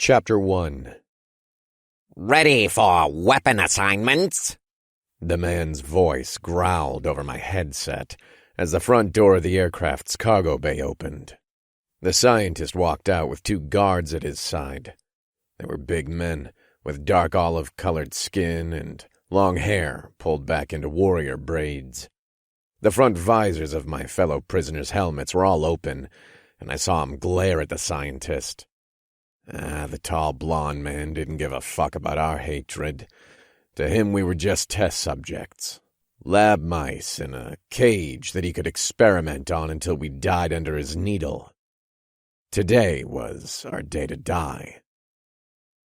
Chapter 1. Ready for weapon assignments? The man's voice growled over my headset as the front door of the aircraft's cargo bay opened. The scientist walked out with two guards at his side. They were big men with dark olive-colored skin and long hair pulled back into warrior braids. The front visors of my fellow prisoners' helmets were all open, and I saw him glare at the scientist. The tall blonde man didn't give a fuck about our hatred. To him we were just test subjects. Lab mice in a cage that he could experiment on until we died under his needle. Today was our day to die.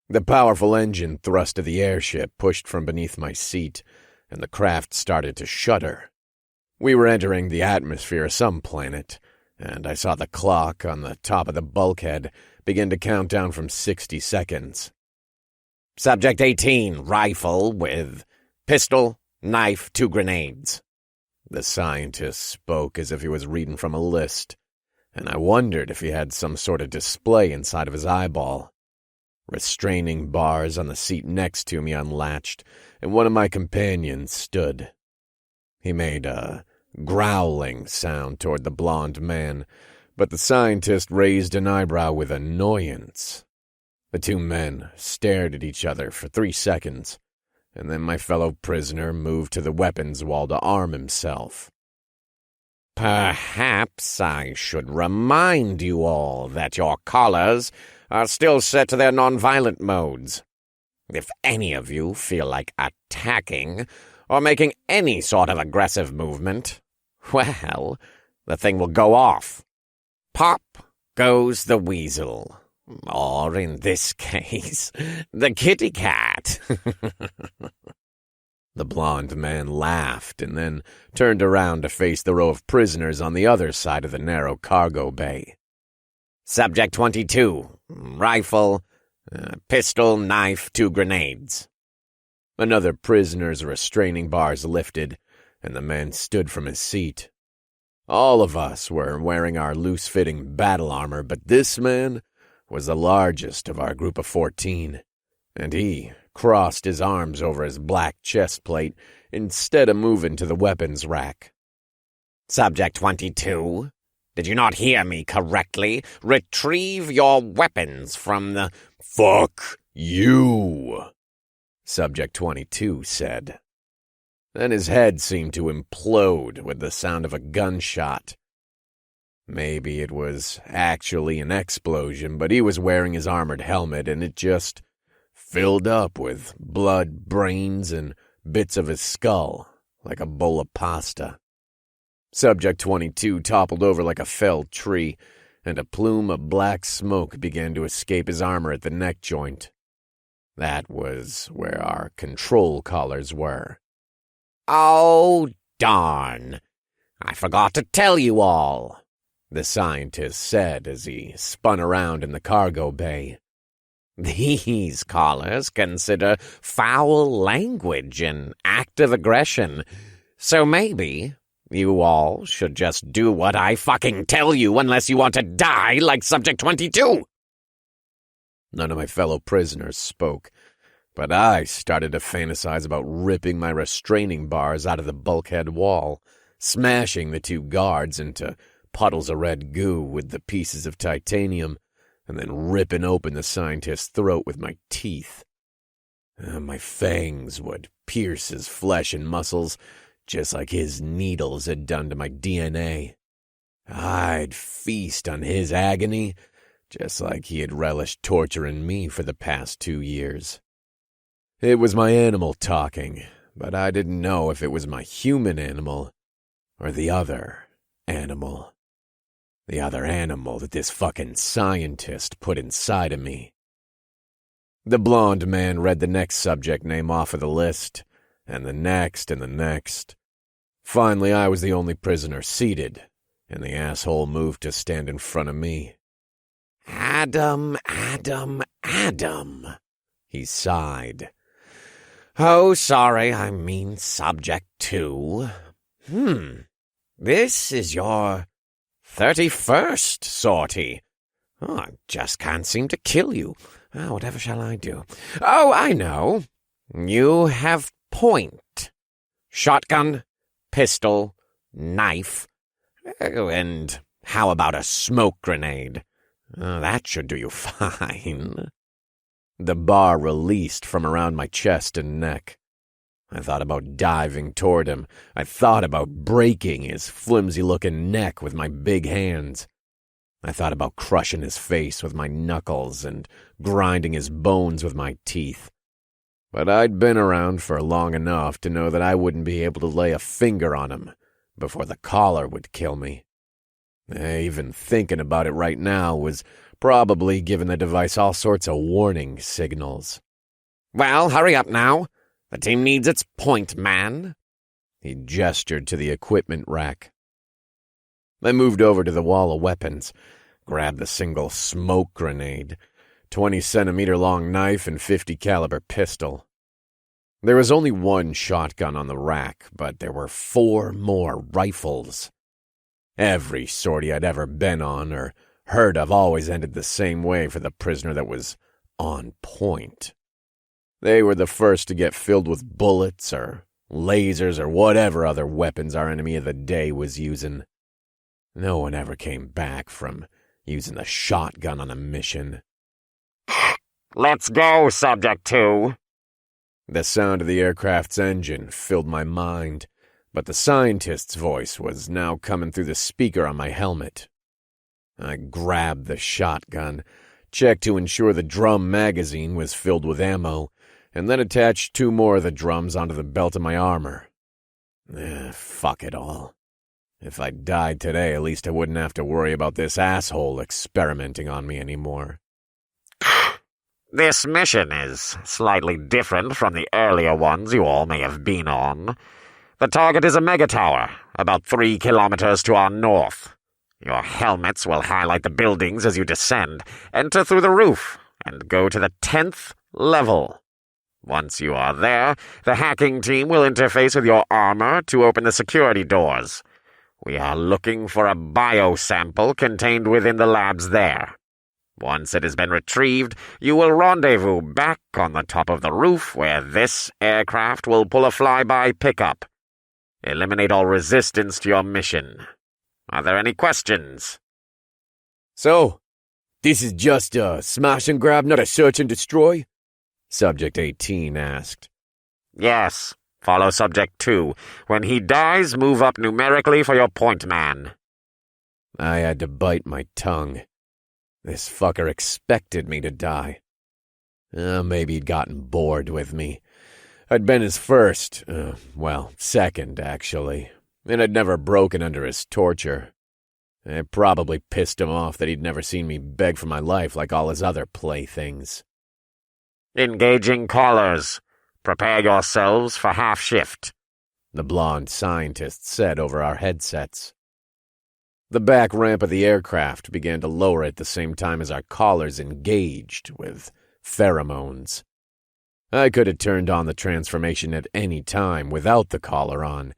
The powerful engine thrust of the airship pushed from beneath my seat, and the craft started to shudder. We were entering the atmosphere of some planet, and I saw the clock on the top of the bulkhead begin to count down from 60 seconds. Subject 18, rifle with pistol, knife, 2 grenades. The scientist spoke as if he was reading from a list, and I wondered if he had some sort of display inside of his eyeball. Restraining bars on the seat next to me unlatched, and one of my companions stood. He made a growling sound toward the blonde man, but the scientist raised an eyebrow with annoyance. The two men stared at each other for 3 seconds, and then my fellow prisoner moved to the weapons wall to arm himself. Perhaps I should remind you all that your collars are still set to their nonviolent modes. If any of you feel like attacking or making any sort of aggressive movement, well, the thing will go off. Pop goes the weasel. Or, in this case, the kitty cat. The blonde man laughed and then turned around to face the row of prisoners on the other side of the narrow cargo bay. Subject 22, rifle, pistol, knife, 2 grenades. Another prisoner's restraining bars lifted, and the man stood from his seat. All of us were wearing our loose-fitting battle armor, but this man was the largest of our group of 14, and he crossed his arms over his black chest plate instead of moving to the weapons rack. Subject 22, did you not hear me correctly? Retrieve your weapons from the— Fuck you, Subject 22 said. Then his head seemed to implode with the sound of a gunshot. Maybe it was actually an explosion, but he was wearing his armored helmet, and it just filled up with blood, brains, and bits of his skull, like a bowl of pasta. Subject 22 toppled over like a felled tree, and a plume of black smoke began to escape his armor at the neck joint. That was where our control collars were. Oh, darn. I forgot to tell you all, the scientist said as he spun around in the cargo bay. These collars consider foul language an act of aggression, so maybe you all should just do what I fucking tell you unless you want to die like Subject 22. None of my fellow prisoners spoke, but I started to fantasize about ripping my restraining bars out of the bulkhead wall, smashing the two guards into puddles of red goo with the pieces of titanium, and then ripping open the scientist's throat with my teeth. My fangs would pierce his flesh and muscles, just like his needles had done to my DNA. I'd feast on his agony, just like he had relished torturing me for the past 2 years. It was my animal talking, but I didn't know if it was my human animal or the other animal. The other animal that this fucking scientist put inside of me. The blonde man read the next subject name off of the list, and the next and the next. Finally, I was the only prisoner seated, and the asshole moved to stand in front of me. Adam, he sighed. Oh, sorry, I mean Subject 2. This is your 31st sortie. Oh, I just can't seem to kill you. Whatever shall I do? Oh, I know. You have point. Shotgun, pistol, knife. Oh, and how about a smoke grenade? That should do you fine. The bar released from around my chest and neck. I thought about diving toward him. I thought about breaking his flimsy-looking neck with my big hands. I thought about crushing his face with my knuckles and grinding his bones with my teeth. But I'd been around for long enough to know that I wouldn't be able to lay a finger on him before the collar would kill me. Even thinking about it right now was probably giving the device all sorts of warning signals. Well, hurry up now. The team needs its point, man. He gestured to the equipment rack. I moved over to the wall of weapons, grabbed the single smoke grenade, 20-centimeter-long knife, and 50-caliber pistol. There was only one shotgun on the rack, but there were 4 more rifles. Every sortie I'd ever been on or heard of always ended the same way for the prisoner that was on point. They were the first to get filled with bullets or lasers or whatever other weapons our enemy of the day was using. No one ever came back from using the shotgun on a mission. Let's go, Subject 2. The sound of the aircraft's engine filled my mind, but the scientist's voice was now coming through the speaker on my helmet. I grabbed the shotgun, checked to ensure the drum magazine was filled with ammo, and then attached 2 more of the drums onto the belt of my armor. Fuck it all. If I died today, at least I wouldn't have to worry about this asshole experimenting on me anymore. This mission is slightly different from the earlier ones you all may have been on. The target is a megatower, about 3 kilometers to our north. Your helmets will highlight the buildings as you descend, enter through the roof, and go to the 10th level. Once you are there, the hacking team will interface with your armor to open the security doors. We are looking for a biosample contained within the labs there. Once it has been retrieved, you will rendezvous back on the top of the roof where this aircraft will pull a flyby pickup. Eliminate all resistance to your mission. Are there any questions? So, this is just a smash and grab, not a search and destroy? Subject 18 asked. Yes. Follow Subject 2. When he dies, move up numerically for your point man. I had to bite my tongue. This fucker expected me to die. Maybe he'd gotten bored with me. I'd been his first, second, actually, and I'd never broken under his torture. It probably pissed him off that he'd never seen me beg for my life like all his other playthings. Engaging callers. Prepare yourselves for half shift, the blonde scientist said over our headsets. The back ramp of the aircraft began to lower at the same time as our collars engaged with pheromones. I could have turned on the transformation at any time without the collar on,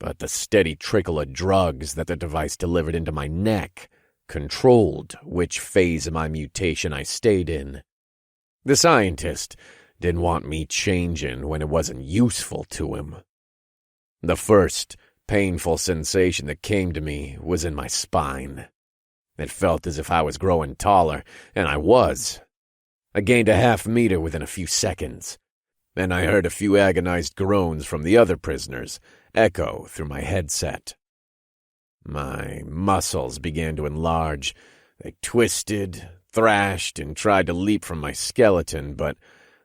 but the steady trickle of drugs that the device delivered into my neck controlled which phase of my mutation I stayed in. The scientist didn't want me changing when it wasn't useful to him. The first painful sensation that came to me was in my spine. It felt as if I was growing taller, and I was. I gained a half-meter within a few seconds. Then I heard a few agonized groans from the other prisoners echo through my headset. My muscles began to enlarge. They twisted, thrashed, and tried to leap from my skeleton, but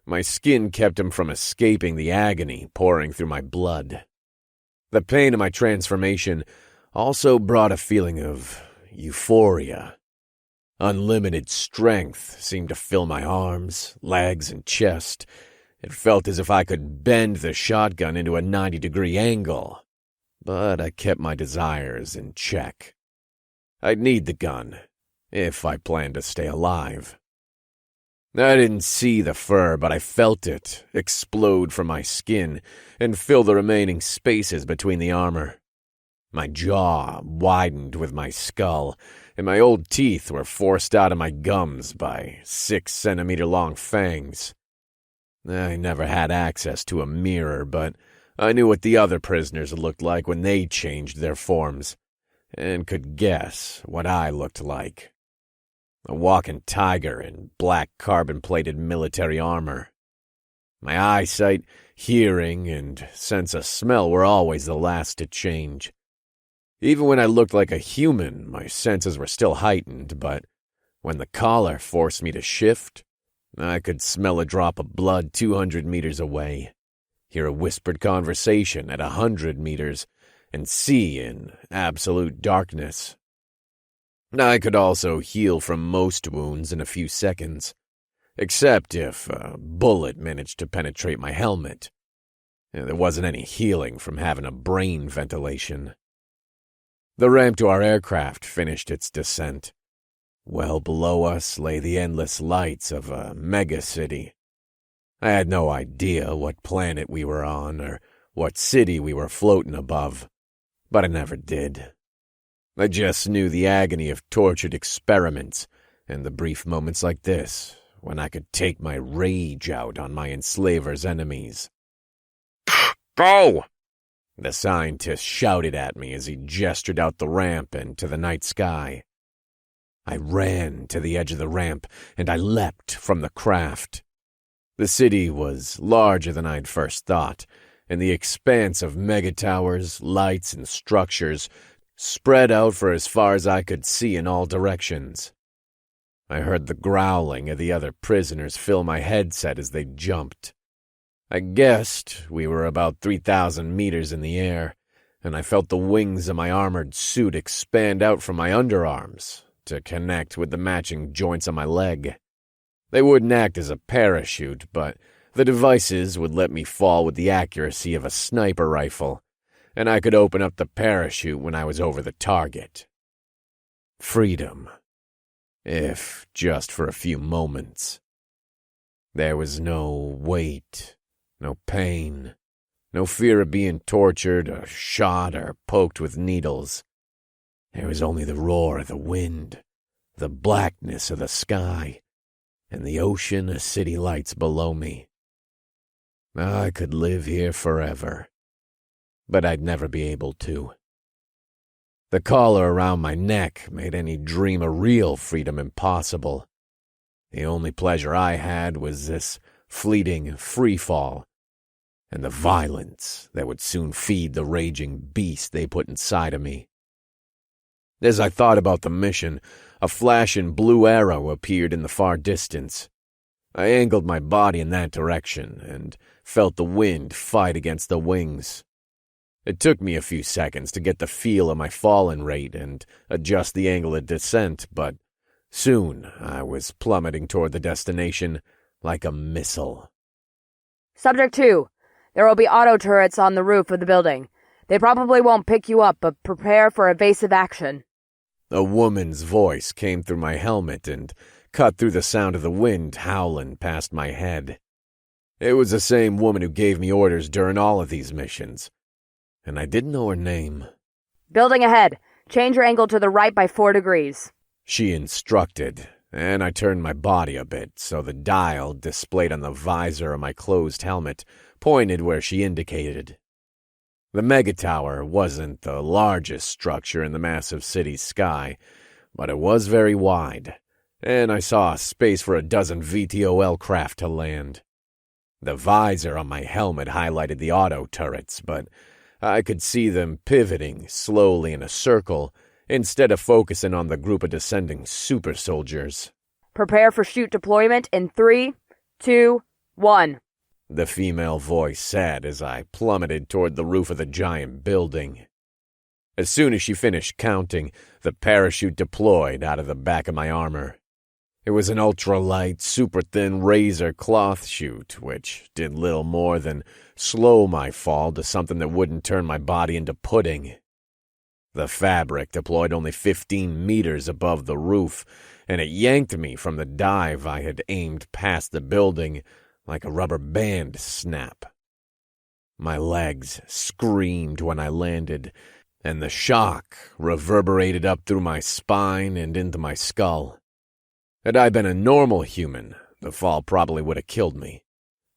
my skin kept him from escaping the agony pouring through my blood. The pain of my transformation also brought a feeling of euphoria. Unlimited strength seemed to fill my arms, legs, and chest. It felt as if I could bend the shotgun into a 90-degree angle. But I kept my desires in check. I'd need the gun if I planned to stay alive. I didn't see the fur, but I felt it explode from my skin and fill the remaining spaces between the armor. My jaw widened with my skull, and my old teeth were forced out of my gums by 6-centimeter-long fangs. I never had access to a mirror, but I knew what the other prisoners looked like when they changed their forms, and could guess what I looked like. A walking tiger in black carbon-plated military armor. My eyesight, hearing, and sense of smell were always the last to change. Even when I looked like a human, my senses were still heightened, but when the collar forced me to shift, I could smell a drop of blood 200 meters away, hear a whispered conversation at 100 meters, and see in absolute darkness. I could also heal from most wounds in a few seconds, except if a bullet managed to penetrate my helmet. There wasn't any healing from having a brain ventilation. The ramp to our aircraft finished its descent. Well below us lay the endless lights of a megacity. I had no idea what planet we were on or what city we were floating above, but I never did. I just knew the agony of tortured experiments and the brief moments like this when I could take my rage out on my enslaver's enemies. Go! The scientist shouted at me as he gestured out the ramp and to the night sky. I ran to the edge of the ramp, and I leapt from the craft. The city was larger than I'd first thought, and the expanse of megatowers, lights, and structures spread out for as far as I could see in all directions. I heard the growling of the other prisoners fill my headset as they jumped. I guessed we were about 3,000 meters in the air, and I felt the wings of my armored suit expand out from my underarms to connect with the matching joints on my leg. They wouldn't act as a parachute, but the devices would let me fall with the accuracy of a sniper rifle, and I could open up the parachute when I was over the target. Freedom, if just for a few moments. There was no weight, no pain, no fear of being tortured or shot or poked with needles. There was only the roar of the wind, the blackness of the sky, and the ocean of city lights below me. I could live here forever, but I'd never be able to. The collar around my neck made any dream of real freedom impossible. The only pleasure I had was this fleeting freefall, and the violence that would soon feed the raging beast they put inside of me. As I thought about the mission, a flashing blue arrow appeared in the far distance. I angled my body in that direction and felt the wind fight against the wings. It took me a few seconds to get the feel of my falling rate and adjust the angle of descent, but soon I was plummeting toward the destination like a missile. Subject 2. There will be auto turrets on the roof of the building. They probably won't pick you up, but prepare for evasive action. A woman's voice came through my helmet and cut through the sound of the wind howling past my head. It was the same woman who gave me orders during all of these missions, and I didn't know her name. Building ahead. Change your angle to the right by 4 degrees. She instructed, and I turned my body a bit so the dial displayed on the visor of my closed helmet pointed where she indicated. The megatower wasn't the largest structure in the massive city's sky, but it was very wide, and I saw space for a dozen VTOL craft to land. The visor on my helmet highlighted the auto turrets, but I could see them pivoting slowly in a circle instead of focusing on the group of descending super soldiers. Prepare for chute deployment in 3, 2, 1. The female voice said as I plummeted toward the roof of the giant building. As soon as she finished counting, the parachute deployed out of the back of my armor. It was an ultralight, super-thin razor cloth chute, which did little more than slow my fall to something that wouldn't turn my body into pudding. The fabric deployed only 15 meters above the roof, and it yanked me from the dive I had aimed past the building like a rubber band snap. My legs screamed when I landed, and the shock reverberated up through my spine and into my skull. Had I been a normal human, the fall probably would have killed me.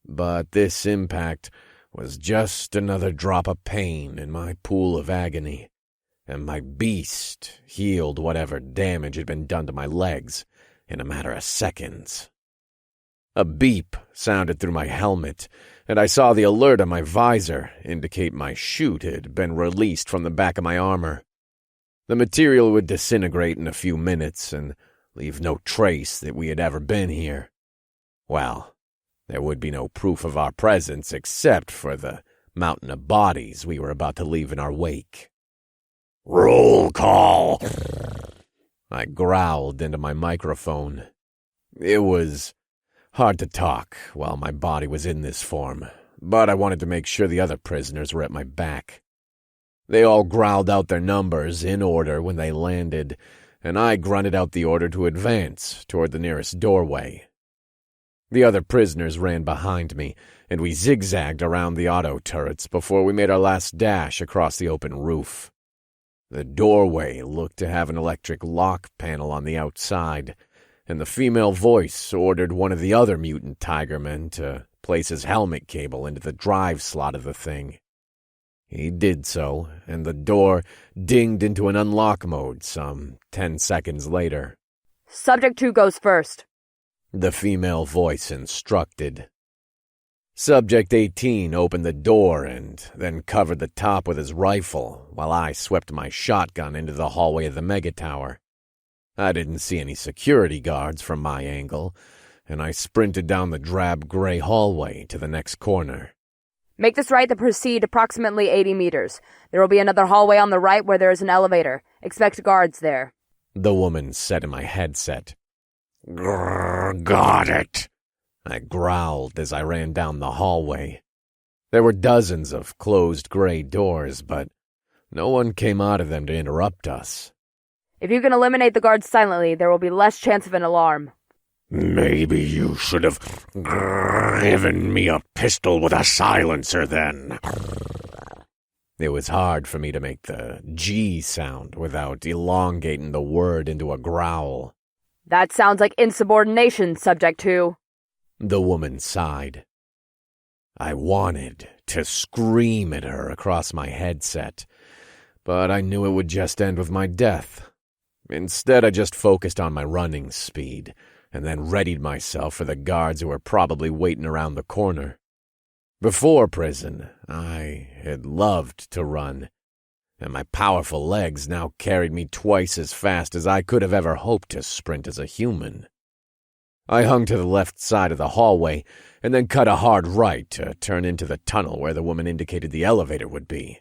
But this impact was just another drop of pain in my pool of agony, and my beast healed whatever damage had been done to my legs in a matter of seconds. A beep sounded through my helmet, and I saw the alert on my visor indicate my chute had been released from the back of my armor. The material would disintegrate in a few minutes and leave no trace that we had ever been here. Well, there would be no proof of our presence except for the mountain of bodies we were about to leave in our wake. Roll call! I growled into my microphone. It was hard to talk while my body was in this form, but I wanted to make sure the other prisoners were at my back. They all growled out their numbers in order when they landed, and I grunted out the order to advance toward the nearest doorway. The other prisoners ran behind me, and we zigzagged around the auto turrets before we made our last dash across the open roof. The doorway looked to have an electric lock panel on the outside, and the female voice ordered one of the other mutant tigermen to place his helmet cable into the drive slot of the thing. He did so, and the door dinged into an unlock mode some 10 seconds later. Subject 2 goes first, the female voice instructed. Subject 18 opened the door and then covered the top with his rifle while I swept my shotgun into the hallway of the mega tower. I didn't see any security guards from my angle, and I sprinted down the drab gray hallway to the next corner. Make this right to proceed approximately 80 meters. There will be another hallway on the right where there is an elevator. Expect guards there, the woman said in my headset. Grrr, got it, I growled as I ran down the hallway. There were dozens of closed gray doors, but no one came out of them to interrupt us. If you can eliminate the guards silently, there will be less chance of an alarm. Maybe you should have given me a pistol with a silencer then. It was hard for me to make the G sound without elongating the word into a growl. That sounds like insubordination, Subject 2. The woman sighed. I wanted to scream at her across my headset, but I knew it would just end with my death. Instead, I just focused on my running speed, and then readied myself for the guards who were probably waiting around the corner. Before prison, I had loved to run, and my powerful legs now carried me twice as fast as I could have ever hoped to sprint as a human. I hung to the left side of the hallway, and then cut a hard right to turn into the tunnel where the woman indicated the elevator would be.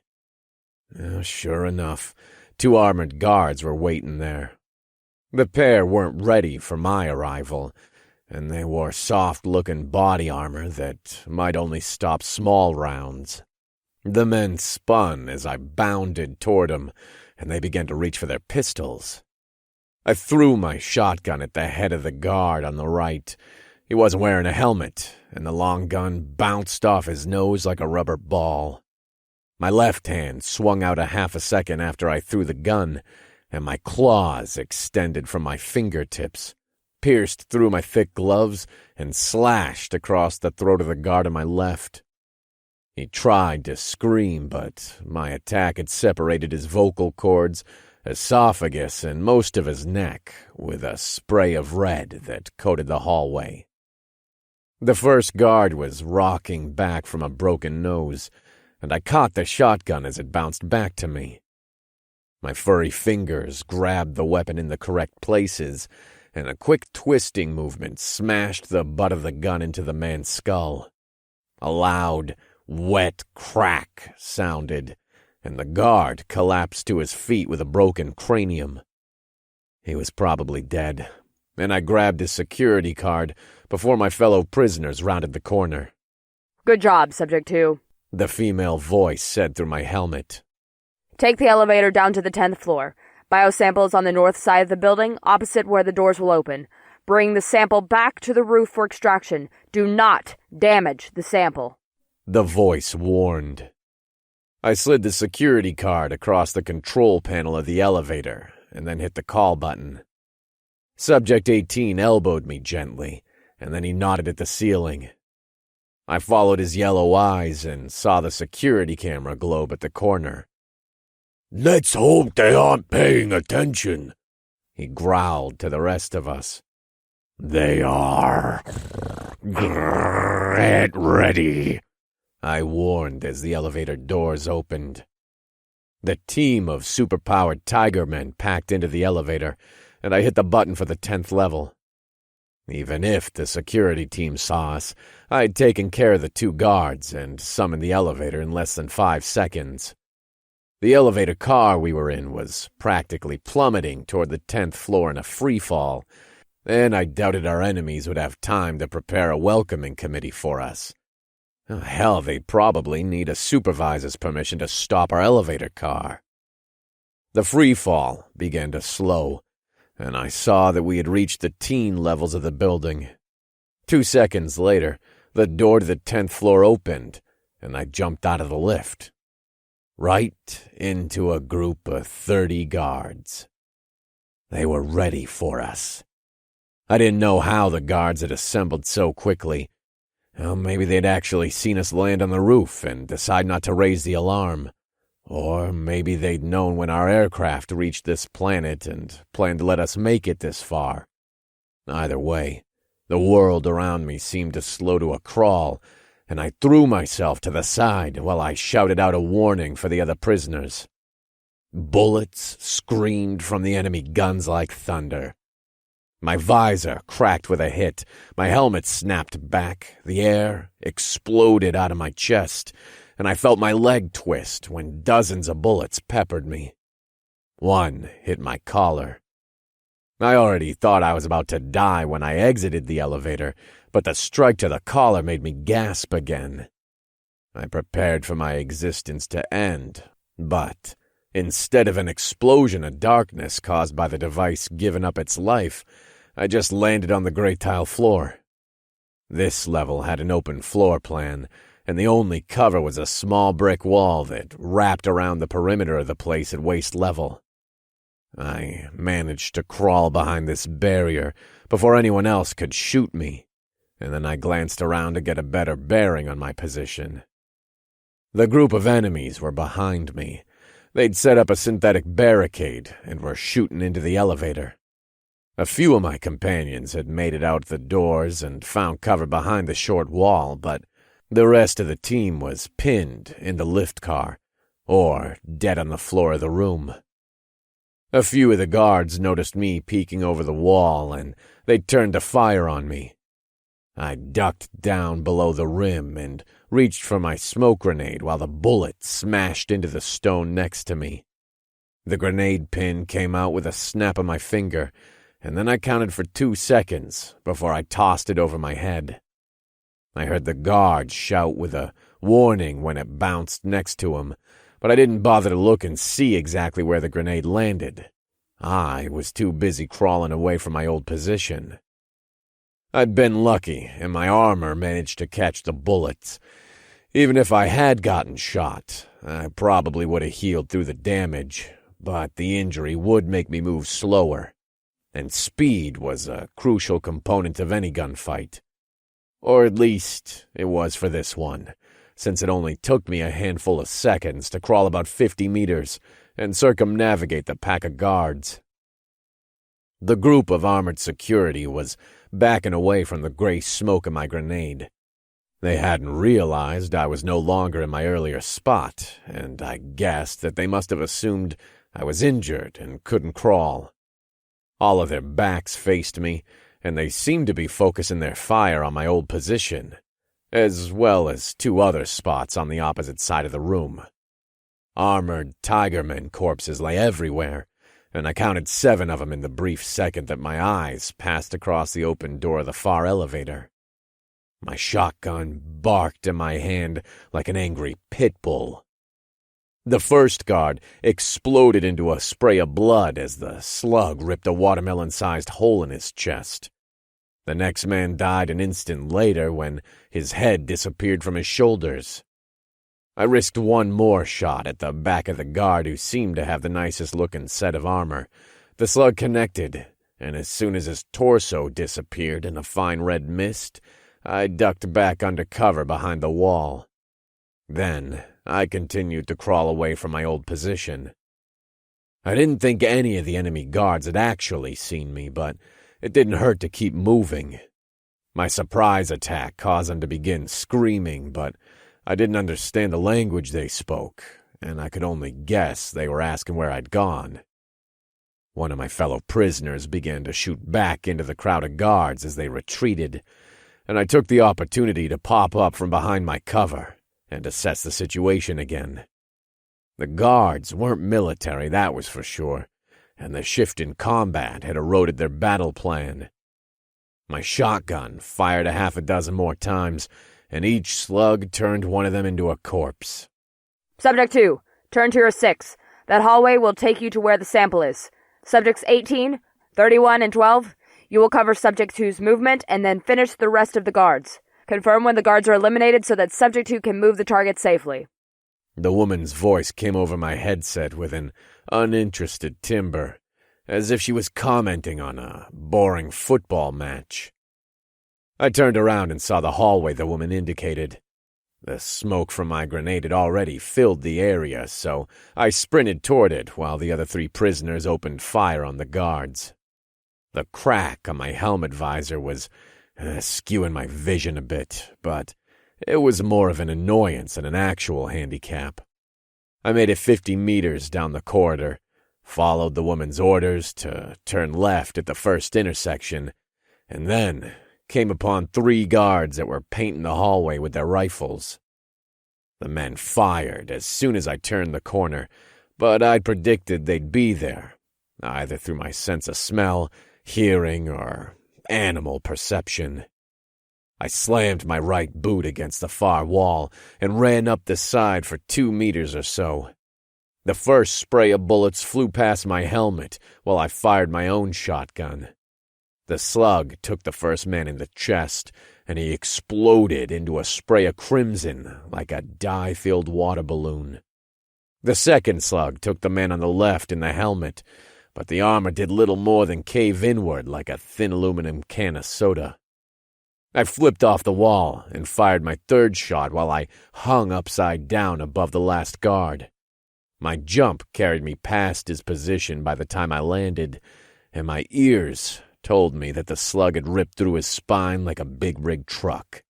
Sure enough, 2 armored guards were waiting there. The pair weren't ready for my arrival, and they wore soft-looking body armor that might only stop small rounds. The men spun as I bounded toward them, and they began to reach for their pistols. I threw my shotgun at the head of the guard on the right. He wasn't wearing a helmet, and the long gun bounced off his nose like a rubber ball. My left hand swung out a half a second after I threw the gun, and my claws extended from my fingertips, pierced through my thick gloves, and slashed across the throat of the guard on my left. He tried to scream, but my attack had separated his vocal cords, esophagus, and most of his neck with a spray of red that coated the hallway. The first guard was rocking back from a broken nose, and I caught the shotgun as it bounced back to me. My furry fingers grabbed the weapon in the correct places, and a quick twisting movement smashed the butt of the gun into the man's skull. A loud, wet crack sounded, and the guard collapsed to his feet with a broken cranium. He was probably dead, and I grabbed his security card before my fellow prisoners rounded the corner. Good job, Subject 2. The female voice said through my helmet. Take the elevator down to the 10th floor. Biosample is on the north side of the building, opposite where the doors will open. Bring the sample back to the roof for extraction. Do not damage the sample, the voice warned. I slid the security card across the control panel of the elevator and then hit the call button. Subject 18 elbowed me gently, and then he nodded at the ceiling. I followed his yellow eyes and saw the security camera globe at the corner. "Let's hope they aren't paying attention," he growled to the rest of us. "They are. Get ready," I warned as the elevator doors opened. The team of superpowered Tigermen packed into the elevator, and I hit the button for the 10th level. Even if the security team saw us, I'd taken care of the 2 guards and summoned the elevator in less than 5 seconds. The elevator car we were in was practically plummeting toward the 10th floor in a free fall, and I doubted our enemies would have time to prepare a welcoming committee for us. Hell, they'd probably need a supervisor's permission to stop our elevator car. The free fall began to slow, and I saw that we had reached the teen levels of the building. 2 seconds later, the door to the 10th floor opened, and I jumped out of the lift. Right into a group of 30 guards. They were ready for us. I didn't know how the guards had assembled so quickly. Well, maybe they'd actually seen us land on the roof and decide not to raise the alarm. Or maybe they'd known when our aircraft reached this planet and planned to let us make it this far. Either way, the world around me seemed to slow to a crawl, and I threw myself to the side while I shouted out a warning for the other prisoners. Bullets screamed from the enemy guns like thunder. My visor cracked with a hit, my helmet snapped back, the air exploded out of my chest, and I felt my leg twist when dozens of bullets peppered me. One hit my collar. I already thought I was about to die when I exited the elevator, but the strike to the collar made me gasp again. I prepared for my existence to end, but instead of an explosion of darkness caused by the device giving up its life, I just landed on the gray tile floor. This level had an open floor plan, and the only cover was a small brick wall that wrapped around the perimeter of the place at waist level. I managed to crawl behind this barrier before anyone else could shoot me, and then I glanced around to get a better bearing on my position. The group of enemies were behind me. They'd set up a synthetic barricade and were shooting into the elevator. A few of my companions had made it out the doors and found cover behind the short wall, but the rest of the team was pinned in the lift car, or dead on the floor of the room. A few of the guards noticed me peeking over the wall, and they turned to fire on me. I ducked down below the rim and reached for my smoke grenade while the bullet smashed into the stone next to me. The grenade pin came out with a snap of my finger, and then I counted for 2 seconds before I tossed it over my head. I heard the guard shout with a warning when it bounced next to him, but I didn't bother to look and see exactly where the grenade landed. I was too busy crawling away from my old position. I'd been lucky, and my armor managed to catch the bullets. Even if I had gotten shot, I probably would have healed through the damage, but the injury would make me move slower. And speed was a crucial component of any gunfight. Or at least it was for this one, since it only took me a handful of seconds to crawl about 50 meters and circumnavigate the pack of guards. The group of armored security was backing away from the gray smoke of my grenade. They hadn't realized I was no longer in my earlier spot, and I guessed that they must have assumed I was injured and couldn't crawl. All of their backs faced me, and they seemed to be focusing their fire on my old position, as well as 2 other spots on the opposite side of the room. Armored Tigerman corpses lay everywhere, and I counted 7 of them in the brief second that my eyes passed across the open door of the far elevator. My shotgun barked in my hand like an angry pit bull. The first guard exploded into a spray of blood as the slug ripped a watermelon-sized hole in his chest. The next man died an instant later when his head disappeared from his shoulders. I risked one more shot at the back of the guard who seemed to have the nicest-looking set of armor. The slug connected, and as soon as his torso disappeared in a fine red mist, I ducked back under cover behind the wall. Then I continued to crawl away from my old position. I didn't think any of the enemy guards had actually seen me, but it didn't hurt to keep moving. My surprise attack caused them to begin screaming, but I didn't understand the language they spoke, and I could only guess they were asking where I'd gone. One of my fellow prisoners began to shoot back into the crowd of guards as they retreated, and I took the opportunity to pop up from behind my cover and assess the situation again. The guards weren't military, that was for sure, and the shift in combat had eroded their battle plan. My shotgun fired a half a dozen more times, and each slug turned one of them into a corpse. Subject 2, turn to your 6. That hallway will take you to where the sample is. Subjects 18, 31, and 12, you will cover Subject 2's movement and then finish the rest of the guards. Confirm when the guards are eliminated so that Subject 2 can move the target safely. The woman's voice came over my headset with an uninterested timbre, as if she was commenting on a boring football match. I turned around and saw the hallway the woman indicated. The smoke from my grenade had already filled the area, so I sprinted toward it while the other 3 prisoners opened fire on the guards. The crack on my helmet visor was skewing my vision a bit, but it was more of an annoyance than an actual handicap. I made it 50 meters down the corridor, followed the woman's orders to turn left at the first intersection, and then came upon 3 guards that were painting the hallway with their rifles. The men fired as soon as I turned the corner, but I predicted they'd be there, either through my sense of smell, hearing, or animal perception. I slammed my right boot against the far wall and ran up the side for 2 meters or so. The first spray of bullets flew past my helmet while I fired my own shotgun. The slug took the first man in the chest, and he exploded into a spray of crimson like a dye-filled water balloon. The second slug took the man on the left in the helmet, but the armor did little more than cave inward like a thin aluminum can of soda. I flipped off the wall and fired my third shot while I hung upside down above the last guard. My jump carried me past his position by the time I landed, and my ears told me that the slug had ripped through his spine like a big-rig truck.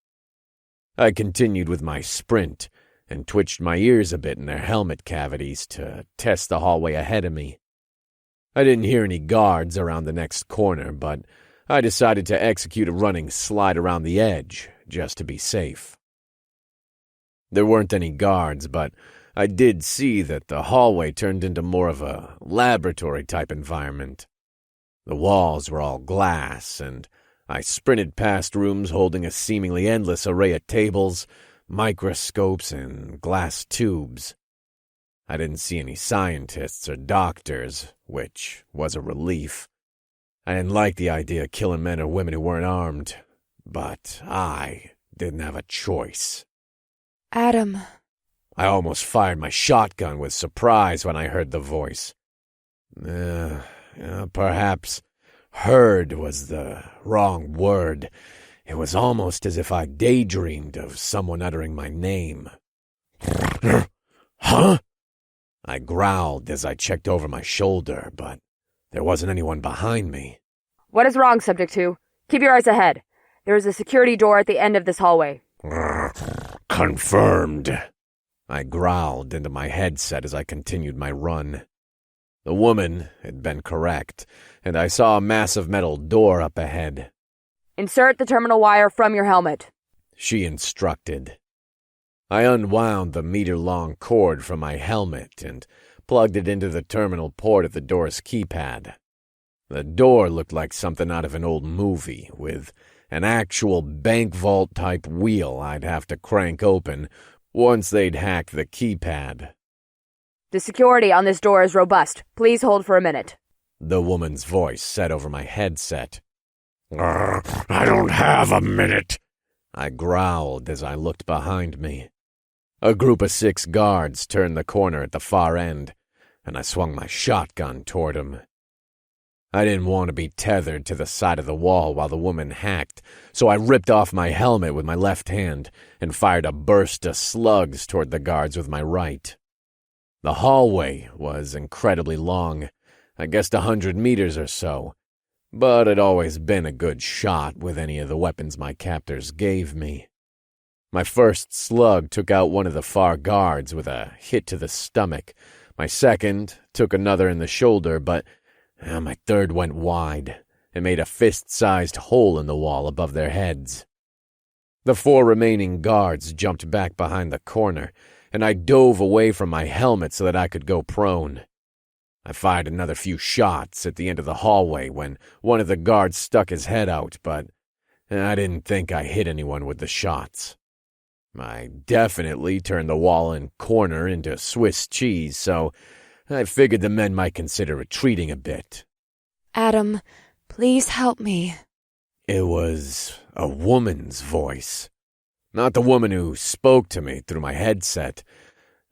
I continued with my sprint and twitched my ears a bit in their helmet cavities to test the hallway ahead of me. I didn't hear any guards around the next corner, but I decided to execute a running slide around the edge, just to be safe. There weren't any guards, but I did see that the hallway turned into more of a laboratory-type environment. The walls were all glass, and I sprinted past rooms holding a seemingly endless array of tables, microscopes, and glass tubes. I didn't see any scientists or doctors, which was a relief. I didn't like the idea of killing men or women who weren't armed, but I didn't have a choice. Adam. I almost fired my shotgun with surprise when I heard the voice. Perhaps heard was the wrong word. It was almost as if I daydreamed of someone uttering my name. Huh? I growled as I checked over my shoulder, but there wasn't anyone behind me. What is wrong, Subject 2? Keep your eyes ahead. There is a security door at the end of this hallway. Confirmed. I growled into my headset as I continued my run. The woman had been correct, and I saw a massive metal door up ahead. Insert the terminal wire from your helmet, she instructed. I unwound the meter-long cord from my helmet and plugged it into the terminal port of the door's keypad. The door looked like something out of an old movie, with an actual bank vault-type wheel I'd have to crank open once they'd hacked the keypad. The security on this door is robust. Please hold for a minute, the woman's voice said over my headset. I don't have a minute, I growled as I looked behind me. A group of 6 guards turned the corner at the far end, and I swung my shotgun toward them. I didn't want to be tethered to the side of the wall while the woman hacked, so I ripped off my helmet with my left hand and fired a burst of slugs toward the guards with my right. The hallway was incredibly long, I guessed 100 meters or so, but I'd always been a good shot with any of the weapons my captors gave me. My first slug took out one of the far guards with a hit to the stomach. My second took another in the shoulder, but my third went wide and made a fist-sized hole in the wall above their heads. The 4 remaining guards jumped back behind the corner, and I dove away from my helmet so that I could go prone. I fired another few shots at the end of the hallway when one of the guards stuck his head out, but I didn't think I hit anyone with the shots. I definitely turned the wall and corner into Swiss cheese, so I figured the men might consider retreating a bit. Adam, please help me. It was a woman's voice. Not the woman who spoke to me through my headset.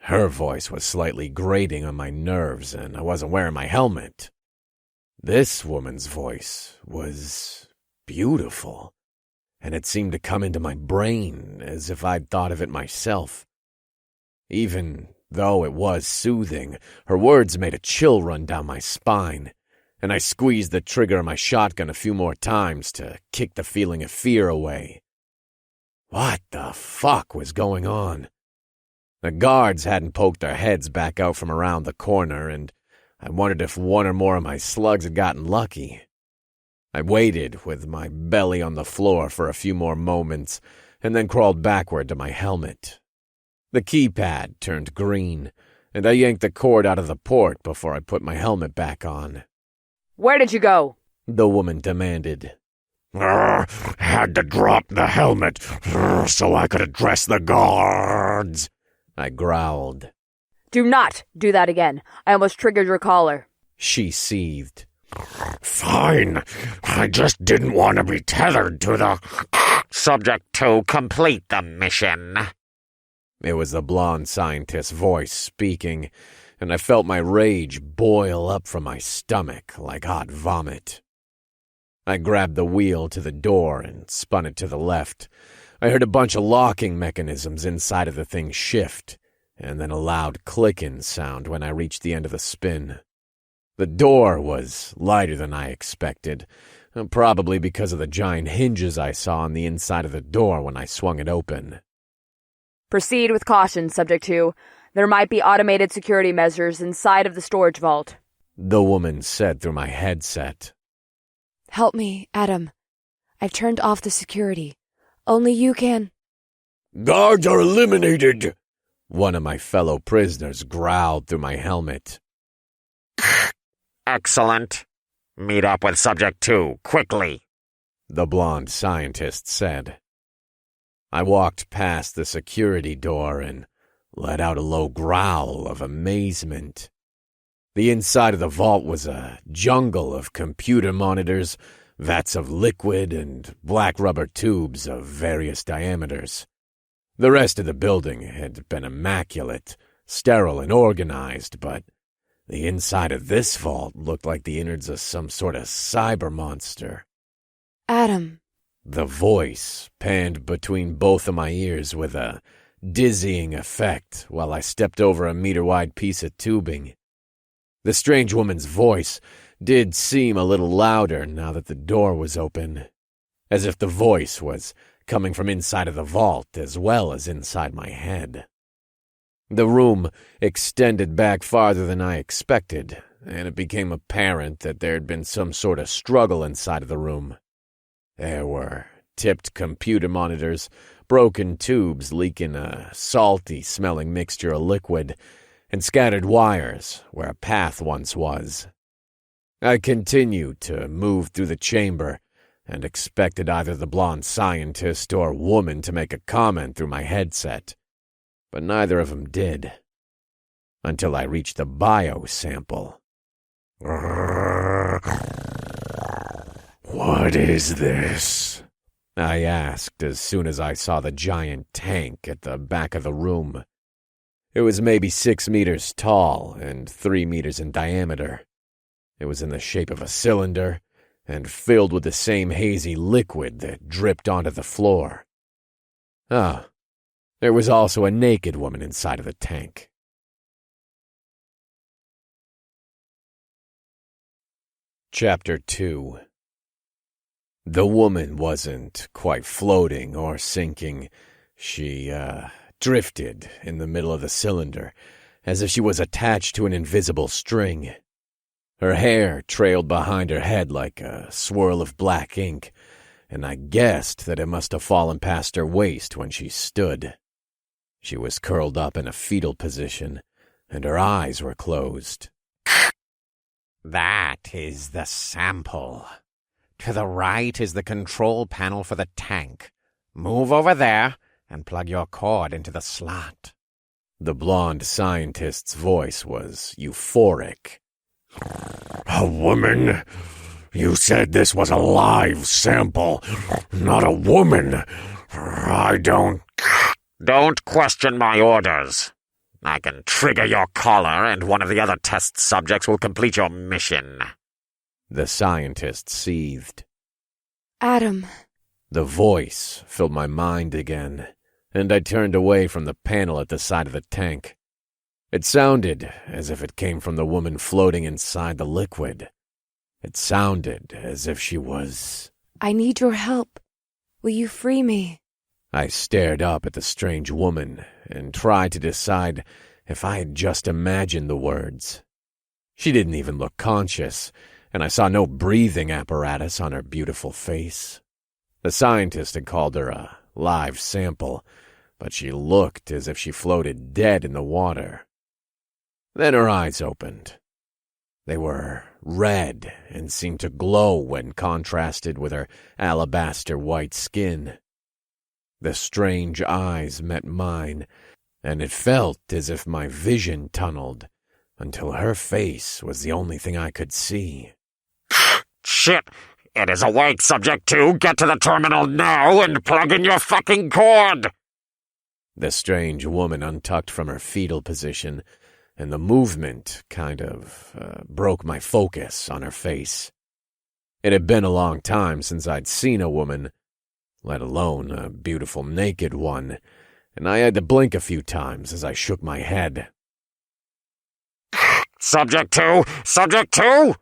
Her voice was slightly grating on my nerves, and I wasn't wearing my helmet. This woman's voice was beautiful, and it seemed to come into my brain as if I'd thought of it myself. Even though it was soothing, her words made a chill run down my spine, and I squeezed the trigger of my shotgun a few more times to kick the feeling of fear away. What the fuck was going on? The guards hadn't poked their heads back out from around the corner, and I wondered if one or more of my slugs had gotten lucky. I waited with my belly on the floor for a few more moments, and then crawled backward to my helmet. The keypad turned green, and I yanked the cord out of the port before I put my helmet back on. Where did you go? The woman demanded. Had to drop the helmet so I could address the guards, I growled. Do not do that again. I almost triggered your collar. She seethed. Fine. I just didn't want to be tethered to the subject to complete the mission. It was the blonde scientist's voice speaking, and I felt my rage boil up from my stomach like hot vomit. I grabbed the wheel to the door and spun it to the left. I heard a bunch of locking mechanisms inside of the thing shift, and then a loud clicking sound when I reached the end of the spin. The door was lighter than I expected, probably because of the giant hinges I saw on the inside of the door when I swung it open. Proceed with caution, Subject 2. There might be automated security measures inside of the storage vault. The woman said through my headset. Help me, Adam. I've turned off the security. Only you can. Guards are eliminated, one of my fellow prisoners growled through my helmet. Excellent. Meet up with Subject 2, quickly, the blonde scientist said. I walked past the security door and let out a low growl of amazement. The inside of the vault was a jungle of computer monitors, vats of liquid, and black rubber tubes of various diameters. The rest of the building had been immaculate, sterile, and organized, but the inside of this vault looked like the innards of some sort of cyber monster. Adam. The voice panned between both of my ears with a dizzying effect while I stepped over a meter-wide piece of tubing. The strange woman's voice did seem a little louder now that the door was open, as if the voice was coming from inside of the vault as well as inside my head. The room extended back farther than I expected, and it became apparent that there had been some sort of struggle inside of the room. There were tipped computer monitors, broken tubes leaking a salty-smelling mixture of liquid, and scattered wires where a path once was. I continued to move through the chamber and expected either the blonde scientist or woman to make a comment through my headset, but neither of them did, until I reached the bio sample. What is this? I asked as soon as I saw the giant tank at the back of the room. It was maybe 6 meters tall and 3 meters in diameter. It was in the shape of a cylinder and filled with the same hazy liquid that dripped onto the floor. Ah, there was also a naked woman inside of the tank. Chapter 2. The woman wasn't quite floating or sinking. She, drifted in the middle of the cylinder, as if she was attached to an invisible string. Her hair trailed behind her head like a swirl of black ink, and I guessed that it must have fallen past her waist when she stood. She was curled up in a fetal position, and her eyes were closed. That is the sample. To the right is the control panel for the tank. Move over there and plug your cord into the slot. The blonde scientist's voice was euphoric. A woman? You said this was a live sample, not a woman. I don't... Don't question my orders. I can trigger your collar and one of the other test subjects will complete your mission. The scientist seethed. Adam. The voice filled my mind again, and I turned away from the panel at the side of the tank. It sounded as if it came from the woman floating inside the liquid. It sounded as if she was... I need your help. Will you free me? I stared up at the strange woman and tried to decide if I had just imagined the words. She didn't even look conscious, and I saw no breathing apparatus on her beautiful face. The scientist had called her a live sample, but she looked as if she floated dead in the water. Then her eyes opened. They were red and seemed to glow when contrasted with her alabaster white skin. The strange eyes met mine, and it felt as if my vision tunneled until her face was the only thing I could see. Shit! It is awake, Subject 2! Get to the terminal now and plug in your fucking cord! The strange woman untucked from her fetal position, and the movement kind of broke my focus on her face. It had been a long time since I'd seen a woman, let alone a beautiful naked one, and I had to blink a few times as I shook my head. Subject 2! Subject 2!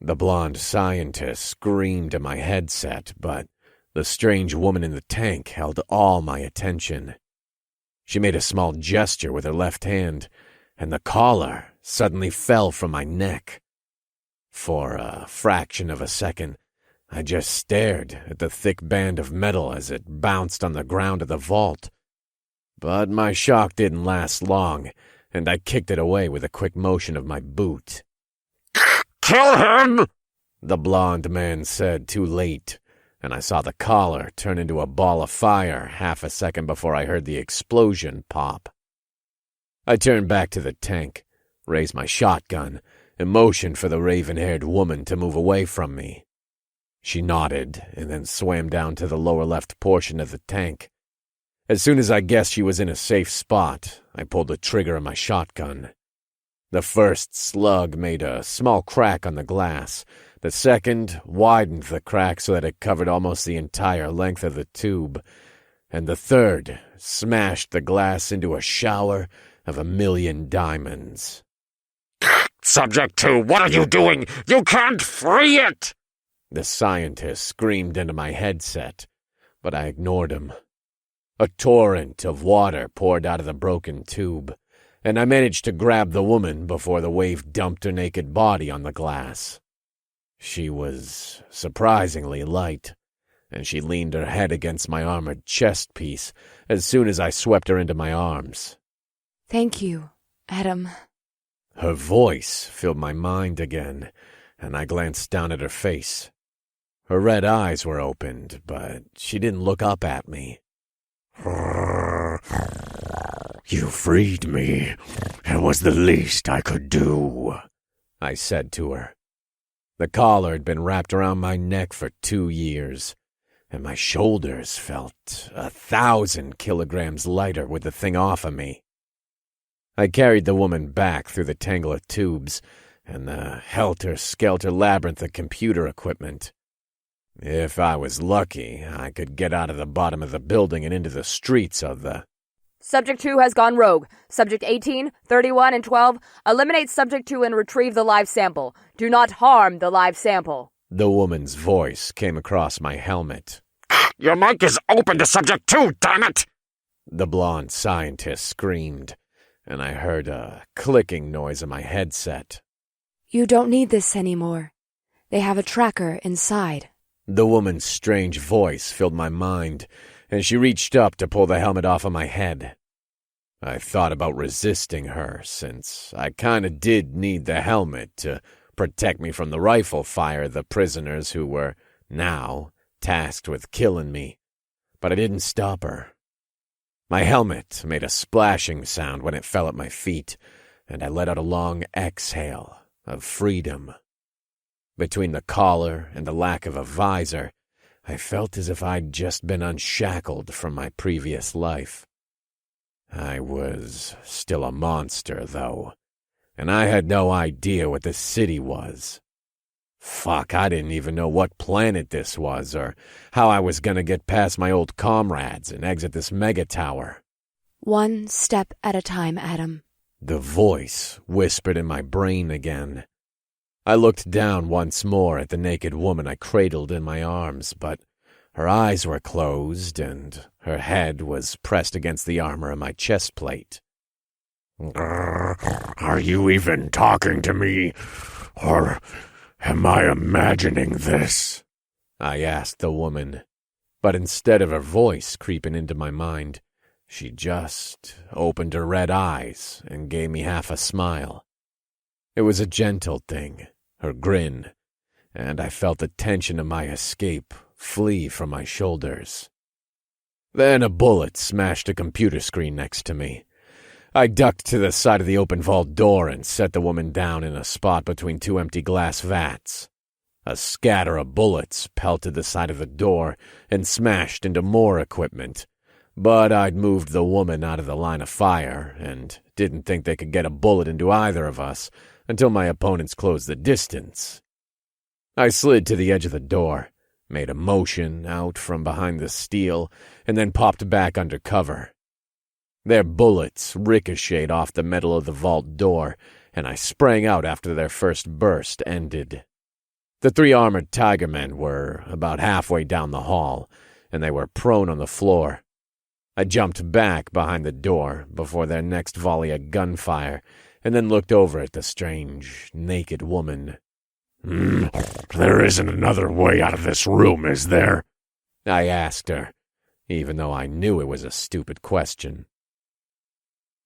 The blonde scientist screamed at my headset, but the strange woman in the tank held all my attention. She made a small gesture with her left hand, and the collar suddenly fell from my neck. For a fraction of a second, I just stared at the thick band of metal as it bounced on the ground of the vault. But my shock didn't last long, and I kicked it away with a quick motion of my boot. Kill him! The blonde man said too late, and I saw the collar turn into a ball of fire half a second before I heard the explosion pop. I turned back to the tank, raised my shotgun, and motioned for the raven-haired woman to move away from me. She nodded and then swam down to the lower left portion of the tank. As soon as I guessed she was in a safe spot, I pulled the trigger of my shotgun. The first slug made a small crack on the glass. The second widened the crack so that it covered almost the entire length of the tube. And the third smashed the glass into a shower of 1,000,000 diamonds. Subject 2, what are you doing? You can't free it! The scientist screamed into my headset, but I ignored him. A torrent of water poured out of the broken tube, and I managed to grab the woman before the wave dumped her naked body on the glass. She was surprisingly light, and she leaned her head against my armored chest piece as soon as I swept her into my arms. Thank you, Adam. Her voice filled my mind again, and I glanced down at her face. Her red eyes were opened, but she didn't look up at me. You freed me. It was the least I could do, I said to her. The collar had been wrapped around my neck for 2 years, and my shoulders felt 1,000 kilograms lighter with the thing off of me. I carried the woman back through the tangle of tubes and the helter-skelter labyrinth of computer equipment. If I was lucky, I could get out of the bottom of the building and into the streets of the... Subject 2 has gone rogue. Subject 18, 31, and 12, eliminate Subject 2 and retrieve the live sample. Do not harm the live sample. The woman's voice came across my helmet. Your mic is open to Subject 2, damn it! The blonde scientist screamed, and I heard a clicking noise in my headset. You don't need this anymore. They have a tracker inside. The woman's strange voice filled my mind, and she reached up to pull the helmet off of my head. I thought about resisting her, since I kinda did need the helmet to protect me from the rifle fire of the prisoners who were, now, tasked with killing me. But I didn't stop her. My helmet made a splashing sound when it fell at my feet, and I let out a long exhale of freedom. Between the collar and the lack of a visor, I felt as if I'd just been unshackled from my previous life. I was still a monster, though, and I had no idea what the city was. Fuck, I didn't even know what planet this was, or how I was gonna get past my old comrades and exit this mega tower. One step at a time, Adam. The voice whispered in my brain again. I looked down once more at the naked woman I cradled in my arms, but her eyes were closed and her head was pressed against the armor of my chest plate. Are you even talking to me? Or am I imagining this? I asked the woman, but instead of her voice creeping into my mind, she just opened her red eyes and gave me half a smile. It was a gentle thing, her grin, and I felt the tension of my escape flee from my shoulders. Then a bullet smashed a computer screen next to me. I ducked to the side of the open vault door and set the woman down in a spot between two empty glass vats. A scatter of bullets pelted the side of the door and smashed into more equipment, but I'd moved the woman out of the line of fire and didn't think they could get a bullet into either of us until my opponents closed the distance. I slid to the edge of the door, made a motion out from behind the steel, and then popped back under cover. Their bullets ricocheted off the metal of the vault door, and I sprang out after their first burst ended. The 3 armored tiger men were about halfway down the hall, and they were prone on the floor. I jumped back behind the door before their next volley of gunfire, and then looked over at the strange, naked woman. There isn't another way out of this room, is there? I asked her, even though I knew it was a stupid question.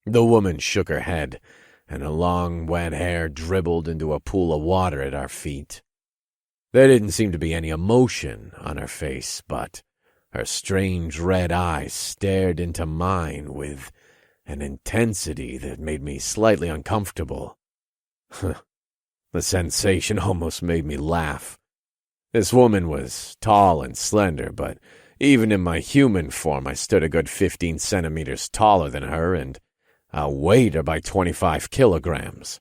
The woman shook her head, and her long, wet hair dribbled into a pool of water at our feet. There didn't seem to be any emotion on her face, but her strange red eyes stared into mine with an intensity that made me slightly uncomfortable. The sensation almost made me laugh. This woman was tall and slender, but even in my human form I stood a good 15 centimeters taller than her and outweighed her by 25 kilograms.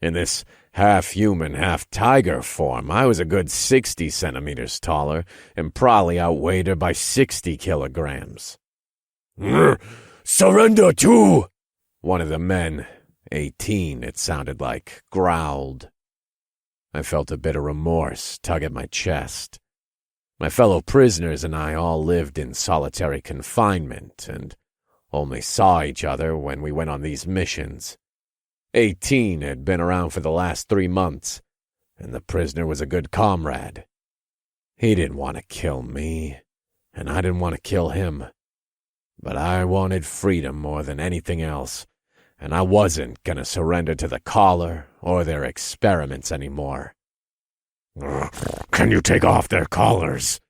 In this half-human, half-tiger form, I was a good 60 centimeters taller and probably outweighed her by 60 kilograms. Surrender too! One of the men, 18 it sounded like, growled. I felt a bit of remorse tug at my chest. My fellow prisoners and I all lived in solitary confinement and only saw each other when we went on these missions. 18 had been around for the last 3 months, and the prisoner was a good comrade. He didn't want to kill me, and I didn't want to kill him. But I wanted freedom more than anything else, and I wasn't going to surrender to the collar or their experiments anymore. Can you take off their collars?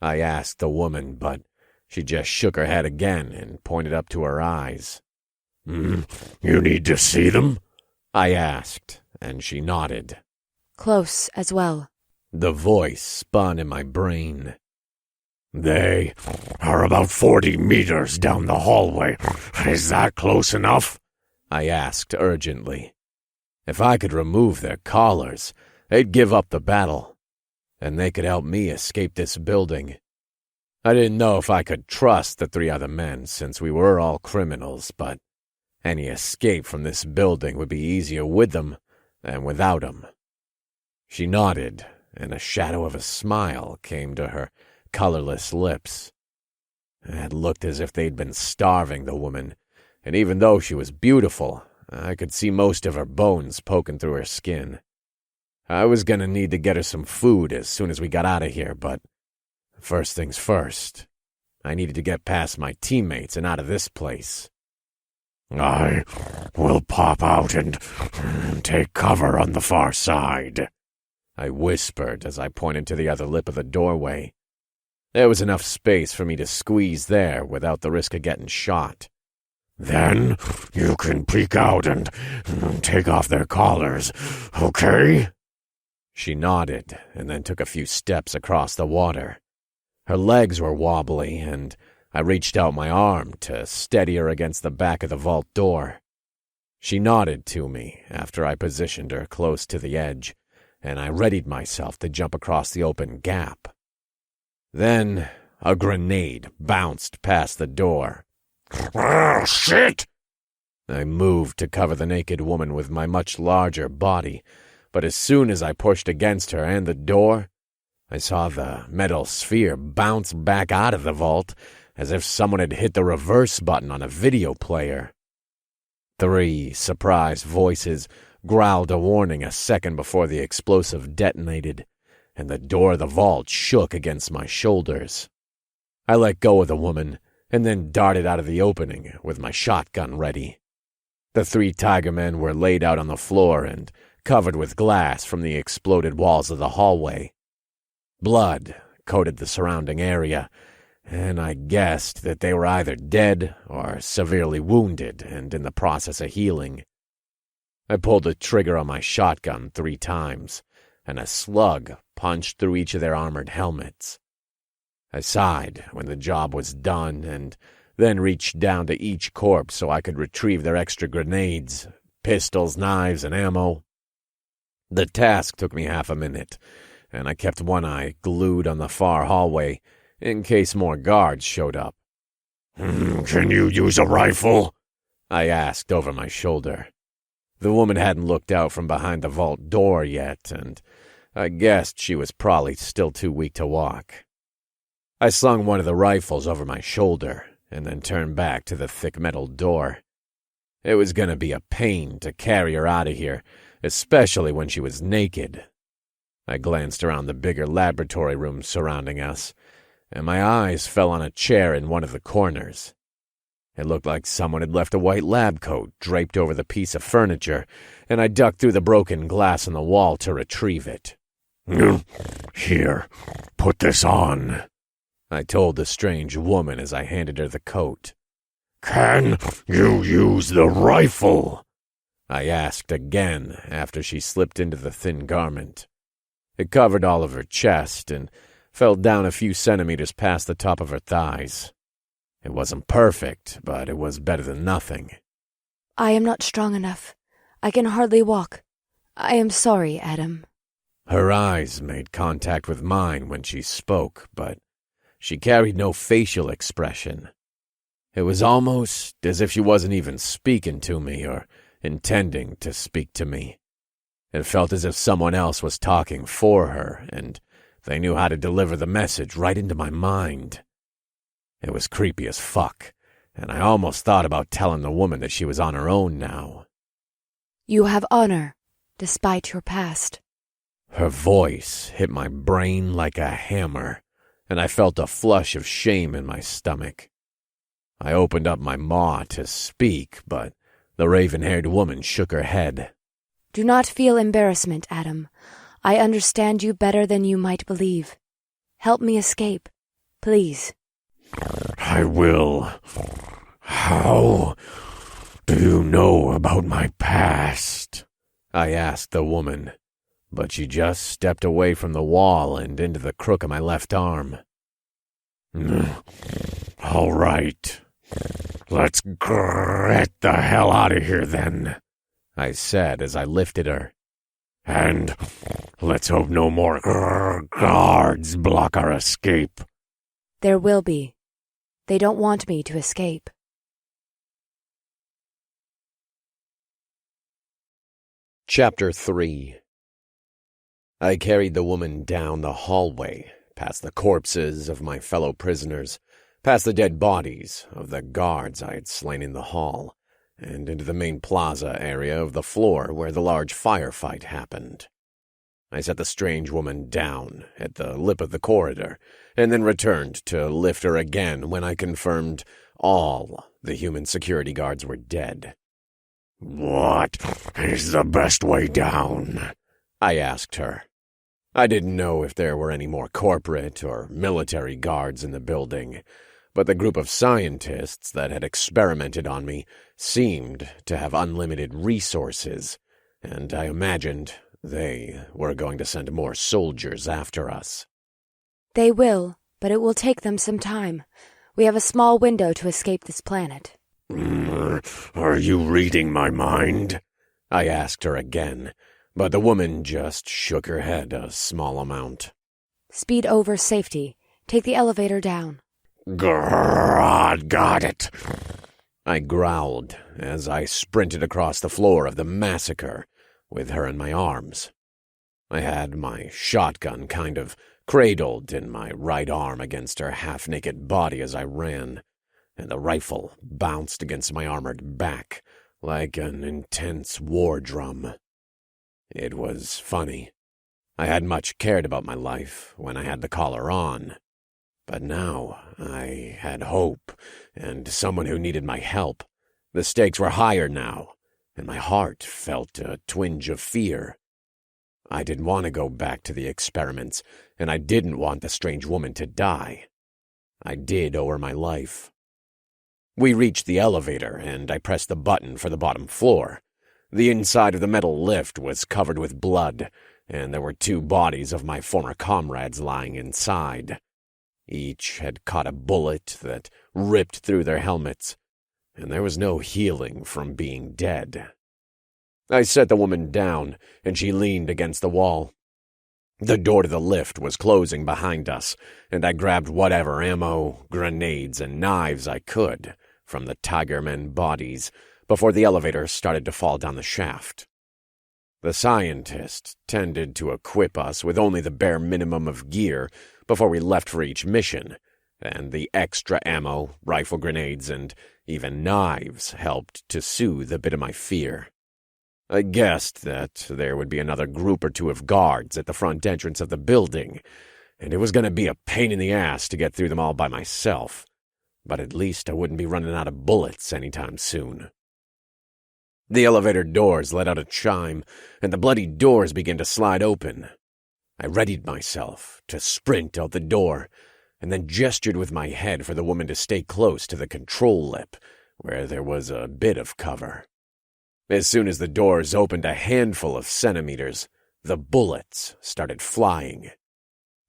I asked the woman, but she just shook her head again and pointed up to her eyes. You need to see them? I asked, and she nodded. Close as well. The voice spun in my brain. They are about 40 meters down the hallway. Is that close enough? I asked urgently. If I could remove their collars, they'd give up the battle, and they could help me escape this building. I didn't know if I could trust the 3 other men, since we were all criminals, but any escape from this building would be easier with them than without them. She nodded, and a shadow of a smile came to her colorless lips. It looked as if they'd been starving the woman, and even though she was beautiful, I could see most of her bones poking through her skin. I was going to need to get her some food as soon as we got out of here, but first things first, I needed to get past my teammates and out of this place. I will pop out and take cover on the far side, I whispered as I pointed to the other lip of the doorway. There was enough space for me to squeeze there without the risk of getting shot. Then you can peek out and take off their collars, okay? She nodded and then took a few steps across the water. Her legs were wobbly, and I reached out my arm to steady her against the back of the vault door. She nodded to me after I positioned her close to the edge, and I readied myself to jump across the open gap. Then a grenade bounced past the door. Oh, shit! I moved to cover the naked woman with my much larger body, but as soon as I pushed against her and the door, I saw the metal sphere bounce back out of the vault as if someone had hit the reverse button on a video player. 3 surprised voices growled a warning a second before the explosive detonated, and the door of the vault shook against my shoulders. I let go of the woman and then darted out of the opening with my shotgun ready. The 3 Tiger men were laid out on the floor and covered with glass from the exploded walls of the hallway. Blood coated the surrounding area, and I guessed that they were either dead or severely wounded and in the process of healing. I pulled the trigger on my shotgun 3 times, and a slug punched through each of their armored helmets. I sighed when the job was done, and then reached down to each corpse so I could retrieve their extra grenades, pistols, knives, and ammo. The task took me half a minute, and I kept one eye glued on the far hallway in case more guards showed up. Can you use a rifle? I asked over my shoulder. The woman hadn't looked out from behind the vault door yet, and I guessed she was probably still too weak to walk. I slung one of the rifles over my shoulder and then turned back to the thick metal door. It was going to be a pain to carry her out of here, especially when she was naked. I glanced around the bigger laboratory rooms surrounding us, and my eyes fell on a chair in one of the corners. It looked like someone had left a white lab coat draped over the piece of furniture, and I ducked through the broken glass on the wall to retrieve it. Here, put this on, I told the strange woman as I handed her the coat. Can you use the rifle? I asked again after she slipped into the thin garment. It covered all of her chest and fell down a few centimeters past the top of her thighs. It wasn't perfect, but it was better than nothing. I am not strong enough. I can hardly walk. I am sorry, Adam. Her eyes made contact with mine when she spoke, but she carried no facial expression. It was almost as if she wasn't even speaking to me or intending to speak to me. It felt as if someone else was talking for her, and they knew how to deliver the message right into my mind. It was creepy as fuck, and I almost thought about telling the woman that she was on her own now. You have honor, despite your past. Her voice hit my brain like a hammer, and I felt a flush of shame in my stomach. I opened up my maw to speak, but the raven-haired woman shook her head. Do not feel embarrassment, Adam. I understand you better than you might believe. Help me escape, please. I will. How do you know about my past? I asked the woman, but she just stepped away from the wall and into the crook of my left arm. All right. Let's get the hell out of here then, I said as I lifted her. and let's hope no more guards block our escape. There will be. They don't want me to escape. Chapter 3. I carried the woman down the hallway, past the corpses of my fellow prisoners, past the dead bodies of the guards I had slain in the hall, and into the main plaza area of the floor where the large firefight happened. I set the strange woman down at the lip of the corridor, and then returned to lift her again when I confirmed all the human security guards were dead. What is the best way down? I asked her. I didn't know if there were any more corporate or military guards in the building, but the group of scientists that had experimented on me seemed to have unlimited resources, and I imagined they were going to send more soldiers after us. They will, but it will take them some time. We have a small window to escape this planet. Are you reading my mind? I asked her again, but the woman just shook her head a small amount. Speed over safety. Take the elevator down. God, got it. I growled as I sprinted across the floor of the massacre with her in my arms. I had my shotgun kind of cradled in my right arm against her half-naked body as I ran, and the rifle bounced against my armored back like an intense war drum. It was funny. I hadn't much cared about my life when I had the collar on, but now I had hope and someone who needed my help. The stakes were higher now, and my heart felt a twinge of fear. I didn't want to go back to the experiments, and I didn't want the strange woman to die. I did owe her my life. We reached the elevator, and I pressed the button for the bottom floor. The inside of the metal lift was covered with blood, and there were 2 bodies of my former comrades lying inside. Each had caught a bullet that ripped through their helmets, and there was no healing from being dead. I set the woman down, and she leaned against the wall. The door to the lift was closing behind us, and I grabbed whatever ammo, grenades, and knives I could from the Tigermen bodies before the elevator started to fall down the shaft. The scientist tended to equip us with only the bare minimum of gear before we left for each mission, and the extra ammo, rifle grenades, and even knives helped to soothe a bit of my fear. I guessed that there would be another group or 2 of guards at the front entrance of the building, and it was going to be a pain in the ass to get through them all by myself, but at least I wouldn't be running out of bullets anytime soon. The elevator doors let out a chime, and the bloody doors began to slide open. I readied myself to sprint out the door, and then gestured with my head for the woman to stay close to the control lip, where there was a bit of cover. As soon as the doors opened a handful of centimeters, the bullets started flying.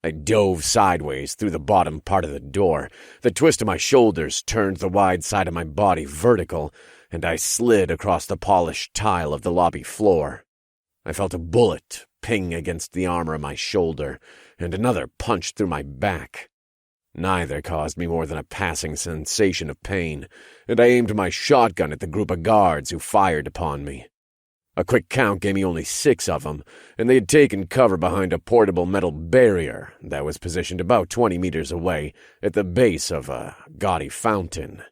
I dove sideways through the bottom part of the door. The twist of my shoulders turned the wide side of my body vertical, and I slid across the polished tile of the lobby floor. I felt a bullet ping against the armor of my shoulder, and another punched through my back. Neither caused me more than a passing sensation of pain, and I aimed my shotgun at the group of guards who fired upon me. A quick count gave me only 6 of them, and they had taken cover behind a portable metal barrier that was positioned about 20 meters away at the base of a gaudy fountain.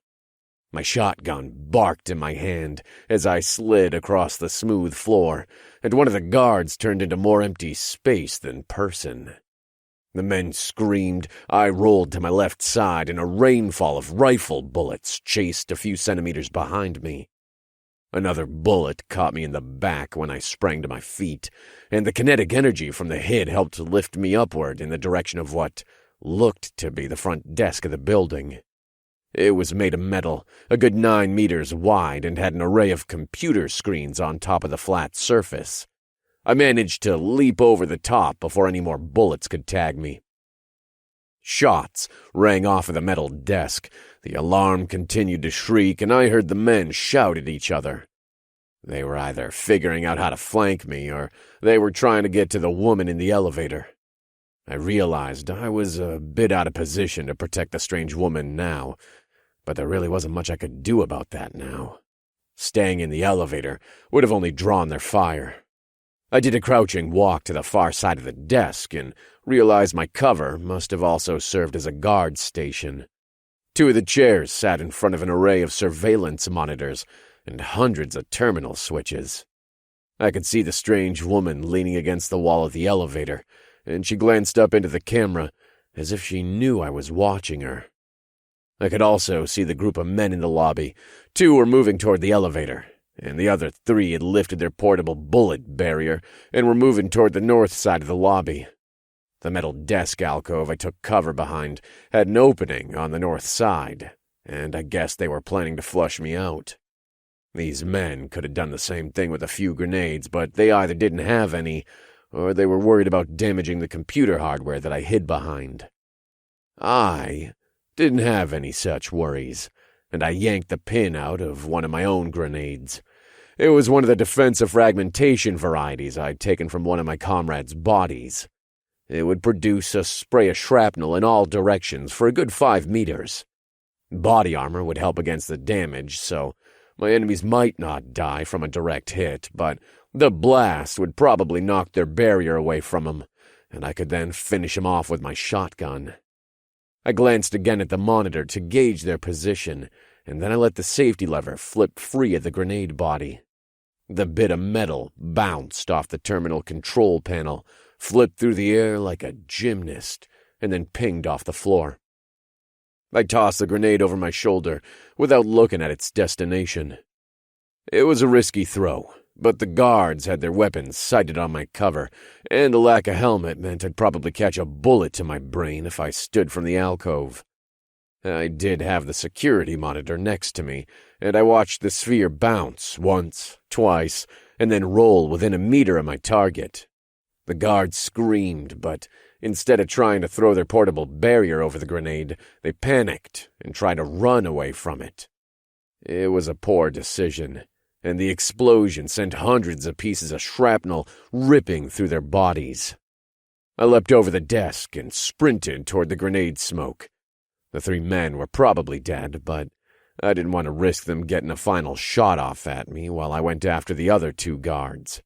My shotgun barked in my hand as I slid across the smooth floor, and one of the guards turned into more empty space than person. The men screamed, I rolled to my left side, and a rainfall of rifle bullets chased a few centimeters behind me. Another bullet caught me in the back when I sprang to my feet, and the kinetic energy from the hit helped lift me upward in the direction of what looked to be the front desk of the building. It was made of metal, a good 9 meters wide, and had an array of computer screens on top of the flat surface. I managed to leap over the top before any more bullets could tag me. Shots rang off of the metal desk, The alarm continued to shriek, and I heard the men shout at each other. They were either figuring out how to flank me, or they were trying to get to the woman in the elevator. I realized I was a bit out of position to protect the strange woman now, but there really wasn't much I could do about that now. Staying in the elevator would have only drawn their fire. I did a crouching walk to the far side of the desk and realized my cover must have also served as a guard station. 2 of the chairs sat in front of an array of surveillance monitors and hundreds of terminal switches. I could see the strange woman leaning against the wall of the elevator, and she glanced up into the camera as if she knew I was watching her. I could also see the group of men in the lobby. 2 were moving toward the elevator, and the other 3 had lifted their portable bullet barrier and were moving toward the north side of the lobby. The metal desk alcove I took cover behind had an opening on the north side, and I guessed they were planning to flush me out. These men could have done the same thing with a few grenades, but they either didn't have any, or they were worried about damaging the computer hardware that I hid behind. I didn't have any such worries, and I yanked the pin out of one of my own grenades. It was one of the defensive fragmentation varieties I'd taken from one of my comrades' bodies. It would produce a spray of shrapnel in all directions for a good 5 meters. Body armor would help against the damage, so my enemies might not die from a direct hit, but the blast would probably knock their barrier away from them, and I could then finish them off with my shotgun. I glanced again at the monitor to gauge their position, and then I let the safety lever flip free of the grenade body. The bit of metal bounced off the terminal control panel, flipped through the air like a gymnast, and then pinged off the floor. I tossed the grenade over my shoulder without looking at its destination. It was a risky throw, but the guards had their weapons sighted on my cover, and a lack of helmet meant I'd probably catch a bullet to my brain if I stood from the alcove. I did have the security monitor next to me, and I watched the sphere bounce once, twice, and then roll within a meter of my target. The guards screamed, but instead of trying to throw their portable barrier over the grenade, they panicked and tried to run away from it. It was a poor decision, and the explosion sent hundreds of pieces of shrapnel ripping through their bodies. I leapt over the desk and sprinted toward the grenade smoke. The 3 men were probably dead, but I didn't want to risk them getting a final shot off at me while I went after the other 2 guards.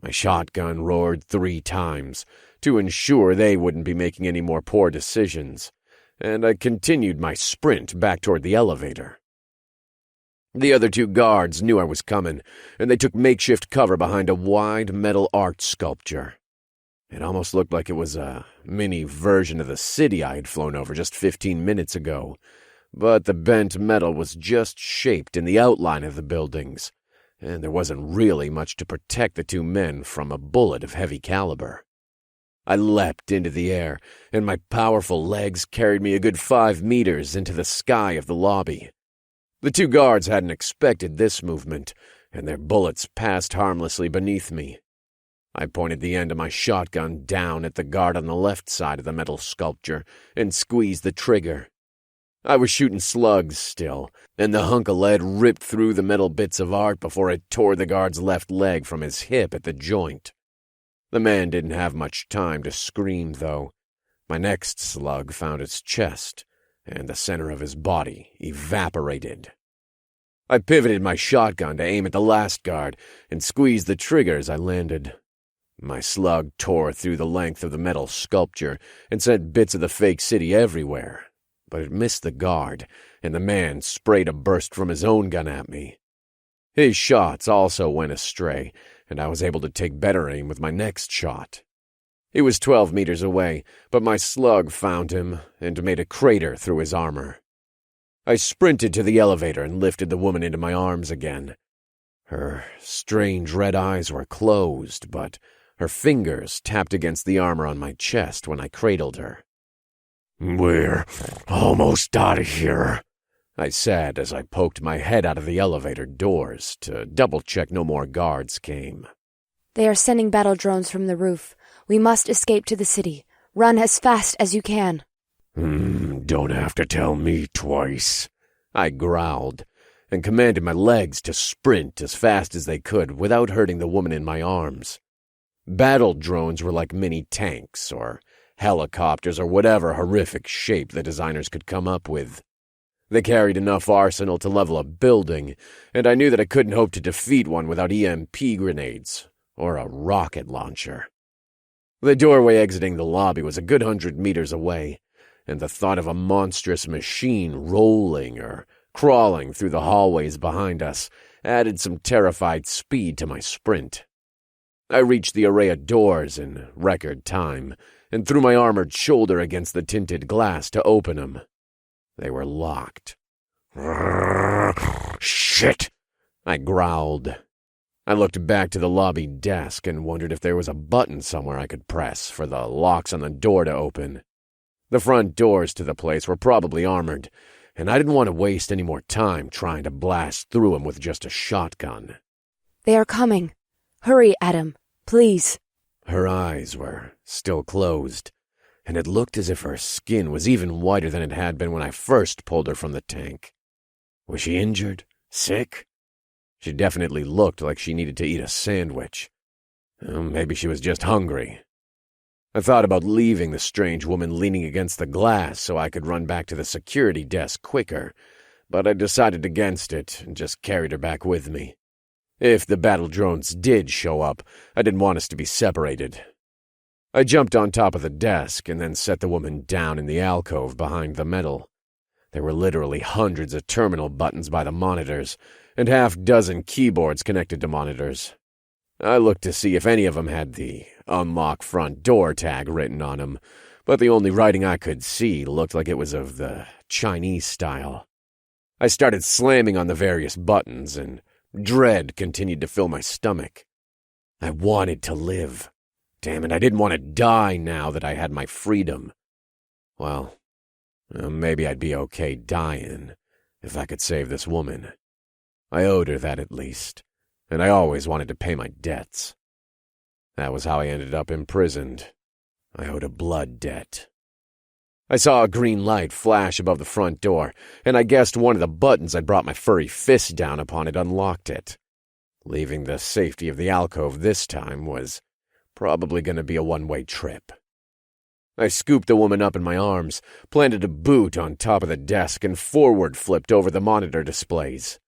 My shotgun roared 3 times to ensure they wouldn't be making any more poor decisions, and I continued my sprint back toward the elevator. The other 2 guards knew I was coming, and they took makeshift cover behind a wide metal art sculpture. It almost looked like it was a mini version of the city I had flown over just 15 minutes ago, but the bent metal was just shaped in the outline of the buildings, and there wasn't really much to protect the 2 men from a bullet of heavy caliber. I leapt into the air, and my powerful legs carried me a good 5 meters into the sky of the lobby. The 2 guards hadn't expected this movement, and their bullets passed harmlessly beneath me. I pointed the end of my shotgun down at the guard on the left side of the metal sculpture and squeezed the trigger. I was shooting slugs still, and the hunk of lead ripped through the metal bits of art before it tore the guard's left leg from his hip at the joint. The man didn't have much time to scream, though. My next slug found its chest, and the center of his body evaporated. I pivoted my shotgun to aim at the last guard and squeezed the trigger as I landed. My slug tore through the length of the metal sculpture and sent bits of the fake city everywhere, but it missed the guard, and the man sprayed a burst from his own gun at me. His shots also went astray, and I was able to take better aim with my next shot. He was 12 meters away, but my slug found him and made a crater through his armor. I sprinted to the elevator and lifted the woman into my arms again. Her strange red eyes were closed, but her fingers tapped against the armor on my chest when I cradled her. "We're almost out of here," I said as I poked my head out of the elevator doors to double-check no more guards came. They are sending battle drones from the roof. We must escape to the city. Run as fast as you can. Don't have to tell me twice. I growled, and commanded my legs to sprint as fast as they could without hurting the woman in my arms. Battle drones were like mini tanks, or helicopters, or whatever horrific shape the designers could come up with. They carried enough arsenal to level a building, and I knew that I couldn't hope to defeat one without EMP grenades or a rocket launcher. The doorway exiting the lobby was a good 100 meters away, and the thought of a monstrous machine rolling or crawling through the hallways behind us added some terrified speed to my sprint. I reached the array of doors in record time and threw my armored shoulder against the tinted glass to open them. They were locked. Shit! I growled. I looked back to the lobby desk and wondered if there was a button somewhere I could press for the locks on the door to open. The front doors to the place were probably armored, and I didn't want to waste any more time trying to blast through them with just a shotgun. They are coming. Hurry, Adam, please. Her eyes were still closed, and it looked as if her skin was even whiter than it had been when I first pulled her from the tank. Was she injured? Sick? She definitely looked like she needed to eat a sandwich. Maybe she was just hungry. I thought about leaving the strange woman leaning against the glass so I could run back to the security desk quicker, but I decided against it and just carried her back with me. If the battle drones did show up, I didn't want us to be separated. I jumped on top of the desk and then set the woman down in the alcove behind the metal. There were literally hundreds of terminal buttons by the monitors, and half-dozen keyboards connected to monitors. I looked to see if any of them had the unlock front door tag written on them, but the only writing I could see looked like it was of the Chinese style. I started slamming on the various buttons, and dread continued to fill my stomach. I wanted to live. Damn it, I didn't want to die now that I had my freedom. Well, maybe I'd be okay dying if I could save this woman. I owed her that at least, and I always wanted to pay my debts. That was how I ended up imprisoned. I owed a blood debt. I saw a green light flash above the front door, and I guessed one of the buttons I'd brought my furry fist down upon it unlocked it. Leaving the safety of the alcove this time was probably going to be a one-way trip. I scooped the woman up in my arms, planted a boot on top of the desk, and forward flipped over the monitor displays.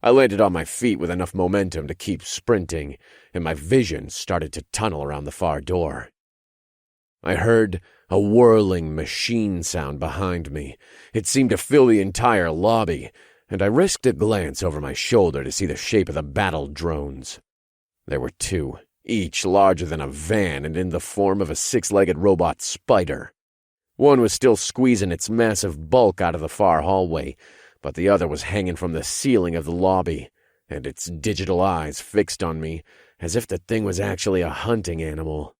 I landed on my feet with enough momentum to keep sprinting, and my vision started to tunnel around the far door. I heard a whirling machine sound behind me. It seemed to fill the entire lobby, and I risked a glance over my shoulder to see the shape of the battle drones. There were two, each larger than a van and in the form of a six-legged robot spider. One was still squeezing its massive bulk out of the far hallway, but the other was hanging from the ceiling of the lobby, and its digital eyes fixed on me as if the thing was actually a hunting animal.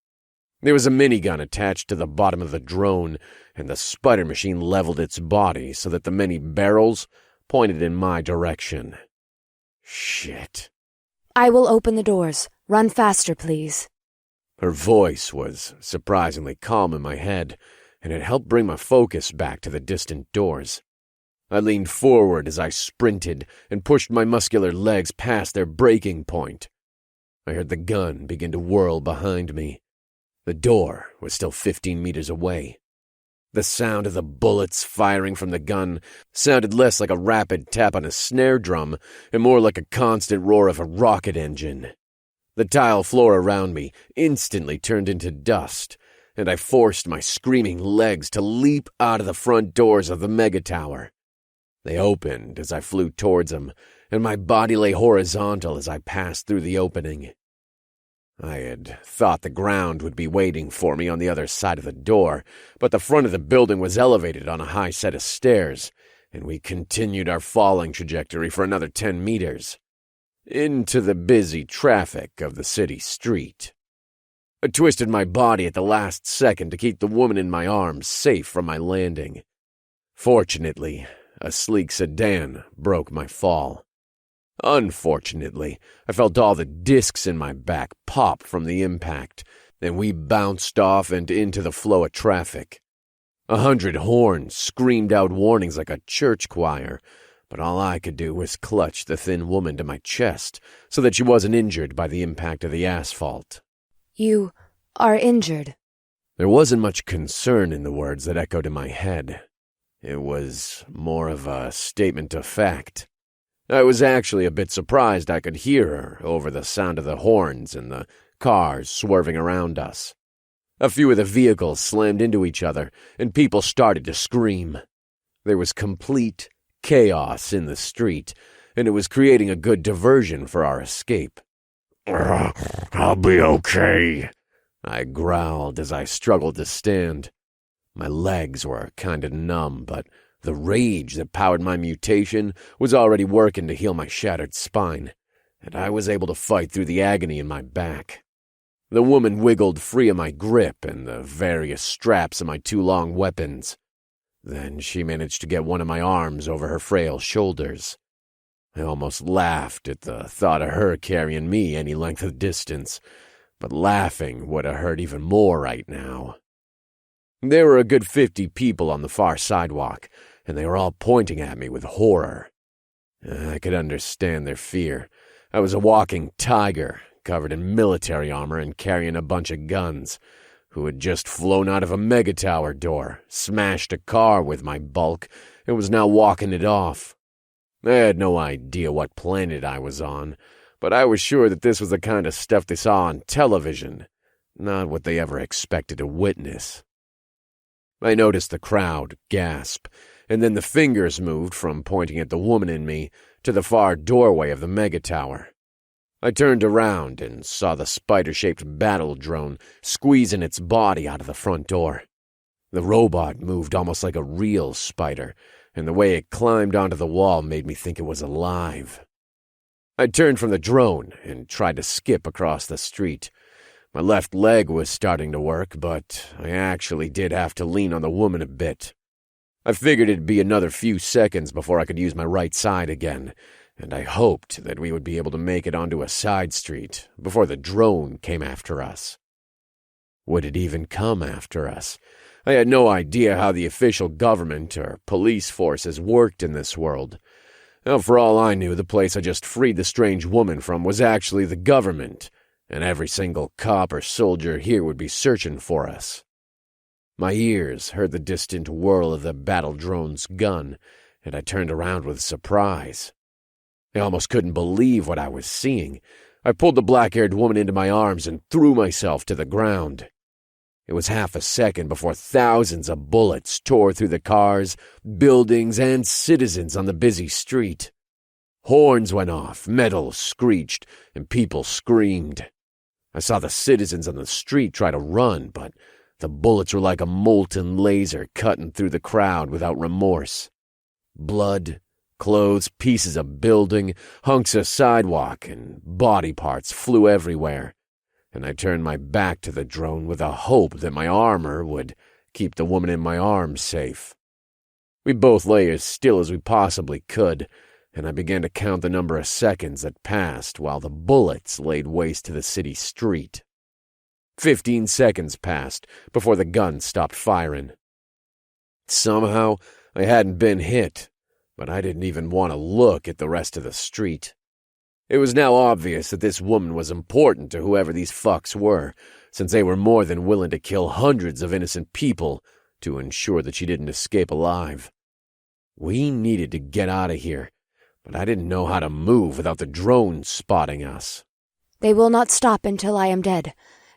There was a minigun attached to the bottom of the drone, and the spider machine leveled its body so that the many barrels pointed in my direction. Shit. I will open the doors. Run faster, please. Her voice was surprisingly calm in my head, and it helped bring my focus back to the distant doors. I leaned forward as I sprinted and pushed my muscular legs past their breaking point. I heard the gun begin to whirl behind me. The door was still 15 meters away. The sound of the bullets firing from the gun sounded less like a rapid tap on a snare drum and more like a constant roar of a rocket engine. The tile floor around me instantly turned into dust, and I forced my screaming legs to leap out of the front doors of the mega tower. They opened as I flew towards them, and my body lay horizontal as I passed through the opening. I had thought the ground would be waiting for me on the other side of the door, but the front of the building was elevated on a high set of stairs, and we continued our falling trajectory for another 10 meters, into the busy traffic of the city street. I twisted my body at the last second to keep the woman in my arms safe from my landing. Fortunately, a sleek sedan broke my fall. Unfortunately, I felt all the discs in my back pop from the impact, and we bounced off and into the flow of traffic. 100 horns screamed out warnings like a church choir, but all I could do was clutch the thin woman to my chest so that she wasn't injured by the impact of the asphalt. You are injured. There wasn't much concern in the words that echoed in my head. It was more of a statement of fact. I was actually a bit surprised I could hear her over the sound of the horns and the cars swerving around us. A few of the vehicles slammed into each other, and people started to scream. There was complete chaos in the street, and it was creating a good diversion for our escape. I'll be okay, I growled as I struggled to stand. My legs were kind of numb, but the rage that powered my mutation was already working to heal my shattered spine, and I was able to fight through the agony in my back. The woman wiggled free of my grip and the various straps of my 2 long weapons. Then she managed to get one of my arms over her frail shoulders. I almost laughed at the thought of her carrying me any length of distance, but laughing would have hurt even more right now. There were a good 50 people on the far sidewalk, and they were all pointing at me with horror. I could understand their fear. I was a walking tiger, covered in military armor and carrying a bunch of guns, who had just flown out of a megatower door, smashed a car with my bulk, and was now walking it off. I had no idea what planet I was on, but I was sure that this was the kind of stuff they saw on television, not what they ever expected to witness. I noticed the crowd gasp, and then the fingers moved from pointing at the woman in me to the far doorway of the megatower. I turned around and saw the spider-shaped battle drone squeezing its body out of the front door. The robot moved almost like a real spider, and the way it climbed onto the wall made me think it was alive. I turned from the drone and tried to skip across the street. My left leg was starting to work, but I actually did have to lean on the woman a bit. I figured it'd be another few seconds before I could use my right side again, and I hoped that we would be able to make it onto a side street before the drone came after us. Would it even come after us? I had no idea how the official government or police forces worked in this world. Now, for all I knew, the place I just freed the strange woman from was actually the government, and every single cop or soldier here would be searching for us. My ears heard the distant whirl of the battle drone's gun, and I turned around with surprise. I almost couldn't believe what I was seeing. I pulled the black-haired woman into my arms and threw myself to the ground. It was half a second before thousands of bullets tore through the cars, buildings, and citizens on the busy street. Horns went off, metal screeched, and people screamed. I saw the citizens on the street try to run, but the bullets were like a molten laser cutting through the crowd without remorse. Blood, clothes, pieces of building, hunks of sidewalk, and body parts flew everywhere, and I turned my back to the drone with a hope that my armor would keep the woman in my arms safe. We both lay as still as we possibly could, and I began to count the number of seconds that passed while the bullets laid waste to the city street. 15 seconds passed before the gun stopped firing. Somehow, I hadn't been hit, but I didn't even want to look at the rest of the street. It was now obvious that this woman was important to whoever these fucks were, since they were more than willing to kill hundreds of innocent people to ensure that she didn't escape alive. We needed to get out of here, but I didn't know how to move without the drone spotting us. They will not stop until I am dead.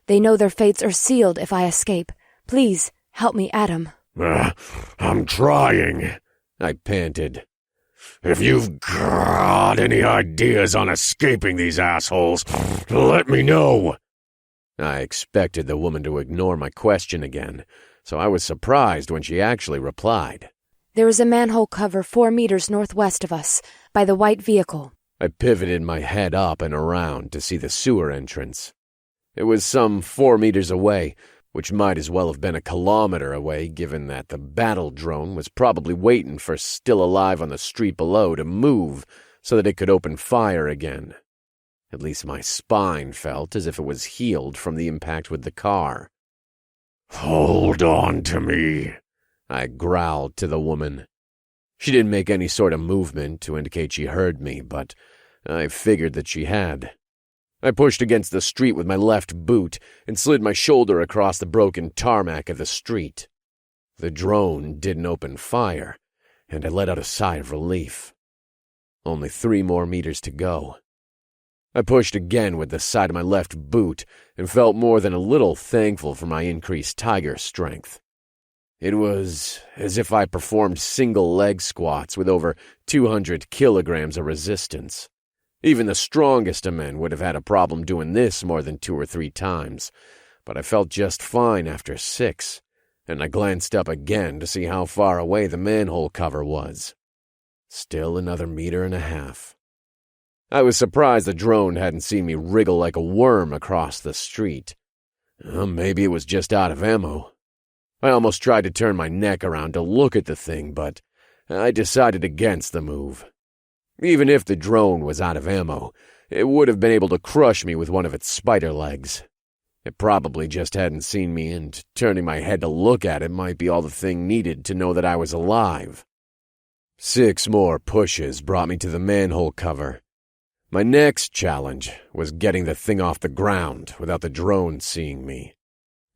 They know their fates are sealed if I escape. Please, help me, Adam. I'm trying, I panted. If you've got any ideas on escaping these assholes, let me know. I expected the woman to ignore my question again, so I was surprised when she actually replied. There is a manhole cover 4 meters northwest of us, by the white vehicle. I pivoted my head up and around to see the sewer entrance. It was some 4 meters away, which might as well have been a kilometer away, given that the battle drone was probably waiting for still alive on the street below to move so that it could open fire again. At least my spine felt as if it was healed from the impact with the car. Hold on to me, I growled to the woman. She didn't make any sort of movement to indicate she heard me, but I figured that she had. I pushed against the street with my left boot and slid my shoulder across the broken tarmac of the street. The drone didn't open fire, and I let out a sigh of relief. Only 3 more meters to go. I pushed again with the side of my left boot and felt more than a little thankful for my increased tiger strength. It was as if I performed single leg squats with over 200 kilograms of resistance. Even the strongest of men would have had a problem doing this more than 2 or 3 times, but I felt just fine after 6, and I glanced up again to see how far away the manhole cover was. Still another 1.5 meters. I was surprised the drone hadn't seen me wriggle like a worm across the street. Maybe it was just out of ammo. I almost tried to turn my neck around to look at the thing, but I decided against the move. Even if the drone was out of ammo, it would have been able to crush me with one of its spider legs. It probably just hadn't seen me, and turning my head to look at it might be all the thing needed to know that I was alive. 6 more pushes brought me to the manhole cover. My next challenge was getting the thing off the ground without the drone seeing me.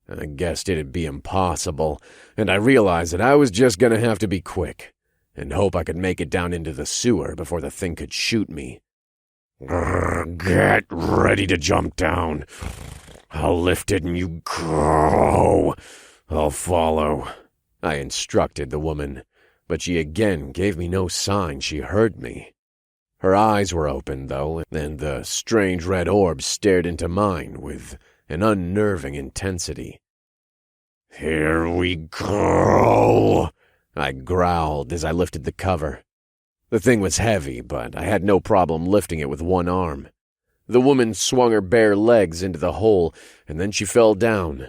I guessed it'd be impossible, and I realized that I was just going to have to be quick and hope I could make it down into the sewer before the thing could shoot me. Get ready to jump down. I'll lift it and you go. I'll follow, I instructed the woman, but she again gave me no sign she heard me. Her eyes were open, though, and the strange red orb stared into mine with an unnerving intensity. Here we go, I growled as I lifted the cover. The thing was heavy, but I had no problem lifting it with one arm. The woman swung her bare legs into the hole, and then she fell down.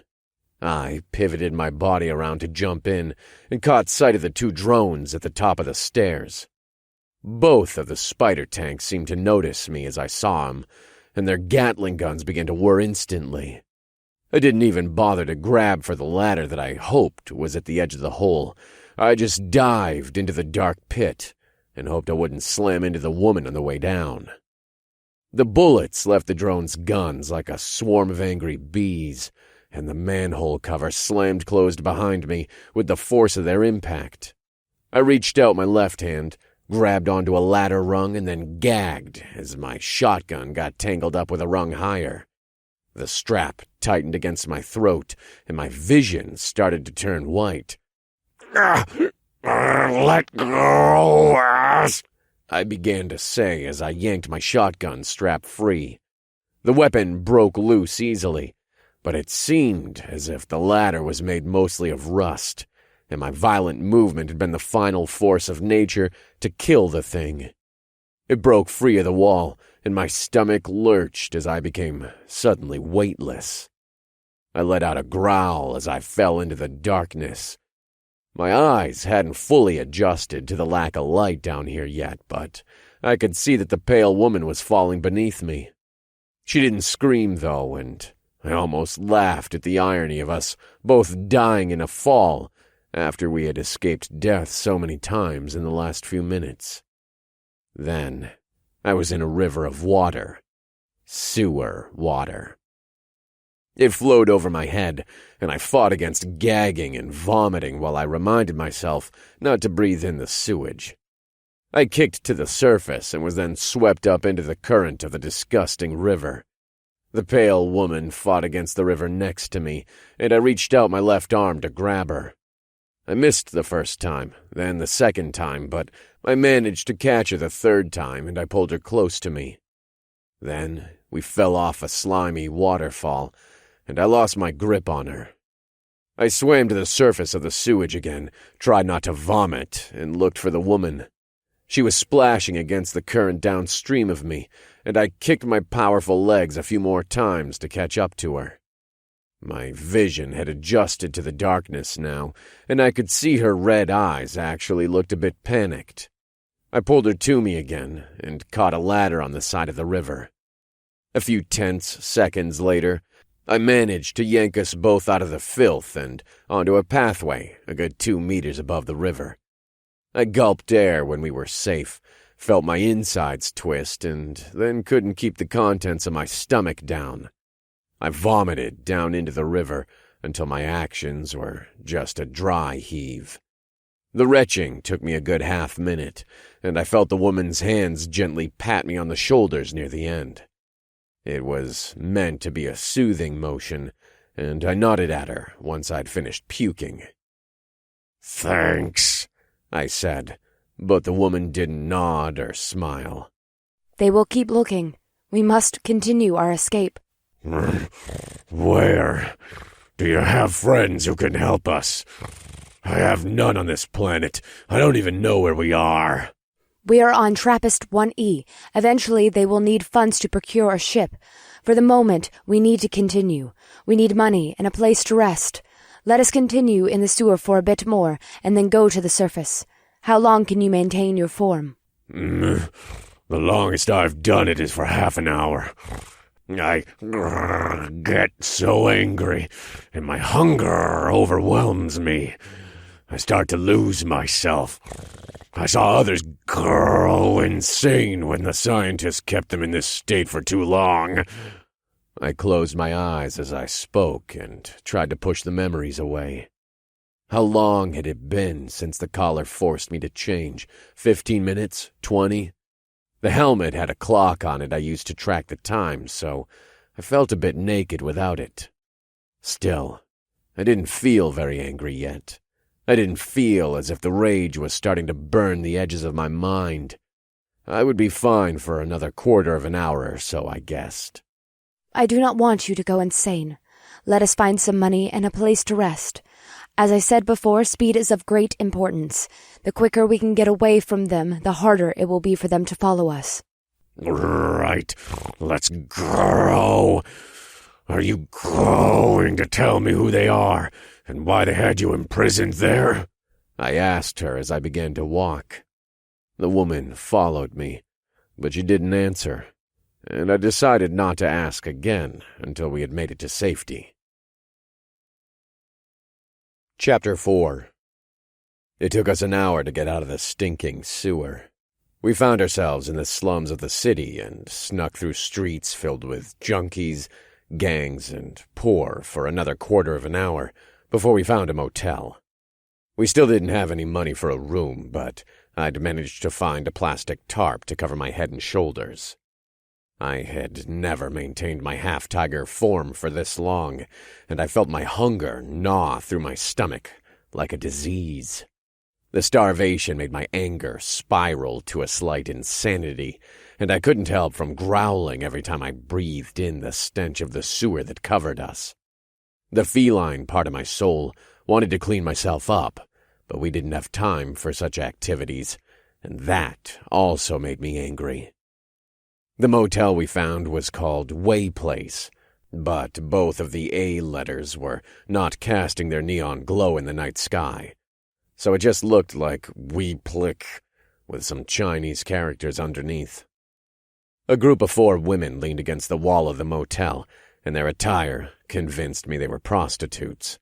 I pivoted my body around to jump in and caught sight of the 2 drones at the top of the stairs. Both of the spider tanks seemed to notice me as I saw them, and their Gatling guns began to whir instantly. I didn't even bother to grab for the ladder that I hoped was at the edge of the hole. I just dived into the dark pit and hoped I wouldn't slam into the woman on the way down. The bullets left the drone's guns like a swarm of angry bees, and the manhole cover slammed closed behind me with the force of their impact. I reached out my left hand, grabbed onto a ladder rung, and then gagged as my shotgun got tangled up with a rung higher. The strap tightened against my throat, and my vision started to turn white. Let go, I began to say as I yanked my shotgun strap free. The weapon broke loose easily, but it seemed as if the ladder was made mostly of rust, and my violent movement had been the final force of nature to kill the thing. It broke free of the wall, and my stomach lurched as I became suddenly weightless. I let out a growl as I fell into the darkness. My eyes hadn't fully adjusted to the lack of light down here yet, but I could see that the pale woman was falling beneath me. She didn't scream, though, and I almost laughed at the irony of us both dying in a fall after we had escaped death so many times in the last few minutes. Then I was in a river of water. Sewer water. It flowed over my head, and I fought against gagging and vomiting while I reminded myself not to breathe in the sewage. I kicked to the surface and was then swept up into the current of the disgusting river. The pale woman fought against the river next to me, and I reached out my left arm to grab her. I missed the first time, then the second time, but I managed to catch her the third time, and I pulled her close to me. Then we fell off a slimy waterfall, and I lost my grip on her. I swam to the surface of the sewage again, tried not to vomit, and looked for the woman. She was splashing against the current downstream of me, and I kicked my powerful legs a few more times to catch up to her. My vision had adjusted to the darkness now, and I could see her red eyes actually looked a bit panicked. I pulled her to me again and caught a ladder on the side of the river. A few tense seconds later, I managed to yank us both out of the filth and onto a pathway a good 2 meters above the river. I gulped air when we were safe, felt my insides twist, and then couldn't keep the contents of my stomach down. I vomited down into the river until my actions were just a dry heave. The retching took me a good half-minute, and I felt the woman's hands gently pat me on the shoulders near the end. It was meant to be a soothing motion, and I nodded at her once I'd finished puking. "Thanks," I said, but the woman didn't nod or smile. They will keep looking. We must continue our escape. "Where? Do you have friends who can help us? I have none on this planet. I don't even know where we are." We are on TRAPPIST-1E. Eventually, they will need funds to procure a ship. For the moment, we need to continue. We need money and a place to rest. Let us continue in the sewer for a bit more, and then go to the surface. How long can you maintain your form? The longest I've done it is for half an hour. I get so angry, and my hunger overwhelms me. I start to lose myself. I saw others go insane when the scientists kept them in this state for too long. I closed my eyes as I spoke and tried to push the memories away. How long had it been since the collar forced me to change? 15 minutes? 20? The helmet had a clock on it I used to track the time, so I felt a bit naked without it. Still, I didn't feel very angry yet. I didn't feel as if the rage was starting to burn the edges of my mind. I would be fine for another quarter of an hour or so, I guessed. I do not want you to go insane. Let us find some money and a place to rest. As I said before, speed is of great importance. The quicker we can get away from them, the harder it will be for them to follow us. Right, let's go. Are you going to tell me who they are and why they had you imprisoned there? I asked her as I began to walk. The woman followed me, but she didn't answer, and I decided not to ask again until we had made it to safety. Chapter 4. It took us an hour to get out of the stinking sewer. We found ourselves in the slums of the city and snuck through streets filled with junkies, gangs, and poor for another quarter of an hour before we found a motel. We still didn't have any money for a room, but I'd managed to find a plastic tarp to cover my head and shoulders. I had never maintained my half-tiger form for this long, and I felt my hunger gnaw through my stomach like a disease. The starvation made my anger spiral to a slight insanity, and I couldn't help from growling every time I breathed in the stench of the sewer that covered us. The feline part of my soul wanted to clean myself up, but we didn't have time for such activities, and that also made me angry. The motel we found was called Way Place, but both of the A letters were not casting their neon glow in the night sky, so it just looked like Wee Plick with some Chinese characters underneath. A group of 4 women leaned against the wall of the motel, and their attire convinced me they were prostitutes.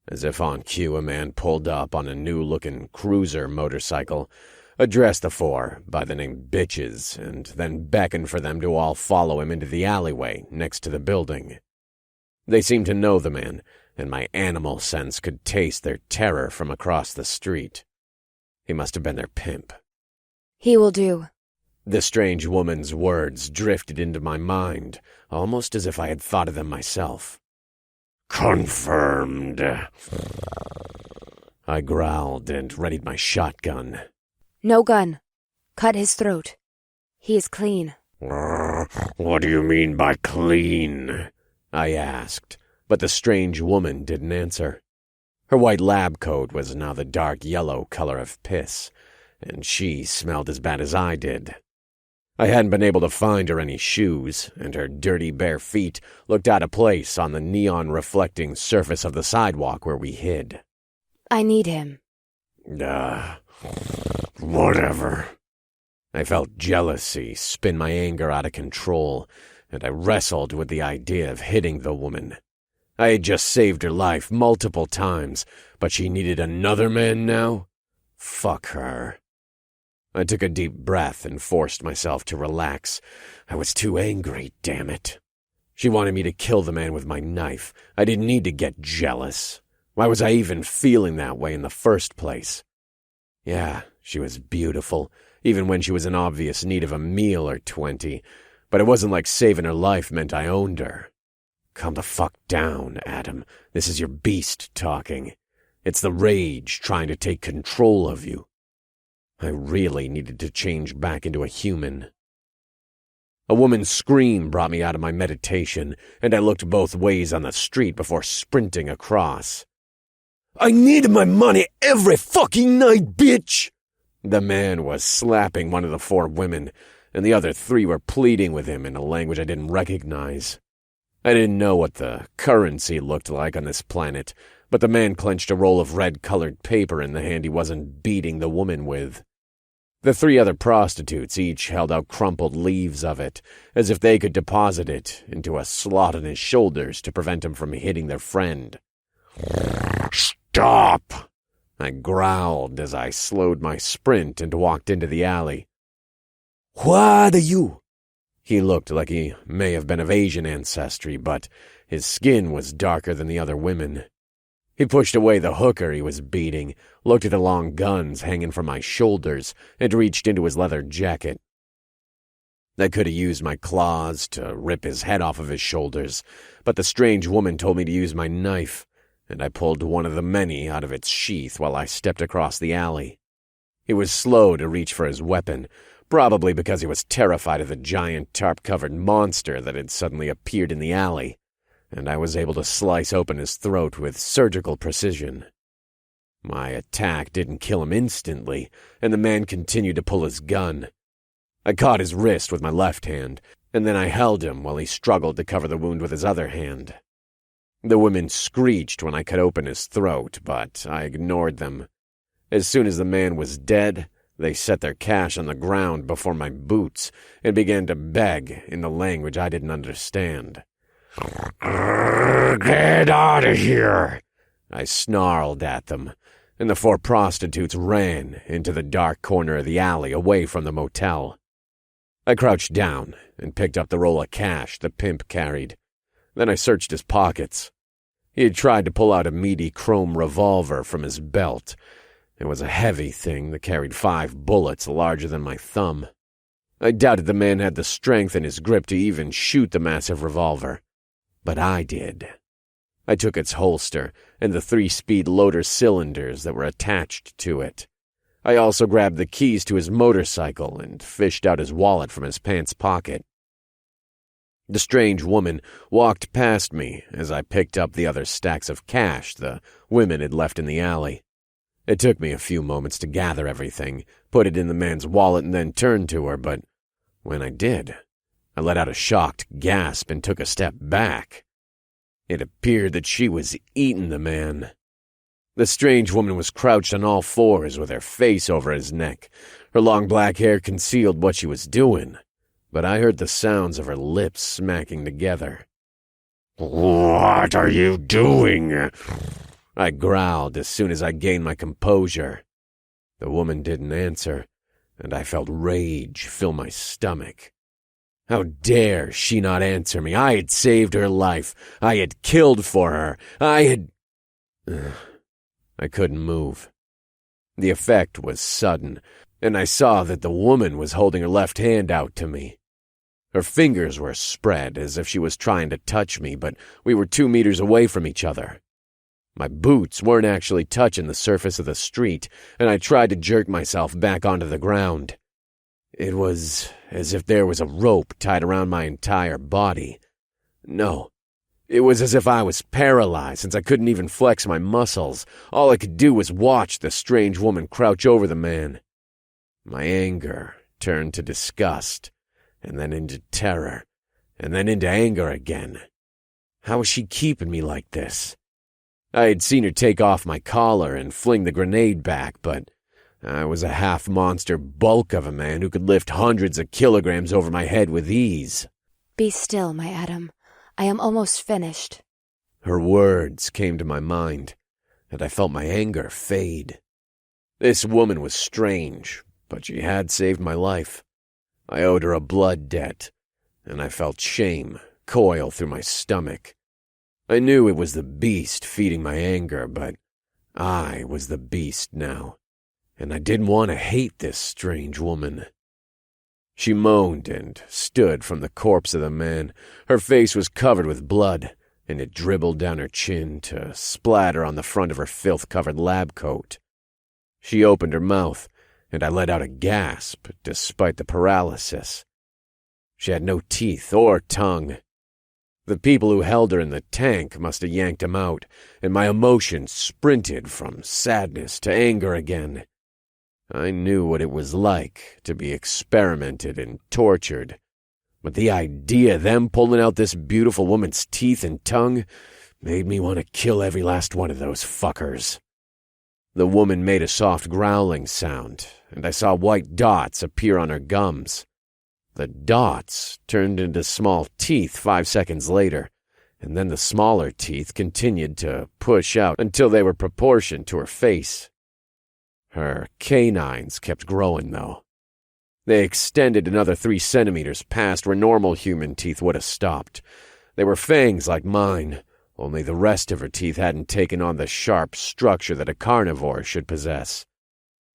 As if on cue, a man pulled up on a new-looking cruiser motorcycle, addressed the 4 by the name Bitches, and then beckoned for them to all follow him into the alleyway next to the building. They seemed to know the man, and my animal sense could taste their terror from across the street. He must have been their pimp. He will do. The strange woman's words drifted into my mind, almost as if I had thought of them myself. Confirmed. I growled and readied my shotgun. No gun. Cut his throat. He is clean. What do you mean by clean? I asked, but the strange woman didn't answer. Her white lab coat was now the dark yellow color of piss, and she smelled as bad as I did. I hadn't been able to find her any shoes, and her dirty bare feet looked out of place on the neon-reflecting surface of the sidewalk where we hid. I need him. Whatever. I felt jealousy spin my anger out of control, and I wrestled with the idea of hitting the woman. I had just saved her life multiple times, but she needed another man now? Fuck her. I took a deep breath and forced myself to relax. I was too angry, damn it. She wanted me to kill the man with my knife. I didn't need to get jealous. Why was I even feeling that way in the first place? Yeah, she was beautiful, even when she was in obvious need of a meal or 20, but it wasn't like saving her life meant I owned her. Calm the fuck down, Adam. This is your beast talking. It's the rage trying to take control of you. I really needed to change back into a human. A woman's scream brought me out of my meditation, and I looked both ways on the street before sprinting across. I needed my money every fucking night, bitch! The man was slapping one of the 4 women, and the other 3 were pleading with him in a language I didn't recognize. I didn't know what the currency looked like on this planet, but the man clenched a roll of red-colored paper in the hand he wasn't beating the woman with. The 3 other prostitutes each held out crumpled leaves of it, as if they could deposit it into a slot on his shoulders to prevent him from hitting their friend. Stop! I growled as I slowed my sprint and walked into the alley. What are you? He looked like he may have been of Asian ancestry, but his skin was darker than the other women. He pushed away the hooker he was beating, looked at the long guns hanging from my shoulders, and reached into his leather jacket. I could have used my claws to rip his head off of his shoulders, but the strange woman told me to use my knife, and I pulled one of the many out of its sheath while I stepped across the alley. He was slow to reach for his weapon, probably because he was terrified of the giant tarp-covered monster that had suddenly appeared in the alley, and I was able to slice open his throat with surgical precision. My attack didn't kill him instantly, and the man continued to pull his gun. I caught his wrist with my left hand, and then I held him while he struggled to cover the wound with his other hand. The women screeched when I cut open his throat, but I ignored them. As soon as the man was dead, they set their cash on the ground before my boots and began to beg in the language I didn't understand. Get out of here! I snarled at them, and the 4 prostitutes ran into the dark corner of the alley away from the motel. I crouched down and picked up the roll of cash the pimp carried. Then I searched his pockets. He had tried to pull out a meaty chrome revolver from his belt. It was a heavy thing that carried 5 bullets larger than my thumb. I doubted the man had the strength in his grip to even shoot the massive revolver. But I did. I took its holster and the 3-speed loader cylinders that were attached to it. I also grabbed the keys to his motorcycle and fished out his wallet from his pants pocket. The strange woman walked past me as I picked up the other stacks of cash the women had left in the alley. It took me a few moments to gather everything, put it in the man's wallet, and then turn to her, but when I did, I let out a shocked gasp and took a step back. It appeared that she was eating the man. The strange woman was crouched on all 4s with her face over his neck. Her long black hair concealed what she was doing, but I heard the sounds of her lips smacking together. What are you doing? I growled as soon as I gained my composure. The woman didn't answer, and I felt rage fill my stomach. How dare she not answer me? I had saved her life. I had killed for her. I couldn't move. The effect was sudden, and I saw that the woman was holding her left hand out to me. Her fingers were spread as if she was trying to touch me, but we were 2 meters away from each other. My boots weren't actually touching the surface of the street, and I tried to jerk myself back onto the ground. It was as if there was a rope tied around my entire body. No, it was as if I was paralyzed since I couldn't even flex my muscles. All I could do was watch the strange woman crouch over the man. My anger turned to disgust, and then into terror, and then into anger again. How was she keeping me like this? I had seen her take off my collar and fling the grenade back, but I was a half-monster bulk of a man who could lift hundreds of kilograms over my head with ease. Be still, my Adam. I am almost finished. Her words came to my mind, and I felt my anger fade. This woman was strange, but she had saved my life. I owed her a blood debt, and I felt shame coil through my stomach. I knew it was the beast feeding my anger, but I was the beast now, and I didn't want to hate this strange woman. She moaned and stood from the corpse of the man. Her face was covered with blood, and it dribbled down her chin to splatter on the front of her filth-covered lab coat. She opened her mouth, and I let out a gasp despite the paralysis. She had no teeth or tongue. The people who held her in the tank must have yanked him out, and my emotions sprinted from sadness to anger again. I knew what it was like to be experimented and tortured, but the idea of them pulling out this beautiful woman's teeth and tongue made me want to kill every last one of those fuckers. The woman made a soft growling sound, and I saw white dots appear on her gums. The dots turned into small teeth 5 seconds later, and then the smaller teeth continued to push out until they were proportioned to her face. Her canines kept growing, though. They extended another 3 centimeters past where normal human teeth would have stopped. They were fangs like mine, only the rest of her teeth hadn't taken on the sharp structure that a carnivore should possess.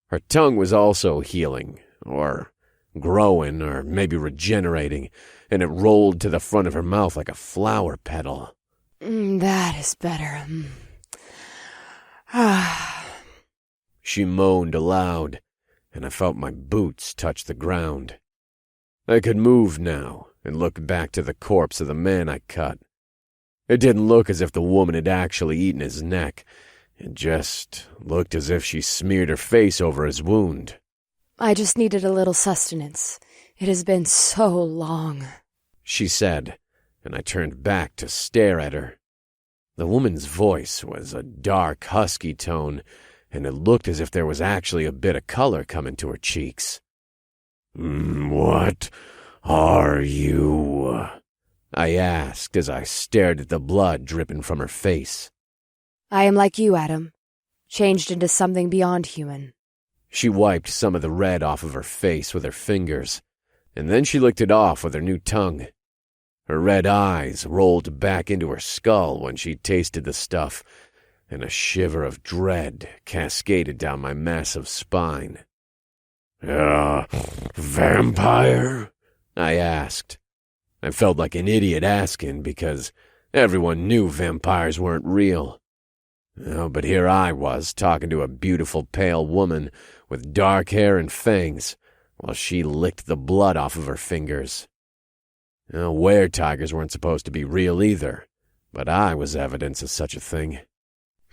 Her tongue was also healing, or growing, or maybe regenerating, and it rolled to the front of her mouth like a flower petal. That is better. She moaned aloud, and I felt my boots touch the ground. I could move now and look back to the corpse of the man I cut. It didn't look as if the woman had actually eaten his neck. It just looked as if she smeared her face over his wound. I just needed a little sustenance. It has been so long, she said, and I turned back to stare at her. The woman's voice was a dark, husky tone, and it looked as if there was actually a bit of color coming to her cheeks. What are you? I asked as I stared at the blood dripping from her face. I am like you, Adam, changed into something beyond human. She wiped some of the red off of her face with her fingers, and then she licked it off with her new tongue. Her red eyes rolled back into her skull when she tasted the stuff, and a shiver of dread cascaded down my massive spine. Vampire? I asked. I felt like an idiot asking because everyone knew vampires weren't real. Oh, but here I was talking to a beautiful pale woman with dark hair and fangs, while she licked the blood off of her fingers. Were-tigers weren't supposed to be real either, but I was evidence of such a thing.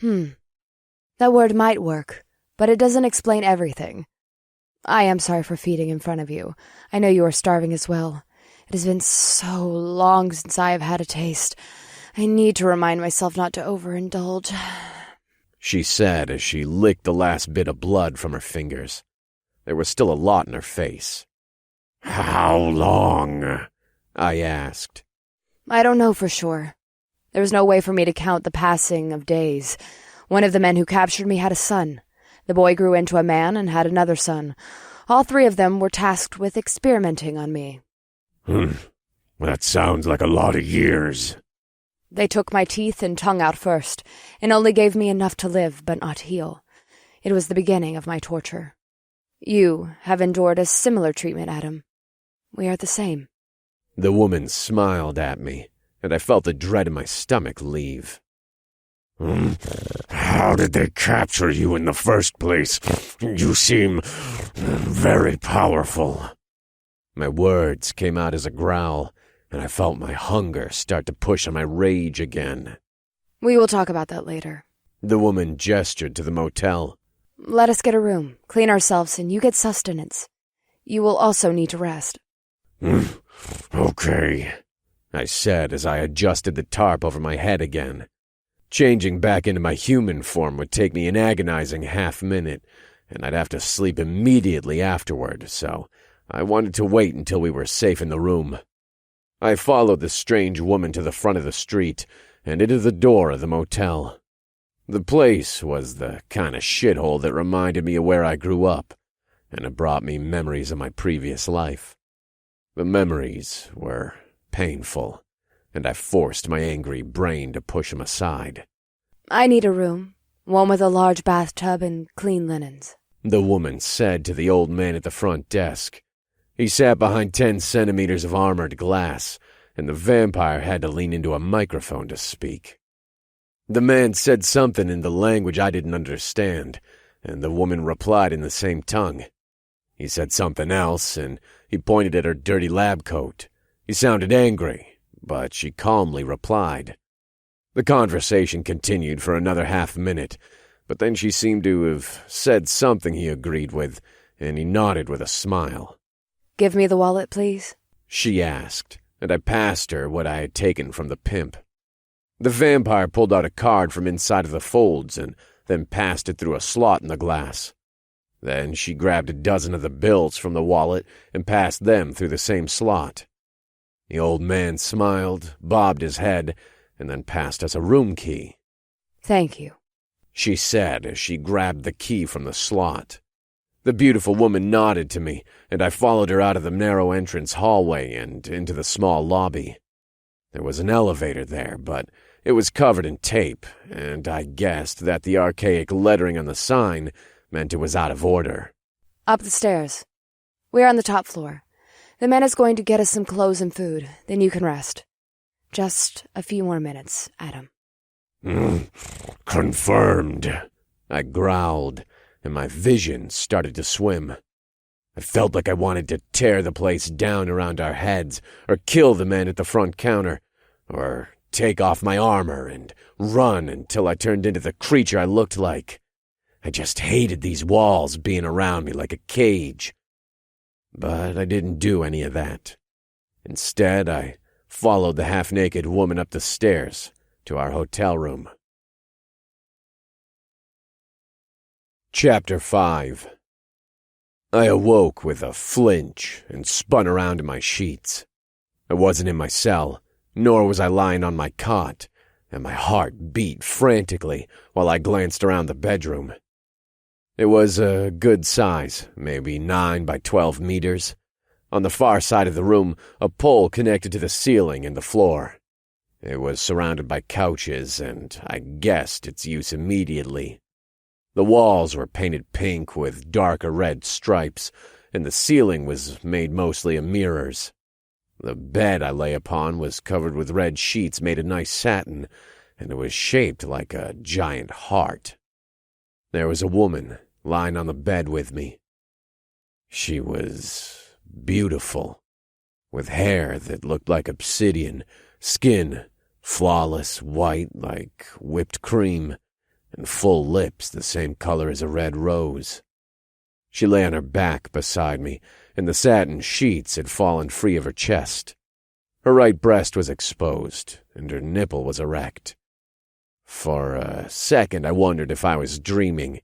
That word might work, but it doesn't explain everything. I am sorry for feeding in front of you. I know you are starving as well. It has been so long since I have had a taste. I need to remind myself not to overindulge, she said as she licked the last bit of blood from her fingers. There was still a lot in her face. How long? I asked. I don't know for sure. There was no way for me to count the passing of days. One of the men who captured me had a son. The boy grew into a man and had another son. All 3 of them were tasked with experimenting on me. That sounds like a lot of years. They took my teeth and tongue out first, and only gave me enough to live but not heal. It was the beginning of my torture. You have endured a similar treatment, Adam. We are the same. The woman smiled at me, and I felt the dread in my stomach leave. How did they capture you in the first place? You seem very powerful. My words came out as a growl, and I felt my hunger start to push on my rage again. We will talk about that later. The woman gestured to the motel. Let us get a room, clean ourselves, and you get sustenance. You will also need to rest. Okay, I said as I adjusted the tarp over my head again. Changing back into my human form would take me an agonizing half-minute, and I'd have to sleep immediately afterward, so I wanted to wait until we were safe in the room. I followed the strange woman to the front of the street and into the door of the motel. The place was the kind of shithole that reminded me of where I grew up, and it brought me memories of my previous life. The memories were painful, and I forced my angry brain to push them aside. I need a room, one with a large bathtub and clean linens, the woman said to the old man at the front desk. He sat behind 10 centimeters of armored glass, and the vampire had to lean into a microphone to speak. The man said something in the language I didn't understand, and the woman replied in the same tongue. He said something else, and he pointed at her dirty lab coat. He sounded angry, but she calmly replied. The conversation continued for another half-minute, but then she seemed to have said something he agreed with, and he nodded with a smile. "Give me the wallet, please," she asked, and I passed her what I had taken from the pimp. The vampire pulled out a card from inside of the folds and then passed it through a slot in the glass. Then she grabbed a dozen of the bills from the wallet and passed them through the same slot. The old man smiled, bobbed his head, and then passed us a room key. "Thank you," she said as she grabbed the key from the slot. The beautiful woman nodded to me, and I followed her out of the narrow entrance hallway and into the small lobby. There was an elevator there, but it was covered in tape, and I guessed that the archaic lettering on the sign meant it was out of order. "Up the stairs. We're on the top floor. The man is going to get us some clothes and food, then you can rest. Just a few more minutes, Adam." Confirmed, I growled, and my vision started to swim. I felt like I wanted to tear the place down around our heads, or kill the man at the front counter, or take off my armor and run until I turned into the creature I looked like. I just hated these walls being around me like a cage. But I didn't do any of that. Instead, I followed the half-naked woman up the stairs to our hotel room. Chapter 5. I awoke with a flinch and spun around in my sheets. I wasn't in my cell, nor was I lying on my cot, and my heart beat frantically while I glanced around the bedroom. It was a good size, maybe 9 by 12 meters. On the far side of the room, a pole connected to the ceiling and the floor. It was surrounded by couches, and I guessed its use immediately. The walls were painted pink with darker red stripes, and the ceiling was made mostly of mirrors. The bed I lay upon was covered with red sheets made of nice satin, and it was shaped like a giant heart. There was a woman lying on the bed with me. She was beautiful, with hair that looked like obsidian, skin flawless white like whipped cream, and full lips the same color as a red rose. She lay on her back beside me, and the satin sheets had fallen free of her chest. Her right breast was exposed, and her nipple was erect. For a second I wondered if I was dreaming,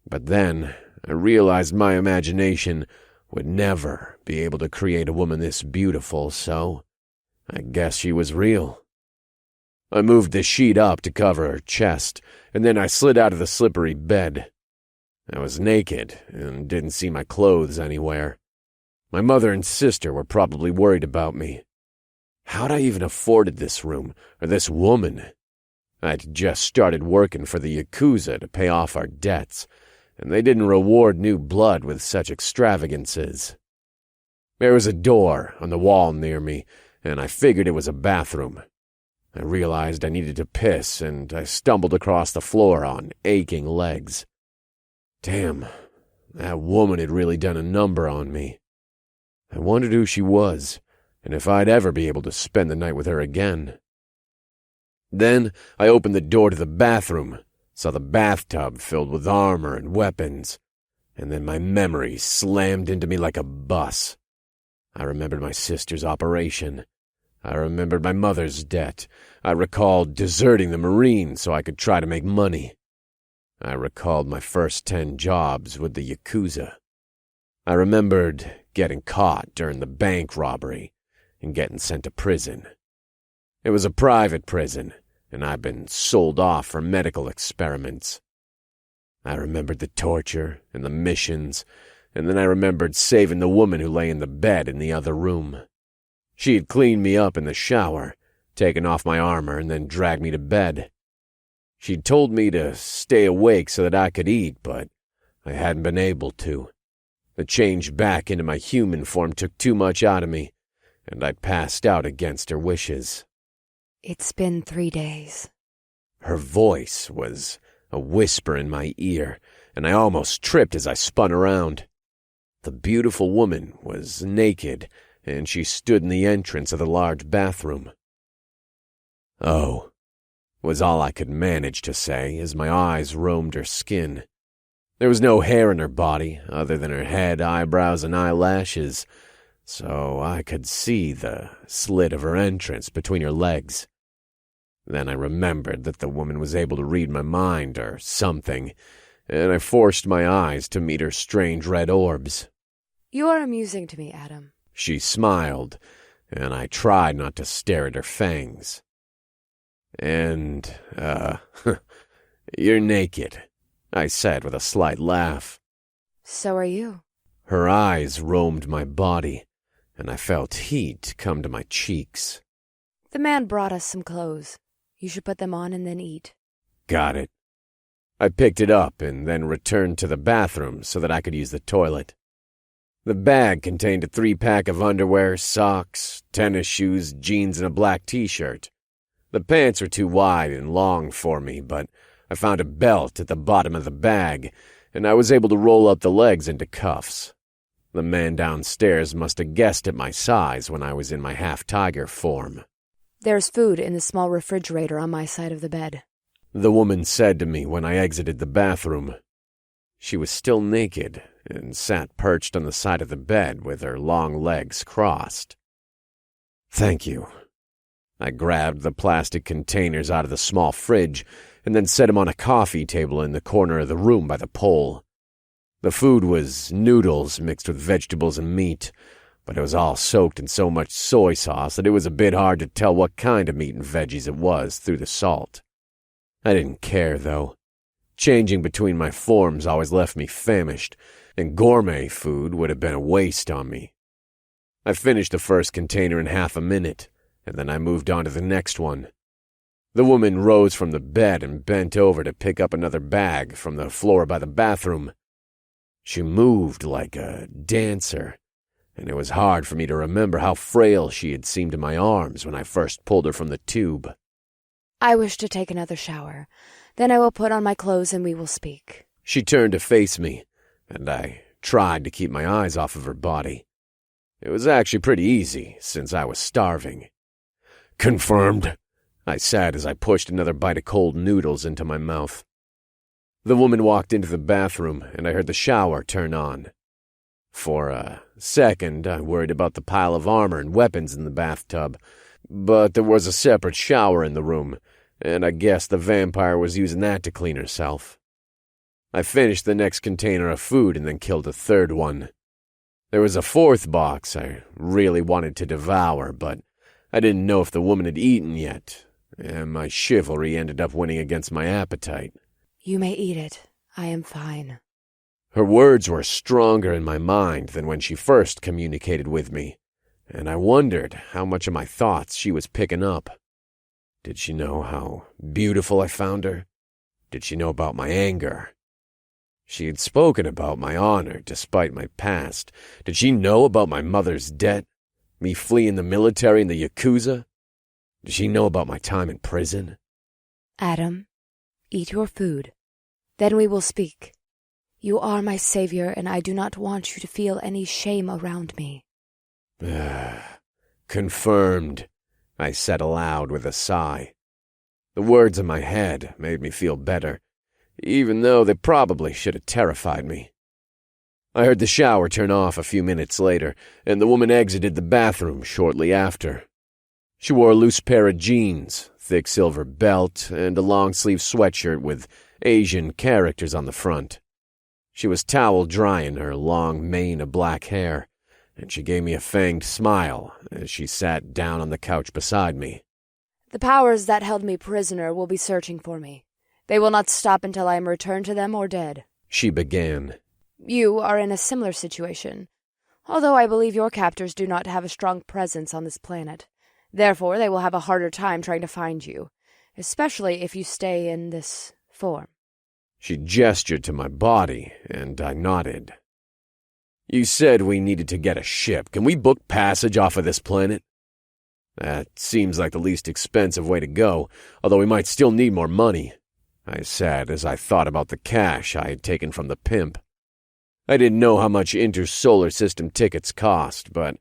but then I realized my imagination would never be able to create a woman this beautiful, so I guess she was real. I moved the sheet up to cover her chest, and then I slid out of the slippery bed. I was naked and didn't see my clothes anywhere. My mother and sister were probably worried about me. How'd I even afforded this room, or this woman? I'd just started working for the Yakuza to pay off our debts, and they didn't reward new blood with such extravagances. There was a door on the wall near me, and I figured it was a bathroom. I realized I needed to piss, and I stumbled across the floor on aching legs. Damn, that woman had really done a number on me. I wondered who she was, and if I'd ever be able to spend the night with her again. Then I opened the door to the bathroom, saw the bathtub filled with armor and weapons, and then my memory slammed into me like a bus. I remembered my sister's operation. I remembered my mother's debt. I recalled deserting the Marines so I could try to make money. I recalled my first 10 jobs with the Yakuza. I remembered getting caught during the bank robbery, and getting sent to prison. It was a private prison, and I'd been sold off for medical experiments. I remembered the torture and the missions, and then I remembered saving the woman who lay in the bed in the other room. She had cleaned me up in the shower, taken off my armor, and then dragged me to bed. She'd told me to stay awake so that I could eat, but I hadn't been able to. The change back into my human form took too much out of me, and I passed out against her wishes. It's been 3 days. Her voice was a whisper in my ear, and I almost tripped as I spun around. The beautiful woman was naked, and she stood in the entrance of the large bathroom. "Oh," was all I could manage to say as my eyes roamed her skin. There was no hair in her body, other than her head, eyebrows, and eyelashes, so I could see the slit of her entrance between her legs. Then I remembered that the woman was able to read my mind or something, and I forced my eyes to meet her strange red orbs. You are amusing to me, Adam. She smiled, and I tried not to stare at her fangs. And, you're naked, I said with a slight laugh. So are you. Her eyes roamed my body, and I felt heat come to my cheeks. The man brought us some clothes. You should put them on and then eat. Got it. I picked it up and then returned to the bathroom so that I could use the toilet. The bag contained a 3-pack of underwear, socks, tennis shoes, jeans, and a black t-shirt. The pants were too wide and long for me, but I found a belt at the bottom of the bag, and I was able to roll up the legs into cuffs. The man downstairs must have guessed at my size when I was in my half-tiger form. There's food in the small refrigerator on my side of the bed. The woman said to me when I exited the bathroom. She was still naked and sat perched on the side of the bed with her long legs crossed. "Thank you." I grabbed the plastic containers out of the small fridge and then set them on a coffee table in the corner of the room by the pole. The food was noodles mixed with vegetables and meat, but it was all soaked in so much soy sauce that it was a bit hard to tell what kind of meat and veggies it was through the salt. I didn't care, though. Changing between my forms always left me famished, and gourmet food would have been a waste on me. I finished the first container in half a minute, and then I moved on to the next one. The woman rose from the bed and bent over to pick up another bag from the floor by the bathroom. She moved like a dancer, and it was hard for me to remember how frail she had seemed in my arms when I first pulled her from the tube. I wish to take another shower. Then I will put on my clothes and we will speak. She turned to face me, and I tried to keep my eyes off of her body. It was actually pretty easy, since I was starving. "Confirmed," I said as I pushed another bite of cold noodles into my mouth. The woman walked into the bathroom, and I heard the shower turn on. For a second, I worried about the pile of armor and weapons in the bathtub, but there was a separate shower in the room, and I guess the vampire was using that to clean herself. I finished the next container of food and then killed a third one. There was a fourth box I really wanted to devour, but I didn't know if the woman had eaten yet, and my chivalry ended up winning against my appetite. You may eat it. I am fine. Her words were stronger in my mind than when she first communicated with me, and I wondered how much of my thoughts she was picking up. Did she know how beautiful I found her? Did she know about my anger? She had spoken about my honor despite my past. Did she know about my mother's debt? Me fleeing the military and the Yakuza? Did she know about my time in prison? Adam, eat your food. Then we will speak. You are my savior, and I do not want you to feel any shame around me. Confirmed, I said aloud with a sigh. The words in my head made me feel better, even though they probably should have terrified me. I heard the shower turn off a few minutes later, and the woman exited the bathroom shortly after. She wore a loose pair of jeans, thick silver belt, and a long-sleeve sweatshirt with Asian characters on the front. She was towel-drying her long mane of black hair, and she gave me a fanged smile as she sat down on the couch beside me. The powers that held me prisoner will be searching for me. They will not stop until I am returned to them or dead. She began. You are in a similar situation, although I believe your captors do not have a strong presence on this planet. Therefore, they will have a harder time trying to find you, especially if you stay in this form. She gestured to my body, and I nodded. You said we needed to get a ship. Can we book passage off of this planet? That seems like the least expensive way to go, although we might still need more money, I said as I thought about the cash I had taken from the pimp. I didn't know how much intersolar system tickets cost, but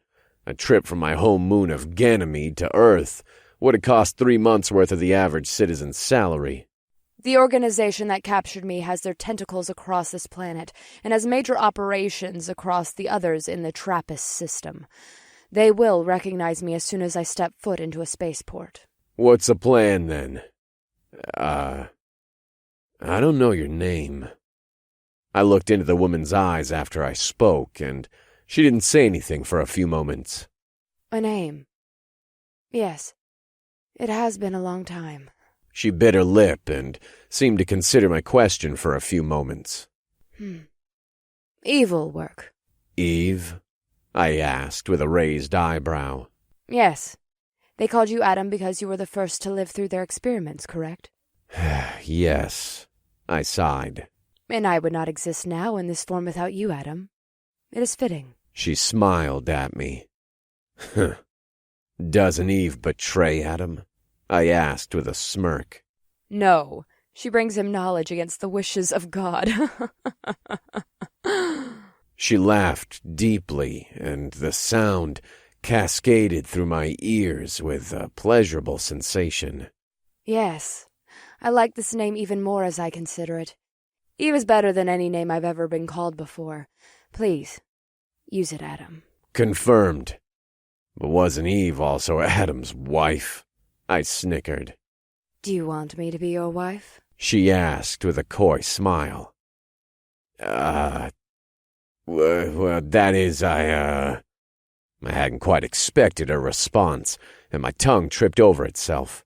a trip from my home moon of Ganymede to Earth would have cost 3 months' worth of the average citizen's salary. The organization that captured me has their tentacles across this planet and has major operations across the others in the TRAPPIST system. They will recognize me as soon as I step foot into a spaceport. What's the plan, then? I don't know your name. I looked into the woman's eyes after I spoke, and she didn't say anything for a few moments. A name? Yes. It has been a long time. She bit her lip and seemed to consider my question for a few moments. Evil work. Eve? I asked with a raised eyebrow. Yes. They called you Adam because you were the first to live through their experiments, correct? Yes, I sighed. And I would not exist now in this form without you, Adam. It is fitting. She smiled at me. Doesn't Eve betray Adam? I asked with a smirk. No, she brings him knowledge against the wishes of God. She laughed deeply, and the sound cascaded through my ears with a pleasurable sensation. Yes, I like this name even more as I consider it. Eve is better than any name I've ever been called before. Please, use it, Adam. Confirmed. But wasn't Eve also Adam's wife? I snickered. Do you want me to be your wife? She asked with a coy smile. Well, that is, I hadn't quite expected a response, and my tongue tripped over itself.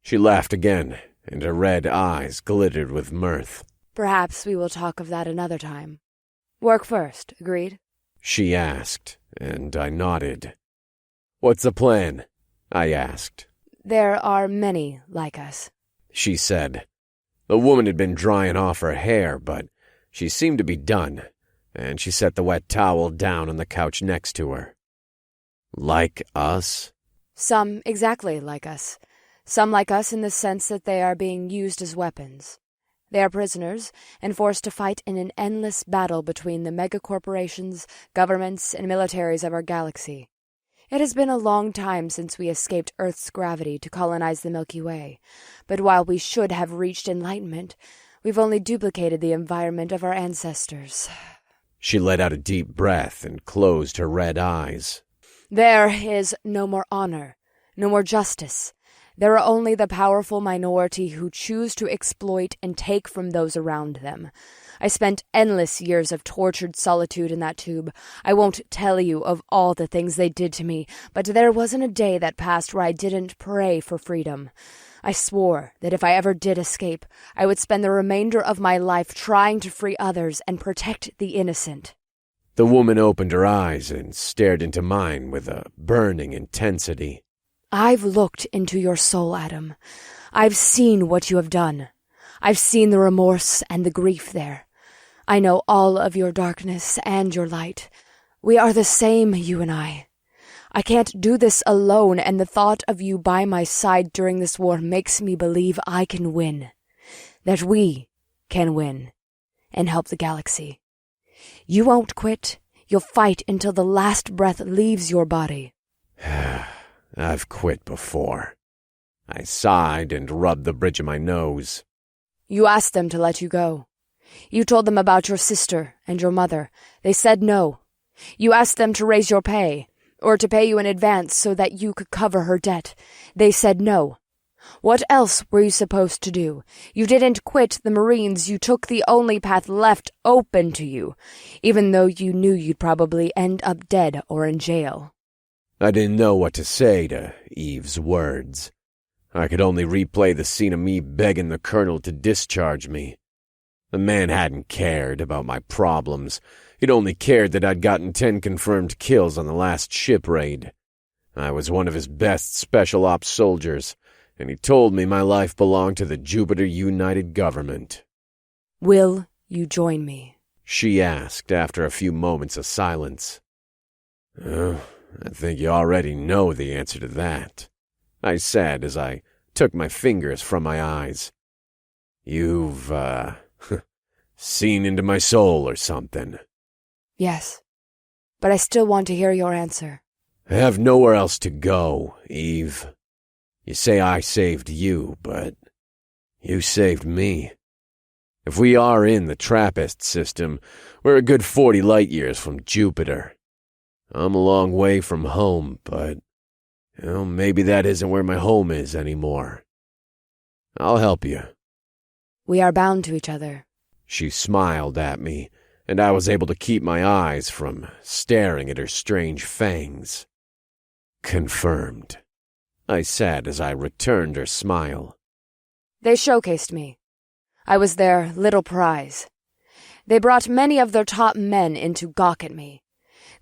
She laughed again, and her red eyes glittered with mirth. Perhaps we will talk of that another time. Work first, agreed? She asked, and I nodded. What's the plan? I asked. There are many like us, she said. The woman had been drying off her hair, but she seemed to be done, and she set the wet towel down on the couch next to her. Like us? Some exactly like us. Some like us in the sense that they are being used as weapons. They are prisoners and forced to fight in an endless battle between the megacorporations, governments, and militaries of our galaxy. It has been a long time since we escaped Earth's gravity to colonize the Milky Way, but while we should have reached enlightenment, we've only duplicated the environment of our ancestors. She let out a deep breath and closed her red eyes. There is no more honor, no more justice. There are only the powerful minority who choose to exploit and take from those around them. I spent endless years of tortured solitude in that tube. I won't tell you of all the things they did to me, but there wasn't a day that passed where I didn't pray for freedom. I swore that if I ever did escape, I would spend the remainder of my life trying to free others and protect the innocent. The woman opened her eyes and stared into mine with a burning intensity. I've looked into your soul, Adam. I've seen what you have done. I've seen the remorse and the grief there. I know all of your darkness and your light. We are the same, you and I. I can't do this alone, and the thought of you by my side during this war makes me believe I can win. That we can win and help the galaxy. You won't quit. You'll fight until the last breath leaves your body. I've quit before. I sighed and rubbed the bridge of my nose. You asked them to let you go. You told them about your sister and your mother. They said no. You asked them to raise your pay, or to pay you in advance so that you could cover her debt. They said no. What else were you supposed to do? You didn't quit the Marines, you took the only path left open to you, even though you knew you'd probably end up dead or in jail. I didn't know what to say to Eve's words. I could only replay the scene of me begging the colonel to discharge me. The man hadn't cared about my problems. He'd only cared that I'd gotten 10 confirmed kills on the last ship raid. I was one of his best special ops soldiers, and he told me my life belonged to the Jupiter United Government. Will you join me? She asked after a few moments of silence. Oh, I think you already know the answer to that, I said as I took my fingers from my eyes. You've, seen into my soul or something. Yes, but I still want to hear your answer. I have nowhere else to go, Eve. You say I saved you, but you saved me. If we are in the Trappist system, we're a good 40 light-years from Jupiter. I'm a long way from home, but maybe that isn't where my home is anymore. I'll help you. We are bound to each other. She smiled at me, and I was able to keep my eyes from staring at her strange fangs. Confirmed, I said as I returned her smile. They showcased me. I was their little prize. They brought many of their top men in to gawk at me.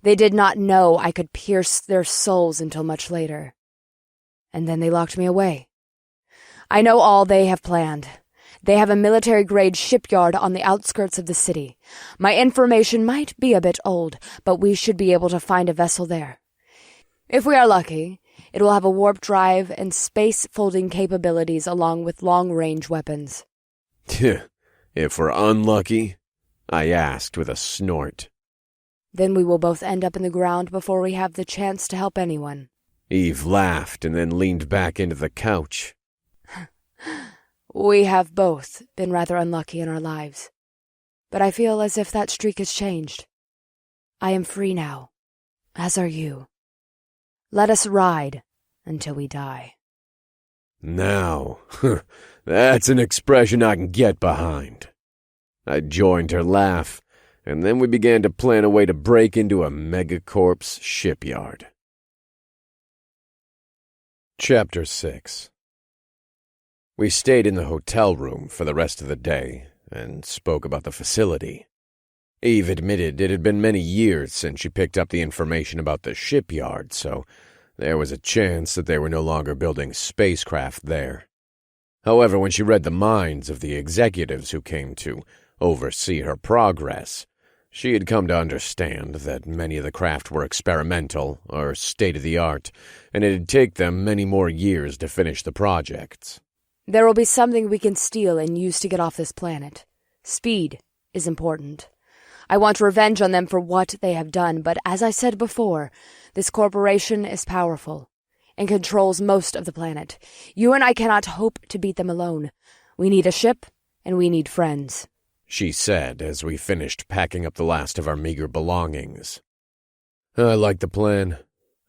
They did not know I could pierce their souls until much later. And then they locked me away. I know all they have planned. They have a military-grade shipyard on the outskirts of the city. My information might be a bit old, but we should be able to find a vessel there. If we are lucky, it will have a warp drive and space-folding capabilities along with long-range weapons. If we're unlucky? I asked with a snort. Then we will both end up in the ground before we have the chance to help anyone. Eve laughed and then leaned back into the couch. We have both been rather unlucky in our lives, but I feel as if that streak has changed. I am free now, as are you. Let us ride until we die. Now, that's an expression I can get behind. I joined her laugh, and then we began to plan a way to break into a megacorp's shipyard. Chapter 6. We stayed in the hotel room for the rest of the day and spoke about the facility. Eve admitted it had been many years since she picked up the information about the shipyard, so there was a chance that they were no longer building spacecraft there. However, when she read the minds of the executives who came to oversee her progress, she had come to understand that many of the craft were experimental or state-of-the-art, and it'd take them many more years to finish the projects. There will be something we can steal and use to get off this planet. Speed is important. I want revenge on them for what they have done, but as I said before, this corporation is powerful and controls most of the planet. You and I cannot hope to beat them alone. We need a ship, and we need friends, she said as we finished packing up the last of our meager belongings. I like the plan,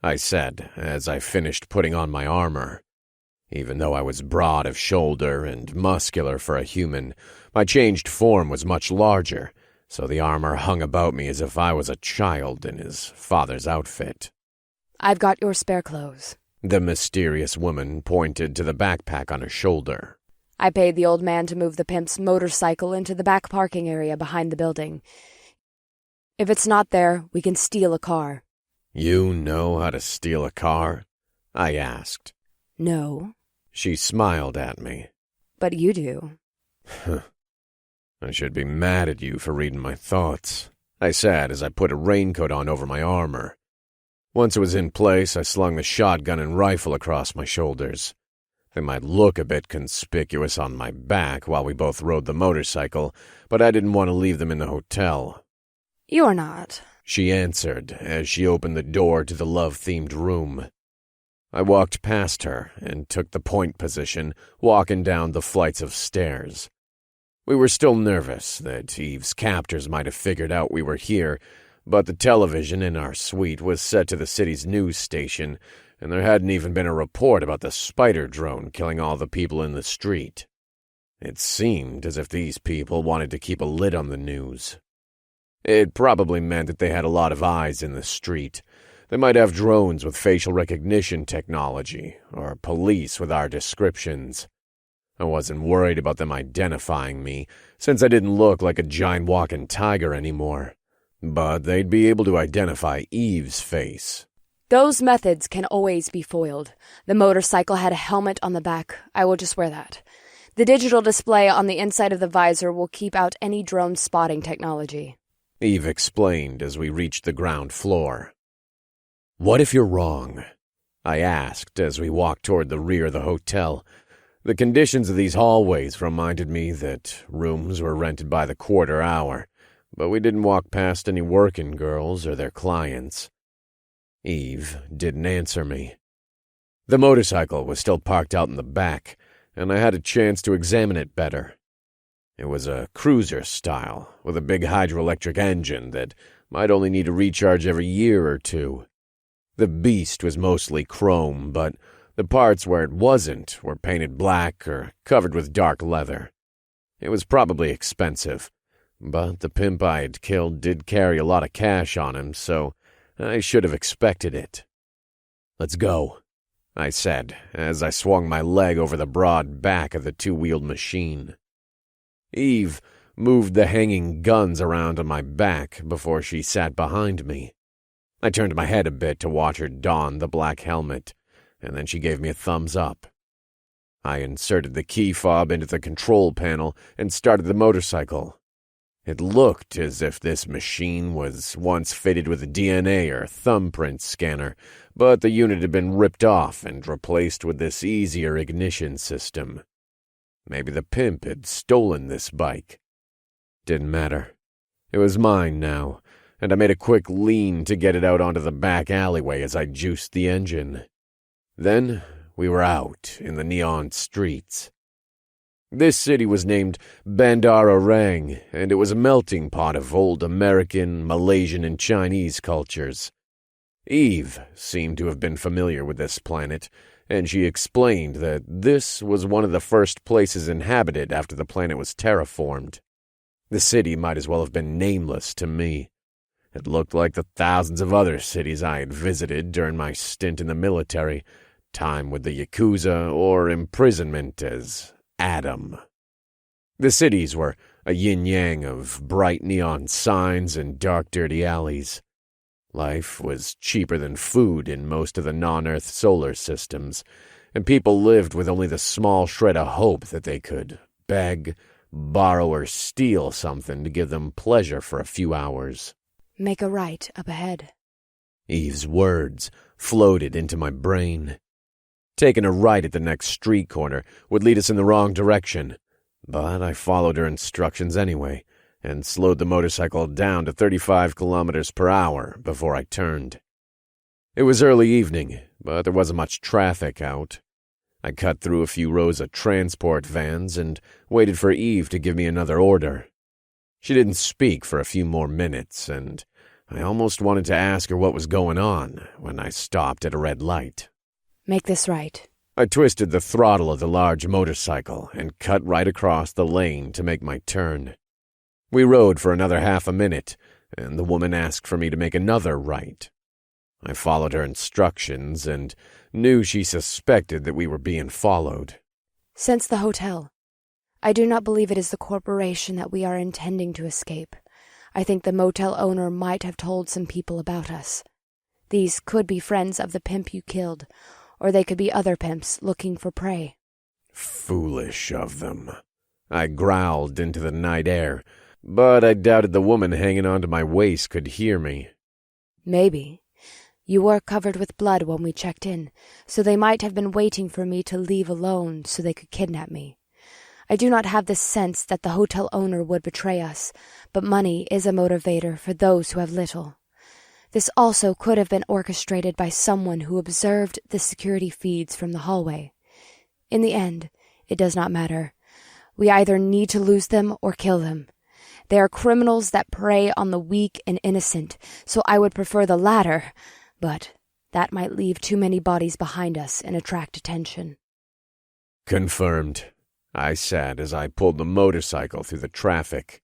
I said as I finished putting on my armor. Even though I was broad of shoulder and muscular for a human, my changed form was much larger, so the armor hung about me as if I was a child in his father's outfit. I've got your spare clothes. The mysterious woman pointed to the backpack on her shoulder. I paid the old man to move the pimp's motorcycle into the back parking area behind the building. If it's not there, we can steal a car. You know how to steal a car? I asked. No. She smiled at me. But you do. I should be mad at you for reading my thoughts, I said as I put a raincoat on over my armor. Once it was in place, I slung the shotgun and rifle across my shoulders. They might look a bit conspicuous on my back while we both rode the motorcycle, but I didn't want to leave them in the hotel. You're not, she answered as she opened the door to the love-themed room. I walked past her and took the point position, walking down the flights of stairs. We were still nervous that Eve's captors might have figured out we were here, but the television in our suite was set to the city's news station, and there hadn't even been a report about the spider drone killing all the people in the street. It seemed as if these people wanted to keep a lid on the news. It probably meant that they had a lot of eyes in the street. They might have drones with facial recognition technology, or police with our descriptions. I wasn't worried about them identifying me, since I didn't look like a giant walking tiger anymore. But they'd be able to identify Eve's face. Those methods can always be foiled. The motorcycle had a helmet on the back. I will just wear that. The digital display on the inside of the visor will keep out any drone spotting technology. Eve explained as we reached the ground floor. "What if you're wrong?" I asked as we walked toward the rear of the hotel. The conditions of these hallways reminded me that rooms were rented by the quarter hour, but we didn't walk past any working girls or their clients. Eve didn't answer me. The motorcycle was still parked out in the back, and I had a chance to examine it better. It was a cruiser style, with a big hydroelectric engine that might only need a recharge every year or two. The beast was mostly chrome, but the parts where it wasn't were painted black or covered with dark leather. It was probably expensive, but the pimp I had killed did carry a lot of cash on him, so I should have expected it. "Let's go," I said, as I swung my leg over the broad back of the two-wheeled machine. Eve moved the hanging guns around on my back before she sat behind me. I turned my head a bit to watch her don the black helmet, and then she gave me a thumbs up. I inserted the key fob into the control panel and started the motorcycle. It looked as if this machine was once fitted with a DNA or thumbprint scanner, but the unit had been ripped off and replaced with this easier ignition system. Maybe the pimp had stolen this bike. Didn't matter. It was mine now, and I made a quick lean to get it out onto the back alleyway as I juiced the engine. Then we were out in the neon streets. This city was named Bandar Orang, and it was a melting pot of old American, Malaysian, and Chinese cultures. Eve seemed to have been familiar with this planet, and she explained that this was one of the first places inhabited after the planet was terraformed. The city might as well have been nameless to me. It looked like the thousands of other cities I had visited during my stint in the military, time with the Yakuza, or imprisonment as Adam. The cities were a yin-yang of bright neon signs and dark, dirty alleys. Life was cheaper than food in most of the non-Earth solar systems, and people lived with only the small shred of hope that they could beg, borrow, or steal something to give them pleasure for a few hours. "Make a right up ahead." Eve's words floated into my brain. Taking a right at the next street corner would lead us in the wrong direction, but I followed her instructions anyway, and slowed the motorcycle down to 35 kilometers per hour before I turned. It was early evening, but there wasn't much traffic out. I cut through a few rows of transport vans and waited for Eve to give me another order. She didn't speak for a few more minutes, and I almost wanted to ask her what was going on when I stopped at a red light. "Make this right." I twisted the throttle of the large motorcycle and cut right across the lane to make my turn. We rode for another half a minute, and the woman asked for me to make another right. I followed her instructions and knew she suspected that we were being followed. "Since the hotel. I do not believe it is the corporation that we are intending to escape. I think the motel owner might have told some people about us. These could be friends of the pimp you killed, or they could be other pimps looking for prey." Foolish of them. I growled into the night air, but I doubted the woman hanging onto my waist could hear me. "Maybe. You were covered with blood when we checked in, so they might have been waiting for me to leave alone so they could kidnap me. I do not have the sense that the hotel owner would betray us, but money is a motivator for those who have little. This also could have been orchestrated by someone who observed the security feeds from the hallway. In the end, it does not matter. We either need to lose them or kill them. They are criminals that prey on the weak and innocent, so I would prefer the latter, but That might leave too many bodies behind us and attract attention. Confirmed, I said as I pulled the motorcycle through the traffic.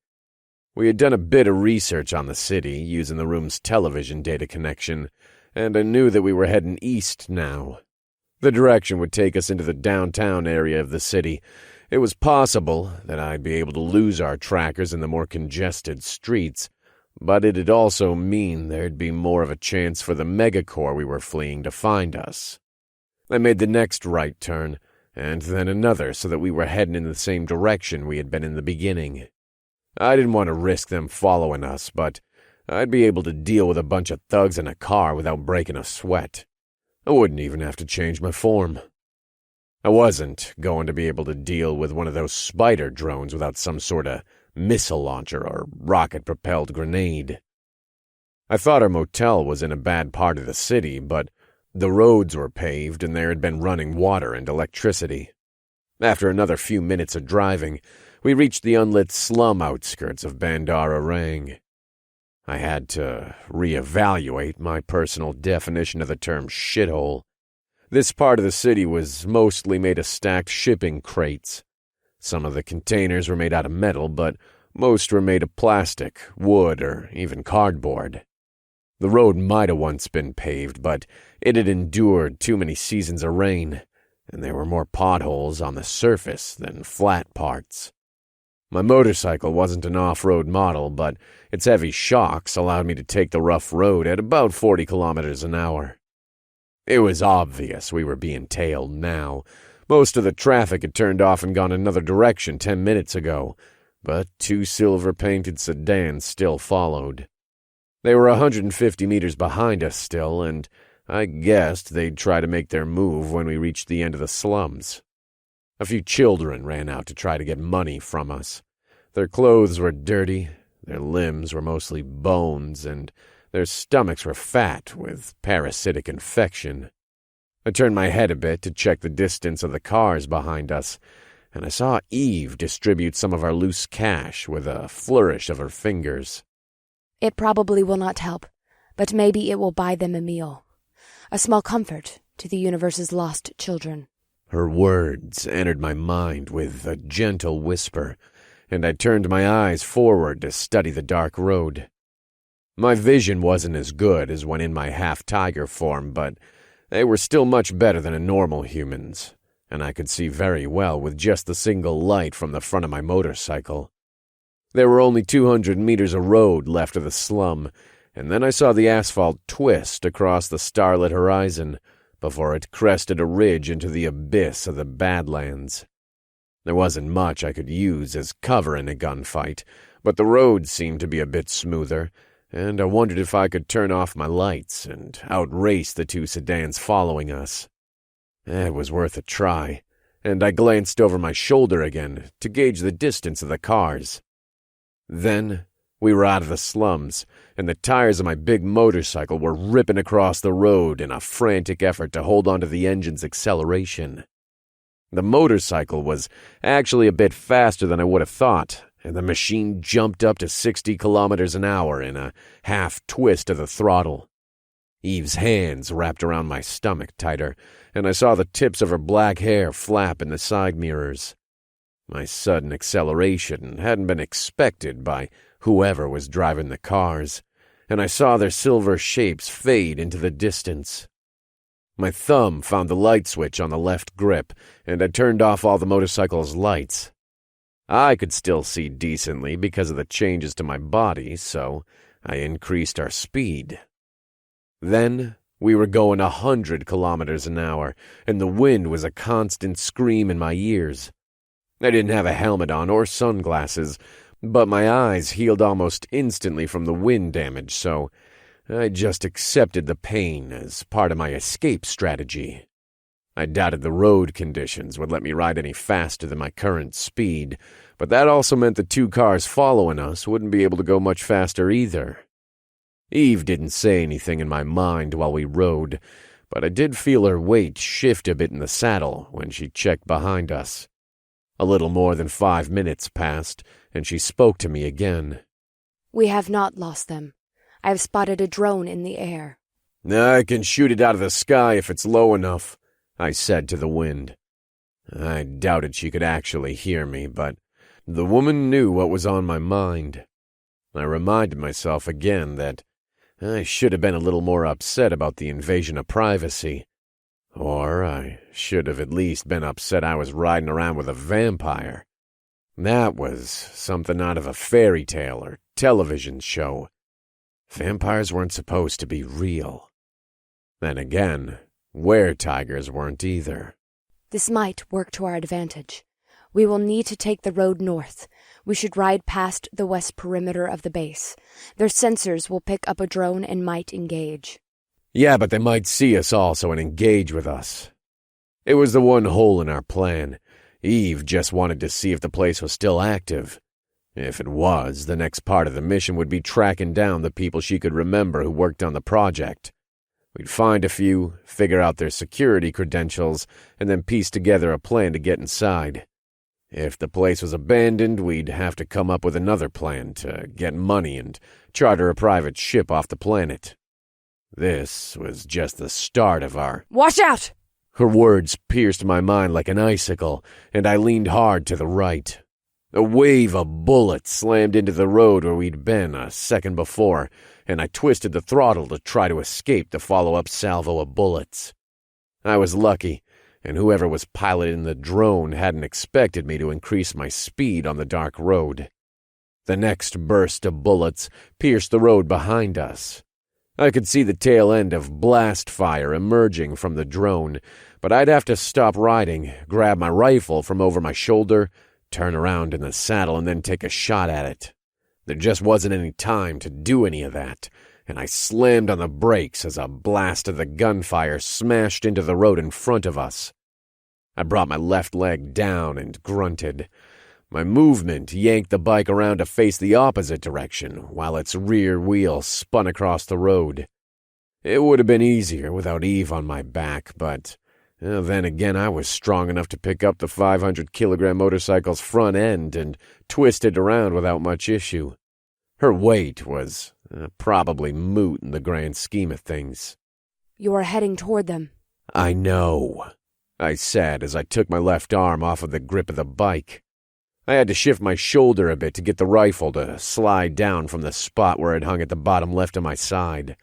We had done a bit of research on the city using the room's television data connection, and I knew that we were heading east now. The direction would take us into the downtown area of the city. It was possible that I'd be able to lose our trackers in the more congested streets, but it'd also mean there'd be more of a chance for the megacore we were fleeing to find us. I made the next right turn, and then another so that we were heading in the same direction we had been in the beginning. I didn't want to risk them following us, but I'd be able to deal with a bunch of thugs in a car without breaking a sweat. I wouldn't even have to change my form. I wasn't going to be able to deal with one of those spider drones without some sort of missile launcher or rocket-propelled grenade. I thought our motel was in a bad part of the city, but the roads were paved and there had been running water and electricity. After another few minutes of driving, we reached the unlit slum outskirts of Bandar Orang. I had to reevaluate my personal definition of the term shithole. This part of the city was mostly made of stacked shipping crates. Some of the containers were made out of metal, but most were made of plastic, wood, or even cardboard. The road might have once been paved, but it had endured too many seasons of rain, and there were more potholes on the surface than flat parts. My motorcycle wasn't an off-road model, but its heavy shocks allowed me to take the rough road at about 40 kilometers an hour. It was obvious we were being tailed now. Most of the traffic had turned off and gone another direction 10 minutes ago, but 2 silver-painted sedans still followed. They were 150 meters behind us still, and I guessed they'd try to make their move when we reached the end of the slums. A few children ran out to try to get money from us. Their clothes were dirty, their limbs were mostly bones, and their stomachs were fat with parasitic infection. I turned my head a bit to check the distance of the cars behind us, and I saw Eve distribute some of our loose cash with a flourish of her fingers. It probably will not help, but maybe it will buy them a meal. A small comfort to the universe's lost children. Her words entered my mind with a gentle whisper, and I turned my eyes forward to study the dark road. My vision wasn't as good as when in my half-tiger form, but they were still much better than a normal human's, and I could see very well with just the single light from the front of my motorcycle. There were only 200 meters of road left of the slum, and then I saw the asphalt twist across the starlit horizon before it crested a ridge into the abyss of the Badlands. There wasn't much I could use as cover in a gunfight, but the road seemed to be a bit smoother, and I wondered if I could turn off my lights and outrace the 2 sedans following us. It was worth a try, and I glanced over my shoulder again to gauge the distance of the cars. Then we were out of the slums, and the tires of my big motorcycle were ripping across the road in a frantic effort to hold onto the engine's acceleration. The motorcycle was actually a bit faster than I would have thought, and the machine jumped up to 60 kilometers an hour in a half-twist of the throttle. Eve's hands wrapped around my stomach tighter, and I saw the tips of her black hair flap in the side mirrors. My sudden acceleration hadn't been expected by whoever was driving the cars, and I saw their silver shapes fade into the distance. My thumb found the light switch on the left grip, and I turned off all the motorcycle's lights. I could still see decently because of the changes to my body, so I increased our speed. Then we were going 100 kilometers an hour, and the wind was a constant scream in my ears. I didn't have a helmet on or sunglasses, but my eyes healed almost instantly from the wind damage, so I just accepted the pain as part of my escape strategy. I doubted the road conditions would let me ride any faster than my current speed, but that also meant the 2 cars following us wouldn't be able to go much faster either. Eve didn't say anything in my mind while we rode, but I did feel her weight shift a bit in the saddle when she checked behind us. A little more than 5 minutes passed, and she spoke to me again. We have not lost them. I have spotted a drone in the air. I can shoot it out of the sky if it's low enough, I said to the wind. I doubted she could actually hear me, but the woman knew what was on my mind. I reminded myself again that I should have been a little more upset about the invasion of privacy. Or I should have at least been upset I was riding around with a vampire. That was something out of a fairy tale or television show. Vampires weren't supposed to be real. Then again, were-tigers weren't either. This might work to our advantage. We will need to take the road north. We should ride past the west perimeter of the base. Their sensors will pick up a drone and might engage. Yeah, but they might see us also and engage with us. It was the one hole in our plan. Eve just wanted to see if the place was still active. If it was, the next part of the mission would be tracking down the people she could remember who worked on the project. We'd find a few, figure out their security credentials, and then piece together a plan to get inside. If the place was abandoned, we'd have to come up with another plan to get money and charter a private ship off the planet. This was just the start of our— Watch out! Her words pierced my mind like an icicle, and I leaned hard to the right. A wave of bullets slammed into the road where we'd been a second before, and I twisted the throttle to try to escape the follow-up salvo of bullets. I was lucky, and whoever was piloting the drone hadn't expected me to increase my speed on the dark road. The next burst of bullets pierced the road behind us. I could see the tail end of blast fire emerging from the drone, but I'd have to stop riding, grab my rifle from over my shoulder, turn around in the saddle, and then take a shot at it. There just wasn't any time to do any of that, and I slammed on the brakes as a blast of the gunfire smashed into the road in front of us. I brought my left leg down and grunted. My movement yanked the bike around to face the opposite direction, while its rear wheel spun across the road. It would have been easier without Eve on my back, but then again I was strong enough to pick up the 500-kilogram motorcycle's front end and twist it around without much issue. Her weight was probably moot in the grand scheme of things. You are heading toward them. I know, I said as I took my left arm off of the grip of the bike. I had to shift my shoulder a bit to get the rifle to slide down from the spot where it hung at the bottom left of my side.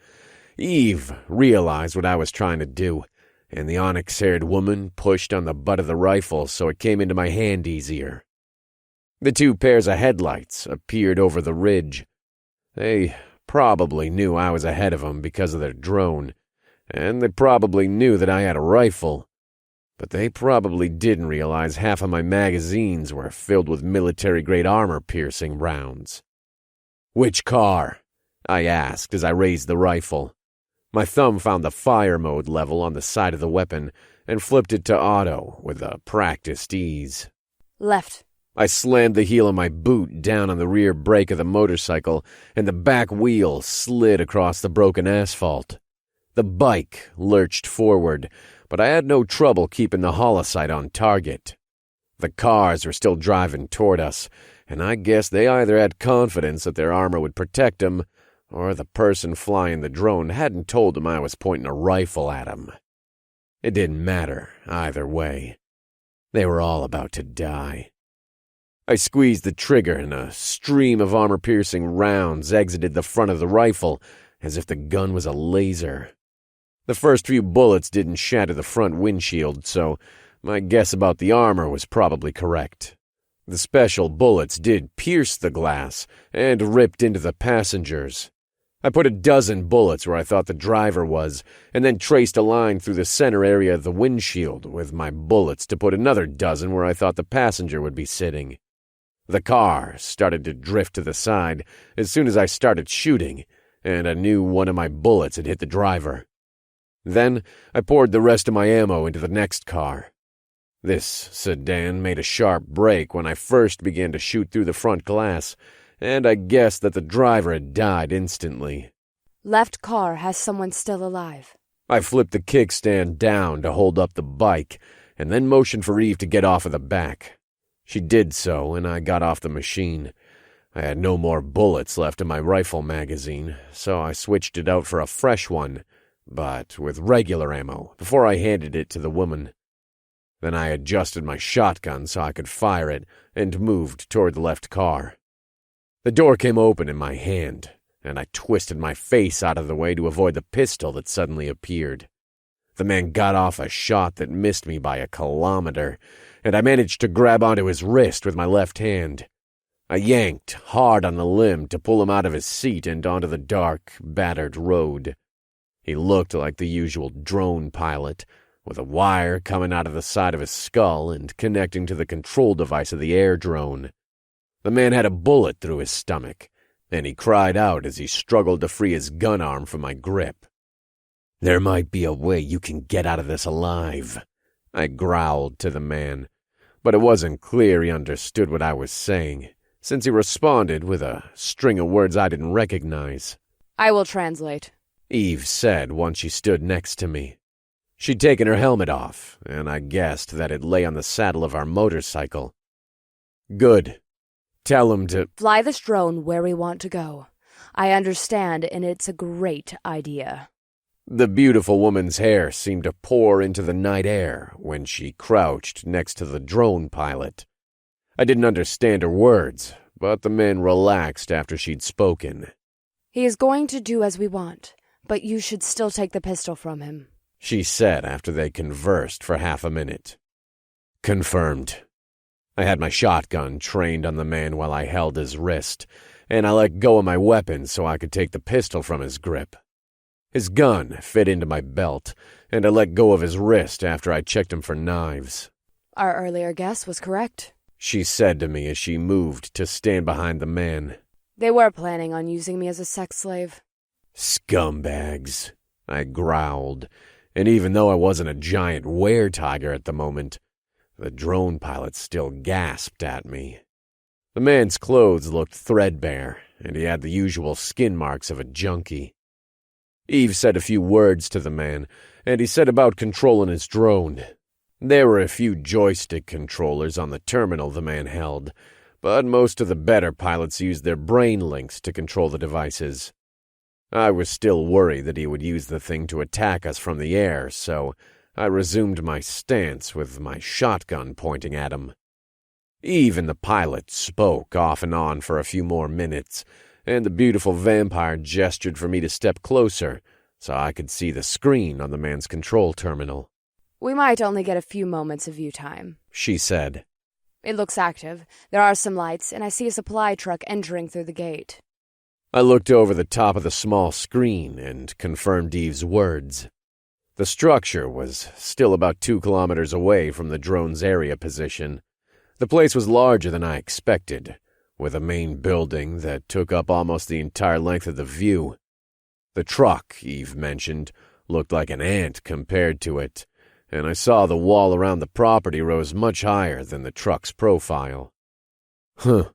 Eve realized what I was trying to do, and the onyx-haired woman pushed on the butt of the rifle so it came into my hand easier. The two pairs of headlights appeared over the ridge. They probably knew I was ahead of them because of their drone, and they probably knew that I had a rifle. But they probably didn't realize half of my magazines were filled with military-grade armor-piercing rounds. "Which car?" I asked as I raised the rifle. My thumb found the fire mode level on the side of the weapon and flipped it to auto with a practiced ease. Left. I slammed the heel of my boot down on the rear brake of the motorcycle, and the back wheel slid across the broken asphalt. The bike lurched forward, but I had no trouble keeping the holocyte on target. The cars were still driving toward us, and I guess they either had confidence that their armor would protect them, or the person flying the drone hadn't told them I was pointing a rifle at them. It didn't matter either way. They were all about to die. I squeezed the trigger, and a stream of armor-piercing rounds exited the front of the rifle as if the gun was a laser. The first few bullets didn't shatter the front windshield, so my guess about the armor was probably correct. The special bullets did pierce the glass and ripped into the passengers. I put a dozen bullets where I thought the driver was, and then traced a line through the center area of the windshield with my bullets to put another dozen where I thought the passenger would be sitting. The car started to drift to the side as soon as I started shooting, and I knew one of my bullets had hit the driver. Then I poured the rest of my ammo into the next car. This sedan made a sharp break when I first began to shoot through the front glass, and I guessed that the driver had died instantly. Left car has someone still alive. I flipped the kickstand down to hold up the bike, and then motioned for Eve to get off of the back. She did so, and I got off the machine. I had no more bullets left in my rifle magazine, so I switched it out for a fresh one, but with regular ammo, before I handed it to the woman. Then I adjusted my shotgun so I could fire it and moved toward the left car. The door came open in my hand, and I twisted my face out of the way to avoid the pistol that suddenly appeared. The man got off a shot that missed me by a kilometer, and I managed to grab onto his wrist with my left hand. I yanked hard on the limb to pull him out of his seat and onto the dark, battered road. He looked like the usual drone pilot, with a wire coming out of the side of his skull and connecting to the control device of the air drone. The man had a bullet through his stomach, and he cried out as he struggled to free his gun arm from my grip. "There might be a way you can get out of this alive," I growled to the man, but it wasn't clear he understood what I was saying, since he responded with a string of words I didn't recognize. "I will translate," Eve said once she stood next to me. She'd taken her helmet off, and I guessed that it lay on the saddle of our motorcycle. "Good. Tell him to "Fly this drone where we want to go. I understand, and it's a great idea." The beautiful woman's hair seemed to pour into the night air when she crouched next to the drone pilot. I didn't understand her words, but the man relaxed after she'd spoken. "He is going to do as we want, but you should still take the pistol from him," she said after they conversed for half a minute. Confirmed. I had my shotgun trained on the man while I held his wrist, and I let go of my weapon so I could take the pistol from his grip. His gun fit into my belt, and I let go of his wrist after I checked him for knives. "Our earlier guess was correct," she said to me as she moved to stand behind the man. "They were planning on using me as a sex slave." "Scumbags," I growled, and even though I wasn't a giant were-tiger at the moment, the drone pilot still gasped at me. The man's clothes looked threadbare, and he had the usual skin marks of a junkie. Eve said a few words to the man, and he said about controlling his drone. There were a few joystick controllers on the terminal the man held, but most of the better pilots used their brain links to control the devices. I was still worried that he would use the thing to attack us from the air, so I resumed my stance with my shotgun pointing at him. Eve and the pilot spoke off and on for a few more minutes, and the beautiful vampire gestured for me to step closer so I could see the screen on the man's control terminal. "We might only get a few moments of view time," she said. "It looks active. There are some lights, and I see a supply truck entering through the gate." I looked over the top of the small screen and confirmed Eve's words. The structure was still about 2 kilometers away from the drone's area position. The place was larger than I expected, with a main building that took up almost the entire length of the view. The truck, Eve mentioned, looked like an ant compared to it, and I saw the wall around the property rose much higher than the truck's profile. "Huh.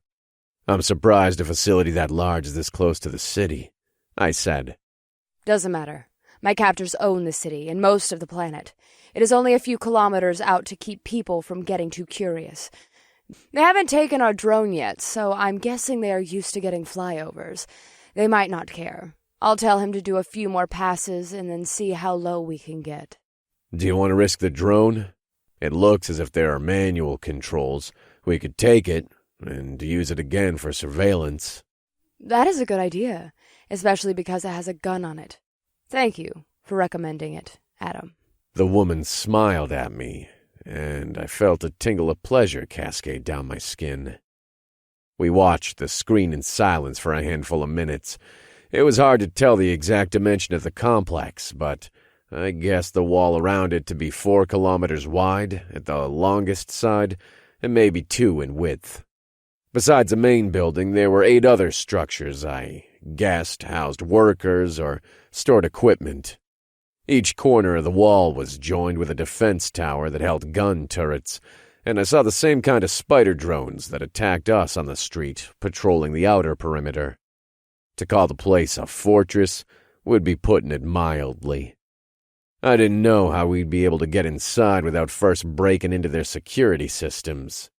I'm surprised a facility that large is this close to the city," I said. "Doesn't matter. My captors own the city and most of the planet. It is only a few kilometers out to keep people from getting too curious. They haven't taken our drone yet, so I'm guessing they are used to getting flyovers. They might not care. I'll tell him to do a few more passes and then see how low we can get." "Do you want to risk the drone? It looks as if there are manual controls. We could take it and use it again for surveillance." "That is a good idea, especially because it has a gun on it. Thank you for recommending it, Adam." The woman smiled at me, and I felt a tingle of pleasure cascade down my skin. We watched the screen in silence for a handful of minutes. It was hard to tell the exact dimension of the complex, but I guessed the wall around it to be 4 kilometers wide at the longest side, and maybe 2 in width. Besides the main building, there were 8 other structures I guessed housed workers or stored equipment. Each corner of the wall was joined with a defense tower that held gun turrets, and I saw the same kind of spider drones that attacked us on the street, patrolling the outer perimeter. To call the place a fortress would be putting it mildly. I didn't know how we'd be able to get inside without first breaking into their security systems.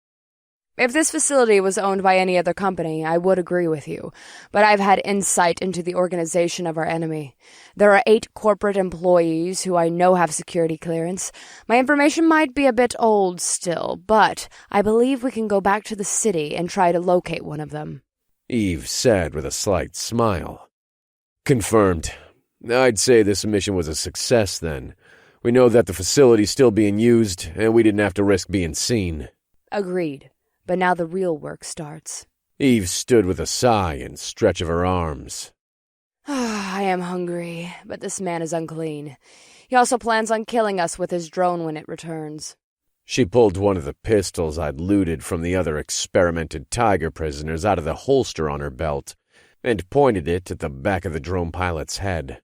If this facility was owned by any other company, I would agree with you, but I've had insight into the organization of our enemy. There are 8 corporate employees who I know have security clearance. My information might be a bit old still, but I believe we can go back to the city and try to locate one of them. Eve said with a slight smile. Confirmed. I'd say this mission was a success then. We know that the facility's still being used, and we didn't have to risk being seen. Agreed. But now the real work starts. Eve stood with a sigh and stretch of her arms. I am hungry, but this man is unclean. He also plans on killing us with his drone when it returns. She pulled one of the pistols I'd looted from the other experimented tiger prisoners out of the holster on her belt and pointed it at the back of the drone pilot's head.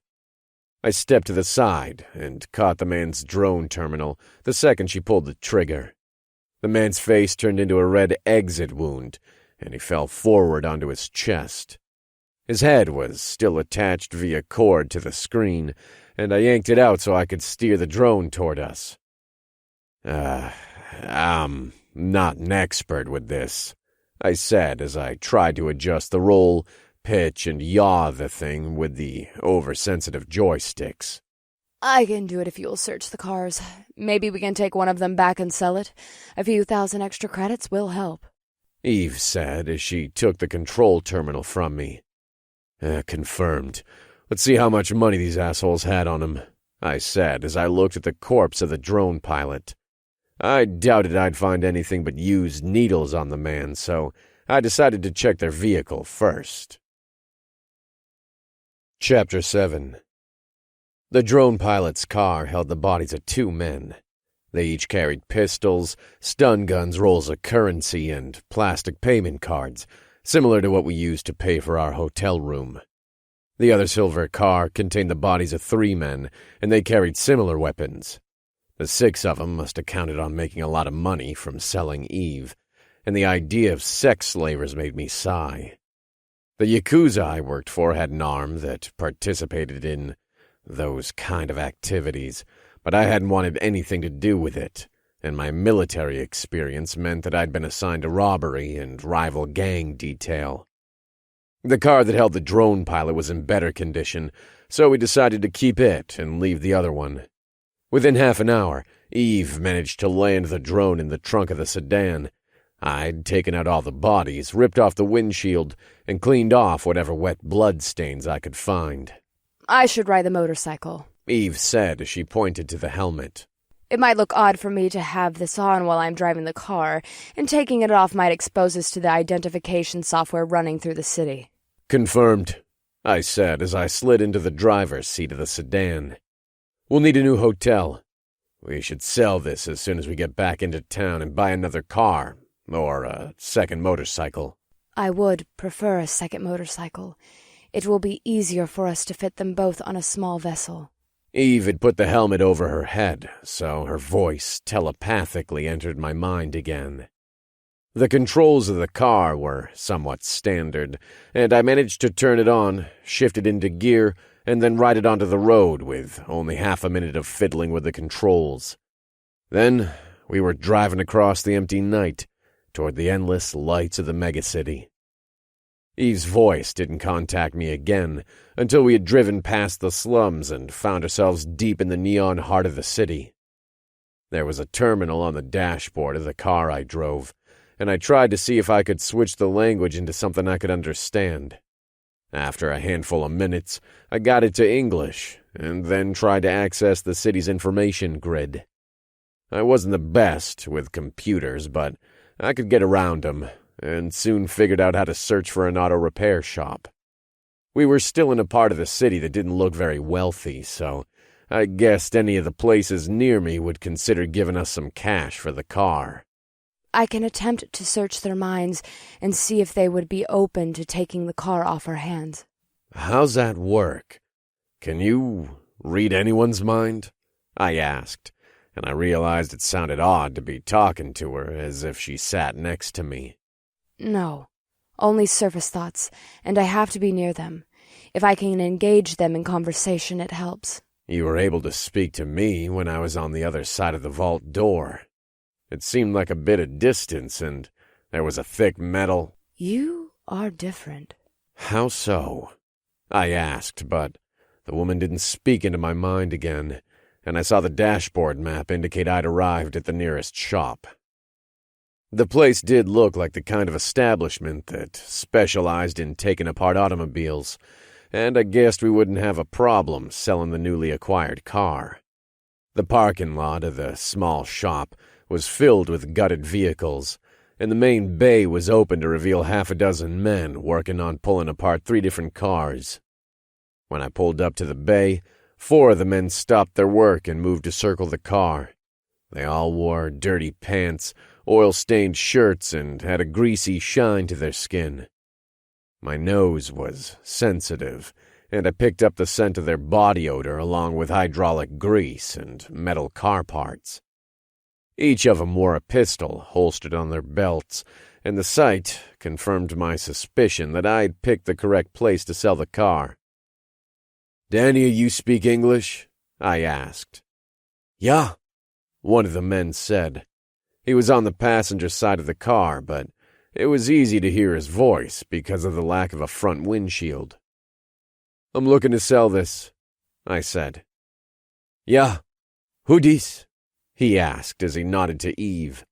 I stepped to the side and caught the man's drone terminal the second she pulled the trigger. The man's face turned into a red exit wound, and he fell forward onto his chest. His head was still attached via cord to the screen, and I yanked it out so I could steer the drone toward us. I'm not an expert with this, I said as I tried to adjust the roll, pitch, and yaw the thing with the oversensitive joysticks. I can do it if you'll search the cars. Maybe we can take one of them back and sell it. A few thousand extra credits will help. Eve said as she took the control terminal from me. Confirmed. Let's see how much money these assholes had on them, I said as I looked at the corpse of the drone pilot. I doubted I'd find anything but used needles on the man, so I decided to check their vehicle first. Chapter 7. The drone pilot's car held the bodies of 2 men. They each carried pistols, stun guns, rolls of currency, and plastic payment cards, similar to what we used to pay for our hotel room. The other silver car contained the bodies of 3 men, and they carried similar weapons. The 6 of them must have counted on making a lot of money from selling Eve, and the idea of sex slavers made me sigh. The Yakuza I worked for had an arm that participated in those kind of activities, but I hadn't wanted anything to do with it, and my military experience meant that I'd been assigned to robbery and rival gang detail. The car that held the drone pilot was in better condition, so we decided to keep it and leave the other one. Within half an hour, Eve managed to land the drone in the trunk of the sedan. I'd taken out all the bodies, ripped off the windshield, and cleaned off whatever wet blood stains I could find. I should ride the motorcycle, Eve said as she pointed to the helmet. It might look odd for me to have this on while I'm driving the car, and taking it off might expose us to the identification software running through the city. Confirmed, I said as I slid into the driver's seat of the sedan. We'll need a new hotel. We should sell this as soon as we get back into town and buy another car, or a second motorcycle. I would prefer a second motorcycle. It will be easier for us to fit them both on a small vessel. Eve had put the helmet over her head, so her voice telepathically entered my mind again. The controls of the car were somewhat standard, and I managed to turn it on, shift it into gear, and then ride it onto the road with only half a minute of fiddling with the controls. Then we were driving across the empty night, toward the endless lights of the megacity. Eve's voice didn't contact me again until we had driven past the slums and found ourselves deep in the neon heart of the city. There was a terminal on the dashboard of the car I drove, and I tried to see if I could switch the language into something I could understand. After a handful of minutes, I got it to English, and then tried to access the city's information grid. I wasn't the best with computers, but I could get around them, and soon figured out how to search for an auto repair shop. We were still in a part of the city that didn't look very wealthy, so I guessed any of the places near me would consider giving us some cash for the car. I can attempt to search their minds and see if they would be open to taking the car off our hands. How's that work? Can you read anyone's mind? I asked, and I realized it sounded odd to be talking to her as if she sat next to me. No, only surface thoughts, and I have to be near them. If I can engage them in conversation, it helps. You were able to speak to me when I was on the other side of the vault door. It seemed like a bit of distance, and There was a thick metal. You are different. How so? I asked, but the woman didn't speak into my mind again, and I saw the dashboard map indicate I'd arrived at the nearest shop. The place did look like the kind of establishment that specialized in taking apart automobiles, and I guessed we wouldn't have a problem selling the newly acquired car. The parking lot of the small shop was filled with gutted vehicles, and the main bay was open to reveal half a dozen men working on pulling apart 3 different cars. When I pulled up to the bay, 4 of the men stopped their work and moved to circle the car. They all wore dirty pants, oil-stained shirts, and had a greasy shine to their skin. My nose was sensitive, and I picked up the scent of their body odor along with hydraulic grease and metal car parts. Each of them wore a pistol holstered on their belts, and the sight confirmed my suspicion that I'd picked the correct place to sell the car. "Danny, you speak English?" I asked. "Yeah," one of the men said. He was on the passenger side of the car, but it was easy to hear his voice because of the lack of a front windshield. "I'm looking to sell this," I said. "Yeah, who dis?" he asked as he nodded to Eve.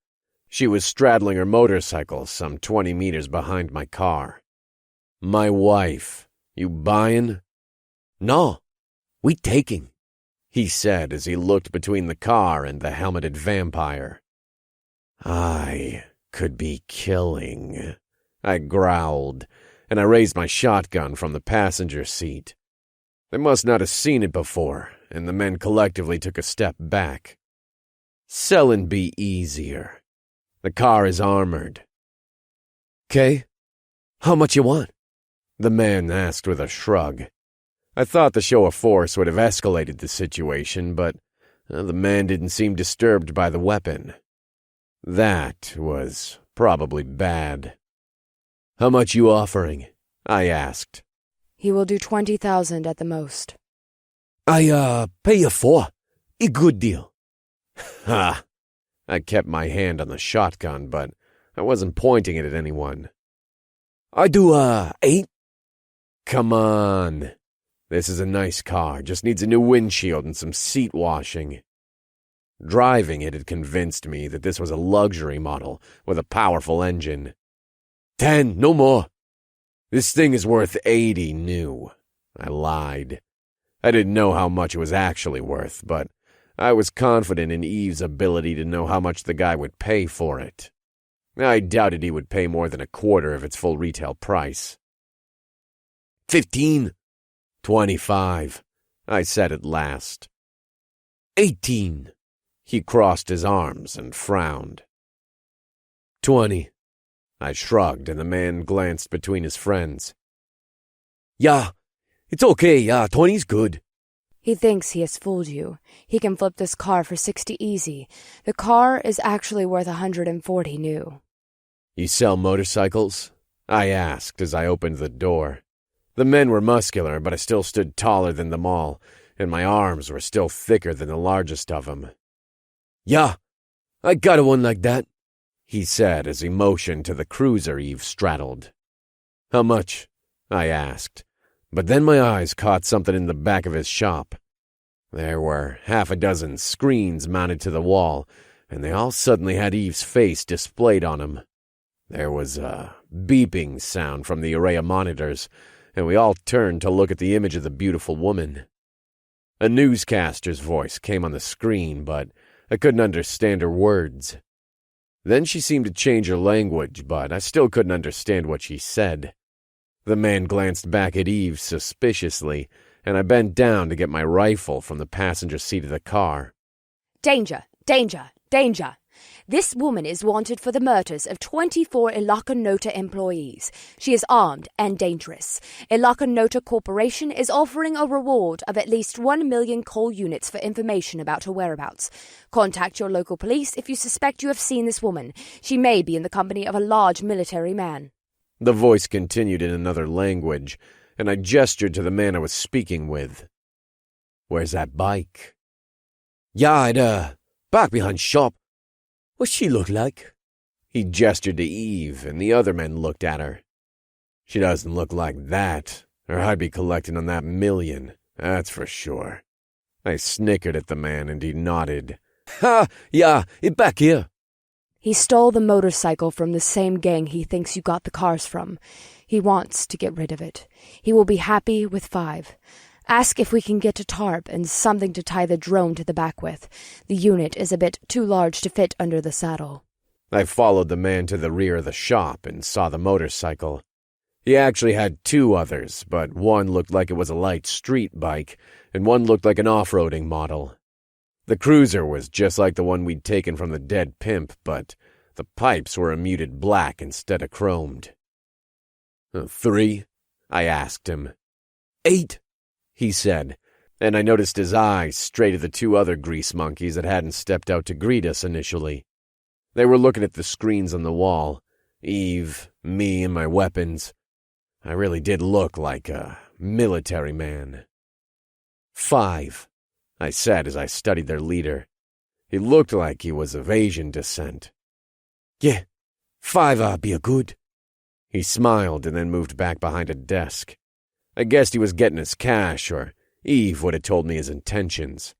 She was straddling her motorcycle some 20 meters behind my car. "My wife. You buying?" "No, we taking," he said as he looked between the car and the helmeted vampire. "I could be killing," I growled, and I raised my shotgun from the passenger seat. They must not have seen it before, and the men collectively took a step back. "Sellin' be easier. The car is armored." "'Kay. How much you want?" the man asked with a shrug. I thought the show of force would have escalated the situation, but the man didn't seem disturbed by the weapon. That was probably bad. "How much you offering?" I asked. He will do 20,000 at the most. "I, pay you 4. A good deal." Ha! I kept my hand on the shotgun, but I wasn't pointing it at anyone. "I do, 8. Come on. This is a nice car, just needs a new windshield and some seat washing. Driving it had convinced me that this was a luxury model with a powerful engine. 10, no more." "This thing is worth 80 new." I lied. I didn't know how much it was actually worth, but I was confident in Eve's ability to know how much the guy would pay for it. I doubted he would pay more than a quarter of its full retail price. 15. 25, I said at last. 18. He crossed his arms and frowned. 20. I shrugged, and the man glanced between his friends. "Yeah, it's okay. 20's good." He thinks he has fooled you. He can flip this car for 60 easy. The car is actually worth 140 new. "You sell motorcycles?" I asked as I opened the door. The men were muscular, but I still stood taller than them all, and my arms were still thicker than the largest of them. "Yeah, I got a one like that," he said as he motioned to the cruiser Eve straddled. "How much?" I asked, but then my eyes caught something in the back of his shop. There were half a dozen screens mounted to the wall, and they all suddenly had Eve's face displayed on them. There was a beeping sound from the array of monitors, and we all turned to look at the image of the beautiful woman. A newscaster's voice came on the screen, but I couldn't understand her words. Then she seemed to change her language, but I still couldn't understand what she said. The man glanced back at Eve suspiciously, and I bent down to get my rifle from the passenger seat of the car. Danger! Danger! Danger! This woman is wanted for the murders of 24 Ilaka Nota employees. She is armed and dangerous. Ilaka Nota Corporation is offering a reward of at least 1 million coal units for information about her whereabouts. Contact your local police if you suspect you have seen this woman. She may be in the company of a large military man. The voice continued in another language, and I gestured to the man I was speaking with. "Where's that bike?" "Yeah, back behind shop. What's she look like?" He gestured to Eve, and the other men looked at her. She doesn't look like that, or I'd be collecting on that $1,000,000, that's for sure. I snickered at the man, and he nodded. Ha! Yeah, it back here. He stole the motorcycle from the same gang he thinks you got the cars from. He wants to get rid of it. He will be happy with 5. Ask if we can get a tarp and something to tie the drone to the back with. The unit is a bit too large to fit under the saddle. I followed the man to the rear of the shop and saw the motorcycle. He actually had 2 others, but one looked like it was a light street bike, and one looked like an off-roading model. The cruiser was just like the one we'd taken from the dead pimp, but the pipes were a muted black instead of chromed. 3? I asked him. 8, he said, and I noticed his eyes stray to the 2 other grease monkeys that hadn't stepped out to greet us initially. They were looking at the screens on the wall, Eve, me, and my weapons. I really did look like a military man. 5, I said as I studied their leader. He looked like he was of Asian descent. Yeah, 5 be a good. He smiled and then moved back behind a desk. I guessed he was getting his cash, or Eve would have told me his intentions.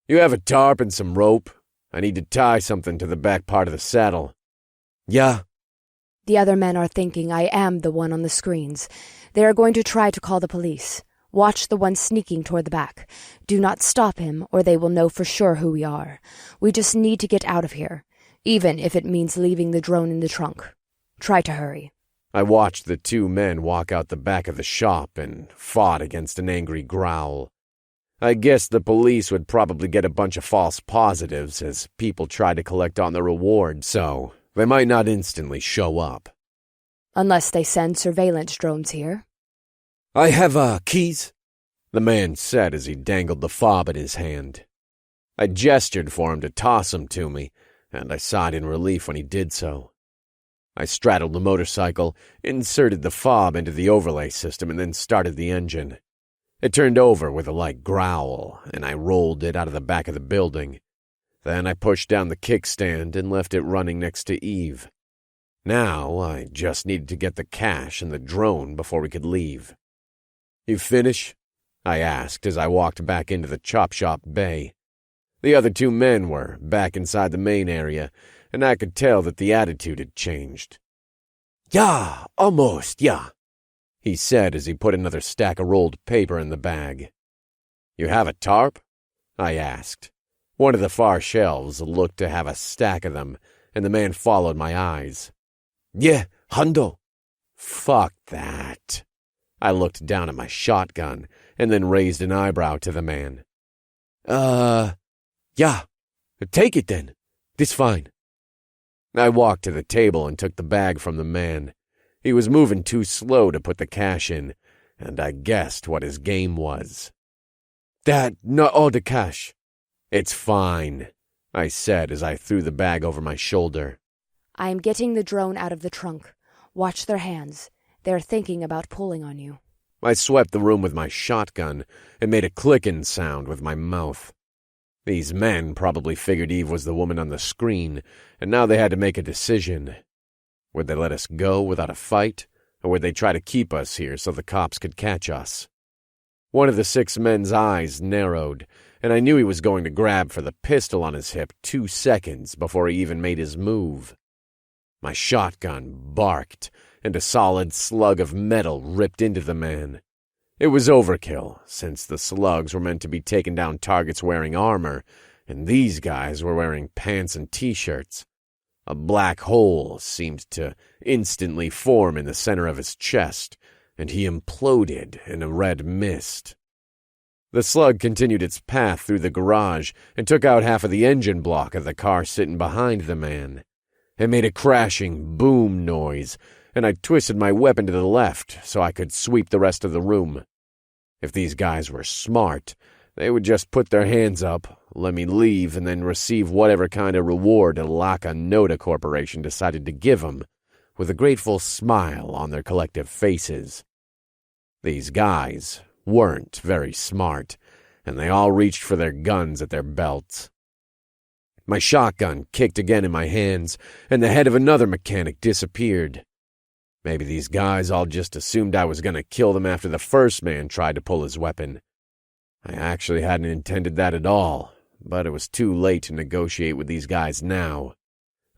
You have a tarp and some rope? I need to tie something to the back part of the saddle. Yeah. The other men are thinking I am the one on the screens. They are going to try to call the police. Watch the one sneaking toward the back. Do not stop him, or they will know for sure who we are. We just need to get out of here, even if it means leaving the drone in the trunk. Try to hurry. I watched the 2 men walk out the back of the shop and fought against an angry growl. I guessed the police would probably get a bunch of false positives as people tried to collect on the reward, so they might not instantly show up. Unless they send surveillance drones here. I have, keys, the man said as he dangled the fob in his hand. I gestured for him to toss them to me, and I sighed in relief when he did so. I straddled the motorcycle, inserted the fob into the overlay system, and then started the engine. It turned over with a light growl, and I rolled it out of the back of the building. Then I pushed down the kickstand and left it running next to Eve. Now I just needed to get the cash and the drone before we could leave. You finish? I asked as I walked back into the chop shop bay. The other 2 men were back inside the main area, and I could tell that the attitude had changed. Yeah, almost, yeah, he said as he put another stack of rolled paper in the bag. You have a tarp? I asked. One of the far shelves looked to have a stack of them, and the man followed my eyes. Yeah, hundo. Fuck that. I looked down at my shotgun, and then raised an eyebrow to the man. Yeah. Take it then. This fine. I walked to the table and took the bag from the man. He was moving too slow to put the cash in, and I guessed what his game was. That not all the cash. It's fine, I said as I threw the bag over my shoulder. I am getting the drone out of the trunk. Watch their hands. They are thinking about pulling on you. I swept the room with my shotgun and made a clicking sound with my mouth. These men probably figured Eve was the woman on the screen, and now they had to make a decision. Would they let us go without a fight, or would they try to keep us here so the cops could catch us? One of the 6 men's eyes narrowed, and I knew he was going to grab for the pistol on his hip 2 seconds before he even made his move. My shotgun barked, and a solid slug of metal ripped into the man. It was overkill, since the slugs were meant to be taking down targets wearing armor, and these guys were wearing pants and t-shirts. A black hole seemed to instantly form in the center of his chest, and he imploded in a red mist. The slug continued its path through the garage and took out half of the engine block of the car sitting behind the man. It made a crashing boom noise, and I twisted my weapon to the left so I could sweep the rest of the room. If these guys were smart, they would just put their hands up, let me leave, and then receive whatever kind of reward Laka Noda Corporation decided to give them, with a grateful smile on their collective faces. These guys weren't very smart, and they all reached for their guns at their belts. My shotgun kicked again in my hands, and the head of another mechanic disappeared. Maybe these guys all just assumed I was going to kill them after the first man tried to pull his weapon. I actually hadn't intended that at all, but it was too late to negotiate with these guys now.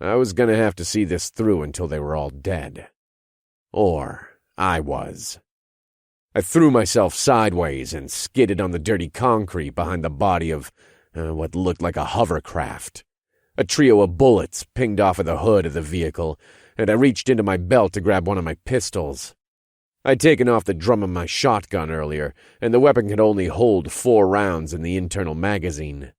I was going to have to see this through until they were all dead. Or I was. I threw myself sideways and skidded on the dirty concrete behind the body of what looked like a hovercraft. A trio of bullets pinged off of the hood of the vehicle, and I reached into my belt to grab one of my pistols. I'd taken off the drum of my shotgun earlier, and the weapon could only hold 4 rounds in the internal magazine.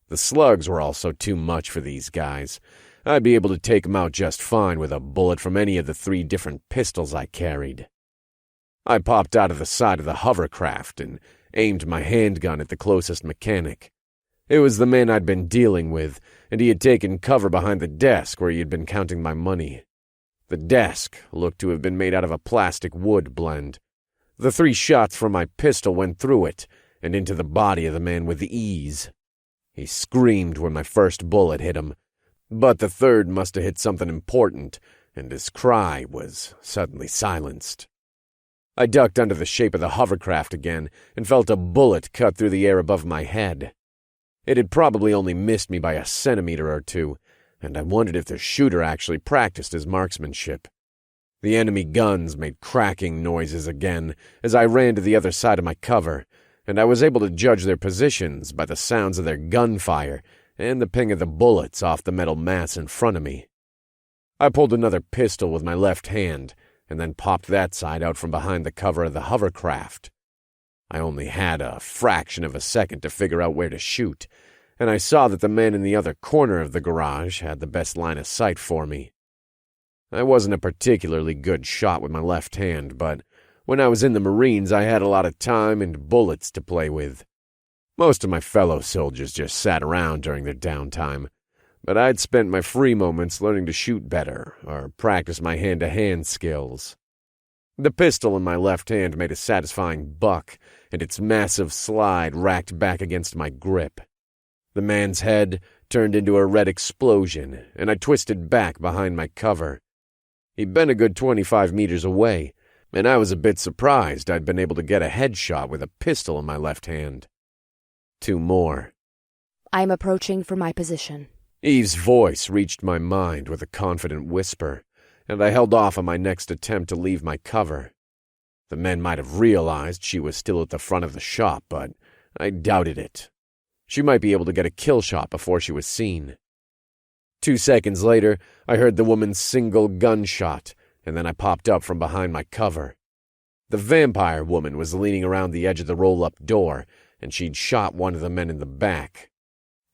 The slugs were also too much for these guys. I'd be able to take them out just fine with a bullet from any of the 3 different pistols I carried. I popped out of the side of the hovercraft and aimed my handgun at the closest mechanic. It was the man I'd been dealing with, and he had taken cover behind the desk where he had been counting my money. The desk looked to have been made out of a plastic wood blend. The 3 shots from my pistol went through it and into the body of the man with ease. He screamed when my first bullet hit him, but the third must have hit something important, and his cry was suddenly silenced. I ducked under the shape of the hovercraft again and felt a bullet cut through the air above my head. It had probably only missed me by a centimeter or 2, and I wondered if the shooter actually practiced his marksmanship. The enemy guns made cracking noises again as I ran to the other side of my cover, and I was able to judge their positions by the sounds of their gunfire and the ping of the bullets off the metal mass in front of me. I pulled another pistol with my left hand, and then popped that side out from behind the cover of the hovercraft. I only had a fraction of a second to figure out where to shoot, and I saw that the man in the other corner of the garage had the best line of sight for me. I wasn't a particularly good shot with my left hand, but when I was in the Marines, I had a lot of time and bullets to play with. Most of my fellow soldiers just sat around during their downtime, but I'd spent my free moments learning to shoot better or practice my hand-to-hand skills. The pistol in my left hand made a satisfying buck, and its massive slide racked back against my grip. The man's head turned into a red explosion, and I twisted back behind my cover. He'd been a good 25 meters away, and I was a bit surprised I'd been able to get a headshot with a pistol in my left hand. 2 more. I am approaching from my position. Eve's voice reached my mind with a confident whisper, and I held off on my next attempt to leave my cover. The men might have realized she was still at the front of the shop, but I doubted it. She might be able to get a kill shot before she was seen. 2 seconds later, I heard the woman's single gunshot, and then I popped up from behind my cover. The vampire woman was leaning around the edge of the roll-up door, and she'd shot one of the men in the back.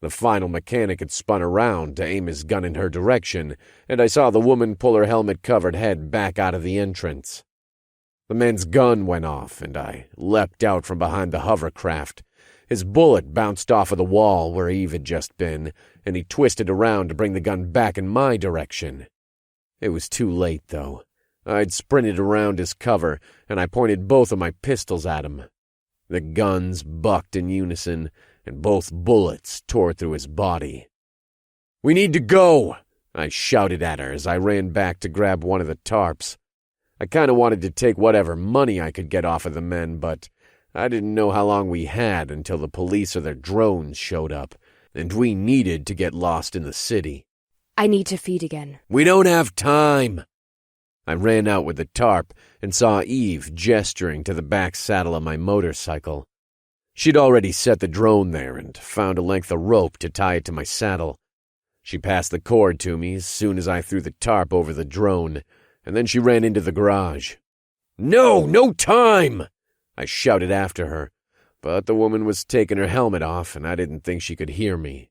The final mechanic had spun around to aim his gun in her direction, and I saw the woman pull her helmet-covered head back out of the entrance. The man's gun went off, and I leapt out from behind the hovercraft. His bullet bounced off of the wall where Eve had just been, and he twisted around to bring the gun back in my direction. It was too late, though. I'd sprinted around his cover, and I pointed both of my pistols at him. The guns bucked in unison, and both bullets tore through his body. "We need to go!" I shouted at her as I ran back to grab one of the tarps. I kind of wanted to take whatever money I could get off of the men, but I didn't know how long we had until the police or their drones showed up, and we needed to get lost in the city. I need to feed again. "We don't have time!" I ran out with the tarp and saw Eve gesturing to the back saddle of my motorcycle. She'd already set the drone there and found a length of rope to tie it to my saddle. She passed the cord to me as soon as I threw the tarp over the drone, and then she ran into the garage. No time!" I shouted after her, but the woman was taking her helmet off, and I didn't think she could hear me.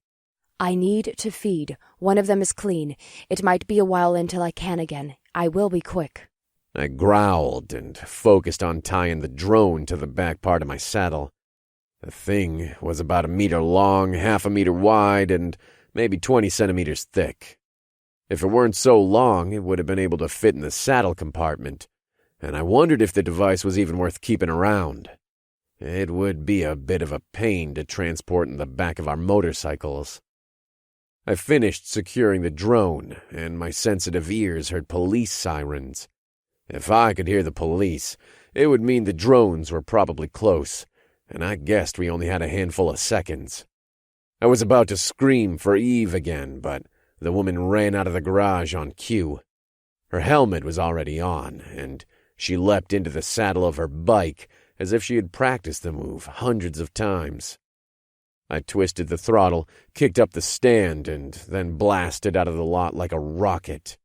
I need to feed. One of them is clean. It might be a while until I can again. I will be quick. I growled and focused on tying the drone to the back part of my saddle. The thing was about 1 meter long, half a meter wide, and maybe 20 centimeters thick. If it weren't so long, it would have been able to fit in the saddle compartment, and I wondered if the device was even worth keeping around. It would be a bit of a pain to transport in the back of our motorcycles. I finished securing the drone, and my sensitive ears heard police sirens. If I could hear the police, it would mean the drones were probably close, and I guessed we only had a handful of seconds. I was about to scream for Eve again, but the woman ran out of the garage on cue. Her helmet was already on, and she leapt into the saddle of her bike as if she had practiced the move hundreds of times. I twisted the throttle, kicked up the stand, and then blasted out of the lot like a rocket.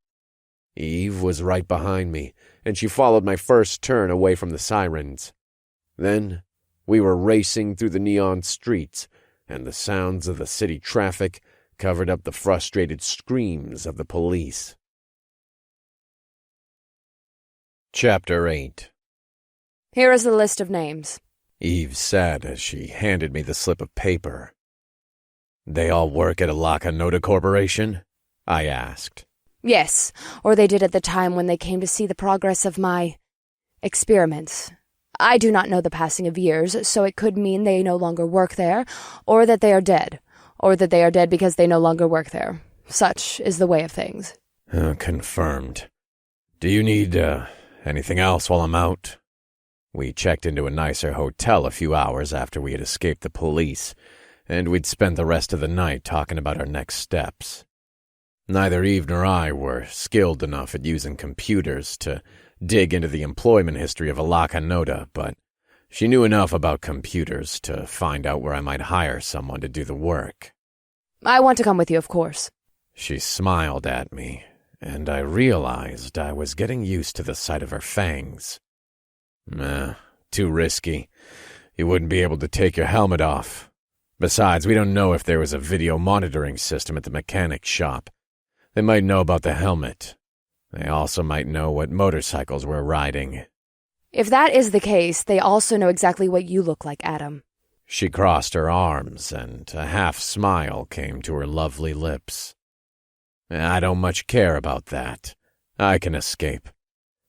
Eve was right behind me, and she followed my first turn away from the sirens. Then we were racing through the neon streets, and the sounds of the city traffic covered up the frustrated screams of the police. Chapter 8. Here is the list of names, Eve said as she handed me the slip of paper. They all work at Alaka Noda Corporation? I asked. Yes, or they did at the time when they came to see the progress of my experiments. I do not know the passing of years, so it could mean they no longer work there, or that they are dead, or that they are dead because they no longer work there. Such is the way of things. Confirmed. Do you need, anything else while I'm out? We checked into a nicer hotel a few hours after we had escaped the police, and we'd spent the rest of the night talking about our next steps. Neither Eve nor I were skilled enough at using computers to dig into the employment history of Alaka Noda, but she knew enough about computers to find out where I might hire someone to do the work. I want to come with you, of course. She smiled at me, and I realized I was getting used to the sight of her fangs. Too risky. You wouldn't be able to take your helmet off. Besides, we don't know if there was a video monitoring system at the mechanic's shop. They might know about the helmet. They also might know what motorcycles we're riding. If that is the case, they also know exactly what you look like, Adam. She crossed her arms, and a half-smile came to her lovely lips. I don't much care about that. I can escape.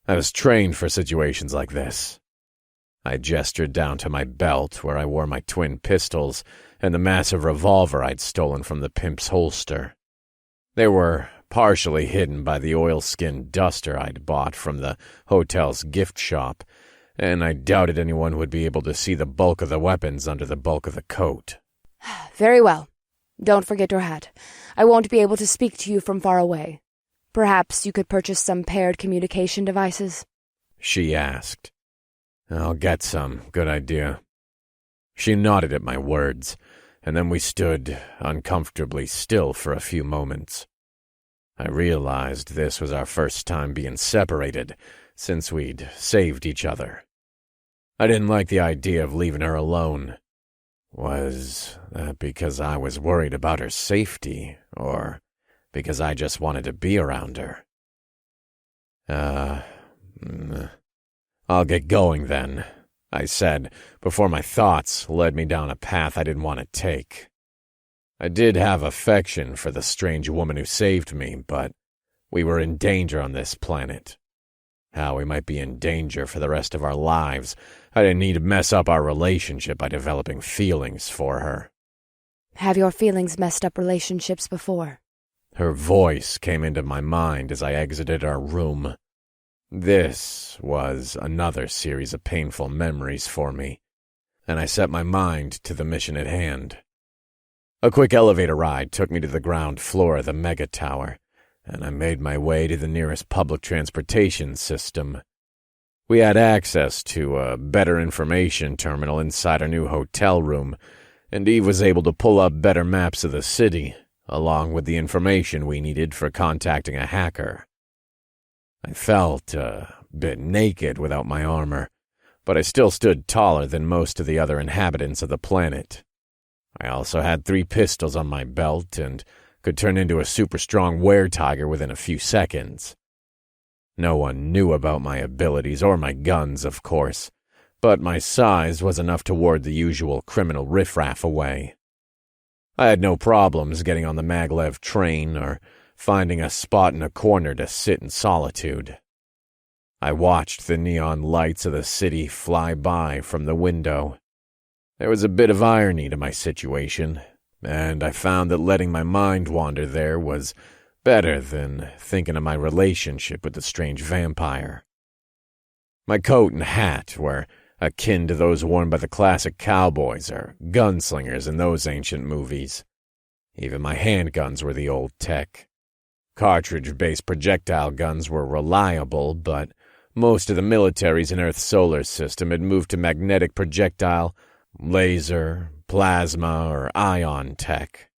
I was trained for situations like this. I gestured down to my belt, where I wore my twin pistols and the massive revolver I'd stolen from the pimp's holster. They were partially hidden by the oilskin duster I'd bought from the hotel's gift shop, and I doubted anyone would be able to see the bulk of the weapons under the bulk of the coat. Very well. Don't forget your hat. I won't be able to speak to you from far away. Perhaps you could purchase some paired communication devices? She asked. I'll get some. Good idea. She nodded at my words, and then we stood uncomfortably still for a few moments. I realized this was our first time being separated since we'd saved each other. I didn't like the idea of leaving her alone. Was that because I was worried about her safety, or because I just wanted to be around her? I'll get going then, I said, before my thoughts led me down a path I didn't want to take. I did have affection for the strange woman who saved me, but we were in danger on this planet. How we might be in danger for the rest of our lives, I didn't need to mess up our relationship by developing feelings for her. Have your feelings messed up relationships before? Her voice came into my mind as I exited our room. This was another series of painful memories for me, and I set my mind to the mission at hand. A quick elevator ride took me to the ground floor of the mega tower, and I made my way to the nearest public transportation system. We had access to a better information terminal inside our new hotel room, and Eve was able to pull up better maps of the city, along with the information we needed for contacting a hacker. I felt a bit naked without my armor, but I still stood taller than most of the other inhabitants of the planet. I also had 3 pistols on my belt and could turn into a super-strong were-tiger within a few seconds. No one knew about my abilities or my guns, of course, but my size was enough to ward the usual criminal riffraff away. I had no problems getting on the maglev train or finding a spot in a corner to sit in solitude. I watched the neon lights of the city fly by from the window. There was a bit of irony to my situation. and I found that letting my mind wander there was better than thinking of my relationship with the strange vampire. My coat and hat were akin to those worn by the classic cowboys or gunslingers in those ancient movies. Even my handguns were the old tech. Cartridge-based projectile guns were reliable, but most of the militaries in Earth's solar system had moved to magnetic projectile, laser, plasma, or ion tech.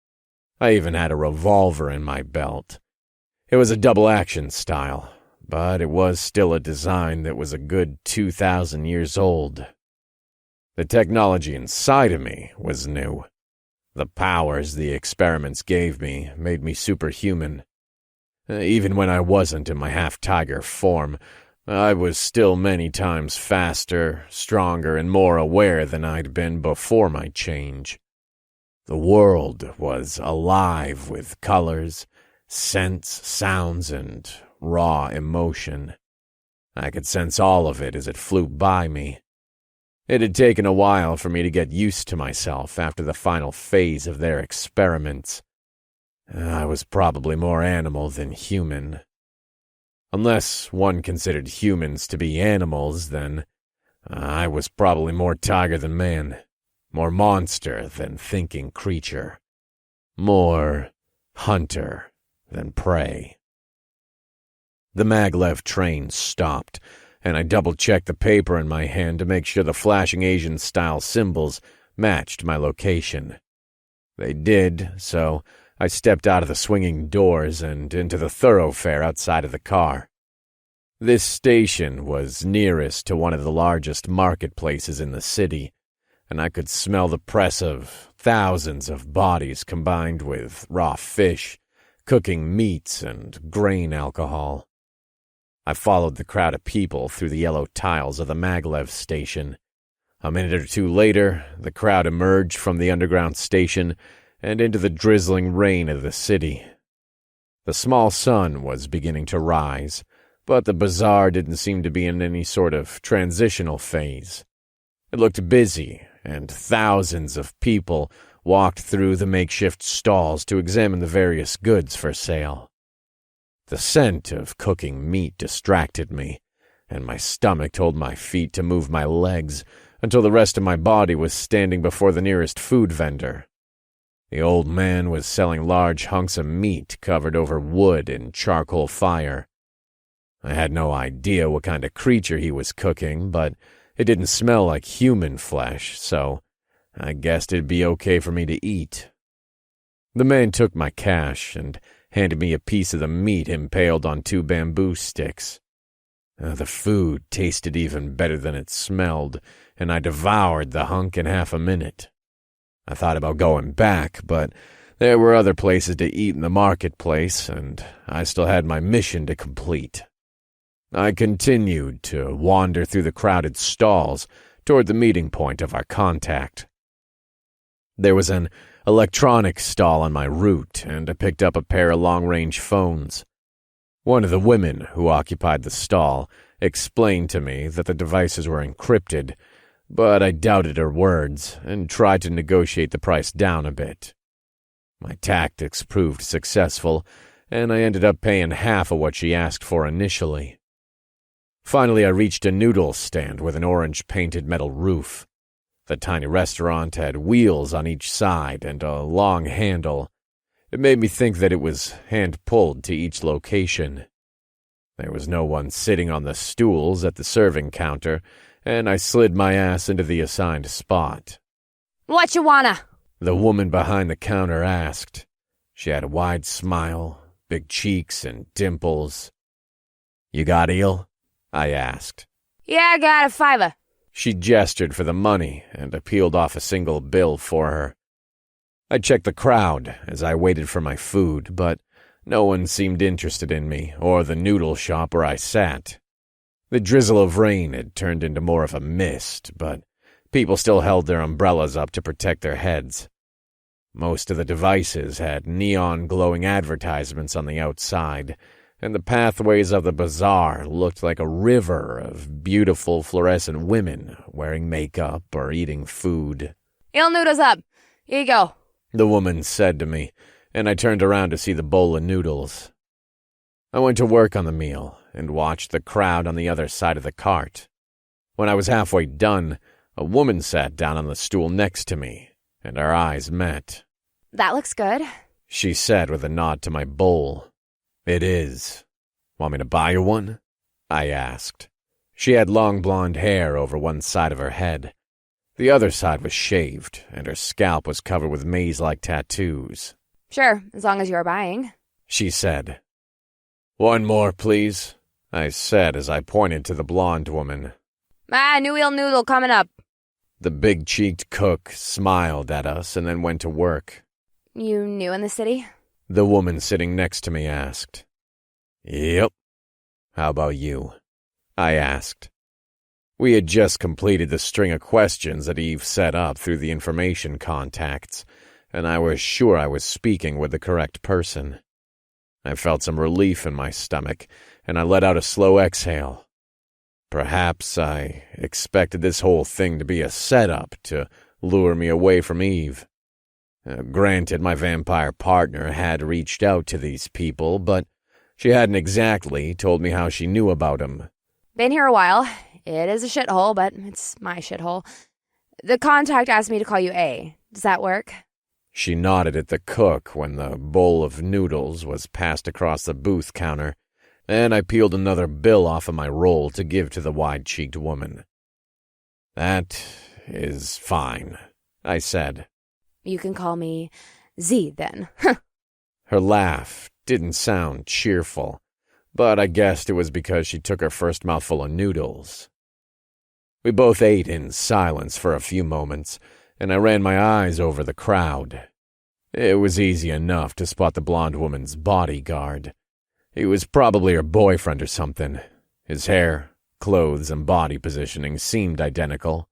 I even had a revolver in my belt. It was a double-action style, but it was still a design that was a good 2,000 years old. The technology inside of me was new. The powers the experiments gave me made me superhuman. Even when I wasn't in my half-tiger form, I was still many times faster, stronger, and more aware than I'd been before my change. The world was alive with colors, scents, sounds, and raw emotion. I could sense all of it as it flew by me. It had taken a while for me to get used to myself after the final phase of their experiments. I was probably more animal than human. Unless one considered humans to be animals, then I was probably more tiger than man, more monster than thinking creature, more hunter than prey. The maglev train stopped, and I double-checked the paper in my hand to make sure the flashing Asian-style symbols matched my location. They did, so I stepped out of the swinging doors and into the thoroughfare outside of the car. This station was nearest to one of the largest marketplaces in the city, and I could smell the press of thousands of bodies combined with raw fish, cooking meats, and grain alcohol. I followed the crowd of people through the yellow tiles of the maglev station. A minute or two later, the crowd emerged from the underground station and into the drizzling rain of the city. The small sun was beginning to rise, but the bazaar didn't seem to be in any sort of transitional phase. It looked busy, and thousands of people walked through the makeshift stalls to examine the various goods for sale. The scent of cooking meat distracted me, and my stomach told my feet to move my legs until the rest of my body was standing before the nearest food vendor. The old man was selling large hunks of meat covered over wood and charcoal fire. I had no idea what kind of creature he was cooking, but it didn't smell like human flesh, so I guessed it'd be okay for me to eat. The man took my cash and handed me a piece of the meat impaled on 2 bamboo sticks. The food tasted even better than it smelled, and I devoured the hunk in half a minute. I thought about going back, but there were other places to eat in the marketplace, and I still had my mission to complete. I continued to wander through the crowded stalls toward the meeting point of our contact. There was an electronics stall on my route, and I picked up a pair of long-range phones. One of the women who occupied the stall explained to me that the devices were encrypted, but I doubted her words and tried to negotiate the price down a bit. My tactics proved successful, and I ended up paying half of what she asked for initially. Finally, I reached a noodle stand with an orange-painted metal roof. The tiny restaurant had wheels on each side and a long handle. It made me think that it was hand-pulled to each location. There was no one sitting on the stools at the serving counter, and I slid my ass into the assigned spot. "What you wanna?" The woman behind the counter asked. She had a wide smile, big cheeks, and dimples. "You got eel?" I asked. "Yeah, I got a $5." She gestured for the money, and I peeled off a single bill for her. I checked the crowd as I waited for my food, but no one seemed interested in me or the noodle shop where I sat. The drizzle of rain had turned into more of a mist, but people still held their umbrellas up to protect their heads. Most of the devices had neon glowing advertisements on the outside, and the pathways of the bazaar looked like a river of beautiful fluorescent women wearing makeup or eating food. "Eel noodles up. Here you go." the woman said to me, and I turned around to see the bowl of noodles. I went to work on the meal and watched the crowd on the other side of the cart. When I was halfway done, a woman sat down on the stool next to me, and our eyes met. That looks good. She said with a nod to my bowl. It is. Want me to buy you one? I asked. She had long blonde hair over one side of her head. The other side was shaved, and her scalp was covered with maze-like tattoos. Sure, as long as you're buying. She said. One more, please, I said as I pointed to the blonde woman. New wheel noodle coming up. The big-cheeked cook smiled at us and then went to work. You new in the city? The woman sitting next to me asked. Yep. How about you? I asked. We had just completed the string of questions that Eve set up through the information contacts, and I was sure I was speaking with the correct person. I felt some relief in my stomach, and I let out a slow exhale. Perhaps I expected this whole thing to be a setup to lure me away from Eve. Granted, my vampire partner had reached out to these people, but she hadn't exactly told me how she knew about him. Been here a while. It is a shithole, but it's my shithole. The contact asked me to call you A. Does that work? She nodded at the cook when the bowl of noodles was passed across the booth counter, and I peeled another bill off of my roll to give to the wide-cheeked woman. That is fine, I said. You can call me Z, then. Her laugh didn't sound cheerful, but I guessed it was because she took her first mouthful of noodles. We both ate in silence for a few moments, and I ran my eyes over the crowd. It was easy enough to spot the blonde woman's bodyguard. He was probably her boyfriend or something. His hair, clothes, and body positioning seemed identical.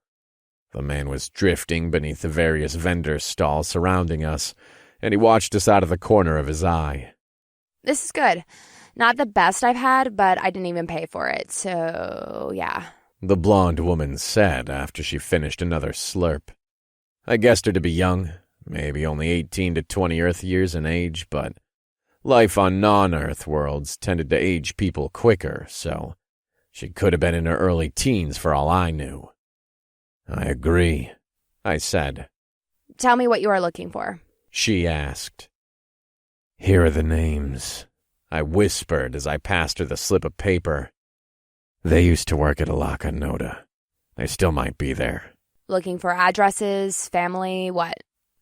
The man was drifting beneath the various vendor stalls surrounding us, and he watched us out of the corner of his eye. This is good. Not the best I've had, but I didn't even pay for it, so yeah. The blonde woman said after she finished another slurp. I guessed her to be young, maybe only 18 to 20 Earth years in age, but life on non-Earth worlds tended to age people quicker, so she could have been in her early teens for all I knew. I agree, I said. Tell me what you are looking for. She asked. Here are the names, I whispered as I passed her the slip of paper. They used to work at Alaka Noda. They still might be there. Looking for addresses, family, what?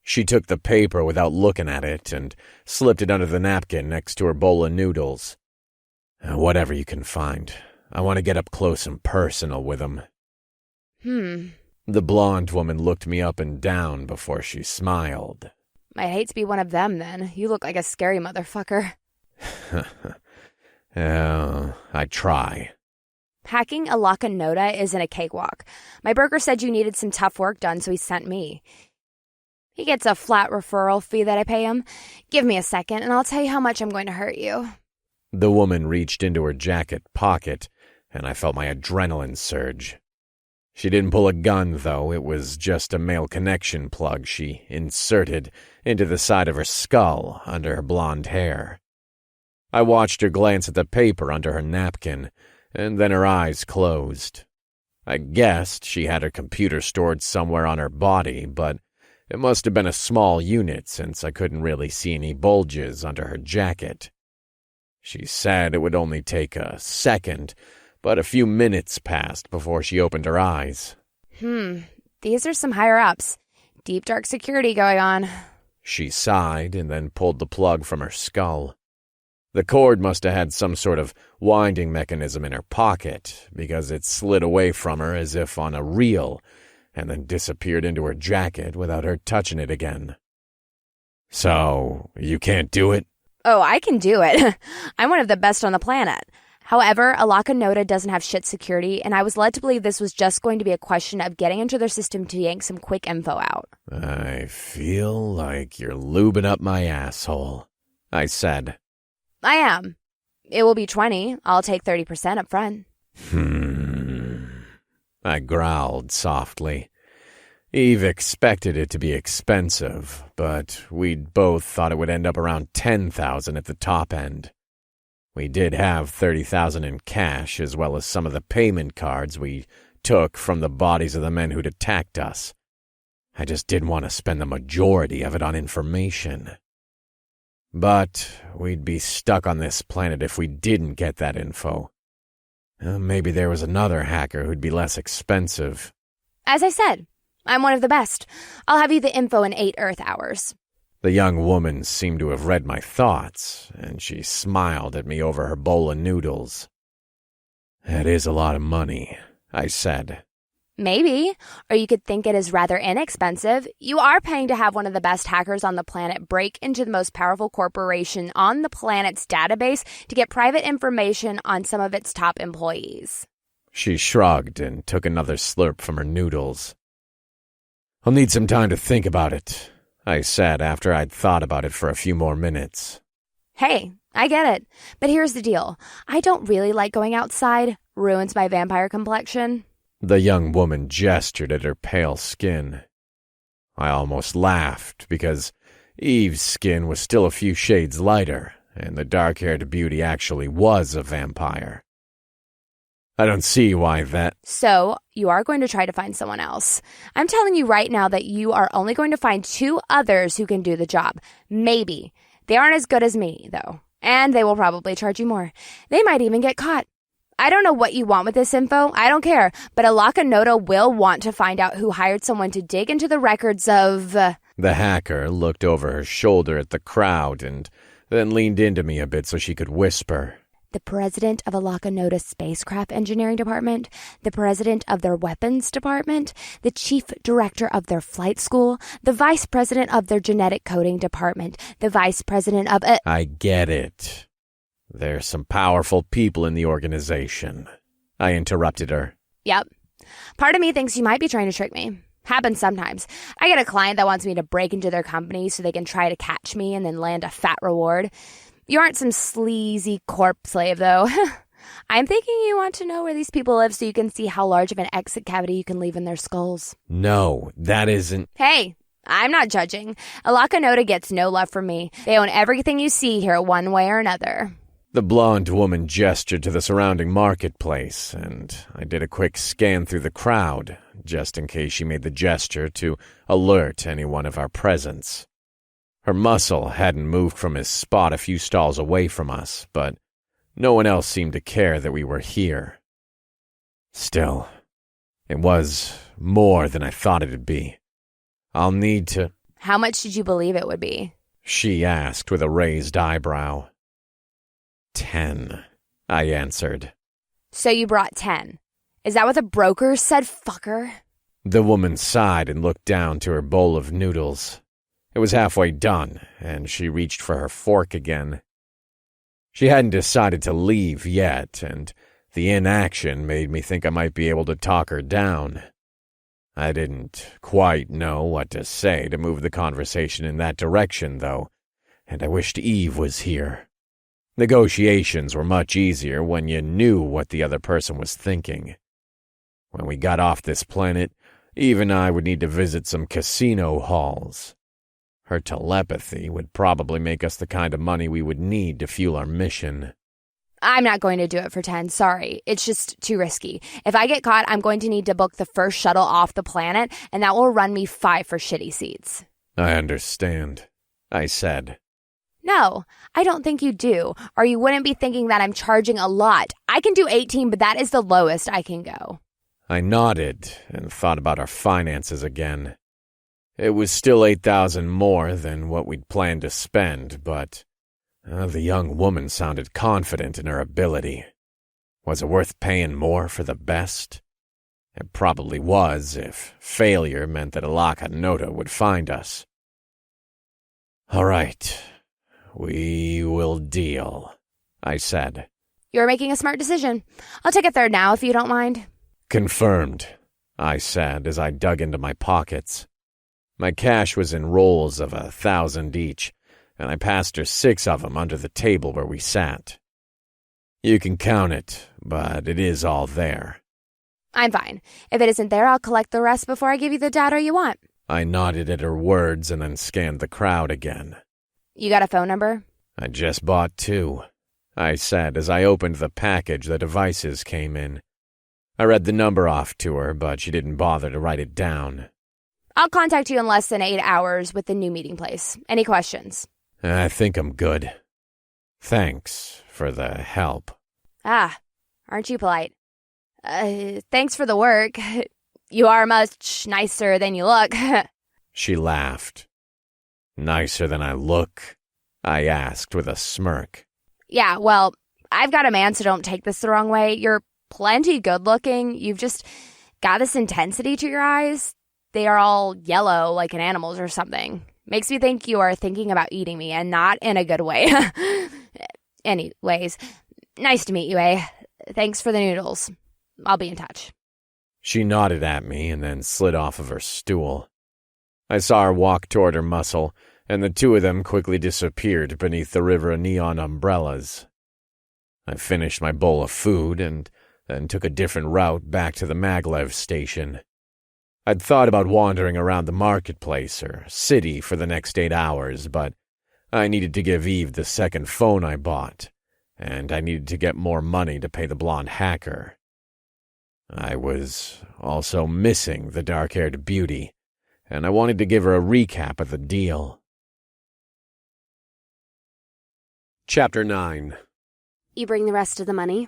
She took the paper without looking at it and slipped it under the napkin next to her bowl of noodles. Whatever you can find. I want to get up close and personal with them. The blonde woman looked me up and down before she smiled. I'd hate to be one of them, then. You look like a scary motherfucker. I try. Hacking Alaka Noda isn't a cakewalk. My broker said you needed some tough work done, so he sent me. He gets a flat referral fee that I pay him. Give me a second, and I'll tell you how much I'm going to hurt you. The woman reached into her jacket pocket, and I felt my adrenaline surge. She didn't pull a gun, though. It was just a male connection plug she inserted into the side of her skull under her blonde hair. I watched her glance at the paper under her napkin, and then her eyes closed. I guessed she had her computer stored somewhere on her body, but it must have been a small unit since I couldn't really see any bulges under her jacket. She said it would only take a second, but a few minutes passed before she opened her eyes. These are some higher-ups. Deep dark security going on. She sighed and then pulled the plug from her skull. The cord must have had some sort of winding mechanism in her pocket, because it slid away from her as if on a reel, and then disappeared into her jacket without her touching it again. So, you can't do it? Oh, I can do it. I'm one of the best on the planet. However, Alaka Noda doesn't have shit security, and I was led to believe this was just going to be a question of getting into their system to yank some quick info out. I feel like you're lubing up my asshole, I said. I am. It will be 20. I'll take 30% up front. I growled softly. Eve expected it to be expensive, but we'd both thought it would end up around $10,000 at the top end. We did have $30,000 in cash, as well as some of the payment cards we took from the bodies of the men who'd attacked us. I just didn't want to spend the majority of it on information. But we'd be stuck on this planet if we didn't get that info. Maybe there was another hacker who'd be less expensive. As I said, I'm one of the best. I'll have you the info in 8 Earth hours. The young woman seemed to have read my thoughts, and she smiled at me over her bowl of noodles. That is a lot of money, I said. Maybe. Or you could think it is rather inexpensive. You are paying to have one of the best hackers on the planet break into the most powerful corporation on the planet's database to get private information on some of its top employees. She shrugged and took another slurp from her noodles. I'll need some time to think about it, I said after I'd thought about it for a few more minutes. Hey, I get it. But here's the deal. I don't really like going outside. Ruins my vampire complexion. The young woman gestured at her pale skin. I almost laughed because Eve's skin was still a few shades lighter, and the dark-haired beauty actually was a vampire. I don't see why that... So, you are going to try to find someone else. I'm telling you right now that you are only going to find 2 others who can do the job. Maybe. They aren't as good as me, though. And they will probably charge you more. They might even get caught. I don't know what you want with this info. I don't care. But Alaka Noda will want to find out who hired someone to dig into the records of... The hacker looked over her shoulder at the crowd and then leaned into me a bit so she could whisper. The president of Alaka Noda's spacecraft engineering department, the president of their weapons department, the chief director of their flight school, the vice president of their genetic coding department, the vice president of... I get it. There's some powerful people in the organization. I interrupted her. Yep. Part of me thinks you might be trying to trick me. Happens sometimes. I get a client that wants me to break into their company so they can try to catch me and then land a fat reward. You aren't some sleazy corp slave, though. I'm thinking you want to know where these people live so you can see how large of an exit cavity you can leave in their skulls. No, that isn't... Hey, I'm not judging. Alaka Noda gets no love from me. They own everything you see here one way or another. The blonde woman gestured to the surrounding marketplace, and I did a quick scan through the crowd, just in case she made the gesture to alert anyone of our presence. Her muscle hadn't moved from his spot a few stalls away from us, but no one else seemed to care that we were here. Still, it was more than I thought it'd be. I'll need to... How much did you believe it would be? She asked with a raised eyebrow. 10, I answered. So you brought 10. Is that what the broker said, fucker? The woman sighed and looked down to her bowl of noodles. It was halfway done, and she reached for her fork again. She hadn't decided to leave yet, and the inaction made me think I might be able to talk her down. I didn't quite know what to say to move the conversation in that direction, though, and I wished Eve was here. Negotiations were much easier when you knew what the other person was thinking. When we got off this planet, Eve and I would need to visit some casino halls. Her telepathy would probably make us the kind of money we would need to fuel our mission. I'm not going to do it for 10, sorry. It's just too risky. If I get caught, I'm going to need to book the first shuttle off the planet, and that will run me 5 for shitty seats. I understand, I said. No, I don't think you do, or you wouldn't be thinking that I'm charging a lot. I can do 18, but that is the lowest I can go. I nodded and thought about our finances again. It was still 8,000 more than what we'd planned to spend, but the young woman sounded confident in her ability. Was it worth paying more for the best? It probably was if failure meant that Alaka Noda would find us. All right. We will deal, I said. You're making a smart decision. I'll take a third now if you don't mind. Confirmed, I said as I dug into my pockets. My cash was in rolls of 1,000 each, and I passed her 6 of them under the table where we sat. You can count it, but it is all there. I'm fine. If it isn't there, I'll collect the rest before I give you the data you want. I nodded at her words and then scanned the crowd again. You got a phone number? I just bought 2, I said as I opened the package the devices came in. I read the number off to her, but she didn't bother to write it down. I'll contact you in less than 8 hours with the new meeting place. Any questions? I think I'm good. Thanks for the help. Ah, aren't you polite? Thanks for the work. You are much nicer than you look. She laughed. Nicer than I look? I asked with a smirk. Yeah, well, I've got a man, so don't take this the wrong way. You're plenty good looking. You've just got this intensity to your eyes. They are all yellow like an animal's or something. Makes me think you are thinking about eating me, and not in a good way. Anyways, nice to meet you, eh? Thanks for the noodles. I'll be in touch. She nodded at me and then slid off of her stool. I saw her walk toward her muscle, and the 2 of them quickly disappeared beneath the river of neon umbrellas. I finished my bowl of food and then took a different route back to the Maglev station. I'd thought about wandering around the marketplace or city for the next 8 hours, but I needed to give Eve the second phone I bought, and I needed to get more money to pay the blonde hacker. I was also missing the dark-haired beauty, and I wanted to give her a recap of the deal. Chapter 9. You bring the rest of the money?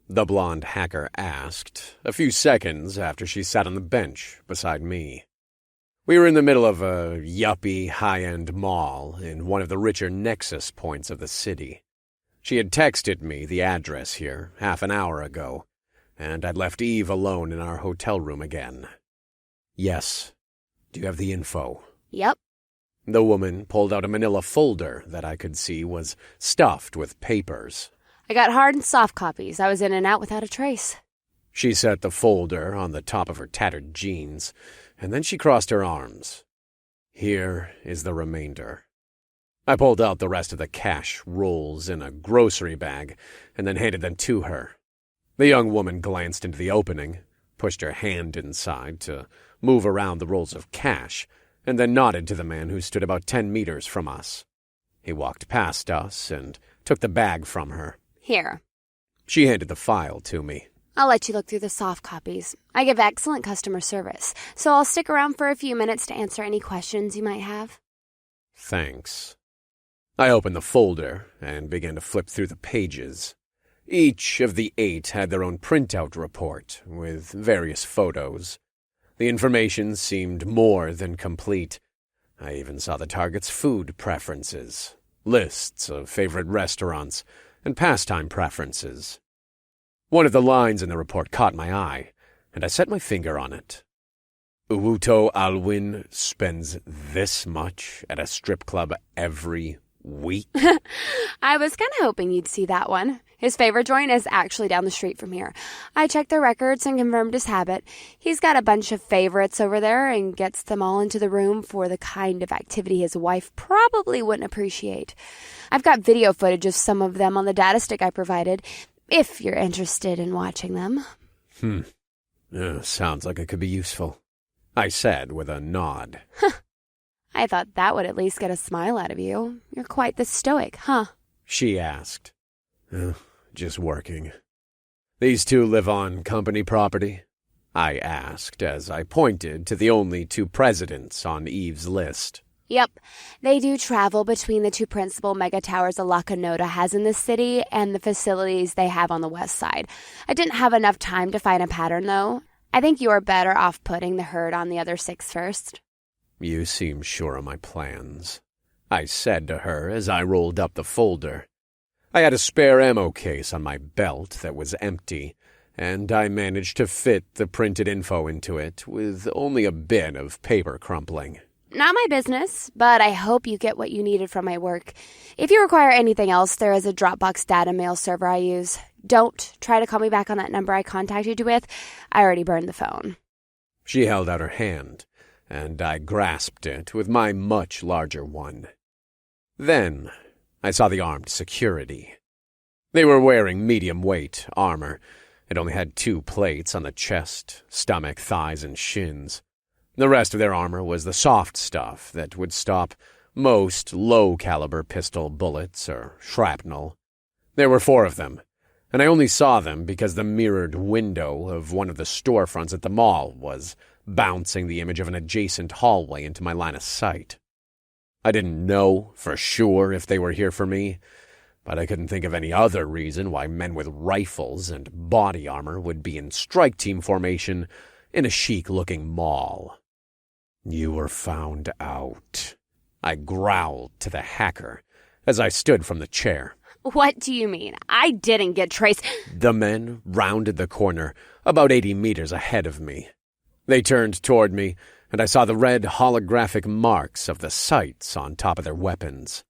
The blonde hacker asked, a few seconds after she sat on the bench beside me. We were in the middle of a yuppie, high-end mall in one of the richer nexus points of the city. She had texted me the address here half an hour ago, and I'd left Eve alone in our hotel room again. Yes. Do you have the info? Yep. The woman pulled out a manila folder that I could see was stuffed with papers. I got hard and soft copies. I was in and out without a trace. She set the folder on the top of her tattered jeans, and then she crossed her arms. Here is the remainder. I pulled out the rest of the cash rolls in a grocery bag and then handed them to her. The young woman glanced into the opening, pushed her hand inside to move around the rolls of cash, and then nodded to the man who stood about 10 meters from us. He walked past us and took the bag from her. Here. She handed the file to me. I'll let you look through the soft copies. I give excellent customer service, so I'll stick around for a few minutes to answer any questions you might have. Thanks. I opened the folder and began to flip through the pages. Each of the 8 had their own printout report with various photos. The information seemed more than complete. I even saw the target's food preferences, lists of favorite restaurants, and pastime preferences. One of the lines in the report caught my eye, and I set my finger on it. Uwuto Alwyn spends this much at a strip club every week? I was kind of hoping you'd see that one. His favorite joint is actually down the street from here. I checked their records and confirmed his habit. He's got a bunch of favorites over there and gets them all into the room for the kind of activity his wife probably wouldn't appreciate. I've got video footage of some of them on the data stick I provided, if you're interested in watching them. Sounds like it could be useful, I said with a nod. I thought that would at least get a smile out of you. You're quite the stoic, huh? She asked. Just working. These 2 live on company property? I asked as I pointed to the only 2 presidents on Eve's list. Yep. They do travel between the 2 principal mega towers La Canoda has in this city and the facilities they have on the west side. I didn't have enough time to find a pattern, though. I think you are better off putting the herd on the other 6 first. You seem sure of my plans, I said to her as I rolled up the folder. I had a spare ammo case on my belt that was empty, and I managed to fit the printed info into it with only a bit of paper crumpling. Not my business, but I hope you get what you needed from my work. If you require anything else, there is a Dropbox data mail server I use. Don't try to call me back on that number I contacted you with. I already burned the phone. She held out her hand, and I grasped it with my much larger one. Then I saw the armed security. They were wearing medium-weight armor, It only had 2 plates on the chest, stomach, thighs, and shins. The rest of their armor was the soft stuff that would stop most low-caliber pistol bullets or shrapnel. There were 4 of them, and I only saw them because the mirrored window of one of the storefronts at the mall was bouncing the image of an adjacent hallway into my line of sight. I didn't know for sure if they were here for me, but I couldn't think of any other reason why men with rifles and body armor would be in strike team formation in a chic-looking mall. You were found out, I growled to the hacker as I stood from the chair. What do you mean? I didn't get Trace. The men rounded the corner about 80 meters ahead of me. They turned toward me, and I saw the red holographic marks of the sights on top of their weapons.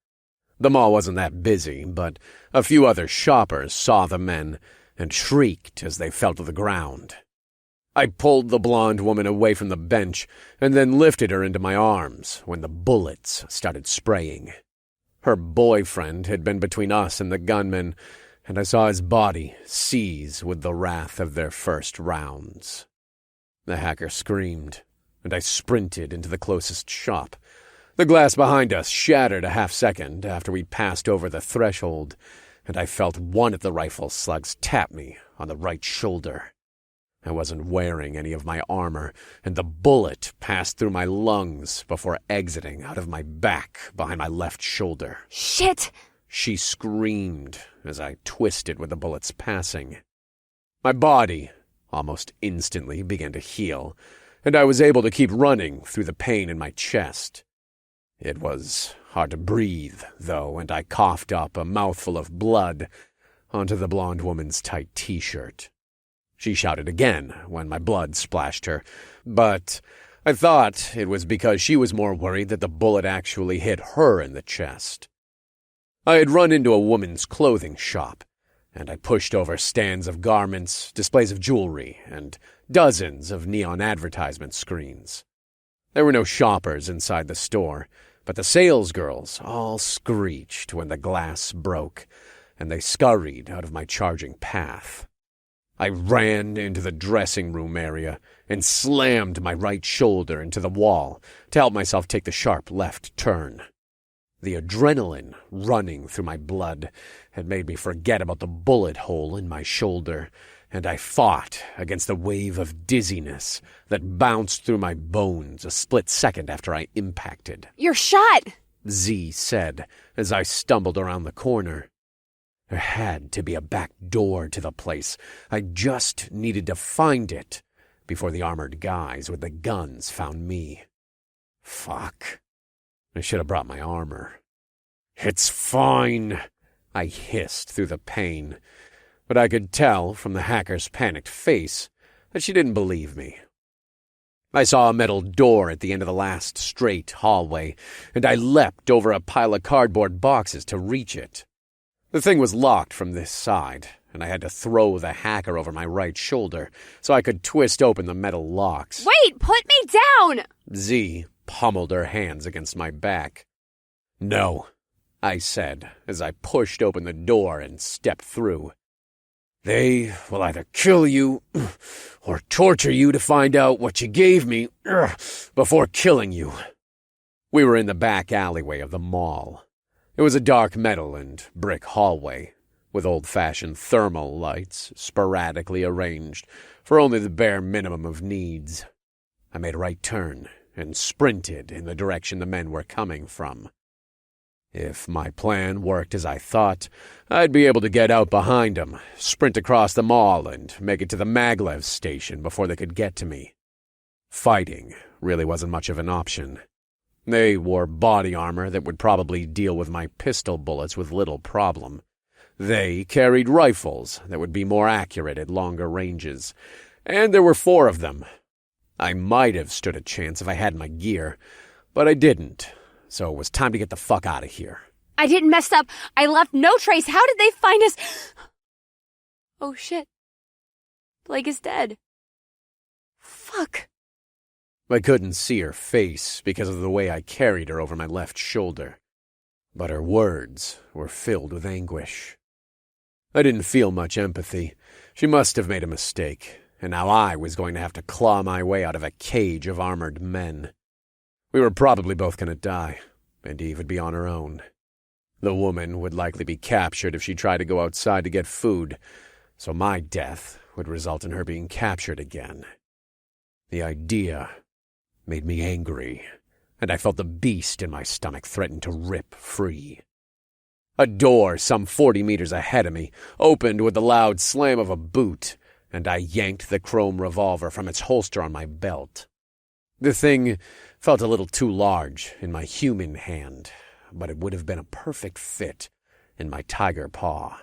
The mall wasn't that busy, but a few other shoppers saw the men and shrieked as they fell to the ground. I pulled the blonde woman away from the bench and then lifted her into my arms when the bullets started spraying. Her boyfriend had been between us and the gunmen, and I saw his body seize with the wrath of their first rounds. The hacker screamed, and I sprinted into the closest shop. The glass behind us shattered a half-second after we passed over the threshold, and I felt one of the rifle slugs tap me on the right shoulder. I wasn't wearing any of my armor, and the bullet passed through my lungs before exiting out of my back behind my left shoulder. Shit! She screamed as I twisted with the bullets passing. My body almost instantly began to heal, and I was able to keep running through the pain in my chest. It was hard to breathe, though, and I coughed up a mouthful of blood onto the blonde woman's tight T-shirt. She shouted again when my blood splashed her, but I thought it was because she was more worried that the bullet actually hit her in the chest. I had run into a woman's clothing shop, and I pushed over stands of garments, displays of jewelry, and dozens of neon advertisement screens. There were no shoppers inside the store, but the salesgirls all screeched when the glass broke, and they scurried out of my charging path. I ran into the dressing room area and slammed my right shoulder into the wall to help myself take the sharp left turn. The adrenaline running through my blood had made me forget about the bullet hole in my shoulder, and I fought against the wave of dizziness that bounced through my bones a split second after I impacted. You're shot! Z said as I stumbled around the corner. There had to be a back door to the place. I just needed to find it before the armored guys with the guns found me. Fuck. I should have brought my armor. It's fine, I hissed through the pain, but I could tell from the hacker's panicked face that she didn't believe me. I saw a metal door at the end of the last straight hallway, and I leapt over a pile of cardboard boxes to reach it. The thing was locked from this side, and I had to throw the hacker over my right shoulder so I could twist open the metal locks. Wait, put me down! Z pummeled her hands against my back. No, I said as I pushed open the door and stepped through. They will either kill you or torture you to find out what you gave me before killing you. We were in the back alleyway of the mall. It was a dark metal and brick hallway, with old-fashioned thermal lights sporadically arranged for only the bare minimum of needs. I made a right turn and sprinted in the direction the men were coming from. If my plan worked as I thought, I'd be able to get out behind them, sprint across the mall, and make it to the Maglev station before they could get to me. Fighting really wasn't much of an option. They wore body armor that would probably deal with my pistol bullets with little problem. They carried rifles that would be more accurate at longer ranges, and there were 4 of them. I might have stood a chance if I had my gear, but I didn't, so it was time to get the fuck out of here. I didn't mess up. I left no trace. How did they find us? Oh shit. Blake is dead. Fuck. I couldn't see her face because of the way I carried her over my left shoulder, but her words were filled with anguish. I didn't feel much empathy. She must have made a mistake, and now I was going to have to claw my way out of a cage of armored men. We were probably both going to die, and Eve would be on her own. The woman would likely be captured if she tried to go outside to get food, so my death would result in her being captured again. The idea made me angry, and I felt the beast in my stomach threaten to rip free. A door some 40 meters ahead of me opened with the loud slam of a boot, and I yanked the chrome revolver from its holster on my belt. The thing felt a little too large in my human hand, but it would have been a perfect fit in my tiger paw.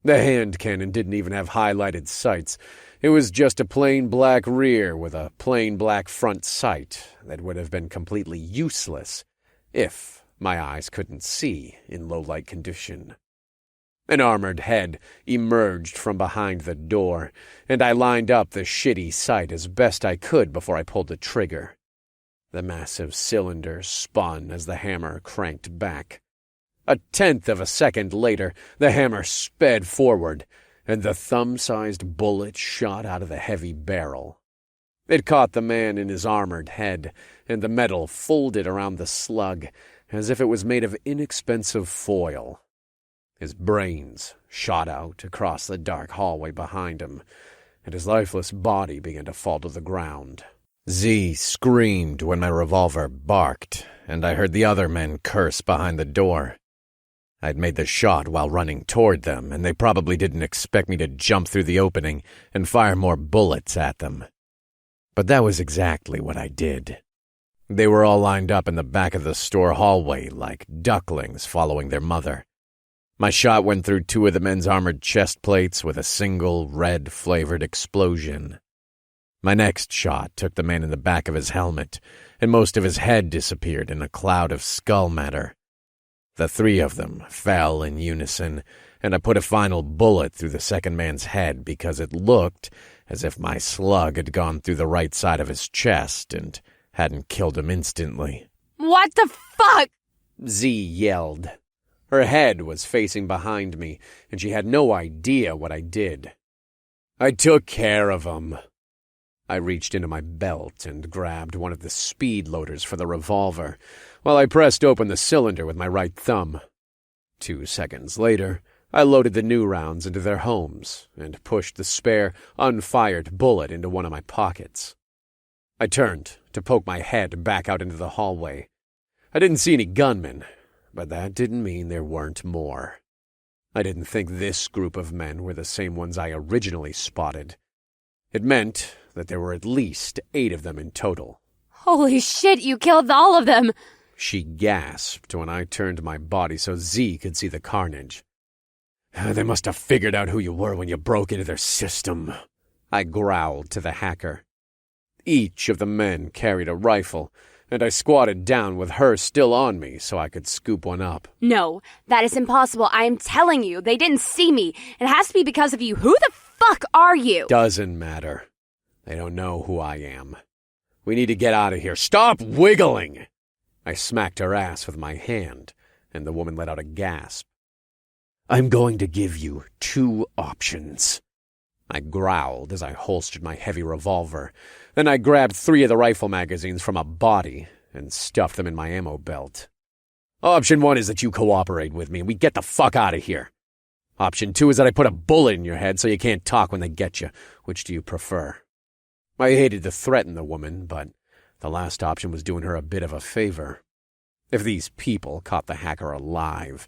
The hand cannon didn't even have highlighted sights. It was just a plain black rear with a plain black front sight that would have been completely useless if my eyes couldn't see in low-light condition. An armored head emerged from behind the door, and I lined up the shitty sight as best I could before I pulled the trigger. The massive cylinder spun as the hammer cranked back. A tenth of a second later, the hammer sped forward, and the thumb-sized bullet shot out of the heavy barrel. It caught the man in his armored head, and the metal folded around the slug as if it was made of inexpensive foil. His brains shot out across the dark hallway behind him, and his lifeless body began to fall to the ground. Z screamed when my revolver barked, and I heard the other men curse behind the door. I'd made the shot while running toward them, and they probably didn't expect me to jump through the opening and fire more bullets at them. But that was exactly what I did. They were all lined up in the back of the store hallway like ducklings following their mother. My shot went through two of the men's armored chest plates with a single red-flavored explosion. My next shot took the man in the back of his helmet, and most of his head disappeared in a cloud of skull matter. The three of them fell in unison, and I put a final bullet through the second man's head because it looked as if my slug had gone through the right side of his chest and hadn't killed him instantly. What the fuck? Z yelled. Her head was facing behind me, and she had no idea what I did. I took care of him. I reached into my belt and grabbed one of the speed loaders for the revolver, while I pressed open the cylinder with my right thumb. 2 seconds later, I loaded the new rounds into their homes and pushed the spare, unfired bullet into one of my pockets. I turned to poke my head back out into the hallway. I didn't see any gunmen, but that didn't mean there weren't more. I didn't think this group of men were the same ones I originally spotted. It meant that there were at least 8 of them in total. Holy shit, you killed all of them! She gasped when I turned my body so Z could see the carnage. They must have figured out who you were when you broke into their system, I growled to the hacker. Each of the men carried a rifle, and I squatted down with her still on me so I could scoop one up. No, that is impossible. I am telling you, they didn't see me. It has to be because of you. Who the fuck are you? Doesn't matter. They don't know who I am. We need to get out of here. Stop wiggling! I smacked her ass with my hand, and the woman let out a gasp. I'm going to give you 2 options. I growled as I holstered my heavy revolver. Then I grabbed 3 of the rifle magazines from a body and stuffed them in my ammo belt. Option 1 is that you cooperate with me and we get the fuck out of here. Option 2 is that I put a bullet in your head so you can't talk when they get you. Which do you prefer? I hated to threaten the woman, but the last option was doing her a bit of a favor. If these people caught the hacker alive,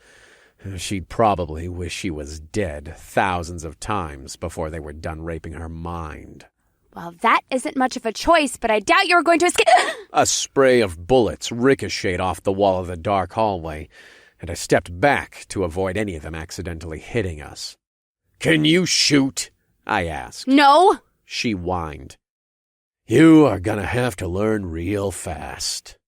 she'd probably wish she was dead thousands of times before they were done raping her mind. Well, that isn't much of a choice, but I doubt you're going to escape. A spray of bullets ricocheted off the wall of the dark hallway, and I stepped back to avoid any of them accidentally hitting us. Can you shoot? I asked. No. She whined. You are gonna have to learn real fast.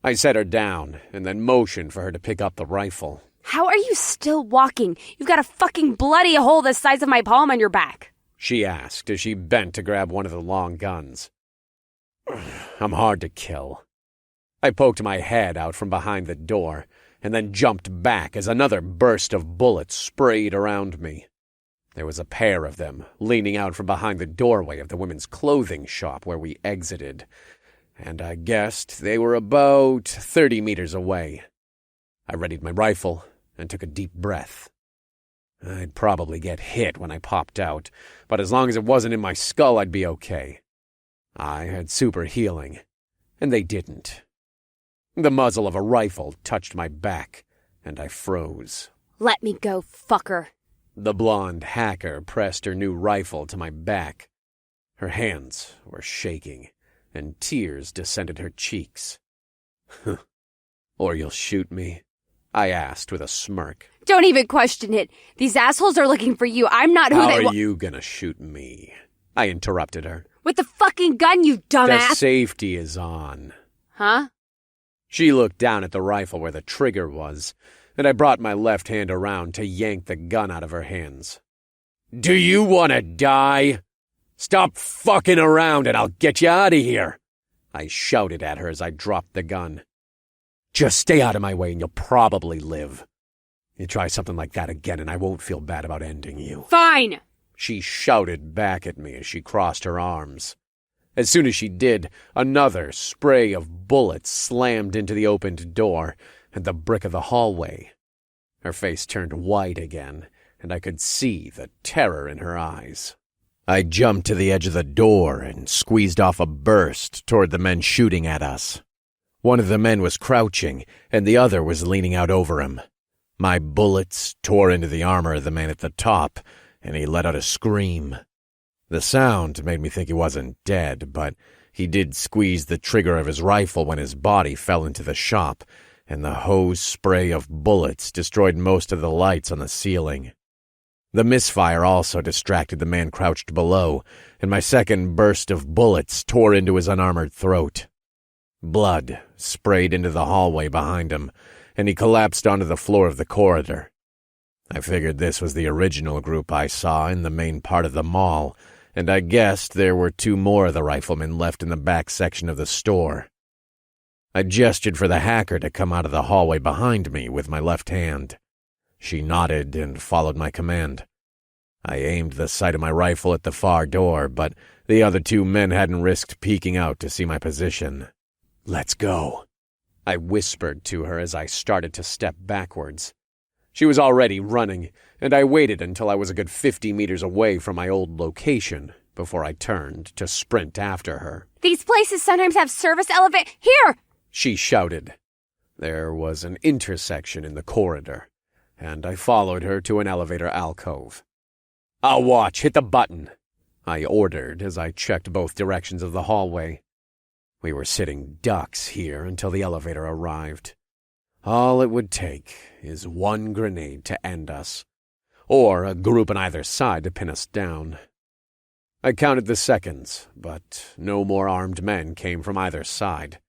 I set her down and then motioned for her to pick up the rifle. How are you still walking? You've got a fucking bloody hole the size of my palm on your back. She asked as she bent to grab one of the long guns. I'm hard to kill. I poked my head out from behind the door and then jumped back as another burst of bullets sprayed around me. There was a pair of them leaning out from behind the doorway of the women's clothing shop where we exited, and I guessed they were about 30 meters away. I readied my rifle and took a deep breath. I'd probably get hit when I popped out, but as long as it wasn't in my skull, I'd be okay. I had super healing, and they didn't. The muzzle of a rifle touched my back, and I froze. Let me go, fucker. The blonde hacker pressed her new rifle to my back. Her hands were shaking, and tears descended her cheeks. Or you'll shoot me? I asked with a smirk. Don't even question it. These assholes are looking for you. I'm not who How they are you gonna shoot me? I interrupted her. With the fucking gun, you dumbass! The safety is on. Huh? She looked down at the rifle where the trigger was, and I brought my left hand around to yank the gun out of her hands. Do you want to die? Stop fucking around and I'll get you out of here, I shouted at her as I dropped the gun. Just stay out of my way and you'll probably live. You try something like that again and I won't feel bad about ending you. Fine! She shouted back at me as she crossed her arms. As soon as she did, another spray of bullets slammed into the opened door and the brick of the hallway. Her face turned white again, and I could see the terror in her eyes. I jumped to the edge of the door and squeezed off a burst toward the men shooting at us. One of the men was crouching, and the other was leaning out over him. My bullets tore into the armor of the man at the top, and he let out a scream. The sound made me think he wasn't dead, but he did squeeze the trigger of his rifle when his body fell into the shop, and the hose spray of bullets destroyed most of the lights on the ceiling. The misfire also distracted the man crouched below, and my second burst of bullets tore into his unarmored throat. Blood sprayed into the hallway behind him, and he collapsed onto the floor of the corridor. I figured this was the original group I saw in the main part of the mall, and I guessed there were 2 more of the riflemen left in the back section of the store. I gestured for the hacker to come out of the hallway behind me with my left hand. She nodded and followed my command. I aimed the sight of my rifle at the far door, but the other 2 men hadn't risked peeking out to see my position. Let's go, I whispered to her as I started to step backwards. She was already running, and I waited until I was a good 50 meters away from my old location before I turned to sprint after her. These places sometimes have service Here! She shouted. There was an intersection in the corridor, and I followed her to an elevator alcove. I'll watch. Hit the button, I ordered as I checked both directions of the hallway. We were sitting ducks here until the elevator arrived. All it would take is 1 grenade to end us, or a group on either side to pin us down. I counted the seconds, but no more armed men came from either side.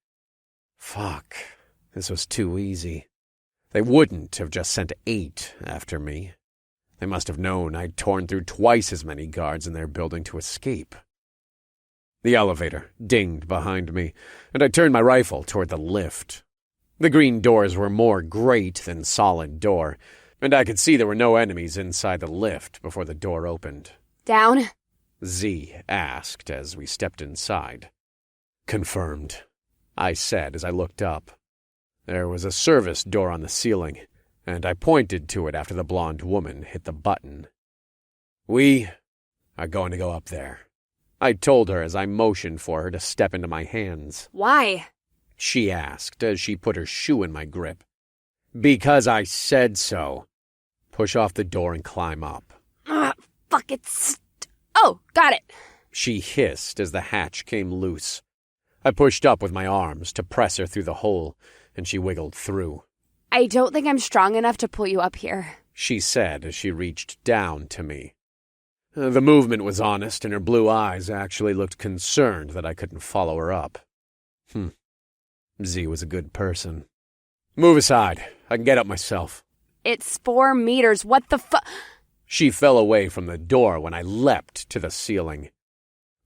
Fuck, this was too easy. They wouldn't have just sent 8 after me. They must have known I'd torn through twice as many guards in their building to escape. The elevator dinged behind me, and I turned my rifle toward the lift. The green doors were more grate than solid door, and I could see there were no enemies inside the lift before the door opened. Down? Z asked as we stepped inside. Confirmed, I said as I looked up. There was a service door on the ceiling, and I pointed to it after the blonde woman hit the button. We are going to go up there, I told her as I motioned for her to step into my hands. Why? She asked as she put her shoe in my grip. Because I said so. Push off the door and climb up. Fuck it. Oh, got it. She hissed as the hatch came loose. I pushed up with my arms to press her through the hole, and she wiggled through. I don't think I'm strong enough to pull you up here, she said as she reached down to me. The movement was honest, and her blue eyes actually looked concerned that I couldn't follow her up. Z was a good person. Move aside. I can get up myself. It's 4 meters. What the fu— She fell away from the door when I leapt to the ceiling.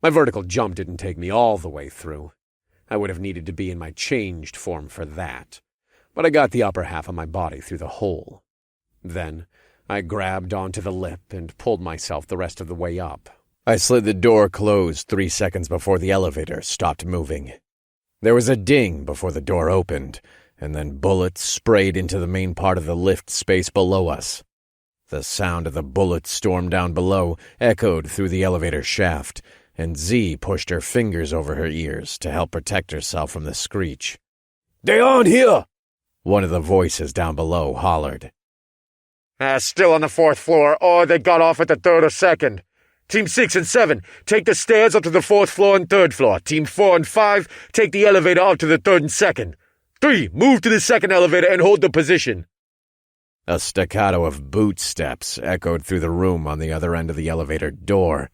My vertical jump didn't take me all the way through. I would have needed to be in my changed form for that, but I got the upper half of my body through the hole. Then I grabbed onto the lip and pulled myself the rest of the way up. I slid the door closed 3 seconds before the elevator stopped moving. There was a ding before the door opened, and then bullets sprayed into the main part of the lift space below us. The sound of the bullets storm down below echoed through the elevator shaft, and Z pushed her fingers over her ears to help protect herself from the screech. "They aren't here!" One of the voices down below hollered. Still on the 4th floor, or they got off at the 3rd or 2nd. Team 6 and 7, take the stairs up to the 4th floor and 3rd floor. Team 4 and 5, take the elevator up to the 3rd and 2nd. 3, move to the 2nd elevator and hold the position. A staccato of boot steps echoed through the room on the other end of the elevator door,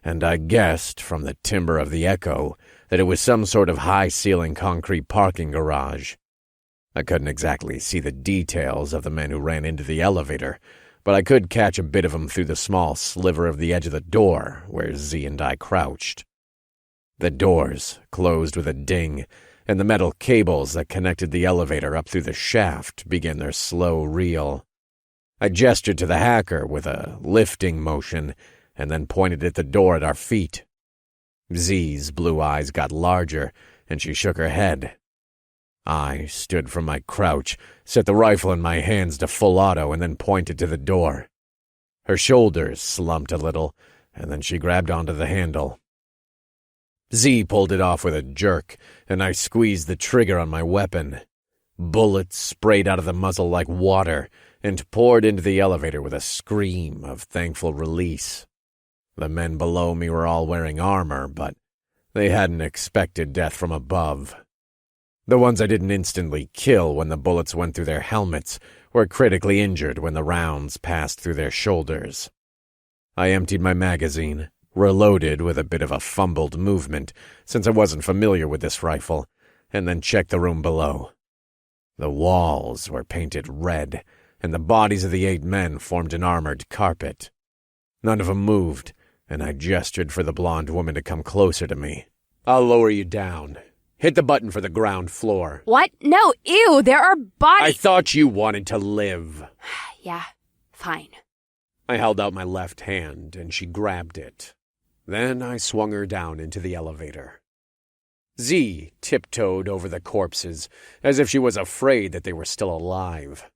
and I guessed from the timbre of the echo that it was some sort of high-ceiling concrete parking garage. I couldn't exactly see the details of the men who ran into the elevator, but I could catch a bit of them through the small sliver of the edge of the door where Z and I crouched. The doors closed with a ding, and the metal cables that connected the elevator up through the shaft began their slow reel. I gestured to the hacker with a lifting motion, and then pointed at the door at our feet. Z's blue eyes got larger, and she shook her head. I stood from my crouch, set the rifle in my hands to full auto, and then pointed to the door. Her shoulders slumped a little, and then she grabbed onto the handle. Z pulled it off with a jerk, and I squeezed the trigger on my weapon. Bullets sprayed out of the muzzle like water and poured into the elevator with a scream of thankful release. The men below me were all wearing armor, but they hadn't expected death from above. The ones I didn't instantly kill when the bullets went through their helmets were critically injured when the rounds passed through their shoulders. I emptied my magazine, reloaded with a bit of a fumbled movement since I wasn't familiar with this rifle, and then checked the room below. The walls were painted red, and the bodies of the 8 men formed an armored carpet. None of them moved, and I gestured for the blonde woman to come closer to me. "I'll lower you down. Hit the button for the ground floor." What? No, ew, there are bodies. I thought you wanted to live. Yeah, fine. I held out my left hand, and she grabbed it. Then I swung her down into the elevator. Z tiptoed over the corpses, as if she was afraid that they were still alive.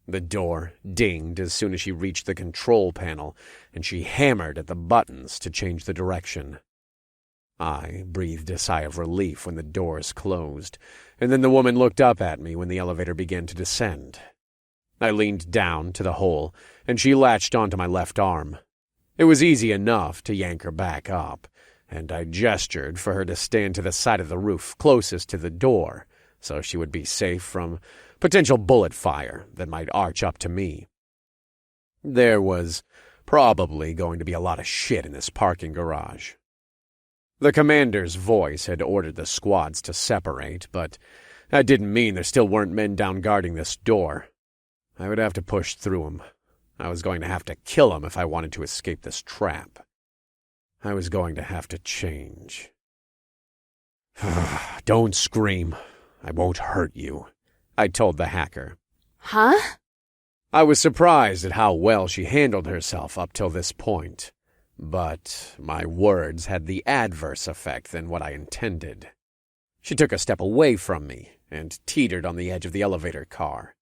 The door dinged as soon as she reached the control panel, and she hammered at the buttons to change the direction. I breathed a sigh of relief when the doors closed, and then the woman looked up at me when the elevator began to descend. I leaned down to the hole, and she latched onto my left arm. It was easy enough to yank her back up, and I gestured for her to stand to the side of the roof closest to the door, so she would be safe from potential bullet fire that might arch up to me. There was probably going to be a lot of shit in this parking garage. The commander's voice had ordered the squads to separate, but that didn't mean there still weren't men down guarding this door. I would have to push through them. I was going to have to kill them if I wanted to escape this trap. I was going to have to change. "Don't scream. I won't hurt you," I told the hacker. Huh? I was surprised at how well she handled herself up till this point, but my words had the adverse effect than what I intended. She took a step away from me and teetered on the edge of the elevator car.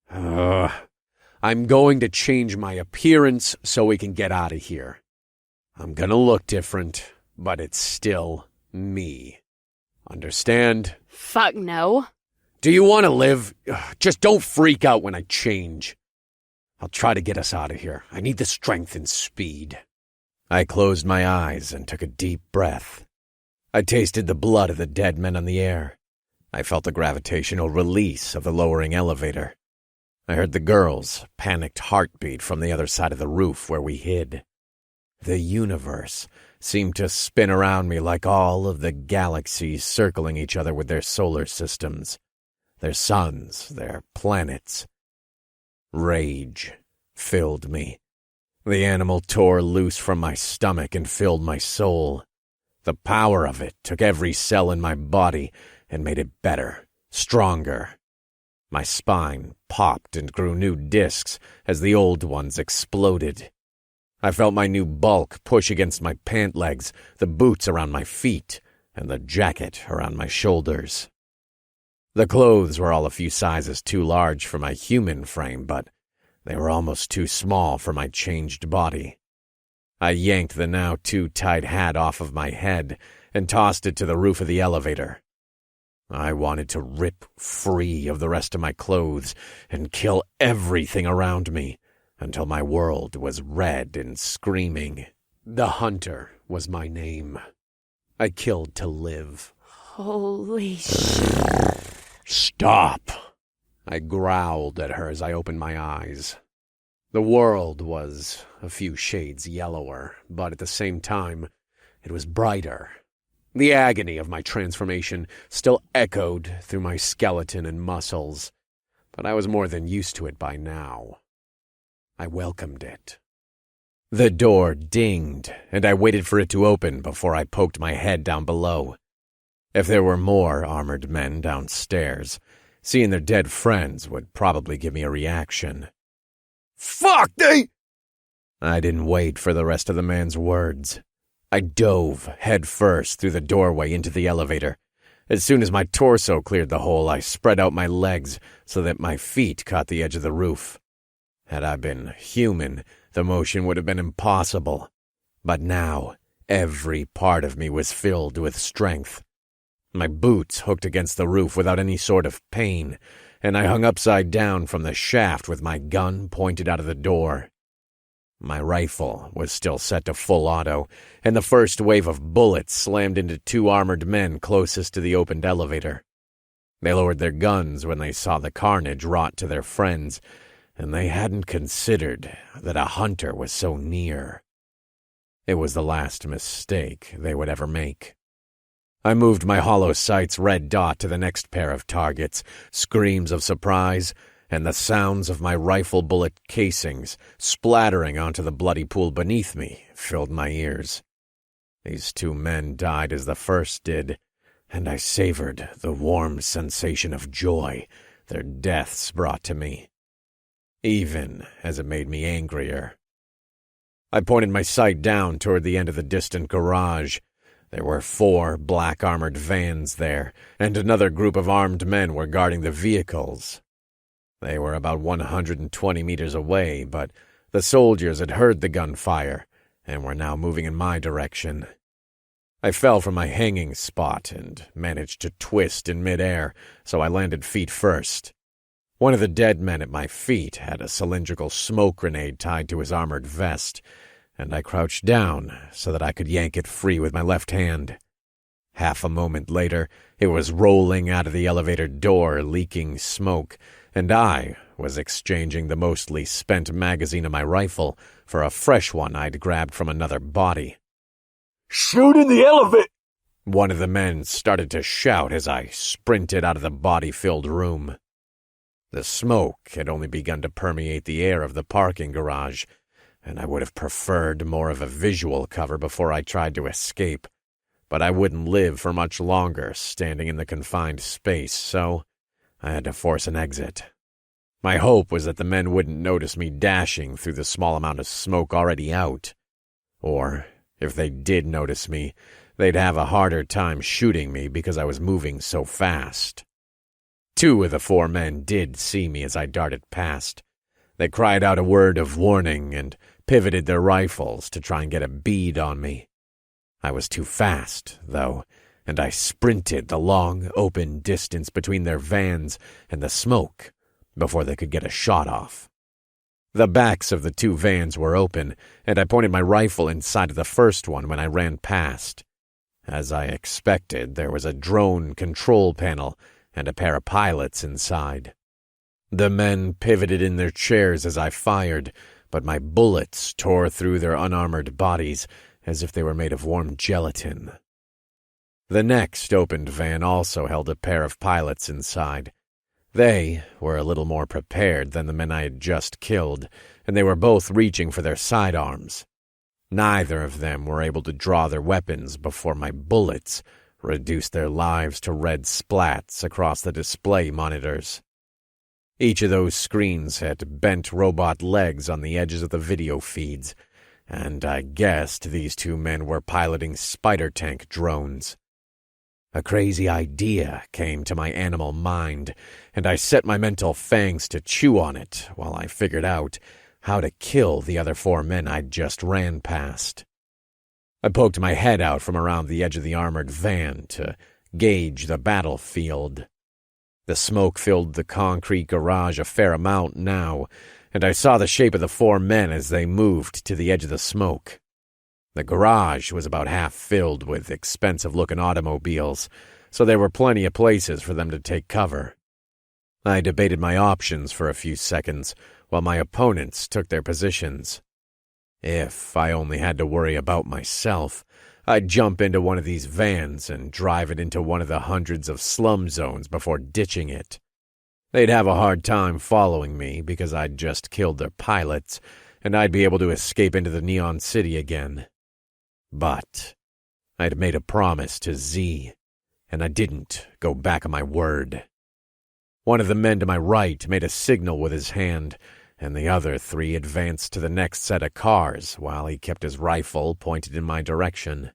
I'm going to change my appearance so we can get out of here. I'm gonna look different, but it's still me. Understand? Fuck no. Do you want to live? Just don't freak out when I change. I'll try to get us out of here. I need the strength and speed. I closed my eyes and took a deep breath. I tasted the blood of the dead men on the air. I felt the gravitational release of the lowering elevator. I heard the girl's panicked heartbeat from the other side of the roof where we hid. The universe seemed to spin around me like all of the galaxies circling each other with their solar systems, their suns, their planets. Rage filled me. The animal tore loose from my stomach and filled my soul. The power of it took every cell in my body and made it better, stronger. My spine popped and grew new discs as the old ones exploded. I felt my new bulk push against my pant legs, the boots around my feet, and the jacket around my shoulders. The clothes were all a few sizes too large for my human frame, but they were almost too small for my changed body. I yanked the now too tight hat off of my head and tossed it to the roof of the elevator. I wanted to rip free of the rest of my clothes and kill everything around me until my world was red and screaming. The Hunter was my name. I killed to live. Holy shit. Stop! I growled at her as I opened my eyes. The world was a few shades yellower, but at the same time, it was brighter. The agony of my transformation still echoed through my skeleton and muscles, but I was more than used to it by now. I welcomed it. The door dinged, and I waited for it to open before I poked my head down below. If there were more armored men downstairs, seeing their dead friends would probably give me a reaction. Fuck, they... I didn't wait for the rest of the man's words. I dove head first through the doorway into the elevator. As soon as my torso cleared the hole, I spread out my legs so that my feet caught the edge of the roof. Had I been human, the motion would have been impossible. But now, every part of me was filled with strength. My boots hooked against the roof without any sort of pain, and I hung upside down from the shaft with my gun pointed out of the door. My rifle was still set to full auto, and the first wave of bullets slammed into two armored men closest to the opened elevator. They lowered their guns when they saw the carnage wrought to their friends, and they hadn't considered that a hunter was so near. It was the last mistake they would ever make. I moved my hollow sight's red dot to the next pair of targets, screams of surprise, and the sounds of my rifle bullet casings splattering onto the bloody pool beneath me filled my ears. These two men died as the first did, and I savored the warm sensation of joy their deaths brought to me, even as it made me angrier. I pointed my sight down toward the end of the distant garage. There were 4 black armored vans there, and another group of armed men were guarding the vehicles. They were about 120 meters away, but the soldiers had heard the gunfire and were now moving in my direction. I fell from my hanging spot and managed to twist in midair, so I landed feet first. One of the dead men at my feet had a cylindrical smoke grenade tied to his armored vest, and I crouched down so that I could yank it free with my left hand. Half a moment later, it was rolling out of the elevator door, leaking smoke, and I was exchanging the mostly spent magazine of my rifle for a fresh one I'd grabbed from another body. Shoot in the elevator! One of the men started to shout as I sprinted out of the body-filled room. The smoke had only begun to permeate the air of the parking garage, and I would have preferred more of a visual cover before I tried to escape, but I wouldn't live for much longer standing in the confined space, so I had to force an exit. My hope was that the men wouldn't notice me dashing through the small amount of smoke already out. Or, if they did notice me, they'd have a harder time shooting me because I was moving so fast. 2 of the 4 men did see me as I darted past. They cried out a word of warning and pivoted their rifles to try and get a bead on me. I was too fast, though, and I sprinted the long, open distance between their vans and the smoke before they could get a shot off. The backs of the 2 vans were open, and I pointed my rifle inside of the first one when I ran past. As I expected, there was a drone control panel and a pair of pilots inside. The men pivoted in their chairs as I fired, but my bullets tore through their unarmored bodies as if they were made of warm gelatin. The next opened van also held a pair of pilots inside. They were a little more prepared than the men I had just killed, and they were both reaching for their sidearms. Neither of them were able to draw their weapons before my bullets reduced their lives to red splats across the display monitors. Each of those screens had bent robot legs on the edges of the video feeds, and I guessed these two men were piloting spider tank drones. A crazy idea came to my animal mind, and I set my mental fangs to chew on it while I figured out how to kill the other 4 men I'd just ran past. I poked my head out from around the edge of the armored van to gauge the battlefield. The smoke filled the concrete garage a fair amount now, and I saw the shape of the 4 men as they moved to the edge of the smoke. The garage was about half filled with expensive-looking automobiles, so there were plenty of places for them to take cover. I debated my options for a few seconds while my opponents took their positions. If I only had to worry about myself, I'd jump into one of these vans and drive it into one of the hundreds of slum zones before ditching it. They'd have a hard time following me because I'd just killed their pilots, and I'd be able to escape into the Neon City again. But I'd made a promise to Z, and I didn't go back on my word. One of the men to my right made a signal with his hand, and the other 3 advanced to the next set of cars while he kept his rifle pointed in my direction.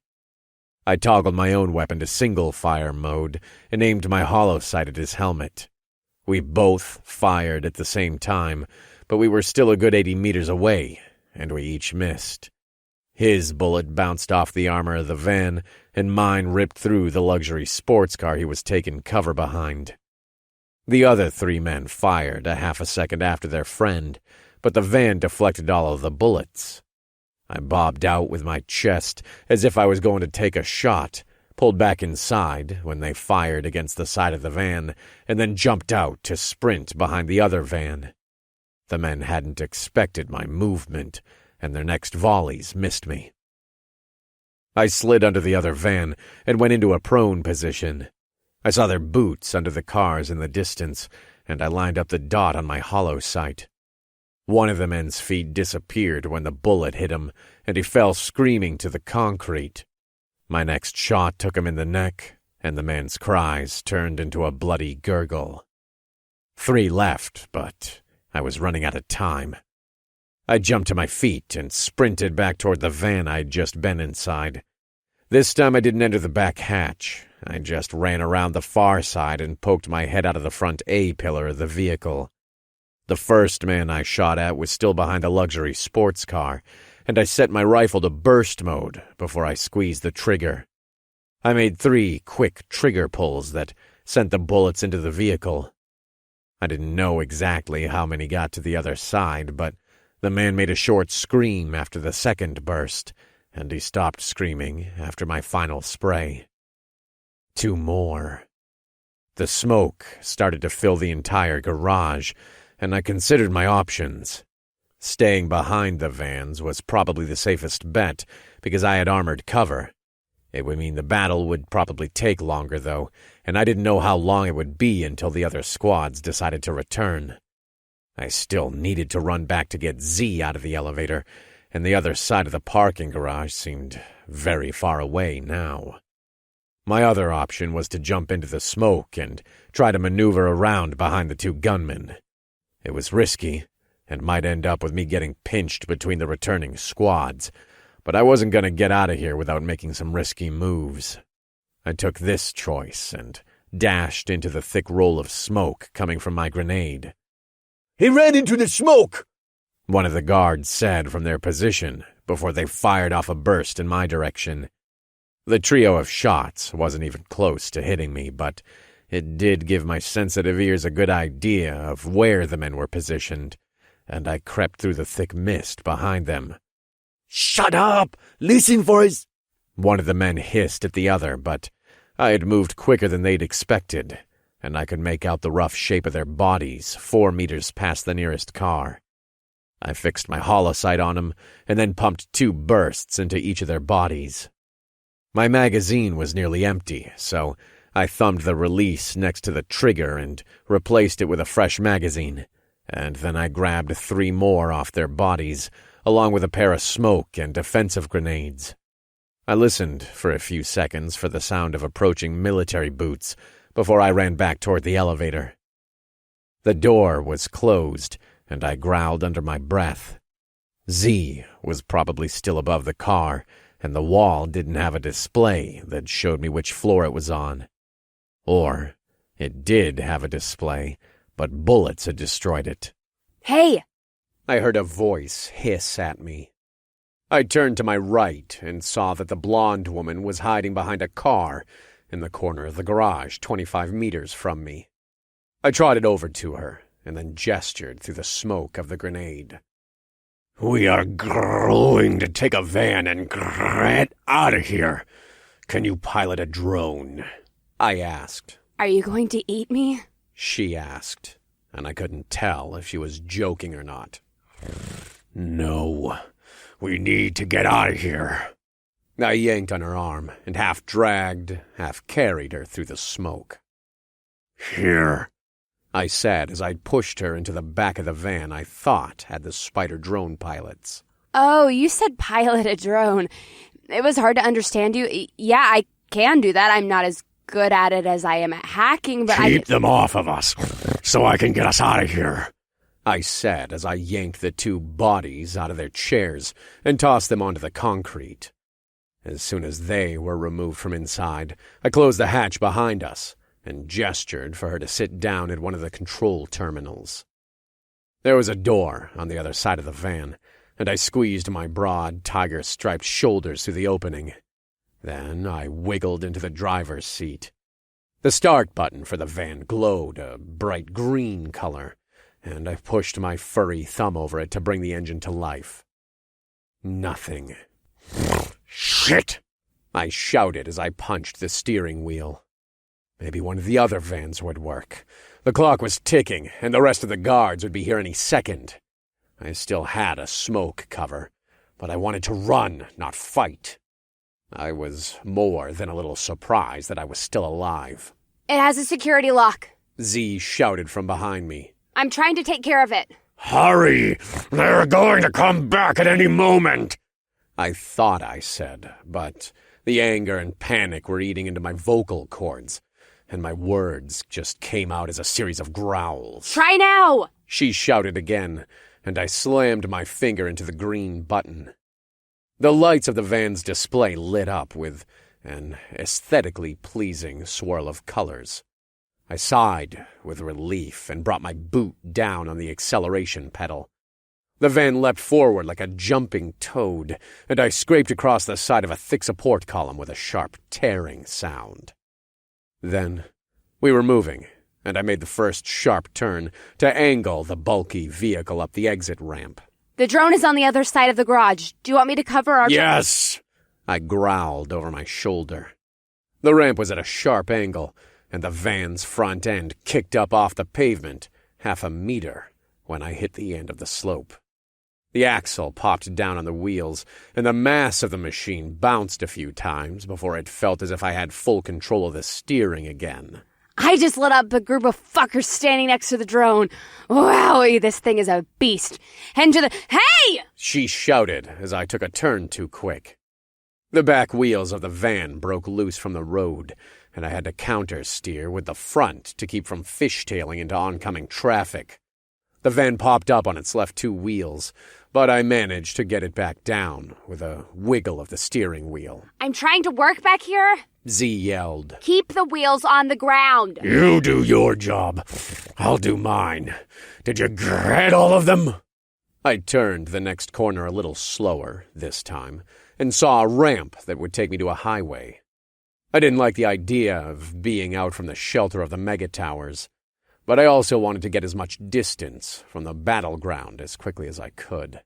I toggled my own weapon to single-fire mode and aimed my holosight at his helmet. We both fired at the same time, but we were still a good 80 meters away, and we each missed. His bullet bounced off the armor of the van, and mine ripped through the luxury sports car he was taking cover behind. The other 3 men fired a half a second after their friend, but the van deflected all of the bullets. I bobbed out with my chest as if I was going to take a shot, pulled back inside when they fired against the side of the van, and then jumped out to sprint behind the other van. The men hadn't expected my movement, and their next volleys missed me. I slid under the other van and went into a prone position. I saw their boots under the cars in the distance, and I lined up the dot on my holosight. One of the men's feet disappeared when the bullet hit him, and he fell screaming to the concrete. My next shot took him in the neck, and the man's cries turned into a bloody gurgle. 3 left, but I was running out of time. I jumped to my feet and sprinted back toward the van I'd just been inside. This time I didn't enter the back hatch. I just ran around the far side and poked my head out of the front A-pillar of the vehicle. The first man I shot at was still behind the luxury sports car, and I set my rifle to burst mode before I squeezed the trigger. I made 3 quick trigger pulls that sent the bullets into the vehicle. I didn't know exactly how many got to the other side, but the man made a short scream after the second burst, and he stopped screaming after my final spray. 2 more. The smoke started to fill the entire garage, and I considered my options. Staying behind the vans was probably the safest bet because I had armored cover. It would mean the battle would probably take longer, though, and I didn't know how long it would be until the other squads decided to return. I still needed to run back to get Z out of the elevator, and the other side of the parking garage seemed very far away now. My other option was to jump into the smoke and try to maneuver around behind the 2 gunmen. It was risky, and might end up with me getting pinched between the returning squads, but I wasn't going to get out of here without making some risky moves. I took this choice and dashed into the thick roll of smoke coming from my grenade. "He ran into the smoke!" one of the guards said from their position before they fired off a burst in my direction. The trio of shots wasn't even close to hitting me, but it did give my sensitive ears a good idea of where the men were positioned, and I crept through the thick mist behind them. "Shut up! Listen for his—" one of the men hissed at the other, but I had moved quicker than they'd expected, and I could make out the rough shape of their bodies 4 meters past the nearest car. I fixed my holosight on them, and then pumped 2 bursts into each of their bodies. My magazine was nearly empty, so I thumbed the release next to the trigger and replaced it with a fresh magazine, and then I grabbed 3 more off their bodies, along with a pair of smoke and defensive grenades. I listened for a few seconds for the sound of approaching military boots before I ran back toward the elevator. The door was closed, and I growled under my breath. Z was probably still above the car, and the wall didn't have a display that showed me which floor it was on. Or it did have a display, but bullets had destroyed it. Hey! I heard a voice hiss at me. I turned to my right and saw that the blonde woman was hiding behind a car in the corner of the garage 25 meters from me. I trotted over to her and then gestured through the smoke of the grenade. We are going to take a van and get out of here. Can you pilot a drone? I asked. Are you going to eat me? She asked, and I couldn't tell if she was joking or not. No. We need to get out of here. I yanked on her arm and half dragged, half carried her through the smoke. Here, I said as I pushed her into the back of the van I thought had the Spider drone pilots. Oh, you said pilot a drone. It was hard to understand you. Yeah, I can do that. I'm not as good at it as I am at hacking, but keep them off of us so I can get us out of here. I said as I yanked the two bodies out of their chairs and tossed them onto the concrete. As soon as they were removed from inside, I closed the hatch behind us and gestured for her to sit down at one of the control terminals. There was a door on the other side of the van, and I squeezed my broad, tiger-striped shoulders through the opening. Then I wiggled into the driver's seat. The start button for the van glowed a bright green color, and I pushed my furry thumb over it to bring the engine to life. Nothing. Shit! I shouted as I punched the steering wheel. Maybe one of the other vans would work. The clock was ticking, and the rest of the guards would be here any second. I still had a smoke cover, but I wanted to run, not fight. I was more than a little surprised that I was still alive. It has a security lock. Z shouted from behind me. I'm trying to take care of it. Hurry! They're going to come back at any moment! I thought I said, but the anger and panic were eating into my vocal cords, and my words just came out as a series of growls. Try now! She shouted again, and I slammed my finger into the green button. The lights of the van's display lit up with an aesthetically pleasing swirl of colors. I sighed with relief and brought my boot down on the acceleration pedal. The van leapt forward like a jumping toad, and I scraped across the side of a thick support column with a sharp tearing sound. Then we were moving, and I made the first sharp turn to angle the bulky vehicle up the exit ramp. The drone is on the other side of the garage. Do you want me to cover our... Yes! I growled over my shoulder. The ramp was at a sharp angle, and the van's front end kicked up off the pavement 1/2 meter when I hit the end of the slope. The axle popped down on the wheels, and the mass of the machine bounced a few times before it felt as if I had full control of the steering again. I just lit up a group of fuckers standing next to the drone. Wowie, this thing is a beast. Head to the... Hey! She shouted as I took a turn too quick. The back wheels of the van broke loose from the road, and I had to counter-steer with the front to keep from fishtailing into oncoming traffic. The van popped up on its left 2 wheels, but I managed to get it back down with a wiggle of the steering wheel. I'm trying to work back here. Z yelled. Keep the wheels on the ground. You do your job. I'll do mine. Did you get all of them? I turned the next corner a little slower this time and saw a ramp that would take me to a highway. I didn't like the idea of being out from the shelter of the mega towers, but I also wanted to get as much distance from the battleground as quickly as I could.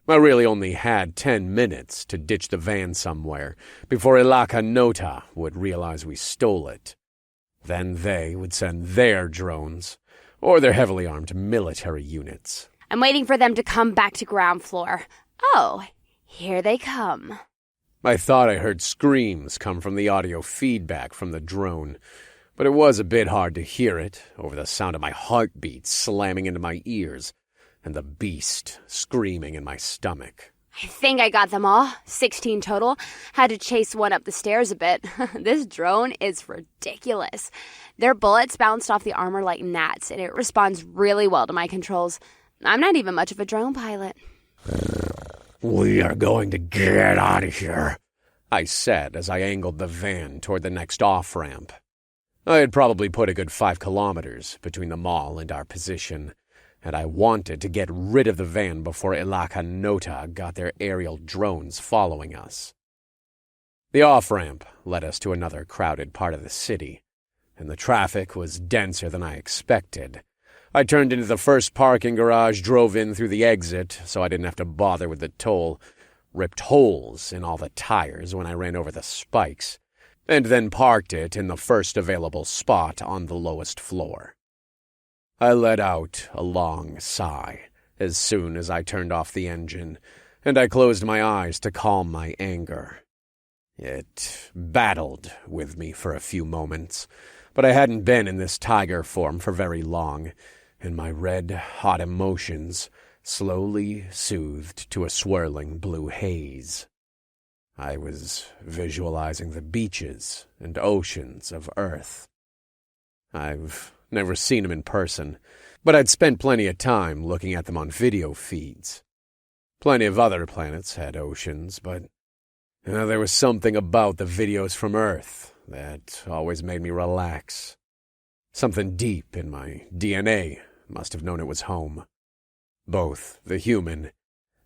I really only had 10 minutes to ditch the van somewhere before Ilaka Nota would realize we stole it. Then they would send their drones, or their heavily armed military units. I'm waiting for them to come back to ground floor. Oh, here they come. I thought I heard screams come from the audio feedback from the drone, but it was a bit hard to hear it over the sound of my heartbeat slamming into my ears and the beast screaming in my stomach. I think I got them all. 16 total. Had to chase one up the stairs a bit. This drone is ridiculous. Their bullets bounced off the armor like gnats, and it responds really well to my controls. I'm not even much of a drone pilot. We are going to get out of here, I said as I angled the van toward the next off-ramp. I had probably put a good 5 kilometers between the mall and our position, and I wanted to get rid of the van before Ilaka Nota got their aerial drones following us. The off-ramp led us to another crowded part of the city, and the traffic was denser than I expected. I turned into the first parking garage, drove in through the exit so I didn't have to bother with the toll, ripped holes in all the tires when I ran over the spikes, and then parked it in the first available spot on the lowest floor. I let out a long sigh as soon as I turned off the engine, and I closed my eyes to calm my anger. It battled with me for a few moments, but I hadn't been in this tiger form for very long, and my red-hot emotions slowly soothed to a swirling blue haze. I was visualizing the beaches and oceans of Earth. I've never seen them in person, but I'd spent plenty of time looking at them on video feeds. Plenty of other planets had oceans, but there was something about the videos from Earth that always made me relax. Something deep in my DNA must have known it was home. Both the human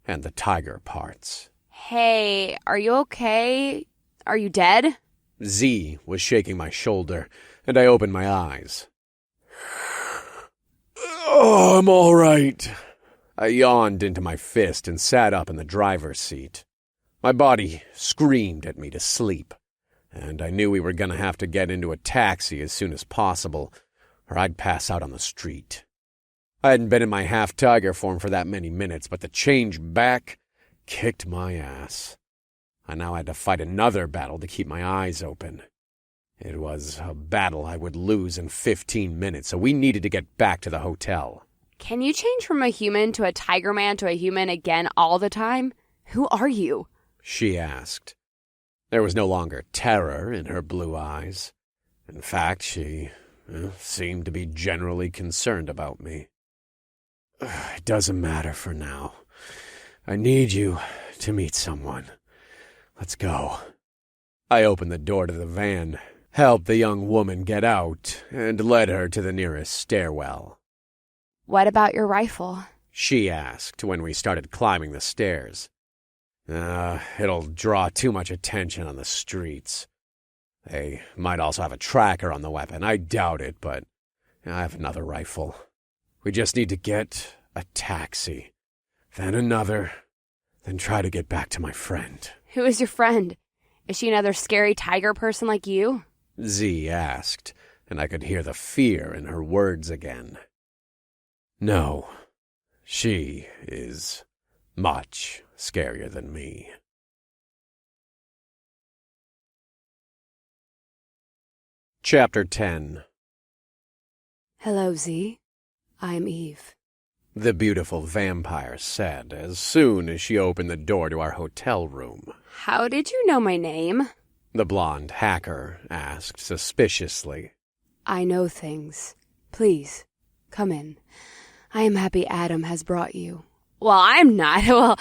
and the tiger parts. Hey, are you okay? Are you dead? Z was shaking my shoulder, and I opened my eyes. Oh, I'm all right. I yawned into my fist and sat up in the driver's seat. My body screamed at me to sleep, and I knew we were going to have to get into a taxi as soon as possible, or I'd pass out on the street. I hadn't been in my half-tiger form for that many minutes, but the change back kicked my ass. I now had to fight another battle to keep my eyes open. It was a battle I would lose in 15 minutes, so we needed to get back to the hotel. Can you change from a human to a tiger man to a human again all the time? Who are you? She asked. There was no longer terror in her blue eyes. In fact, she seemed to be generally concerned about me. It doesn't matter for now. I need you to meet someone. Let's go. I opened the door to the van, helped the young woman get out, and led her to the nearest stairwell. What about your rifle? She asked when we started climbing the stairs. It'll draw too much attention on the streets. They might also have a tracker on the weapon. I doubt it, but I have another rifle. We just need to get a taxi, then another, then try to get back to my friend. Who is your friend? Is she another scary tiger person like you? Z asked, and I could hear the fear in her words again. No, she is much scarier than me. Chapter 10. Hello, Z. I'm Eve. The beautiful vampire said as soon as she opened the door to our hotel room. How did you know my name? The blonde hacker asked suspiciously. I know things. Please, come in. I am happy Adam has brought you. Well, I'm not. Well,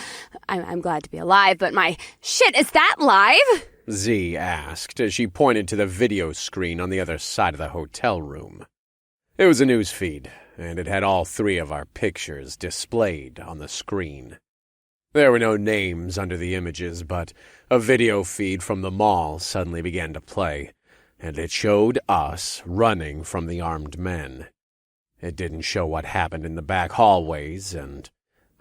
I'm glad to be alive, but my shit, is that live? Z asked as she pointed to the video screen on the other side of the hotel room. It was a news feed, and it had all 3 of our pictures displayed on the screen. There were no names under the images, but a video feed from the mall suddenly began to play, and it showed us running from the armed men. It didn't show what happened in the back hallways, and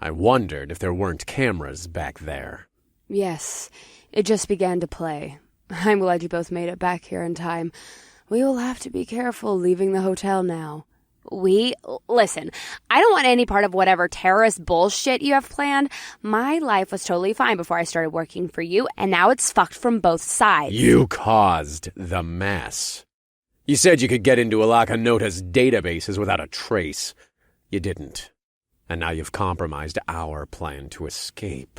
I wondered if there weren't cameras back there. Yes, it just began to play. I'm glad you both made it back here in time. We will have to be careful leaving the hotel now. Listen, I don't want any part of whatever terrorist bullshit you have planned. My life was totally fine before I started working for you, and now it's fucked from both sides. You caused the mess. You said you could get into Ilaka Nota's databases without a trace. You didn't. And now you've compromised our plan to escape.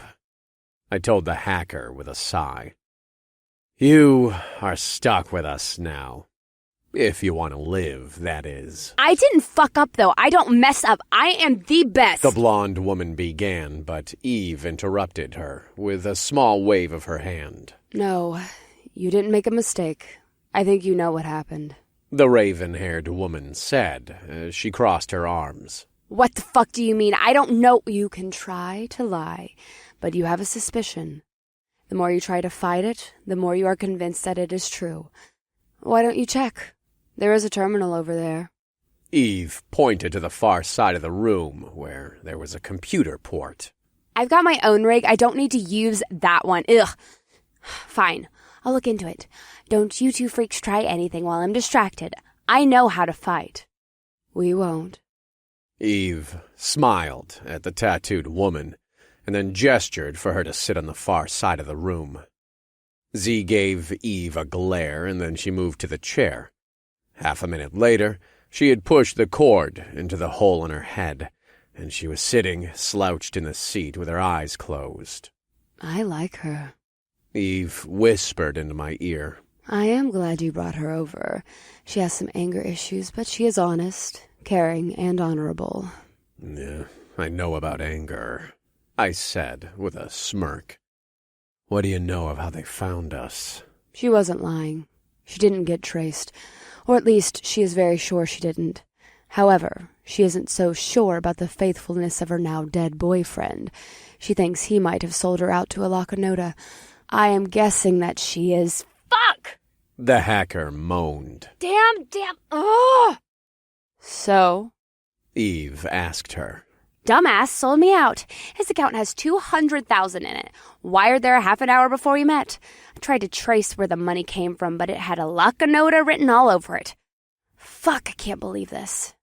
I told the hacker with a sigh. You are stuck with us now. If you want to live, that is. I didn't fuck up, though. I don't mess up. I am the best. The blonde woman began, but Eve interrupted her with a small wave of her hand. No, you didn't make a mistake. I think you know what happened. The raven-haired woman said as she crossed her arms. What the fuck do you mean? I don't know. You can try to lie, but you have a suspicion. The more you try to fight it, the more you are convinced that it is true. Why don't you check? There is a terminal over there. Eve pointed to the far side of the room where there was a computer port. I've got my own rig. I don't need to use that one. Ugh. Fine. I'll look into it. Don't you two freaks try anything while I'm distracted. I know how to fight. We won't. Eve smiled at the tattooed woman and then gestured for her to sit on the far side of the room. Z gave Eve a glare and then she moved to the chair. Half a minute later, she had pushed the cord into the hole in her head, and she was sitting slouched in the seat with her eyes closed. I like her. Eve whispered into my ear. I am glad you brought her over. She has some anger issues, but she is honest, caring, and honorable. Yeah, I know about anger, I said with a smirk. What do you know of how they found us? She wasn't lying. She didn't get traced. Or at least, she is very sure she didn't. However, she isn't so sure about the faithfulness of her now-dead boyfriend. She thinks he might have sold her out to a Lacanota. I am guessing that she is... Fuck! The hacker moaned. Damn, ugh! So? Eve asked her. Dumbass sold me out. His account has $200,000 in it. Wired there half an hour before we met. I tried to trace where the money came from, but it had a Lacanota written all over it. Fuck, I can't believe this.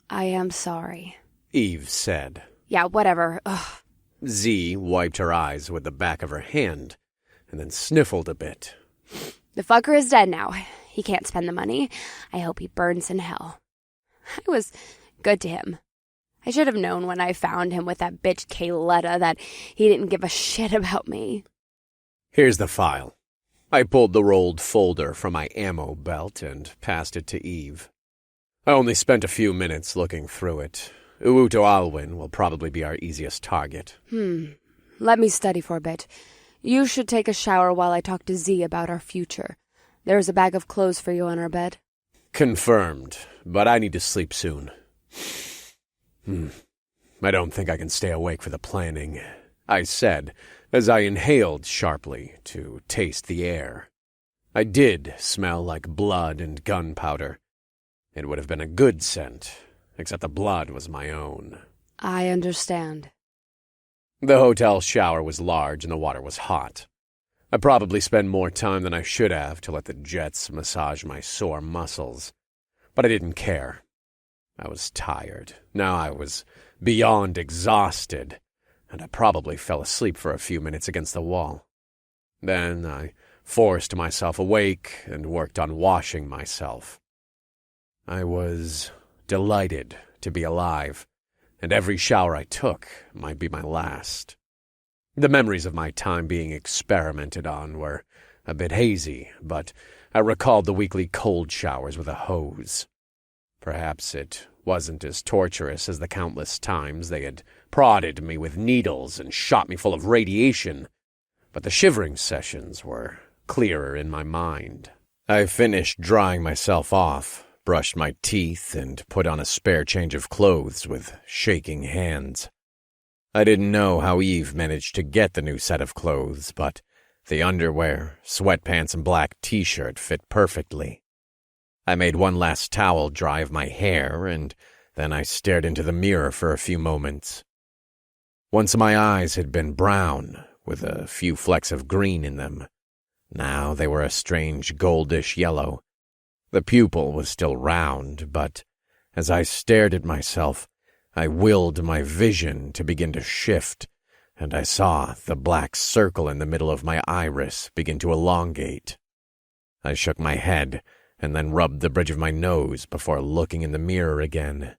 I am sorry, Eve said. Yeah, whatever. Ugh. Z wiped her eyes with the back of her hand and then sniffled a bit. The fucker is dead now. He can't spend the money. I hope he burns in hell. I was good to him. I should have known when I found him with that bitch Kayletta that he didn't give a shit about me. Here's the file. I pulled the rolled folder from my ammo belt and passed it to Eve. I only spent a few minutes looking through it. Uuto Alwyn will probably be our easiest target. Let me study for a bit. You should take a shower while I talk to Z about our future. There's a bag of clothes for you on our bed. Confirmed, but I need to sleep soon. I don't think I can stay awake for the planning, I said as I inhaled sharply to taste the air. I did smell like blood and gunpowder. It would have been a good scent, except the blood was my own. I understand. The hotel shower was large and the water was hot. I probably spent more time than I should have to let the jets massage my sore muscles, but I didn't care. I was tired. Now I was beyond exhausted, and I probably fell asleep for a few minutes against the wall. Then I forced myself awake and worked on washing myself. I was delighted to be alive, and every shower I took might be my last. The memories of my time being experimented on were a bit hazy, but I recalled the weekly cold showers with a hose. Perhaps it wasn't as torturous as the countless times they had prodded me with needles and shot me full of radiation, but the shivering sessions were clearer in my mind. I finished drying myself off, brushed my teeth, and put on a spare change of clothes with shaking hands. I didn't know how Eve managed to get the new set of clothes, but the underwear, sweatpants, and black t-shirt fit perfectly. I made one last towel dry of my hair, and then I stared into the mirror for a few moments. Once my eyes had been brown, with a few flecks of green in them. Now they were a strange goldish yellow. The pupil was still round, but as I stared at myself, I willed my vision to begin to shift, and I saw the black circle in the middle of my iris begin to elongate. I shook my head, and then rubbed the bridge of my nose before looking in the mirror again.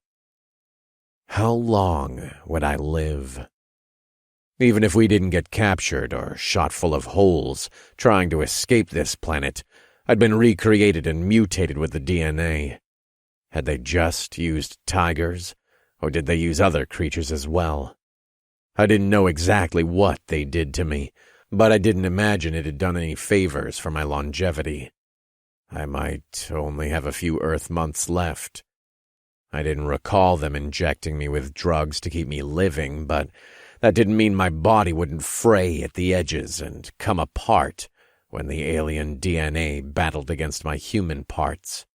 How long would I live? Even if we didn't get captured or shot full of holes trying to escape this planet, I'd been recreated and mutated with the DNA. Had they just used tigers, or did they use other creatures as well? I didn't know exactly what they did to me, but I didn't imagine it had done any favors for my longevity. I might only have a few Earth months left. I didn't recall them injecting me with drugs to keep me living, but that didn't mean my body wouldn't fray at the edges and come apart when the alien DNA battled against my human parts.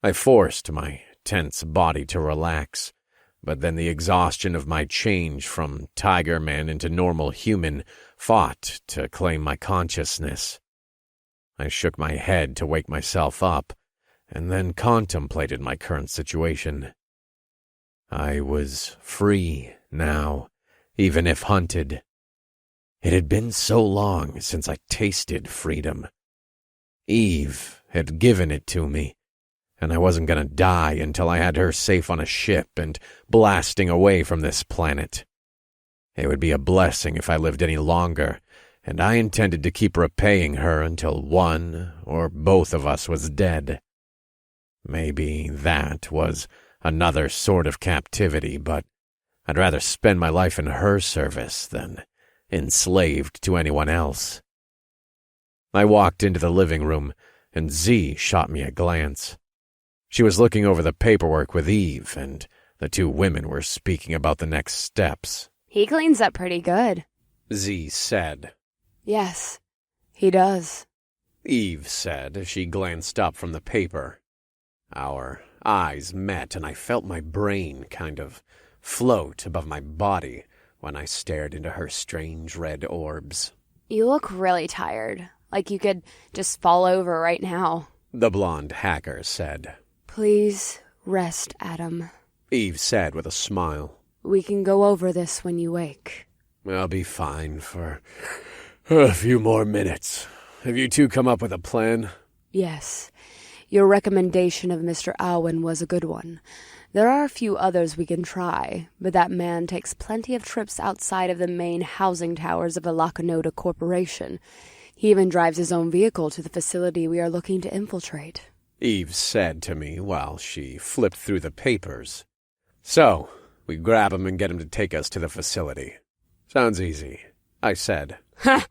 I forced my tense body to relax, but then the exhaustion of my change from Tiger Man into normal human fought to claim my consciousness. I shook my head to wake myself up, and then contemplated my current situation. I was free now, even if hunted. It had been so long since I tasted freedom. Eve had given it to me, and I wasn't going to die until I had her safe on a ship and blasting away from this planet. It would be a blessing if I lived any longer, and I intended to keep repaying her until one or both of us was dead. Maybe that was another sort of captivity, but I'd rather spend my life in her service than enslaved to anyone else. I walked into the living room, and Z shot me a glance. She was looking over the paperwork with Eve, and the two women were speaking about the next steps. He cleans up pretty good, Z said. Yes, he does, Eve said as she glanced up from the paper. Our eyes met, and I felt my brain kind of float above my body when I stared into her strange red orbs. You look really tired, like you could just fall over right now, the blonde hacker said. Please rest, Adam, Eve said with a smile. We can go over this when you wake. I'll be fine for a few more minutes. Have you two come up with a plan? Yes. Your recommendation of Mr. Alwyn was a good one. There are a few others we can try, but that man takes plenty of trips outside of the main housing towers of the Lakanota Corporation. He even drives his own vehicle to the facility we are looking to infiltrate, Eve said to me while she flipped through the papers. So, we grab him and get him to take us to the facility. Sounds easy, I said. Ha!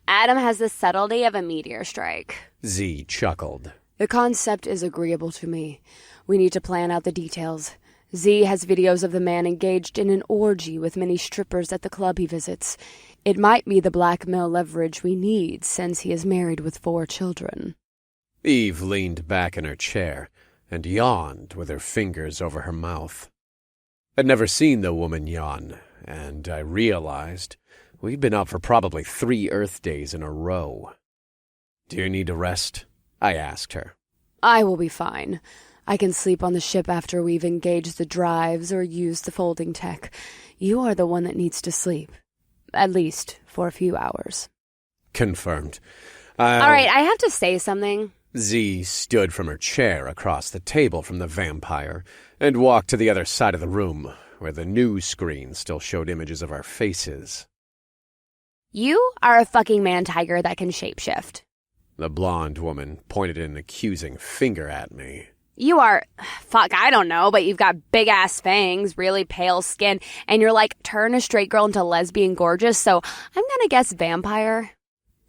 Adam has the subtlety of a meteor strike. Z chuckled. The concept is agreeable to me. We need to plan out the details. Z has videos of the man engaged in an orgy with many strippers at the club he visits. It might be the blackmail leverage we need since he is married with 4 children. Eve leaned back in her chair and yawned with her fingers over her mouth. I'd never seen the woman yawn, and I realized we'd been up for probably 3 Earth days in a row. Do you need a rest? I asked her. I will be fine. I can sleep on the ship after we've engaged the drives or used the folding tech. You are the one that needs to sleep. At least for a few hours. Confirmed. All right, I have to say something. Z stood from her chair across the table from the vampire and walked to the other side of the room, where the news screen still showed images of our faces. You are a fucking man-tiger that can shapeshift. The blonde woman pointed an accusing finger at me. You are, fuck, I don't know, but you've got big-ass fangs, really pale skin, and you're like, turn a straight girl into lesbian gorgeous, so I'm gonna guess vampire.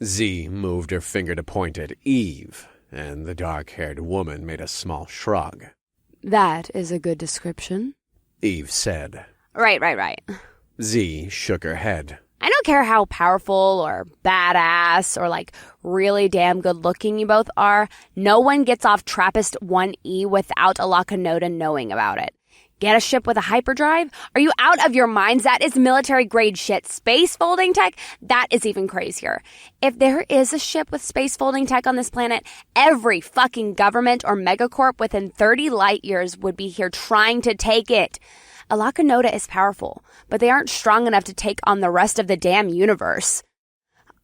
Z moved her finger to point at Eve, and the dark-haired woman made a small shrug. That is a good description, Eve said. Right. Z shook her head. I don't care how powerful or badass or like really damn good looking you both are. No one gets off Trappist 1E without a Lakanota knowing about it. Get a ship with a hyperdrive? Are you out of your minds? That is military grade shit. Space folding tech? That is even crazier. If there is a ship with space folding tech on this planet, every fucking government or megacorp within 30 light years would be here trying to take it. A Lakanota is powerful, but they aren't strong enough to take on the rest of the damn universe.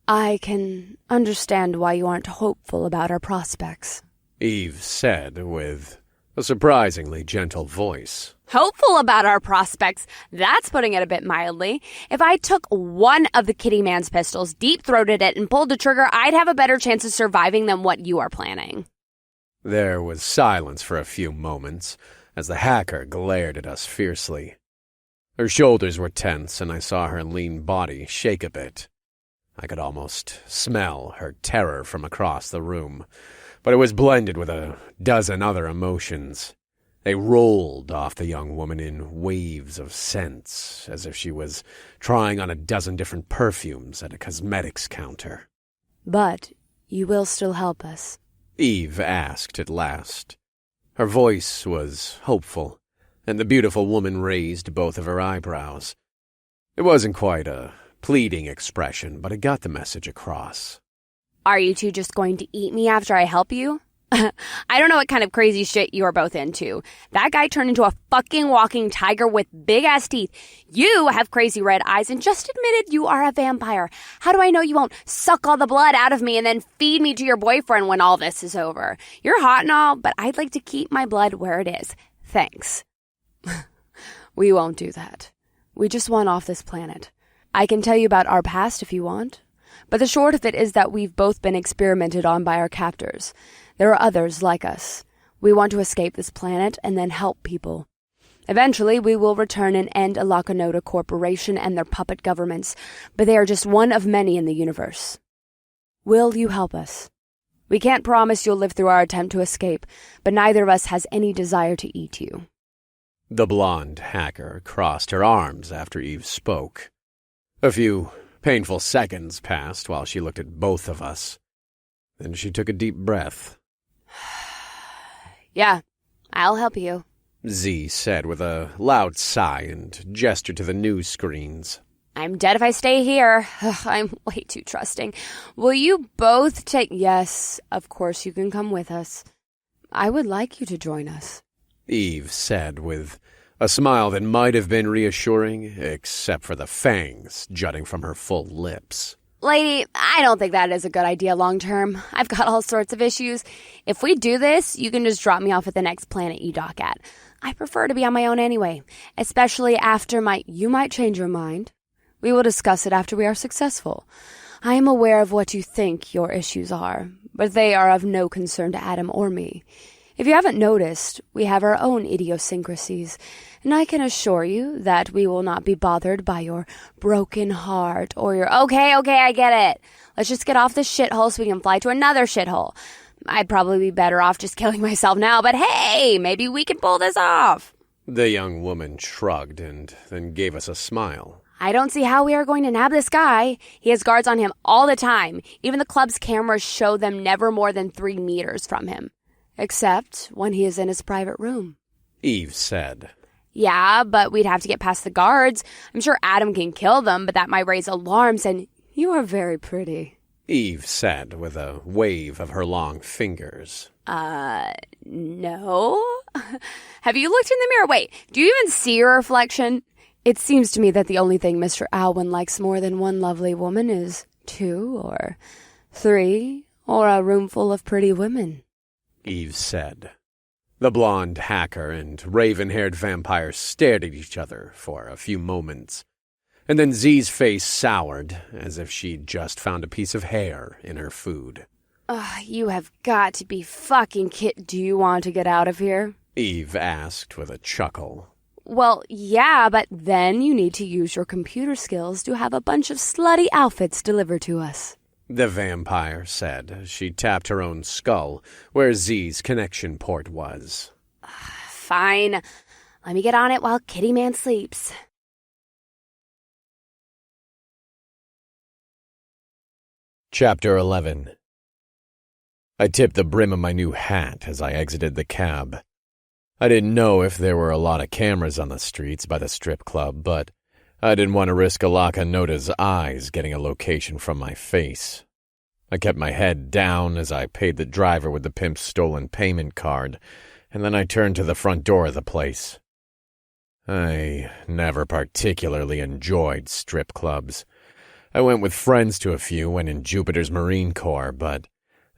I can understand why you aren't hopeful about our prospects, Eve said with a surprisingly gentle voice. Hopeful about our prospects. That's putting it a bit mildly. If I took one of the Kitty Man's pistols, deep-throated it, and pulled the trigger, I'd have a better chance of surviving than what you are planning. There was silence for a few moments as the hacker glared at us fiercely. Her shoulders were tense, and I saw her lean body shake a bit. I could almost smell her terror from across the room, but it was blended with a dozen other emotions. They rolled off the young woman in waves of scents, as if she was trying on a dozen different perfumes at a cosmetics counter. But you will still help us? Eve asked at last. Her voice was hopeful, and the beautiful woman raised both of her eyebrows. It wasn't quite a pleading expression, but it got the message across. Are you two just going to eat me after I help you? I don't know what kind of crazy shit you are both into. That guy turned into a fucking walking tiger with big-ass teeth. You have crazy red eyes and just admitted you are a vampire. How do I know you won't suck all the blood out of me and then feed me to your boyfriend when all this is over? You're hot and all, but I'd like to keep my blood where it is. Thanks. We won't do that. We just want off this planet. I can tell you about our past if you want, but the short of it is that we've both been experimented on by our captors. There are others like us. We want to escape this planet and then help people. Eventually, we will return and end Alakanoda Corporation and their puppet governments, but they are just one of many in the universe. Will you help us? We can't promise you'll live through our attempt to escape, but neither of us has any desire to eat you. The blonde hacker crossed her arms after Eve spoke. A few painful seconds passed while she looked at both of us. Then she took a deep breath. Yeah, I'll help you, Z said with a loud sigh and gestured to the news screens. I'm dead if I stay here. I'm way too trusting. Will you both take... Yes, of course you can come with us. I would like you to join us, Eve said with a smile that might have been reassuring, except for the fangs jutting from her full lips. Lady, I don't think that is a good idea long term. I've got all sorts of issues. If we do this, you can just drop me off at the next planet you dock at. I prefer to be on my own anyway, especially after You might change your mind. We will discuss it after we are successful. I am aware of what you think your issues are, but they are of no concern to Adam or me. If you haven't noticed, we have our own idiosyncrasies, and I can assure you that we will not be bothered by your broken heart or your, okay, I get it. Let's just get off this shithole so we can fly to another shithole. I'd probably be better off just killing myself now, but hey, maybe we can pull this off. The young woman shrugged and then gave us a smile. I don't see how we are going to nab this guy. He has guards on him all the time. Even the club's cameras show them never more than 3 meters from him. Except when he is in his private room, Eve said. Yeah, but we'd have to get past the guards. I'm sure Adam can kill them, but that might raise alarms, and you are very pretty, Eve said with a wave of her long fingers. No? Have you looked in the mirror? Wait, do you even see your reflection? It seems to me that the only thing Mr. Alwyn likes more than one lovely woman is 2 or 3 or a room full of pretty women, Eve said. The blonde hacker and raven-haired vampire stared at each other for a few moments, and then Z's face soured as if she'd just found a piece of hair in her food. You have got to be fucking Do you want to get out of here? Eve asked with a chuckle. Well, yeah, but then you need to use your computer skills to have a bunch of slutty outfits delivered to us, the vampire said as she tapped her own skull where Z's connection port was. Fine. Let me get on it while Kitty Man sleeps. Chapter 11. I tipped the brim of my new hat as I exited the cab. I didn't know if there were a lot of cameras on the streets by the strip club, but I didn't want to risk Alakanoda's eyes getting a location from my face. I kept my head down as I paid the driver with the pimp's stolen payment card, and then I turned to the front door of the place. I never particularly enjoyed strip clubs. I went with friends to a few when in Jupiter's Marine Corps, but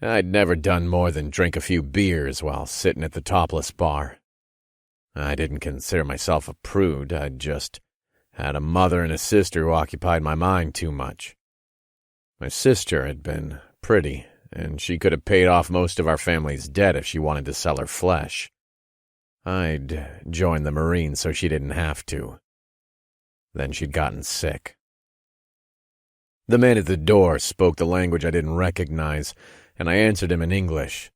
I'd never done more than drink a few beers while sitting at the topless bar. I didn't consider myself a prude. I'd just had a mother and a sister who occupied my mind too much. My sister had been pretty, and she could have paid off most of our family's debt if she wanted to sell her flesh. I'd joined the Marines so she didn't have to. Then she'd gotten sick. The man at the door spoke the language I didn't recognize, and I answered him in English.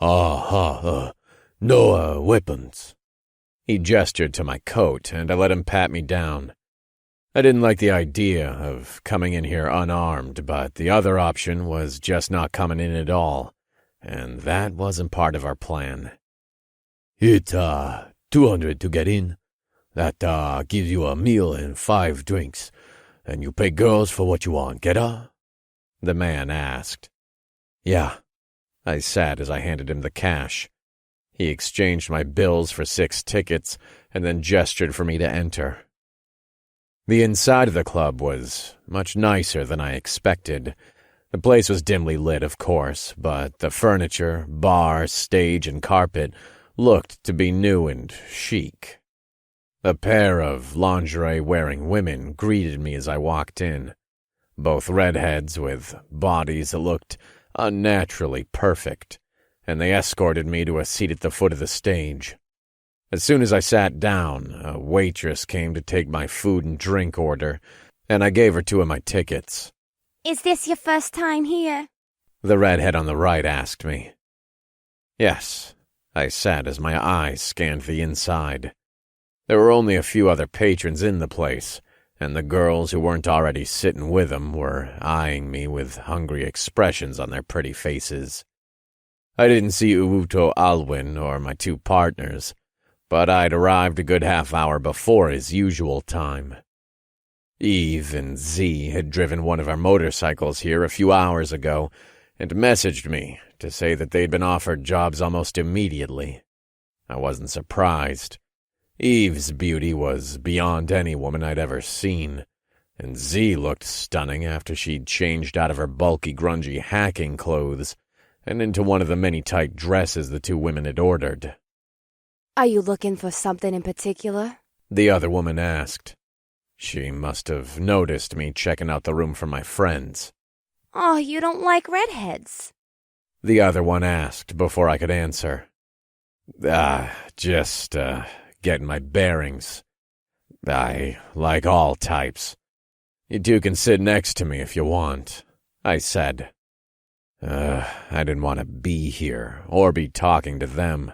No weapons. He gestured to my coat, and I let him pat me down. I didn't like the idea of coming in here unarmed, but the other option was just not coming in at all, and that wasn't part of our plan. It's 200 to get in. That gives you a meal and 5 drinks, and you pay girls for what you want, get her? The man asked. Yeah, I said as I handed him the cash. He exchanged my bills for 6 tickets and then gestured for me to enter. The inside of the club was much nicer than I expected. The place was dimly lit, of course, but the furniture, bar, stage, and carpet looked to be new and chic. A pair of lingerie-wearing women greeted me as I walked in, both redheads with bodies that looked unnaturally perfect, and they escorted me to a seat at the foot of the stage. As soon as I sat down, a waitress came to take my food and drink order, and I gave her 2 of my tickets. Is this your first time here? The redhead on the right asked me. Yes, I said as my eyes scanned the inside. There were only a few other patrons in the place, and the girls who weren't already sitting with them were eyeing me with hungry expressions on their pretty faces. I didn't see Uwuto Alwyn or my 2 partners, but I'd arrived a good half hour before his usual time. Eve and Z had driven one of our motorcycles here a few hours ago and messaged me to say that they'd been offered jobs almost immediately. I wasn't surprised. Eve's beauty was beyond any woman I'd ever seen, and Z looked stunning after she'd changed out of her bulky, grungy hacking clothes and into one of the many tight dresses the 2 women had ordered. Are you looking for something in particular? The other woman asked. She must have noticed me checking out the room for my friends. Oh, you don't like redheads? The other one asked before I could answer. Just getting my bearings. I like all types. You 2 can sit next to me if you want, I said. I didn't want to be here or be talking to them,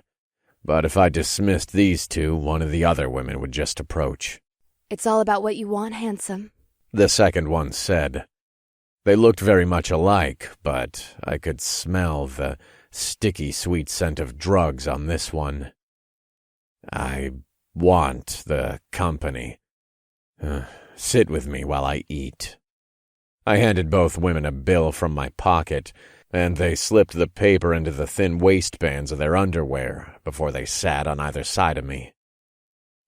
but if I dismissed these 2, one of the other women would just approach. It's all about what you want, handsome, the second one said. They looked very much alike, but I could smell the sticky, sweet scent of drugs on this one. I want the company. Sit with me while I eat. I handed both women a bill from my pocket, and they slipped the paper into the thin waistbands of their underwear before they sat on either side of me.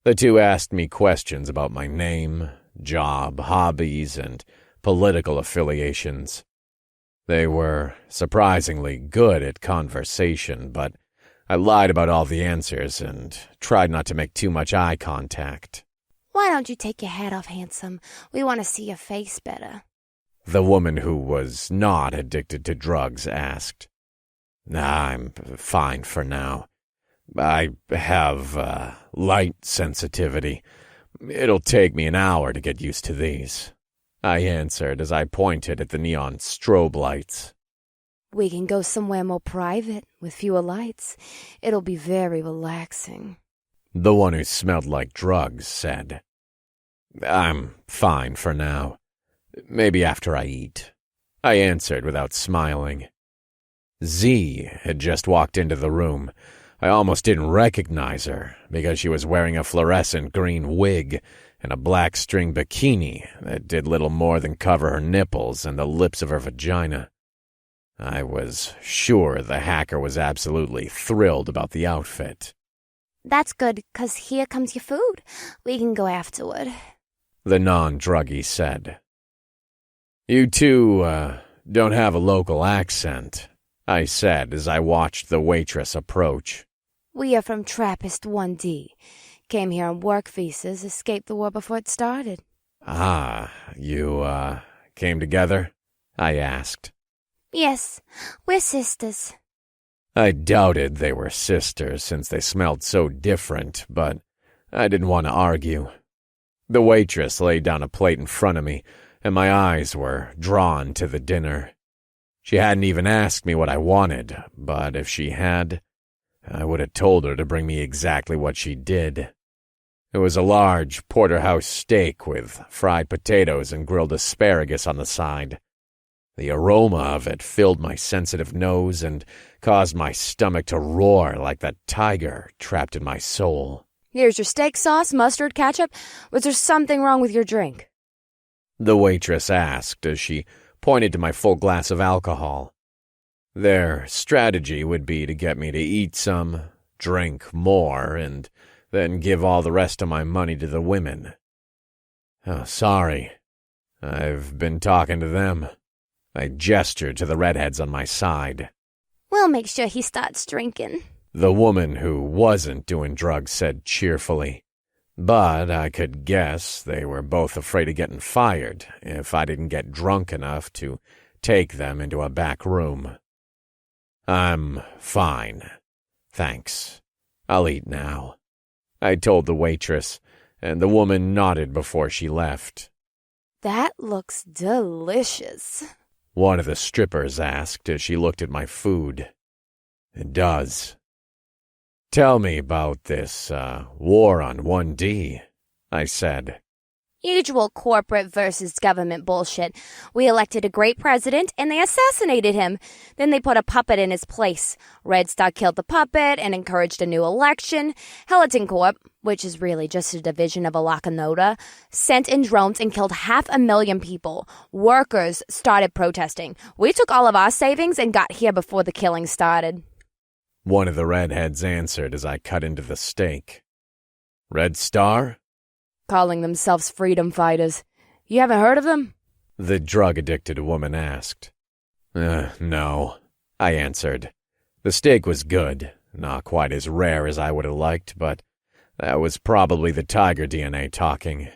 The 2 asked me questions about my name, job, hobbies, and political affiliations. They were surprisingly good at conversation, but I lied about all the answers and tried not to make too much eye contact. Why don't you take your hat off, handsome? We want to see your face better. The woman who was not addicted to drugs asked. I'm fine for now. I have light sensitivity. It'll take me an hour to get used to these, I answered as I pointed at the neon strobe lights. We can go somewhere more private, with fewer lights. It'll be very relaxing. The one who smelled like drugs said. I'm fine for now. Maybe after I eat, I answered without smiling. Z had just walked into the room. I almost didn't recognize her because she was wearing a fluorescent green wig and a black string bikini that did little more than cover her nipples and the lips of her vagina. I was sure the hacker was absolutely thrilled about the outfit. That's good, 'cause here comes your food. We can go afterward, the non-druggie said. You 2 don't have a local accent, I said as I watched the waitress approach. We are from Trappist 1D. Came here on work visas, escaped the war before it started. Ah, you, came together? I asked. Yes, we're sisters. I doubted they were sisters since they smelled so different, but I didn't want to argue. The waitress laid down a plate in front of me, and my eyes were drawn to the dinner. She hadn't even asked me what I wanted, but if she had, I would have told her to bring me exactly what she did. It was a large porterhouse steak with fried potatoes and grilled asparagus on the side. The aroma of it filled my sensitive nose and caused my stomach to roar like that tiger trapped in my soul. Here's your steak sauce, mustard, ketchup. Was there something wrong with your drink? The waitress asked as she pointed to my full glass of alcohol. Their strategy would be to get me to eat some, drink more, and then give all the rest of my money to the women. Oh, sorry. I've been talking to them. I gestured to the redheads on my side. We'll make sure he starts drinking. The woman who wasn't doing drugs said cheerfully. But I could guess they were both afraid of getting fired if I didn't get drunk enough to take them into a back room. I'm fine. Thanks. I'll eat now, I told the waitress, and the woman nodded before she left. That looks delicious, one of the strippers asked as she looked at my food. It does. Tell me about this, war on 1D, I said. Usual corporate versus government bullshit. We elected a great president, and they assassinated him. Then they put a puppet in his place. Red Star killed the puppet and encouraged a new election. Helleton Corp, which is really just a division of Alakanoda, sent in drones and killed 500,000 people. Workers started protesting. We took all of our savings and got here before the killing started. One of the redheads answered as I cut into the steak. Red Star? Calling themselves freedom fighters. You haven't heard of them? The drug-addicted woman asked. No, I answered. The steak was good, not quite as rare as I would have liked, but that was probably the tiger DNA talking.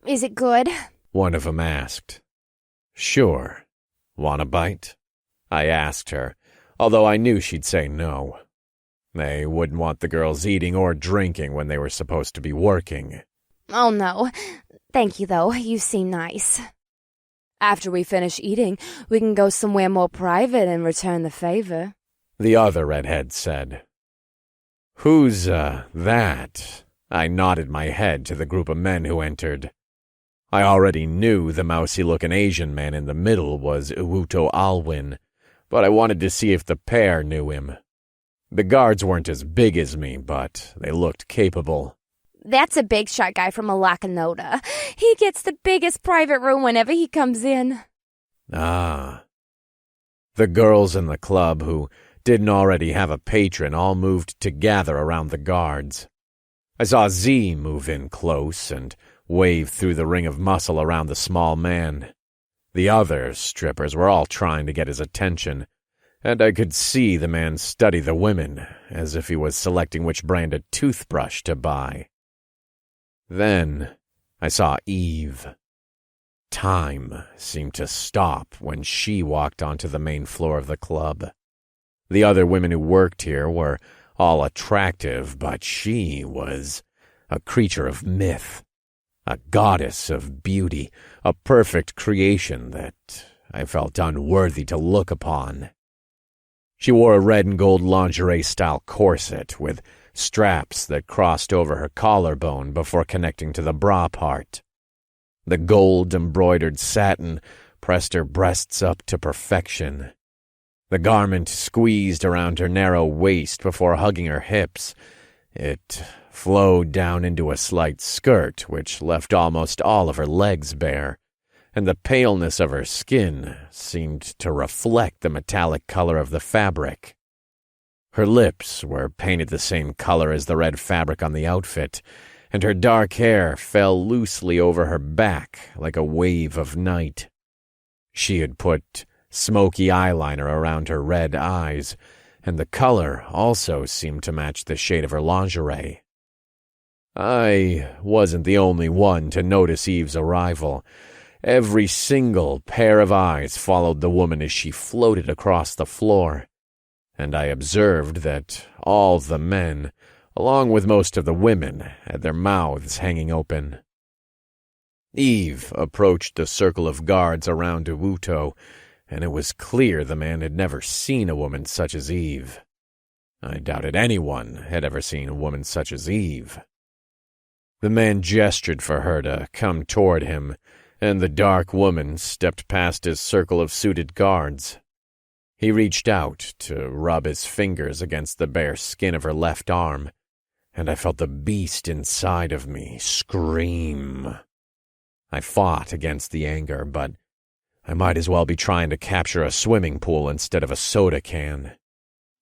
Is it good? One of them asked. Sure. Want a bite? I asked her, although I knew she'd say no. They wouldn't want the girls eating or drinking when they were supposed to be working. Oh, no. Thank you, though. You seem nice. After we finish eating, we can go somewhere more private and return the favor. The other redhead said. Who's, that? I nodded my head to the group of men who entered. I already knew the mousy-looking Asian man in the middle was Iwuto Alwyn, but I wanted to see if the pair knew him. The guards weren't as big as me, but they looked capable. That's a big shot guy from Alakanoda. He gets the biggest private room whenever he comes in. Ah. The girls in the club who didn't already have a patron all moved to gather around the guards. I saw Z move in close and wave through the ring of muscle around the small man. The other strippers were all trying to get his attention, and I could see the man study the women as if he was selecting which brand of toothbrush to buy. Then I saw Eve. Time seemed to stop when she walked onto the main floor of the club. The other women who worked here were all attractive, but she was a creature of myth, a goddess of beauty, a perfect creation that I felt unworthy to look upon. She wore a red and gold lingerie-style corset with straps that crossed over her collarbone before connecting to the bra part. The gold-embroidered satin pressed her breasts up to perfection. The garment squeezed around her narrow waist before hugging her hips. It flowed down into a slight skirt, which left almost all of her legs bare, and the paleness of her skin seemed to reflect the metallic color of the fabric. Her lips were painted the same color as the red fabric on the outfit, and her dark hair fell loosely over her back like a wave of night. She had put smoky eyeliner around her red eyes, and the color also seemed to match the shade of her lingerie. I wasn't the only one to notice Eve's arrival. Every single pair of eyes followed the woman as she floated across the floor, and I observed that all the men, along with most of the women, had their mouths hanging open. Eve approached the circle of guards around Uwuto, and it was clear the man had never seen a woman such as Eve. I doubted anyone had ever seen a woman such as Eve. The man gestured for her to come toward him, and the dark woman stepped past his circle of suited guards. He reached out to rub his fingers against the bare skin of her left arm, and I felt the beast inside of me scream. I fought against the anger, but I might as well be trying to capture a swimming pool instead of a soda can.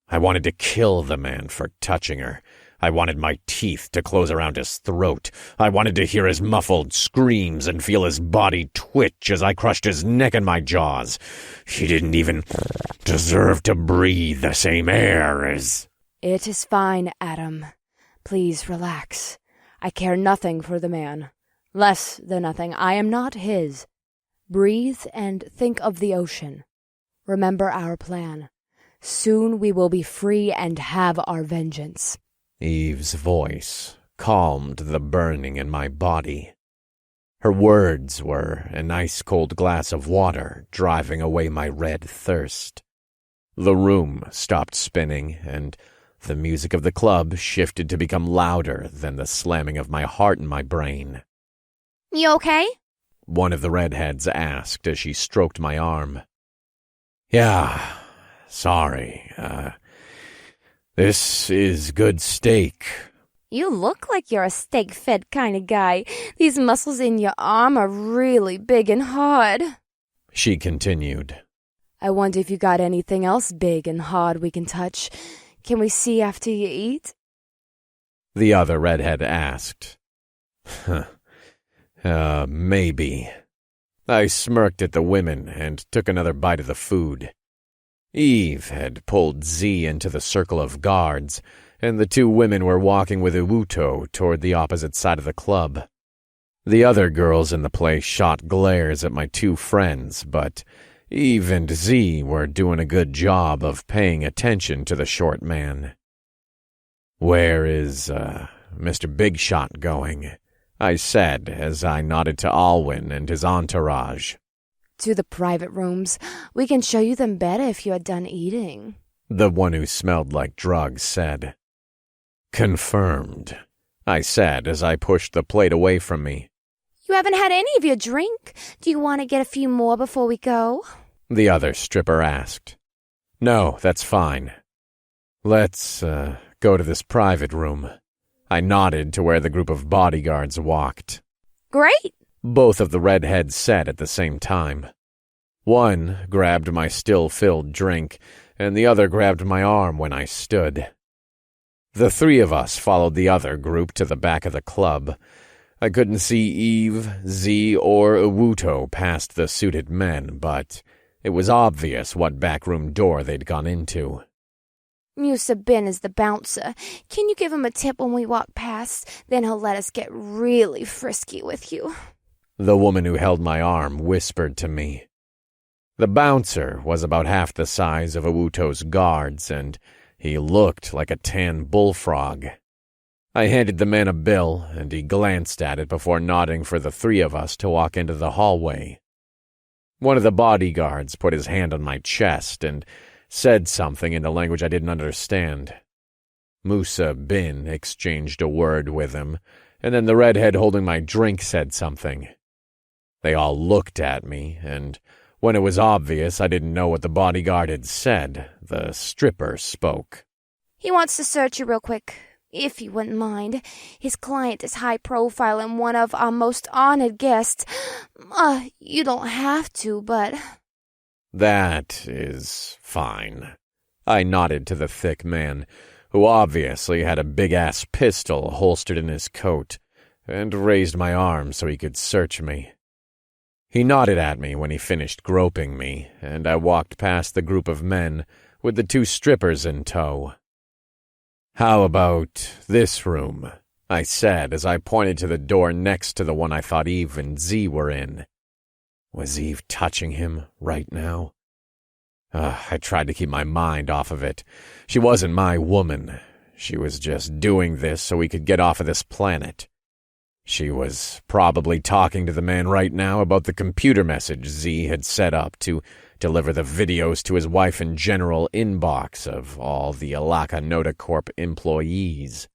I wanted to kill the man for touching her. I wanted my teeth to close around his throat. I wanted to hear his muffled screams and feel his body twitch as I crushed his neck in my jaws. He didn't even deserve to breathe the same air as... It is fine, Adam. Please relax. I care nothing for the man. Less than nothing. I am not his. Breathe and think of the ocean. Remember our plan. Soon we will be free and have our vengeance. Eve's voice calmed the burning in my body. Her words were an ice-cold glass of water driving away my red thirst. The room stopped spinning, and the music of the club shifted to become louder than the slamming of my heart in my brain. You okay? One of the redheads asked as she stroked my arm. Yeah, sorry, this is good steak. You look like you're a steak-fed kind of guy. These muscles in your arm are really big and hard. She continued. I wonder if you got anything else big and hard we can touch. Can we see after you eat? The other redhead asked. Maybe. I smirked at the women and took another bite of the food. Eve had pulled Z into the circle of guards, and the two women were walking with Uwuto toward the opposite side of the club. The other girls in the place shot glares at my two friends, but Eve and Z were doing a good job of paying attention to the short man. Where is, Mr. Big Shot going? I said as I nodded to Alwyn and his entourage. To the private rooms. We can show you them better if you are done eating. The one who smelled like drugs said. Confirmed, I said as I pushed the plate away from me. You haven't had any of your drink. Do you want to get a few more before we go? The other stripper asked. No, that's fine. Let's, go to this private room. I nodded to where the group of bodyguards walked. Great! Both of the redheads said at the same time. One grabbed my still-filled drink, and the other grabbed my arm when I stood. The three of us followed the other group to the back of the club. I couldn't see Eve, Z, or Uwuto past the suited men, but it was obvious what backroom door they'd gone into. Musa Bin is the bouncer. Can you give him a tip when we walk past? Then he'll let us get really frisky with you. The woman who held my arm whispered to me. The bouncer was about half the size of Uwuto's guards, and he looked like a tan bullfrog. I handed the man a bill, and he glanced at it before nodding for the three of us to walk into the hallway. One of the bodyguards put his hand on my chest and said something in a language I didn't understand. Musa Bin exchanged a word with him, and then the redhead holding my drink said something. They all looked at me, and when it was obvious I didn't know what the bodyguard had said, the stripper spoke. He wants to search you real quick, if you wouldn't mind. His client is high profile and one of our most honored guests. You don't have to, but... That is fine. I nodded to the thick man, who obviously had a big-ass pistol holstered in his coat, and raised my arm so he could search me. He nodded at me when he finished groping me, and I walked past the group of men with the 2 strippers in tow. "How about this room?" I said as I pointed to the door next to the one I thought Eve and Z were in. Was Eve touching him right now? I tried to keep my mind off of it. She wasn't my woman. She was just doing this so we could get off of this planet. She was probably talking to the man right now about the computer message Z had set up to deliver the videos to his wife and general inbox of all the Alaka Nota Corp employees.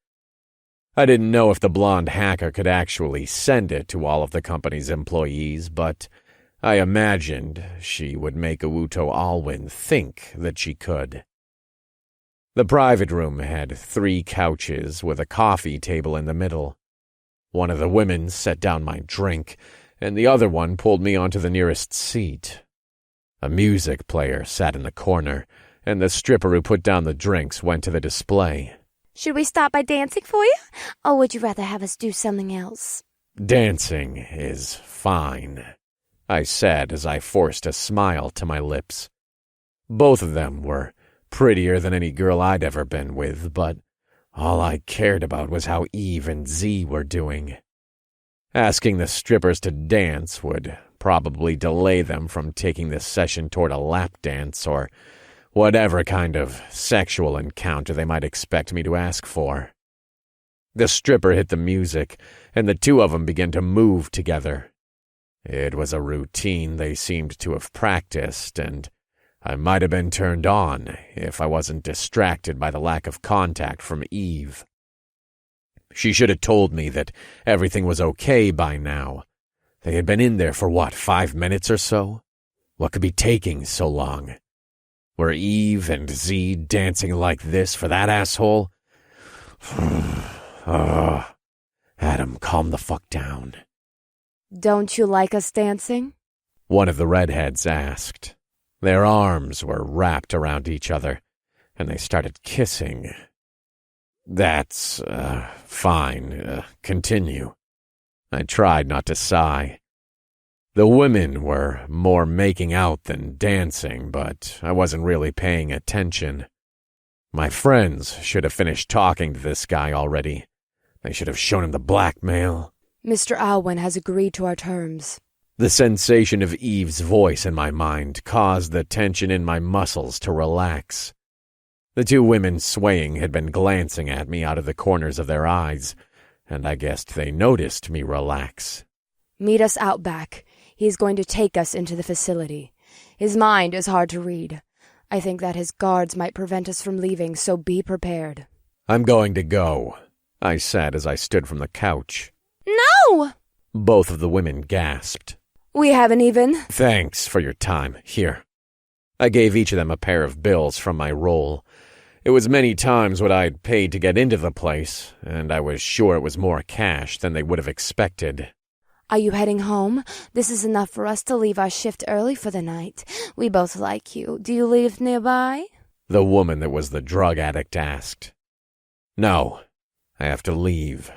I didn't know if the blonde hacker could actually send it to all of the company's employees, but I imagined she would make Uwuto Alwyn think that she could. The private room had 3 couches with a coffee table in the middle. One of the women set down my drink, and the other one pulled me onto the nearest seat. A music player sat in the corner, and the stripper who put down the drinks went to the display. Should we start by dancing for you? Or would you rather have us do something else? "Dancing is fine," I said as I forced a smile to my lips. Both of them were prettier than any girl I'd ever been with, but all I cared about was how Eve and Z were doing. Asking the strippers to dance would probably delay them from taking this session toward a lap dance or whatever kind of sexual encounter they might expect me to ask for. The stripper hit the music, and the 2 of them began to move together. It was a routine they seemed to have practiced, and I might have been turned on if I wasn't distracted by the lack of contact from Eve. She should have told me that everything was okay by now. They had been in there for 5 minutes or so? What could be taking so long? Were Eve and Z dancing like this for that asshole? Adam, calm the fuck down. Don't you like us dancing? One of the redheads asked. Their arms were wrapped around each other, and they started kissing. "That's, fine. Continue." I tried not to sigh. The women were more making out than dancing, but I wasn't really paying attention. My friends should have finished talking to this guy already. They should have shown him the blackmail. Mr. Alwyn has agreed to our terms. The sensation of Eve's voice in my mind caused the tension in my muscles to relax. The 2 women swaying had been glancing at me out of the corners of their eyes, and I guessed they noticed me relax. Meet us out back. He's going to take us into the facility. His mind is hard to read. I think that his guards might prevent us from leaving, so be prepared. "I'm going to go," I said as I stood from the couch. No! Both of the women gasped. We haven't even... "Thanks for your time. Here." I gave each of them a pair of bills from my roll. It was many times what I'd paid to get into the place, and I was sure it was more cash than they would have expected. Are you heading home? This is enough for us to leave our shift early for the night. We both like you. Do you live nearby? The woman that was the drug addict asked. "No, I have to leave.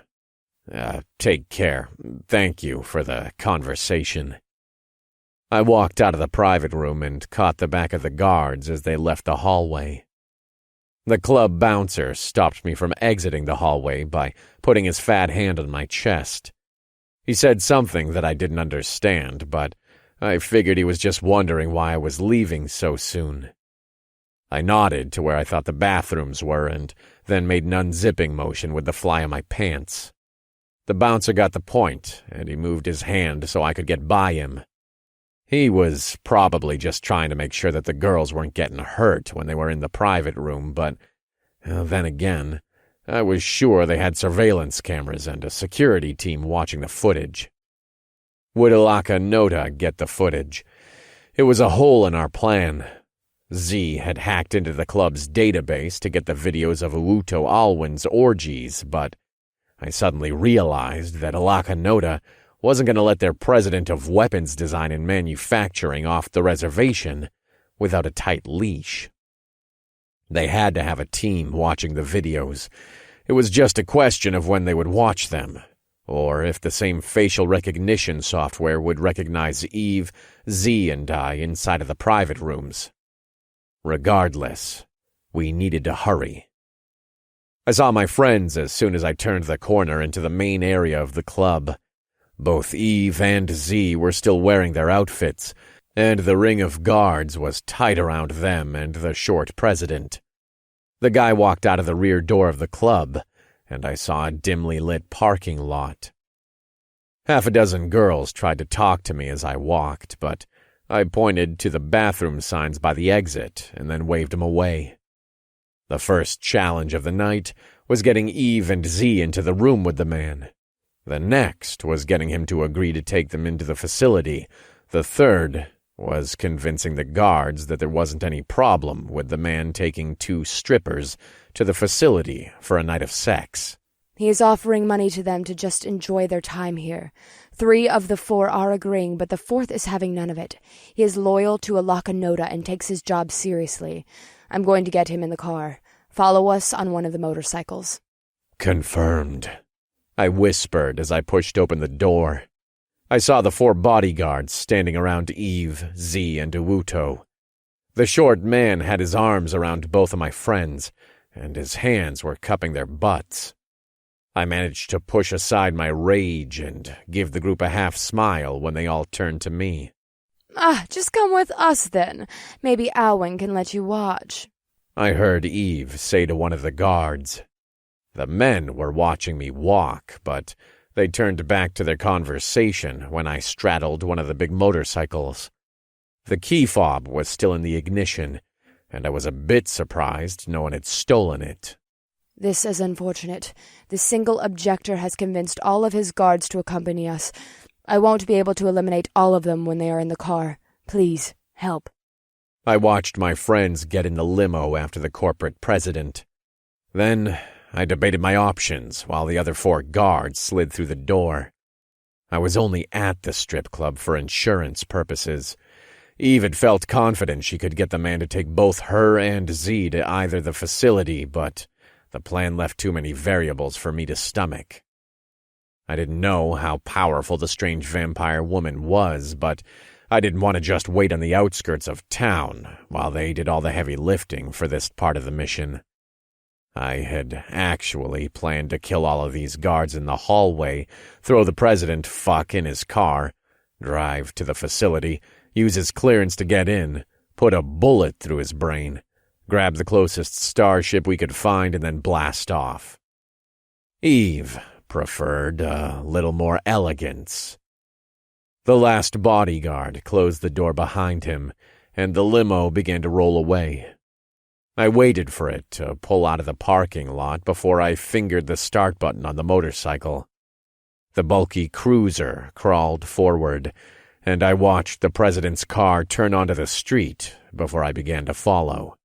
Take care. Thank you for the conversation." I walked out of the private room and caught the back of the guards as they left the hallway. The club bouncer stopped me from exiting the hallway by putting his fat hand on my chest. He said something that I didn't understand, but I figured he was just wondering why I was leaving so soon. I nodded to where I thought the bathrooms were and then made an unzipping motion with the fly of my pants. The bouncer got the point, and he moved his hand so I could get by him. He was probably just trying to make sure that the girls weren't getting hurt when they were in the private room, but then again, I was sure they had surveillance cameras and a security team watching the footage. Would Alaka Nota get the footage? It was a hole in our plan. Z had hacked into the club's database to get the videos of Uwuto Alwyn's orgies, but I suddenly realized that Alaka Nota wasn't going to let their president of weapons design and manufacturing off the reservation without a tight leash. They had to have a team watching the videos. It was just a question of when they would watch them, or if the same facial recognition software would recognize Eve, Z, and I inside of the private rooms. Regardless, we needed to hurry. I saw my friends as soon as I turned the corner into the main area of the club. Both Eve and Z were still wearing their outfits, and the ring of guards was tight around them and the short president. The guy walked out of the rear door of the club, and I saw a dimly lit parking lot. Half a dozen girls tried to talk to me as I walked, but I pointed to the bathroom signs by the exit and then waved them away. The first challenge of the night was getting Eve and Z into the room with the man. The next was getting him to agree to take them into the facility. The third was convincing the guards that there wasn't any problem with the man taking 2 strippers to the facility for a night of sex. He is offering money to them to just enjoy their time here. 3 of the 4 are agreeing, but the 4th is having none of it. He is loyal to Alaka Noda and takes his job seriously. I'm going to get him in the car. Follow us on one of the motorcycles. Confirmed, I whispered as I pushed open the door. I saw the 4 bodyguards standing around Eve, Z, and Uwuto. The short man had his arms around both of my friends, and his hands were cupping their butts. I managed to push aside my rage and give the group a half smile when they all turned to me. Just come with us then. Maybe Alwyn can let you watch, I heard Eve say to one of the guards. The men were watching me walk, but they turned back to their conversation when I straddled one of the big motorcycles. The key fob was still in the ignition, and I was a bit surprised no one had stolen it. This is unfortunate. The single objector has convinced all of his guards to accompany us. I won't be able to eliminate all of them when they are in the car. Please, help. I watched my friends get in the limo after the corporate president. Then I debated my options while the other 4 guards slid through the door. I was only at the strip club for insurance purposes. Eve had felt confident she could get the man to take both her and Z to either the facility, but the plan left too many variables for me to stomach. I didn't know how powerful the strange vampire woman was, but I didn't want to just wait on the outskirts of town while they did all the heavy lifting for this part of the mission. I had actually planned to kill all of these guards in the hallway, throw the president in his car, drive to the facility, use his clearance to get in, put a bullet through his brain, grab the closest starship we could find, and then blast off. Eve preferred a little more elegance. The last bodyguard closed the door behind him, and the limo began to roll away. I waited for it to pull out of the parking lot before I fingered the start button on the motorcycle. The bulky cruiser crawled forward, and I watched the president's car turn onto the street before I began to follow.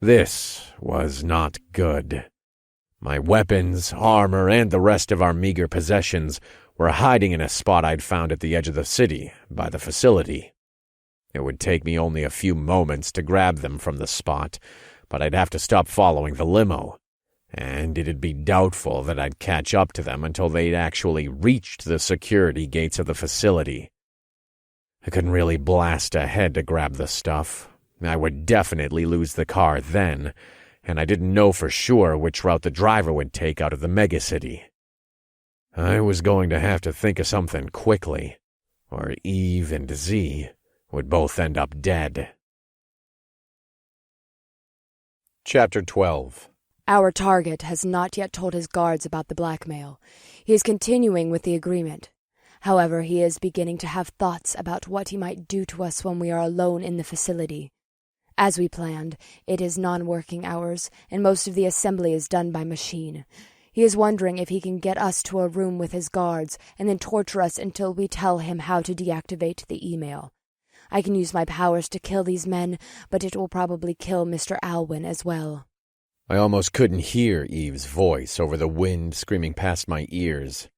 This was not good. My weapons, armor, and the rest of our meager possessions were hiding in a spot I'd found at the edge of the city, by the facility. It would take me only a few moments to grab them from the spot, but I'd have to stop following the limo, and it'd be doubtful that I'd catch up to them until they'd actually reached the security gates of the facility. I couldn't really blast ahead to grab the stuff. I would definitely lose the car then, and I didn't know for sure which route the driver would take out of the megacity. I was going to have to think of something quickly, or Eve and Z would both end up dead. Chapter 12. Our target has not yet told his guards about the blackmail. He is continuing with the agreement. However, he is beginning to have thoughts about what he might do to us when we are alone in the facility. As we planned, it is non-working hours, and most of the assembly is done by machine. He is wondering if he can get us to a room with his guards and then torture us until we tell him how to deactivate the email. I can use my powers to kill these men, but it will probably kill Mr. Alwyn as well. I almost couldn't hear Eve's voice over the wind screaming past my ears.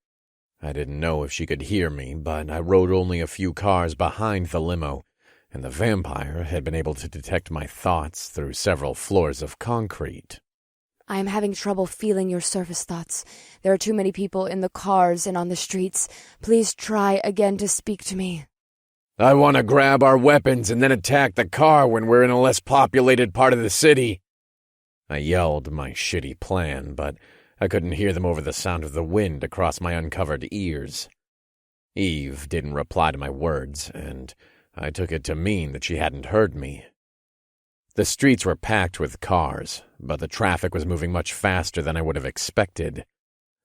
I didn't know if she could hear me, but I rode only a few cars behind the limo, and the vampire had been able to detect my thoughts through several floors of concrete. I am having trouble feeling your surface thoughts. There are too many people in the cars and on the streets. Please try again to speak to me. I want to grab our weapons and then attack the car when we're in a less populated part of the city. I yelled my shitty plan, but I couldn't hear them over the sound of the wind across my uncovered ears. Eve didn't reply to my words, and I took it to mean that she hadn't heard me. The streets were packed with cars, but the traffic was moving much faster than I would have expected.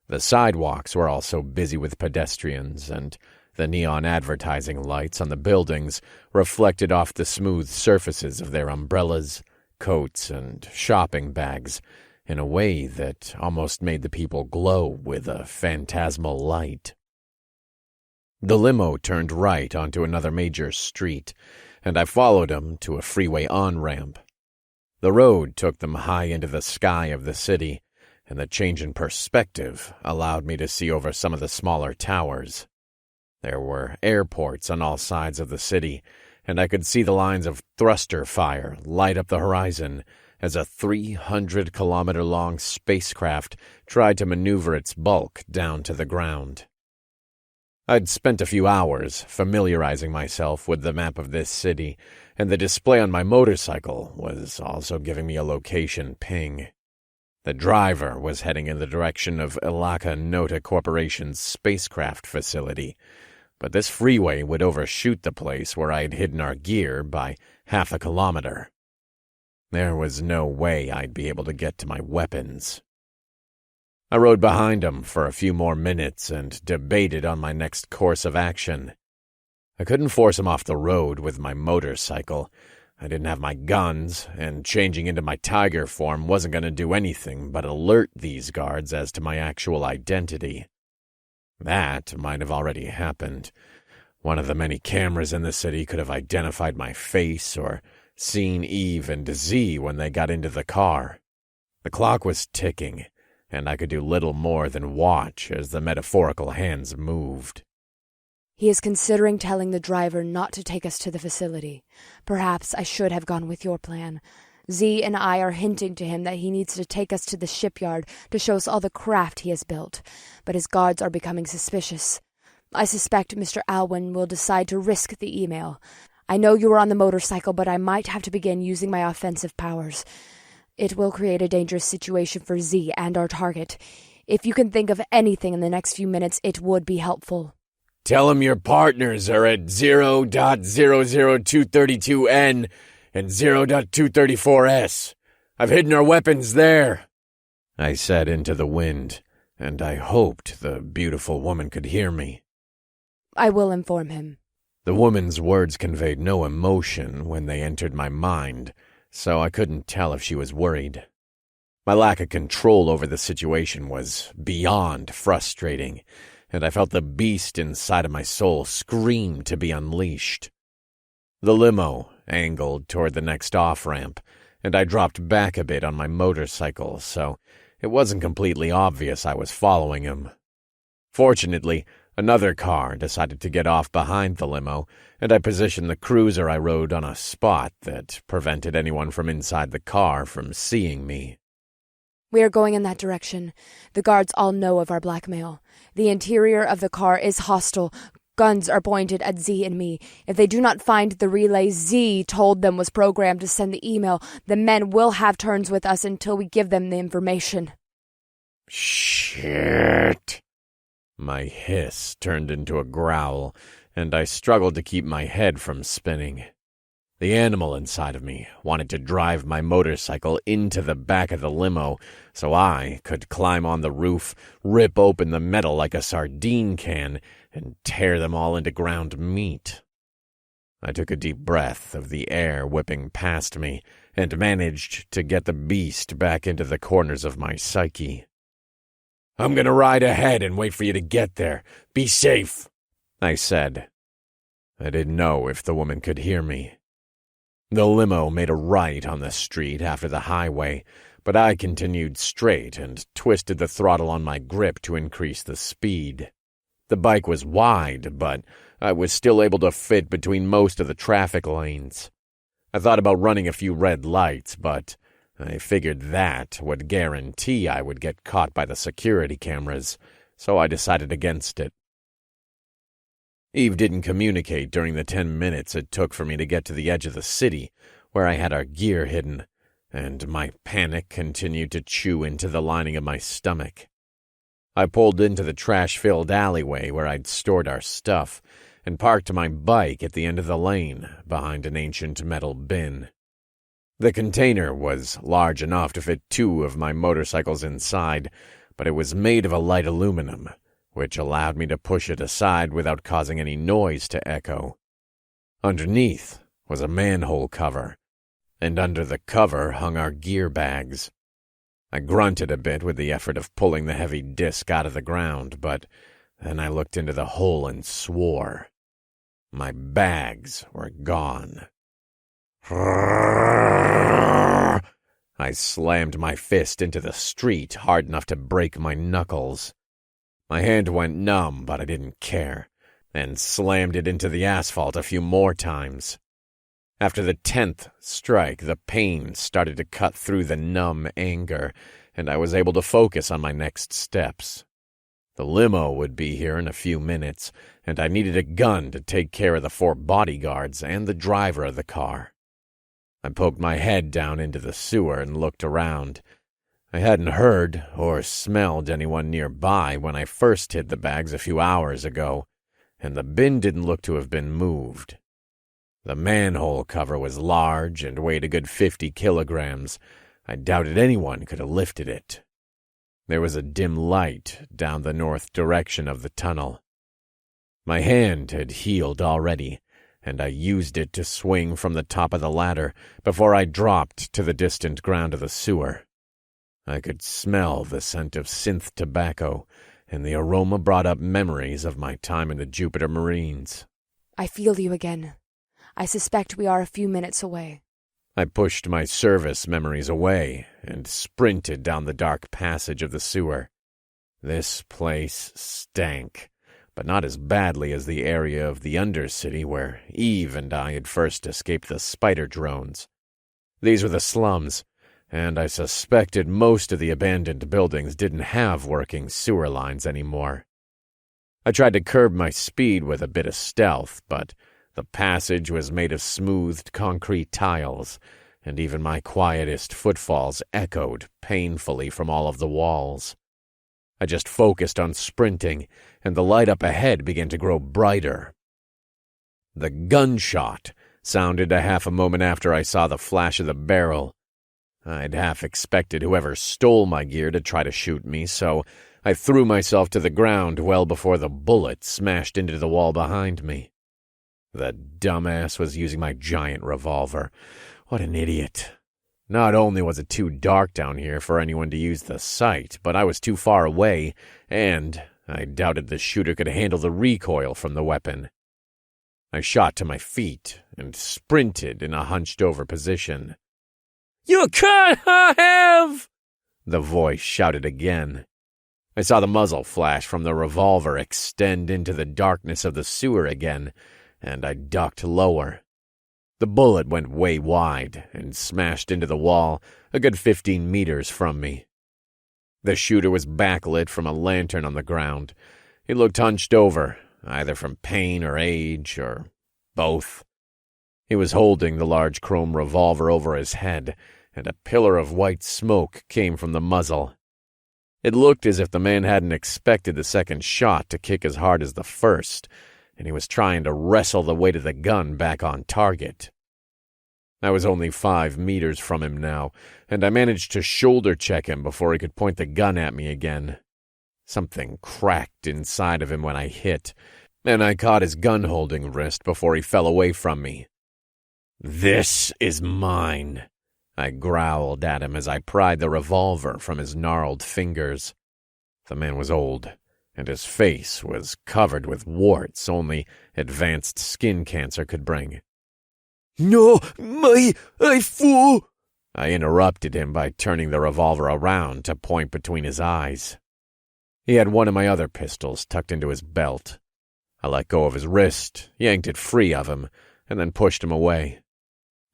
The sidewalks were also busy with pedestrians, and the neon advertising lights on the buildings reflected off the smooth surfaces of their umbrellas, coats, and shopping bags in a way that almost made the people glow with a phantasmal light. The limo turned right onto another major street, and I followed them to a freeway on-ramp. The road took them high into the sky of the city, and the change in perspective allowed me to see over some of the smaller towers. There were airports on all sides of the city, and I could see the lines of thruster fire light up the horizon as a 300-kilometer-long spacecraft tried to maneuver its bulk down to the ground. I'd spent a few hours familiarizing myself with the map of this city, and the display on my motorcycle was also giving me a location ping. The driver was heading in the direction of Ilaka Nota Corporation's spacecraft facility, but this freeway would overshoot the place where I'd hidden our gear by half a kilometer. There was no way I'd be able to get to my weapons. I rode behind him for a few more minutes and debated on my next course of action. I couldn't force him off the road with my motorcycle. I didn't have my guns, and changing into my tiger form wasn't going to do anything but alert these guards as to my actual identity. That might have already happened. One of the many cameras in the city could have identified my face or seen Eve and Z when they got into the car. The clock was ticking, and I could do little more than watch as the metaphorical hands moved. He is considering telling the driver not to take us to the facility. Perhaps I should have gone with your plan. Z and I are hinting to him that he needs to take us to the shipyard to show us all the craft he has built, but his guards are becoming suspicious. I suspect Mr. Alwyn will decide to risk the email. I know you are on the motorcycle, but I might have to begin using my offensive powers. It will create a dangerous situation for Z and our target. If you can think of anything in the next few minutes, it would be helpful. Tell him your partners are at 0.00232N and 0.234S. I've hidden our weapons there, I said into the wind, and I hoped the beautiful woman could hear me. I will inform him. The woman's words conveyed no emotion when they entered my mind, so I couldn't tell if she was worried. My lack of control over the situation was beyond frustrating, and I felt the beast inside of my soul scream to be unleashed. The limo angled toward the next off-ramp, and I dropped back a bit on my motorcycle, so it wasn't completely obvious I was following him. Fortunately, another car decided to get off behind the limo, and I positioned the cruiser I rode on a spot that prevented anyone from inside the car from seeing me. We are going in that direction. The guards all know of our blackmail. The interior of the car is hostile. Guns are pointed at Z and me. If they do not find the relay Z told them was programmed to send the email, the men will have turns with us until we give them the information. Shit. My hiss turned into a growl, and I struggled to keep my head from spinning. The animal inside of me wanted to drive my motorcycle into the back of the limo so I could climb on the roof, rip open the metal like a sardine can, and tear them all into ground meat. I took a deep breath of the air whipping past me and managed to get the beast back into the corners of my psyche. I'm going to ride ahead and wait for you to get there. Be safe, I said. I didn't know if the woman could hear me. The limo made a right on the street after the highway, but I continued straight and twisted the throttle on my grip to increase the speed. The bike was wide, but I was still able to fit between most of the traffic lanes. I thought about running a few red lights, but I figured that would guarantee I would get caught by the security cameras, so I decided against it. Eve didn't communicate during the 10 minutes it took for me to get to the edge of the city, where I had our gear hidden, and my panic continued to chew into the lining of my stomach. I pulled into the trash-filled alleyway where I'd stored our stuff, and parked my bike at the end of the lane, behind an ancient metal bin. The container was large enough to fit 2 of my motorcycles inside, but it was made of a light aluminum, which allowed me to push it aside without causing any noise to echo. Underneath was a manhole cover, and under the cover hung our gear bags. I grunted a bit with the effort of pulling the heavy disc out of the ground, but then I looked into the hole and swore. My bags were gone. I slammed my fist into the street hard enough to break my knuckles. My hand went numb, but I didn't care, and slammed it into the asphalt a few more times. After the 10th strike, the pain started to cut through the numb anger, and I was able to focus on my next steps. The limo would be here in a few minutes, and I needed a gun to take care of the 4 bodyguards and the driver of the car. I poked my head down into the sewer and looked around. I hadn't heard or smelled anyone nearby when I first hid the bags a few hours ago, and the bin didn't look to have been moved. The manhole cover was large and weighed a good 50 kilograms. I doubted anyone could have lifted it. There was a dim light down the north direction of the tunnel. My hand had healed already, and I used it to swing from the top of the ladder before I dropped to the distant ground of the sewer. I could smell the scent of synth tobacco, and the aroma brought up memories of my time in the Jupiter Marines. I feel you again. I suspect we are a few minutes away. I pushed my service memories away and sprinted down the dark passage of the sewer. This place stank, but not as badly as the area of the Undercity where Eve and I had first escaped the spider drones. These were the slums, and I suspected most of the abandoned buildings didn't have working sewer lines anymore. I tried to curb my speed with a bit of stealth, but the passage was made of smoothed concrete tiles, and even my quietest footfalls echoed painfully from all of the walls. I just focused on sprinting, and the light up ahead began to grow brighter. The gunshot sounded a half a moment after I saw the flash of the barrel. I'd half expected whoever stole my gear to try to shoot me, so I threw myself to the ground well before the bullet smashed into the wall behind me. The dumbass was using my giant revolver. What an idiot. Not only was it too dark down here for anyone to use the sight, but I was too far away, and I doubted the shooter could handle the recoil from the weapon. I shot to my feet and sprinted in a hunched-over position. "You can't have!" the voice shouted again. I saw the muzzle flash from the revolver extend into the darkness of the sewer again, and I ducked lower. The bullet went way wide and smashed into the wall a good 15 meters from me. The shooter was backlit from a lantern on the ground. He looked hunched over, either from pain or age, or both. He was holding the large chrome revolver over his head, and a pillar of white smoke came from the muzzle. It looked as if the man hadn't expected the second shot to kick as hard as the first, and he was trying to wrestle the weight of the gun back on target. I was only 5 meters from him now, and I managed to shoulder check him before he could point the gun at me again. Something cracked inside of him when I hit, and I caught his gun-holding wrist before he fell away from me. "This is mine," I growled at him as I pried the revolver from his gnarled fingers. The man was old, and his face was covered with warts only advanced skin cancer could bring. "No, I fool!" I interrupted him by turning the revolver around to point between his eyes. He had one of my other pistols tucked into his belt. I let go of his wrist, yanked it free of him, and then pushed him away.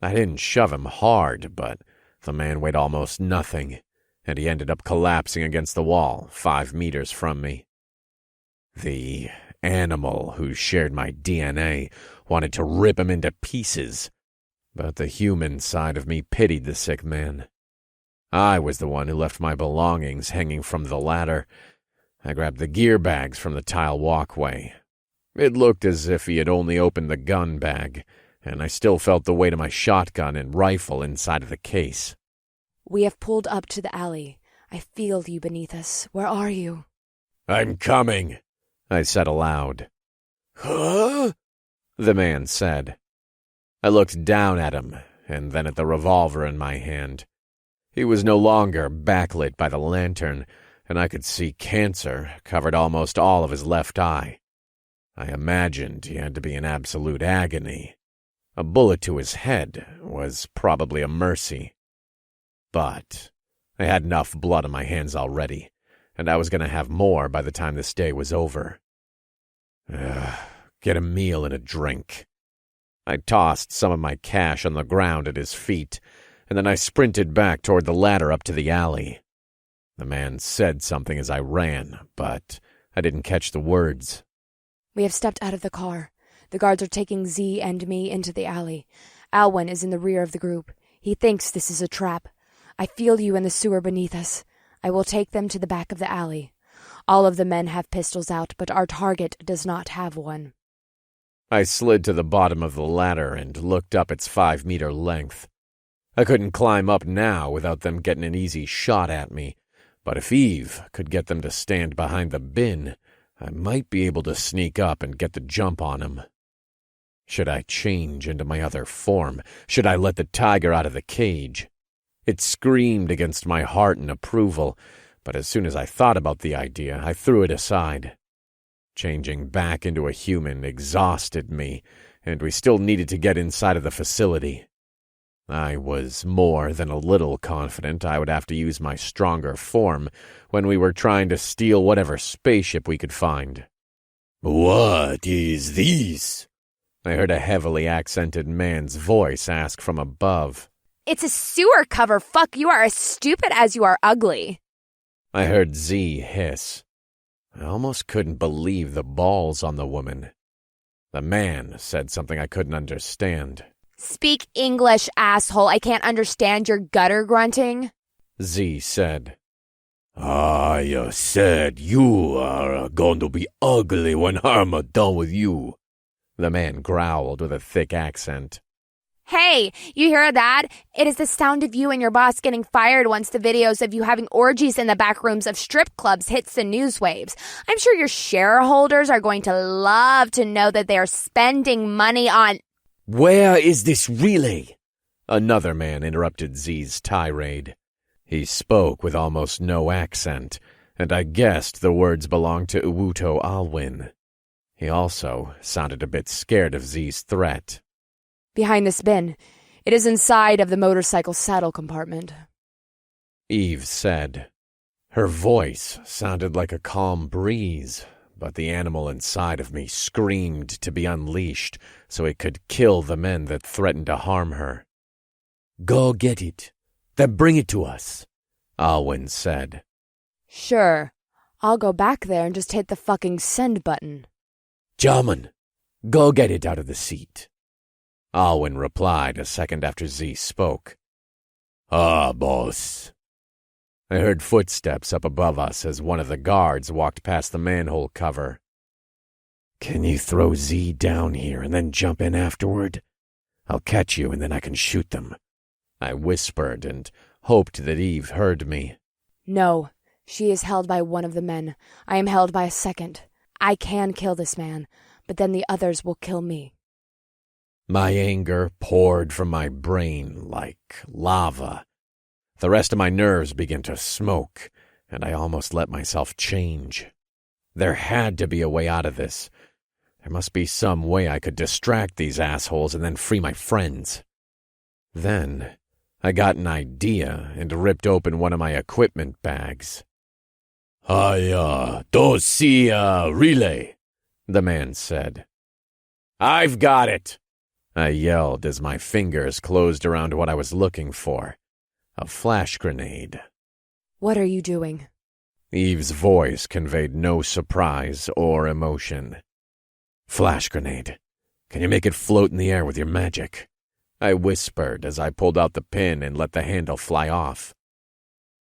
I didn't shove him hard, but the man weighed almost nothing, and he ended up collapsing against the wall 5 meters from me. The animal who shared my DNA wanted to rip him into pieces, but the human side of me pitied the sick man. I was the one who left my belongings hanging from the ladder. I grabbed the gear bags from the tile walkway. It looked as if he had only opened the gun bag, and I still felt the weight of my shotgun and rifle inside of the case. We have pulled up to the alley. I feel you beneath us. Where are you? I'm coming, I said aloud. Huh? The man said. I looked down at him, and then at the revolver in my hand. He was no longer backlit by the lantern, and I could see cancer covered almost all of his left eye. I imagined he had to be in absolute agony. A bullet to his head was probably a mercy. But I had enough blood on my hands already, and I was going to have more by the time this day was over. Get a meal and a drink. I tossed some of my cash on the ground at his feet, and then I sprinted back toward the ladder up to the alley. The man said something as I ran, but I didn't catch the words. We have stepped out of the car. The guards are taking Z and me into the alley. Alwyn is in the rear of the group. He thinks this is a trap. I feel you in the sewer beneath us. I will take them to the back of the alley. All of the men have pistols out, but our target does not have one. I slid to the bottom of the ladder and looked up its 5-meter length. I couldn't climb up now without them getting an easy shot at me, but if Eve could get them to stand behind the bin, I might be able to sneak up and get the jump on him. Should I change into my other form? Should I let the tiger out of the cage? It screamed against my heart in approval, but as soon as I thought about the idea, I threw it aside. Changing back into a human exhausted me, and we still needed to get inside of the facility. I was more than a little confident I would have to use my stronger form when we were trying to steal whatever spaceship we could find. What is this? I heard a heavily accented man's voice ask from above. It's a sewer cover. Fuck, you are as stupid as you are ugly. I heard Z hiss. I almost couldn't believe the balls on the woman. The man said something I couldn't understand. Speak English, asshole. I can't understand your gutter grunting. Z said. I said you are going to be ugly when I'm done with you. The man growled with a thick accent. Hey, you hear that? It is the sound of you and your boss getting fired once the videos of you having orgies in the back rooms of strip clubs hits the news waves. I'm sure your shareholders are going to love to know that they are spending money on... Where is this really? Another man interrupted Z's tirade. He spoke with almost no accent, and I guessed the words belonged to Uwuto Alwyn. He also sounded a bit scared of Z's threat. Behind this bin. It is inside of the motorcycle saddle compartment. Eve said. Her voice sounded like a calm breeze, but the animal inside of me screamed to be unleashed so it could kill the men that threatened to harm her. Go get it. Then bring it to us, Alwyn said. Sure. I'll go back there and just hit the fucking send button. Jarman, go get it out of the seat. Alwyn replied a second after Z spoke. Boss. I heard footsteps up above us as one of the guards walked past the manhole cover. Can you throw Z down here and then jump in afterward? I'll catch you and then I can shoot them. I whispered and hoped that Eve heard me. No, she is held by one of the men. I am held by a second. I can kill this man, but then the others will kill me. My anger poured from my brain like lava. The rest of my nerves began to smoke, and I almost let myself change. There had to be a way out of this. There must be some way I could distract these assholes and then free my friends. Then I got an idea and ripped open one of my equipment bags. I don't see a relay, the man said. I've got it, I yelled as my fingers closed around what I was looking for. A flash grenade. What are you doing? Eve's voice conveyed no surprise or emotion. Flash grenade. Can you make it float in the air with your magic? I whispered as I pulled out the pin and let the handle fly off.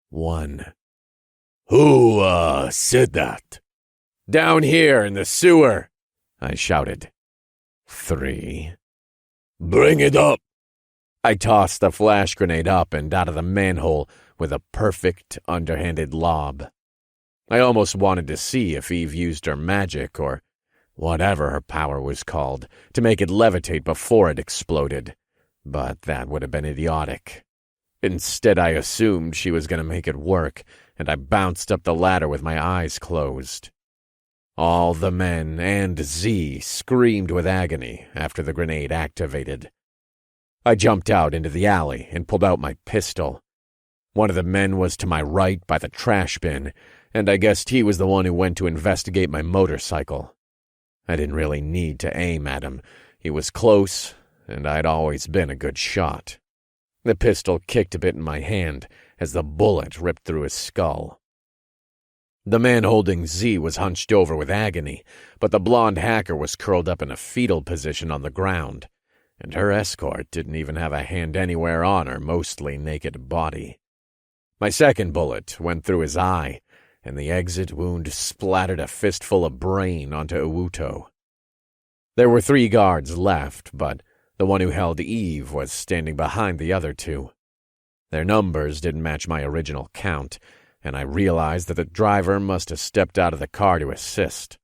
1. Who, said that? Down here in the sewer, I shouted. 3. Bring it up. I tossed the flash grenade up and out of the manhole with a perfect underhanded lob. I almost wanted to see if Eve used her magic, or whatever her power was called, to make it levitate before it exploded, but that would have been idiotic. Instead, I assumed she was going to make it work, and I bounced up the ladder with my eyes closed. All the men and Z screamed with agony after the grenade activated. I jumped out into the alley and pulled out my pistol. One of the men was to my right by the trash bin, and I guessed he was the one who went to investigate my motorcycle. I didn't really need to aim at him. He was close, and I'd always been a good shot. The pistol kicked a bit in my hand as the bullet ripped through his skull. The man holding Z was hunched over with agony, but the blonde hacker was curled up in a fetal position on the ground, and her escort didn't even have a hand anywhere on her mostly naked body. My second bullet went through his eye, and the exit wound splattered a fistful of brain onto Uwuto. There were 3 guards left, but the one who held Eve was standing behind the other 2. Their numbers didn't match my original count, and I realized that the driver must have stepped out of the car to assist.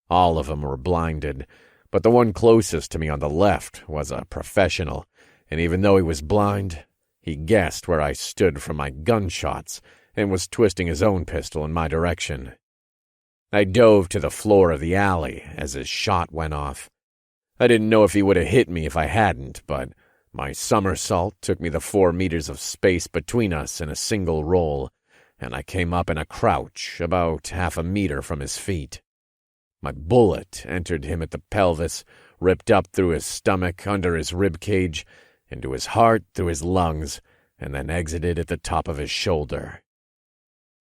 All of them were blinded, but the one closest to me on the left was a professional, and even though he was blind, he guessed where I stood from my gunshots and was twisting his own pistol in my direction. I dove to the floor of the alley as his shot went off. I didn't know if he would have hit me if I hadn't, but my somersault took me the 4 meters of space between us in a single roll, and I came up in a crouch about half a meter from his feet. My bullet entered him at the pelvis, ripped up through his stomach, under his rib cage, into his heart, through his lungs, and then exited at the top of his shoulder.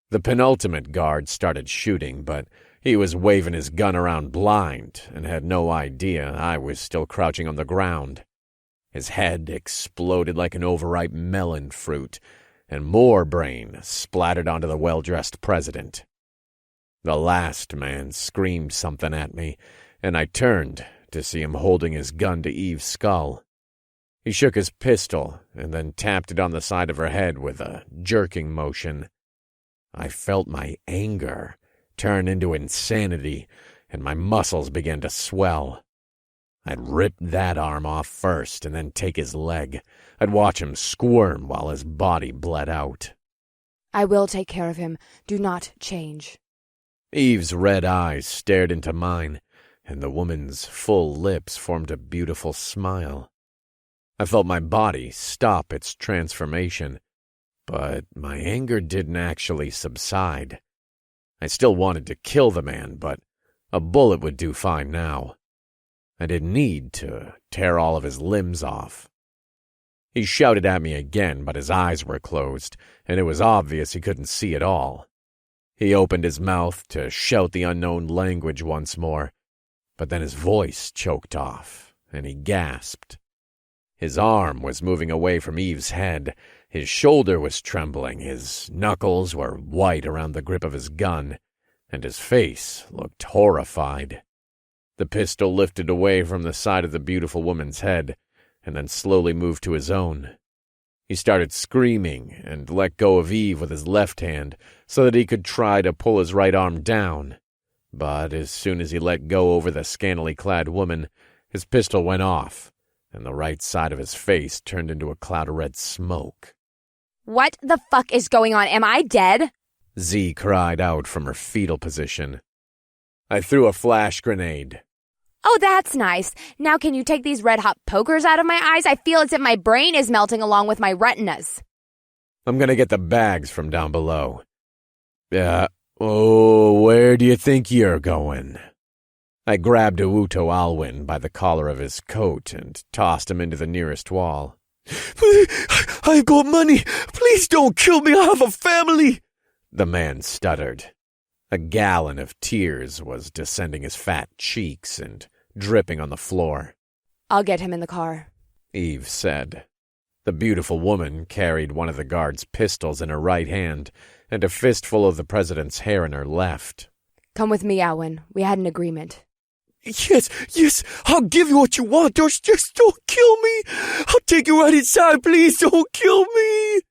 The penultimate guard started shooting, but he was waving his gun around blind and had no idea I was still crouching on the ground. His head exploded like an overripe melon fruit, and more brain splattered onto the well-dressed president. The last man screamed something at me, and I turned to see him holding his gun to Eve's skull. He shook his pistol and then tapped it on the side of her head with a jerking motion. I felt my anger turn into insanity, and my muscles began to swell. I'd rip that arm off first and then take his leg. I'd watch him squirm while his body bled out. I will take care of him. Do not change. Eve's red eyes stared into mine, and the woman's full lips formed a beautiful smile. I felt my body stop its transformation, but my anger didn't actually subside. I still wanted to kill the man, but a bullet would do fine now. I didn't need to tear all of his limbs off. He shouted at me again, but his eyes were closed, and it was obvious he couldn't see at all. He opened his mouth to shout the unknown language once more, but then his voice choked off, and he gasped. His arm was moving away from Eve's head, his shoulder was trembling, his knuckles were white around the grip of his gun, and his face looked horrified. The pistol lifted away from the side of the beautiful woman's head, and then slowly moved to his own. He started screaming and let go of Eve with his left hand so that he could try to pull his right arm down. But as soon as he let go over the scantily clad woman, his pistol went off, and the right side of his face turned into a cloud of red smoke. What the fuck is going on? Am I dead? Z cried out from her fetal position. I threw a flash grenade. Oh, that's nice. Now can you take these red-hot pokers out of my eyes? I feel as if my brain is melting along with my retinas. I'm gonna get the bags from down below. Where do you think you're going? I grabbed Uwuto Alwyn by the collar of his coat and tossed him into the nearest wall. I've got money. Please don't kill me. I have a family. The man stuttered. A gallon of tears was descending his fat cheeks, and dripping on the floor. I'll get him in the car, Eve said. The beautiful woman carried one of the guards' pistols in her right hand and a fistful of the president's hair in her left. Come with me, Alwyn. We had an agreement. Yes, I'll give you what you want. Just don't kill me. I'll take you right inside. Please don't kill me.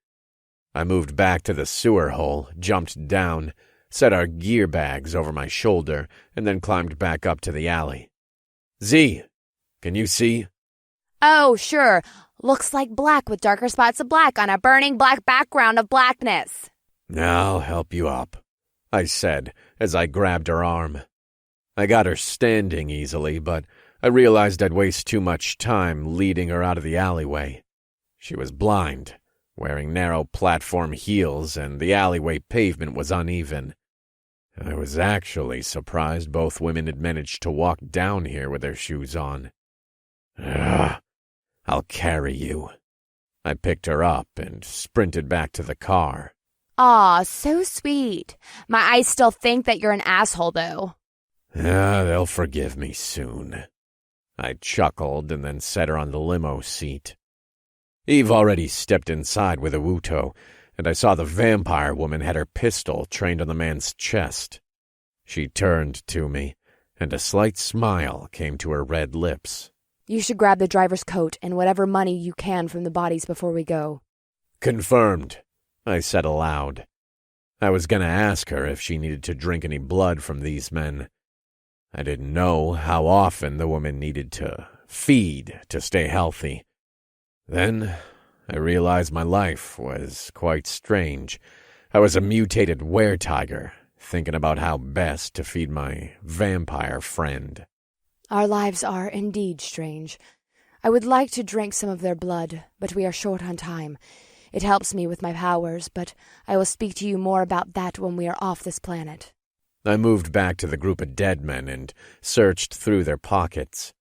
I moved back to the sewer hole, jumped down, set our gear bags over my shoulder, and then climbed back up to the alley. Z, can you see? Oh, sure. Looks like black with darker spots of black on a burning black background of blackness. I'll help you up, I said as I grabbed her arm. I got her standing easily, but I realized I'd waste too much time leading her out of the alleyway. She was blind, wearing narrow platform heels, and the alleyway pavement was uneven. I was actually surprised both women had managed to walk down here with their shoes on. I'll carry you. I picked her up and sprinted back to the car. Aw, so sweet. My eyes still think that you're an asshole, though. They'll forgive me soon. I chuckled and then set her on the limo seat. Eve already stepped inside with Owuto, and I saw the vampire woman had her pistol trained on the man's chest. She turned to me, and a slight smile came to her red lips. You should grab the driver's coat and whatever money you can from the bodies before we go. Confirmed, I said aloud. I was going to ask her if she needed to drink any blood from these men. I didn't know how often the woman needed to feed to stay healthy. Then I realized my life was quite strange. I was a mutated were-tiger, thinking about how best to feed my vampire friend. Our lives are indeed strange. I would like to drink some of their blood, but we are short on time. It helps me with my powers, but I will speak to you more about that when we are off this planet. I moved back to the group of dead men and searched through their pockets.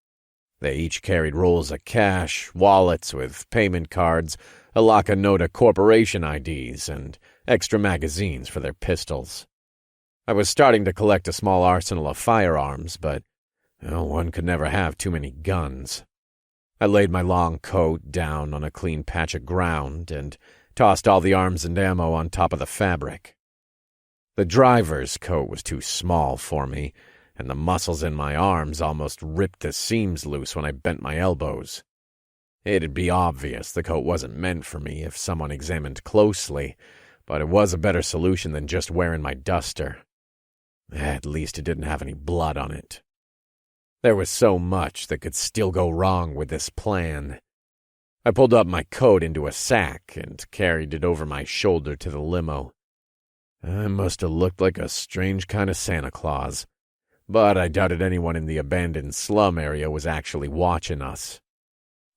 They each carried rolls of cash, wallets with payment cards, a Lakanota Corporation IDs, and extra magazines for their pistols. I was starting to collect a small arsenal of firearms, but one could never have too many guns. I laid my long coat down on a clean patch of ground and tossed all the arms and ammo on top of the fabric. The driver's coat was too small for me, and the muscles in my arms almost ripped the seams loose when I bent my elbows. It'd be obvious the coat wasn't meant for me if someone examined closely, but it was a better solution than just wearing my duster. At least it didn't have any blood on it. There was so much that could still go wrong with this plan. I pulled up my coat into a sack and carried it over my shoulder to the limo. I must have looked like a strange kind of Santa Claus, but I doubted anyone in the abandoned slum area was actually watching us.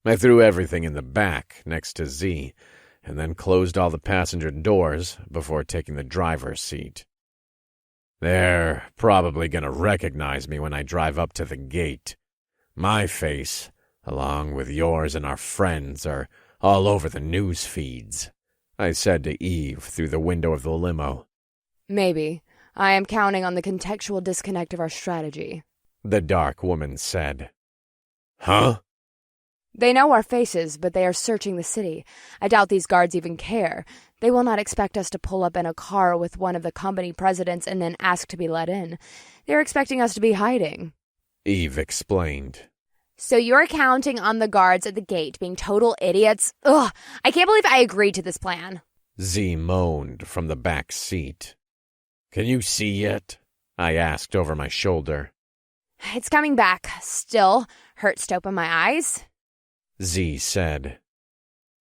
I threw everything in the back next to Z, and then closed all the passenger doors before taking the driver's seat. They're probably going to recognize me when I drive up to the gate. My face, along with yours and our friends, are all over the news feeds, I said to Eve through the window of the limo. Maybe. I am counting on the contextual disconnect of our strategy, the dark woman said. Huh? They know our faces, but they are searching the city. I doubt these guards even care. They will not expect us to pull up in a car with one of the company presidents and then ask to be let in. They're expecting us to be hiding, Eve explained. So you're counting on the guards at the gate being total idiots? Ugh, I can't believe I agreed to this plan. Z moaned from the back seat. Can you see yet? I asked over my shoulder. It's coming back. Still hurts to open my eyes. Z said.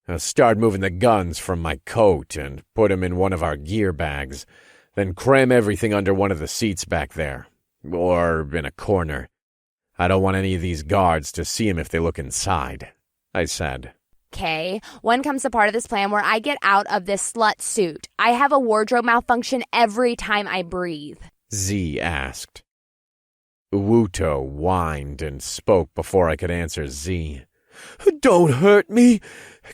I started moving the guns from my coat and put them in one of our gear bags, then cram everything under one of the seats back there, or in a corner. I don't want any of these guards to see him if they look inside, I said. Okay, when comes the part of this plan where I get out of this slut suit? I have a wardrobe malfunction every time I breathe. Z asked. Owuto whined and spoke before I could answer Z. Don't hurt me.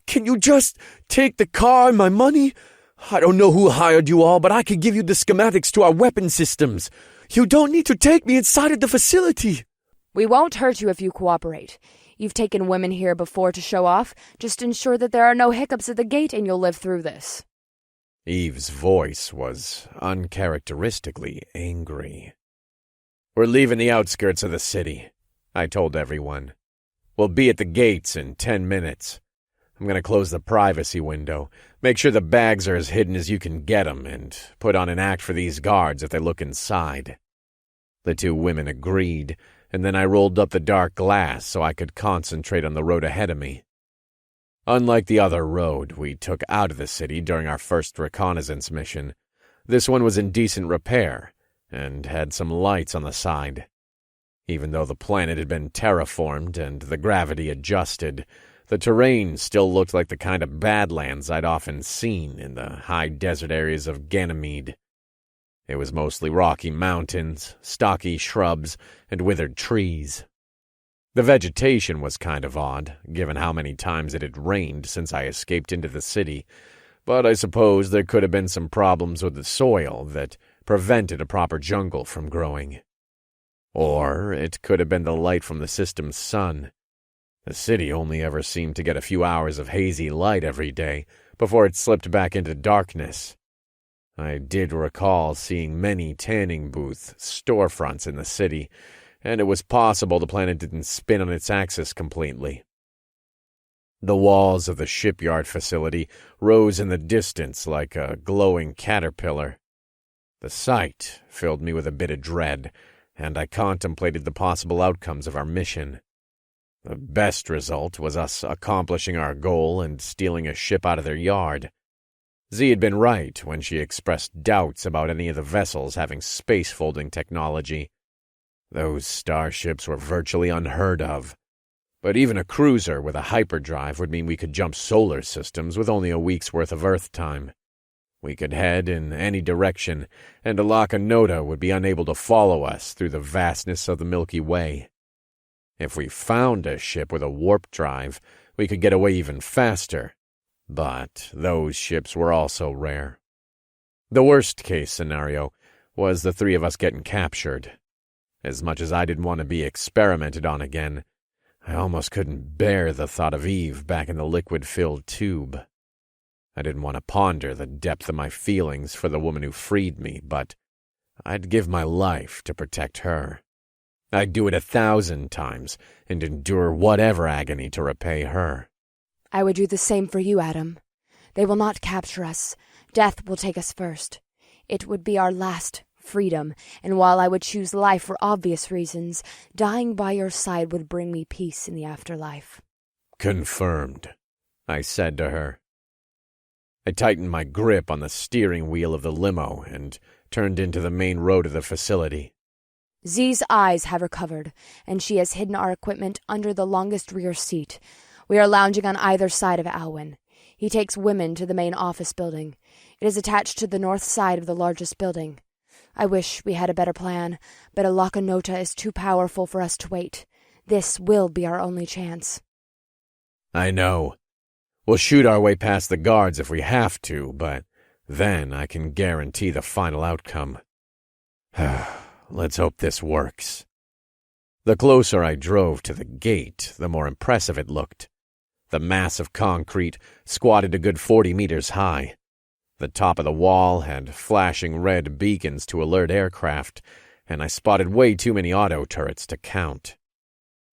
Can you just take the car and my money? I don't know who hired you all, but I could give you the schematics to our weapon systems. You don't need to take me inside of the facility. We won't hurt you if you cooperate. You've taken women here before to show off. Just ensure that there are no hiccups at the gate and you'll live through this. Eve's voice was uncharacteristically angry. We're leaving the outskirts of the city, I told everyone. We'll be at the gates in 10 minutes. I'm going to close the privacy window, make sure the bags are as hidden as you can get 'em, and put on an act for these guards if they look inside. The two women agreed, and then I rolled up the dark glass so I could concentrate on the road ahead of me. Unlike the other road we took out of the city during our first reconnaissance mission, this one was in decent repair and had some lights on the side. Even though the planet had been terraformed and the gravity adjusted, the terrain still looked like the kind of badlands I'd often seen in the high desert areas of Ganymede. It was mostly rocky mountains, stocky shrubs, and withered trees. The vegetation was kind of odd, given how many times it had rained since I escaped into the city, but I suppose there could have been some problems with the soil that prevented a proper jungle from growing. Or it could have been the light from the system's sun. The city only ever seemed to get a few hours of hazy light every day before it slipped back into darkness. I did recall seeing many tanning booth storefronts in the city, and it was possible the planet didn't spin on its axis completely. The walls of the shipyard facility rose in the distance like a glowing caterpillar. The sight filled me with a bit of dread, and I contemplated the possible outcomes of our mission. The best result was us accomplishing our goal and stealing a ship out of their yard. Z had been right when she expressed doubts about any of the vessels having space-folding technology. Those starships were virtually unheard of. But even a cruiser with a hyperdrive would mean we could jump solar systems with only a week's worth of Earth time. We could head in any direction, and Alaka Nota would be unable to follow us through the vastness of the Milky Way. If we found a ship with a warp drive, we could get away even faster. But those ships were also rare. The worst-case scenario was the three of us getting captured. As much as I didn't want to be experimented on again, I almost couldn't bear the thought of Eve back in the liquid-filled tube. I didn't want to ponder the depth of my feelings for the woman who freed me, but I'd give my life to protect her. I'd do it 1,000 times and endure whatever agony to repay her. I would do the same for you, Adam. They will not capture us. Death will take us first. It would be our last freedom, and while I would choose life for obvious reasons, dying by your side would bring me peace in the afterlife. Confirmed, I said to her. I tightened my grip on the steering wheel of the limo and turned into the main road of the facility. Z's eyes have recovered, and she has hidden our equipment under the longest rear seat. We are lounging on either side of Alwyn. He takes women to the main office building. It is attached to the north side of the largest building. I wish we had a better plan, but Alaka Nota is too powerful for us to wait. This will be our only chance. I know. We'll shoot our way past the guards if we have to, but then I can guarantee the final outcome. Let's hope this works. The closer I drove to the gate, the more impressive it looked. The mass of concrete squatted a good 40 meters high. The top of the wall had flashing red beacons to alert aircraft, and I spotted way too many auto turrets to count.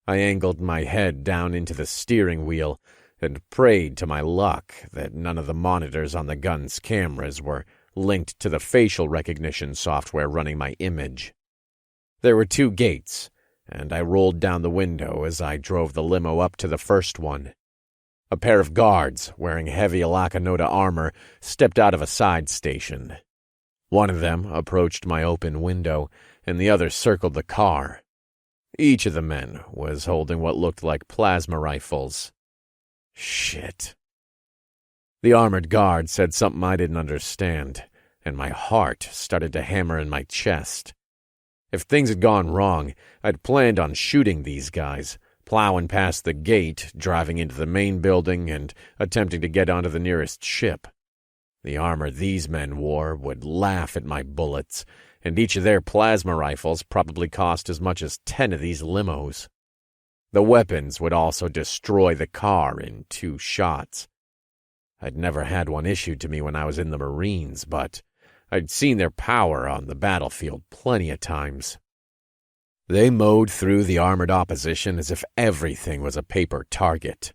I angled my head down into the steering wheel and prayed to my luck that none of the monitors on the gun's cameras were linked to the facial recognition software running my image. There were 2 gates, and I rolled down the window as I drove the limo up to the first one. A pair of guards, wearing heavy Alaka Nota armor, stepped out of a side station. One of them approached my open window, and the other circled the car. Each of the men was holding what looked like plasma rifles. Shit. The armored guard said something I didn't understand, and my heart started to hammer in my chest. If things had gone wrong, I'd planned on shooting these guys, plowing past the gate, driving into the main building, and attempting to get onto the nearest ship. The armor these men wore would laugh at my bullets, and each of their plasma rifles probably cost as much as 10 of these limos. The weapons would also destroy the car in 2 shots. I'd never had one issued to me when I was in the Marines, but I'd seen their power on the battlefield plenty of times. They mowed through the armored opposition as if everything was a paper target.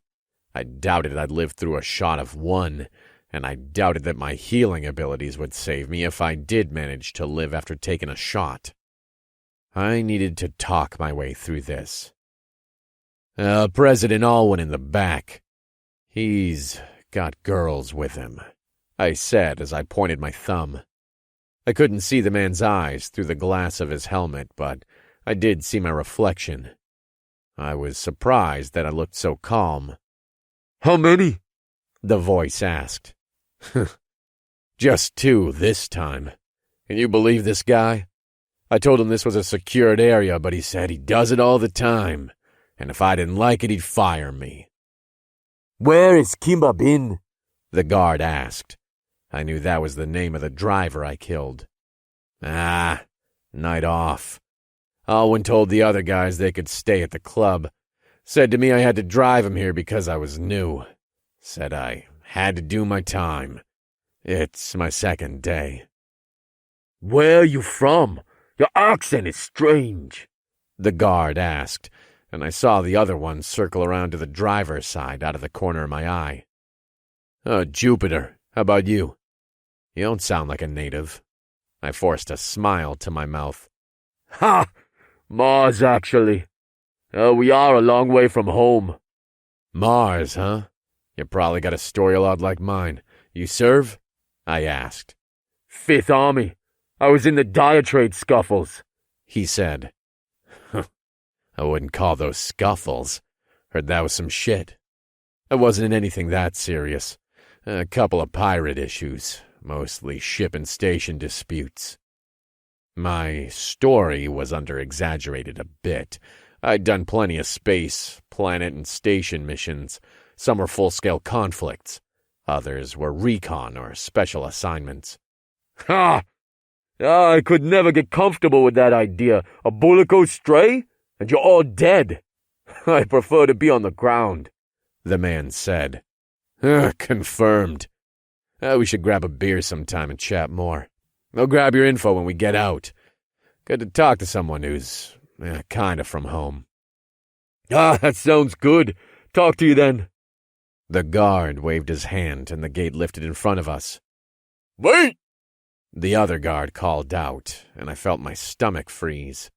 I doubted I'd live through a shot of one, and I doubted that my healing abilities would save me if I did manage to live after taking a shot. I needed to talk my way through this. President Alwyn in the back. He's got girls with him, I said as I pointed my thumb. I couldn't see the man's eyes through the glass of his helmet, but I did see my reflection. I was surprised that I looked so calm. How many? The voice asked. Just 2 this time. Can you believe this guy? I told him this was a secured area, but he said he does it all the time, and if I didn't like it, he'd fire me. Where has Kimba been? The guard asked. I knew that was the name of the driver I killed. Night off. Alwyn told the other guys they could stay at the club. Said to me I had to drive him here because I was new. Said I had to do my time. It's my 2nd day. Where are you from? Your accent is strange. The guard asked, and I saw the other one circle around to the driver's side out of the corner of my eye. Jupiter. How about you? You don't sound like a native. I forced a smile to my mouth. Ha! Mars, actually. We are a long way from home. Mars, huh? You probably got a story a lot like mine. You serve? I asked. 5th Army. I was in the Diatrade scuffles, he said. I wouldn't call those scuffles. Heard that was some shit. It wasn't anything that serious. A couple of pirate issues, mostly ship and station disputes. My story was under-exaggerated a bit. I'd done plenty of space, planet, and station missions. Some were full-scale conflicts. Others were recon or special assignments. Ha! I could never get comfortable with that idea. A bullet goes stray, and you're all dead. I prefer to be on the ground, the man said. Confirmed. We should grab a beer sometime and chat more. I'll grab your info when we get out. Good to talk to someone who's kinda from home. That sounds good. Talk to you then. The guard waved his hand and the gate lifted in front of us. Wait! The other guard called out, and I felt my stomach freeze.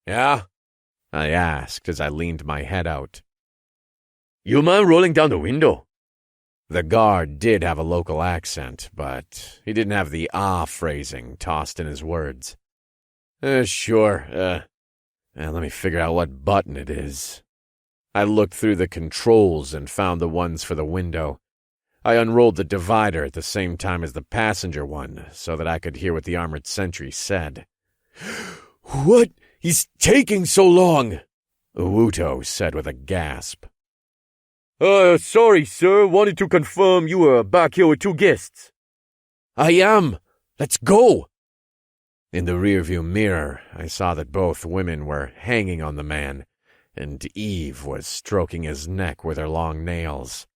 Yeah? I asked as I leaned my head out. You mind rolling down the window? The guard did have a local accent, but he didn't have the phrasing tossed in his words. Sure. Let me figure out what button it is. I looked through the controls and found the ones for the window. I unrolled the divider at the same time as the passenger one so that I could hear what the armored sentry said. What? He's taking so long, Uwuto said with a gasp. Sorry, sir. Wanted to confirm you were back here with 2 guests. I am. Let's go. In the rearview mirror, I saw that both women were hanging on the man, and Eve was stroking his neck with her long nails.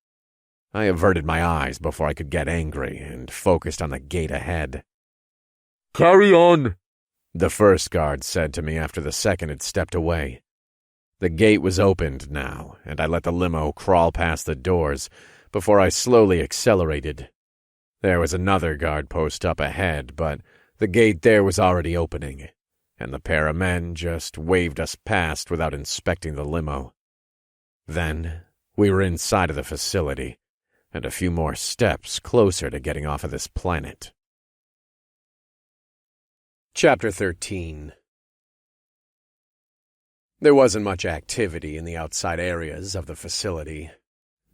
I averted my eyes before I could get angry and focused on the gate ahead. Carry on, the first guard said to me after the second had stepped away. The gate was opened now, and I let the limo crawl past the doors before I slowly accelerated. There was another guard post up ahead, but the gate there was already opening, and the pair of men just waved us past without inspecting the limo. Then we were inside of the facility, and a few more steps closer to getting off of this planet. Chapter 13. There wasn't much activity in the outside areas of the facility.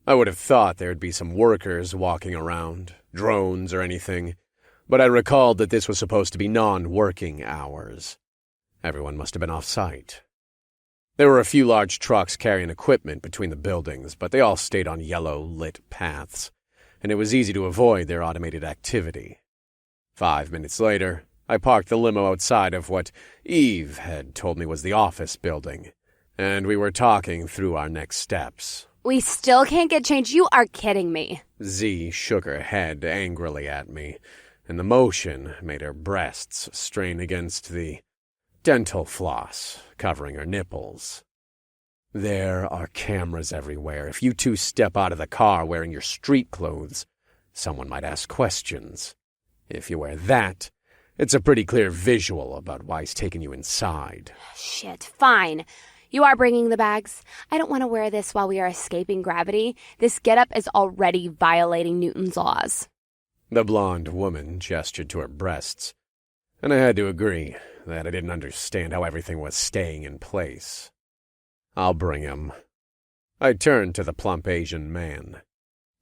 I would have thought there'd be some workers walking around, drones or anything, but I recalled that this was supposed to be non-working hours. Everyone must have been off-site. There were a few large trucks carrying equipment between the buildings, but they all stayed on yellow-lit paths. and it was easy to avoid their automated activity. 5 minutes later, I parked the limo outside of what Eve had told me was the office building, and we were talking through our next steps. We still can't get change? You are kidding me. Z shook her head angrily at me, and the motion made her breasts strain against the dental floss covering her nipples. There are cameras everywhere. If you two step out of the car wearing your street clothes, someone might ask questions. If you wear that, it's a pretty clear visual about why he's taking you inside. Shit, fine. You are bringing the bags. I don't want to wear this while we are escaping gravity. This getup is already violating Newton's laws. The blonde woman gestured to her breasts, and I had to agree that I didn't understand how everything was staying in place. I'll bring him. I turned to the plump Asian man.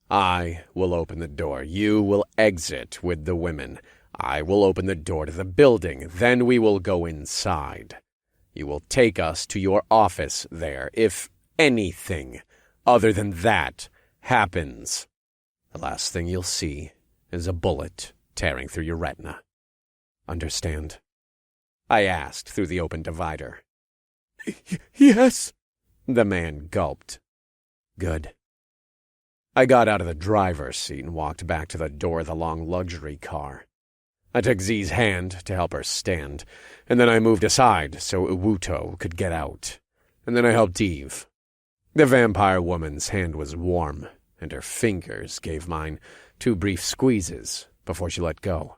I will open the door. You will exit with the women. I will open the door to the building. Then we will go inside. You will take us to your office there. If anything other than that happens, the last thing you'll see is a bullet tearing through your retina. Understand? I asked through the open divider. Yes, the man gulped. Good. I got out of the driver's seat and walked back to the door of the long luxury car. I took Z's hand to help her stand, and then I moved aside so Uwuto could get out. And then I helped Eve. The vampire woman's hand was warm, and her fingers gave mine 2 brief squeezes before she let go.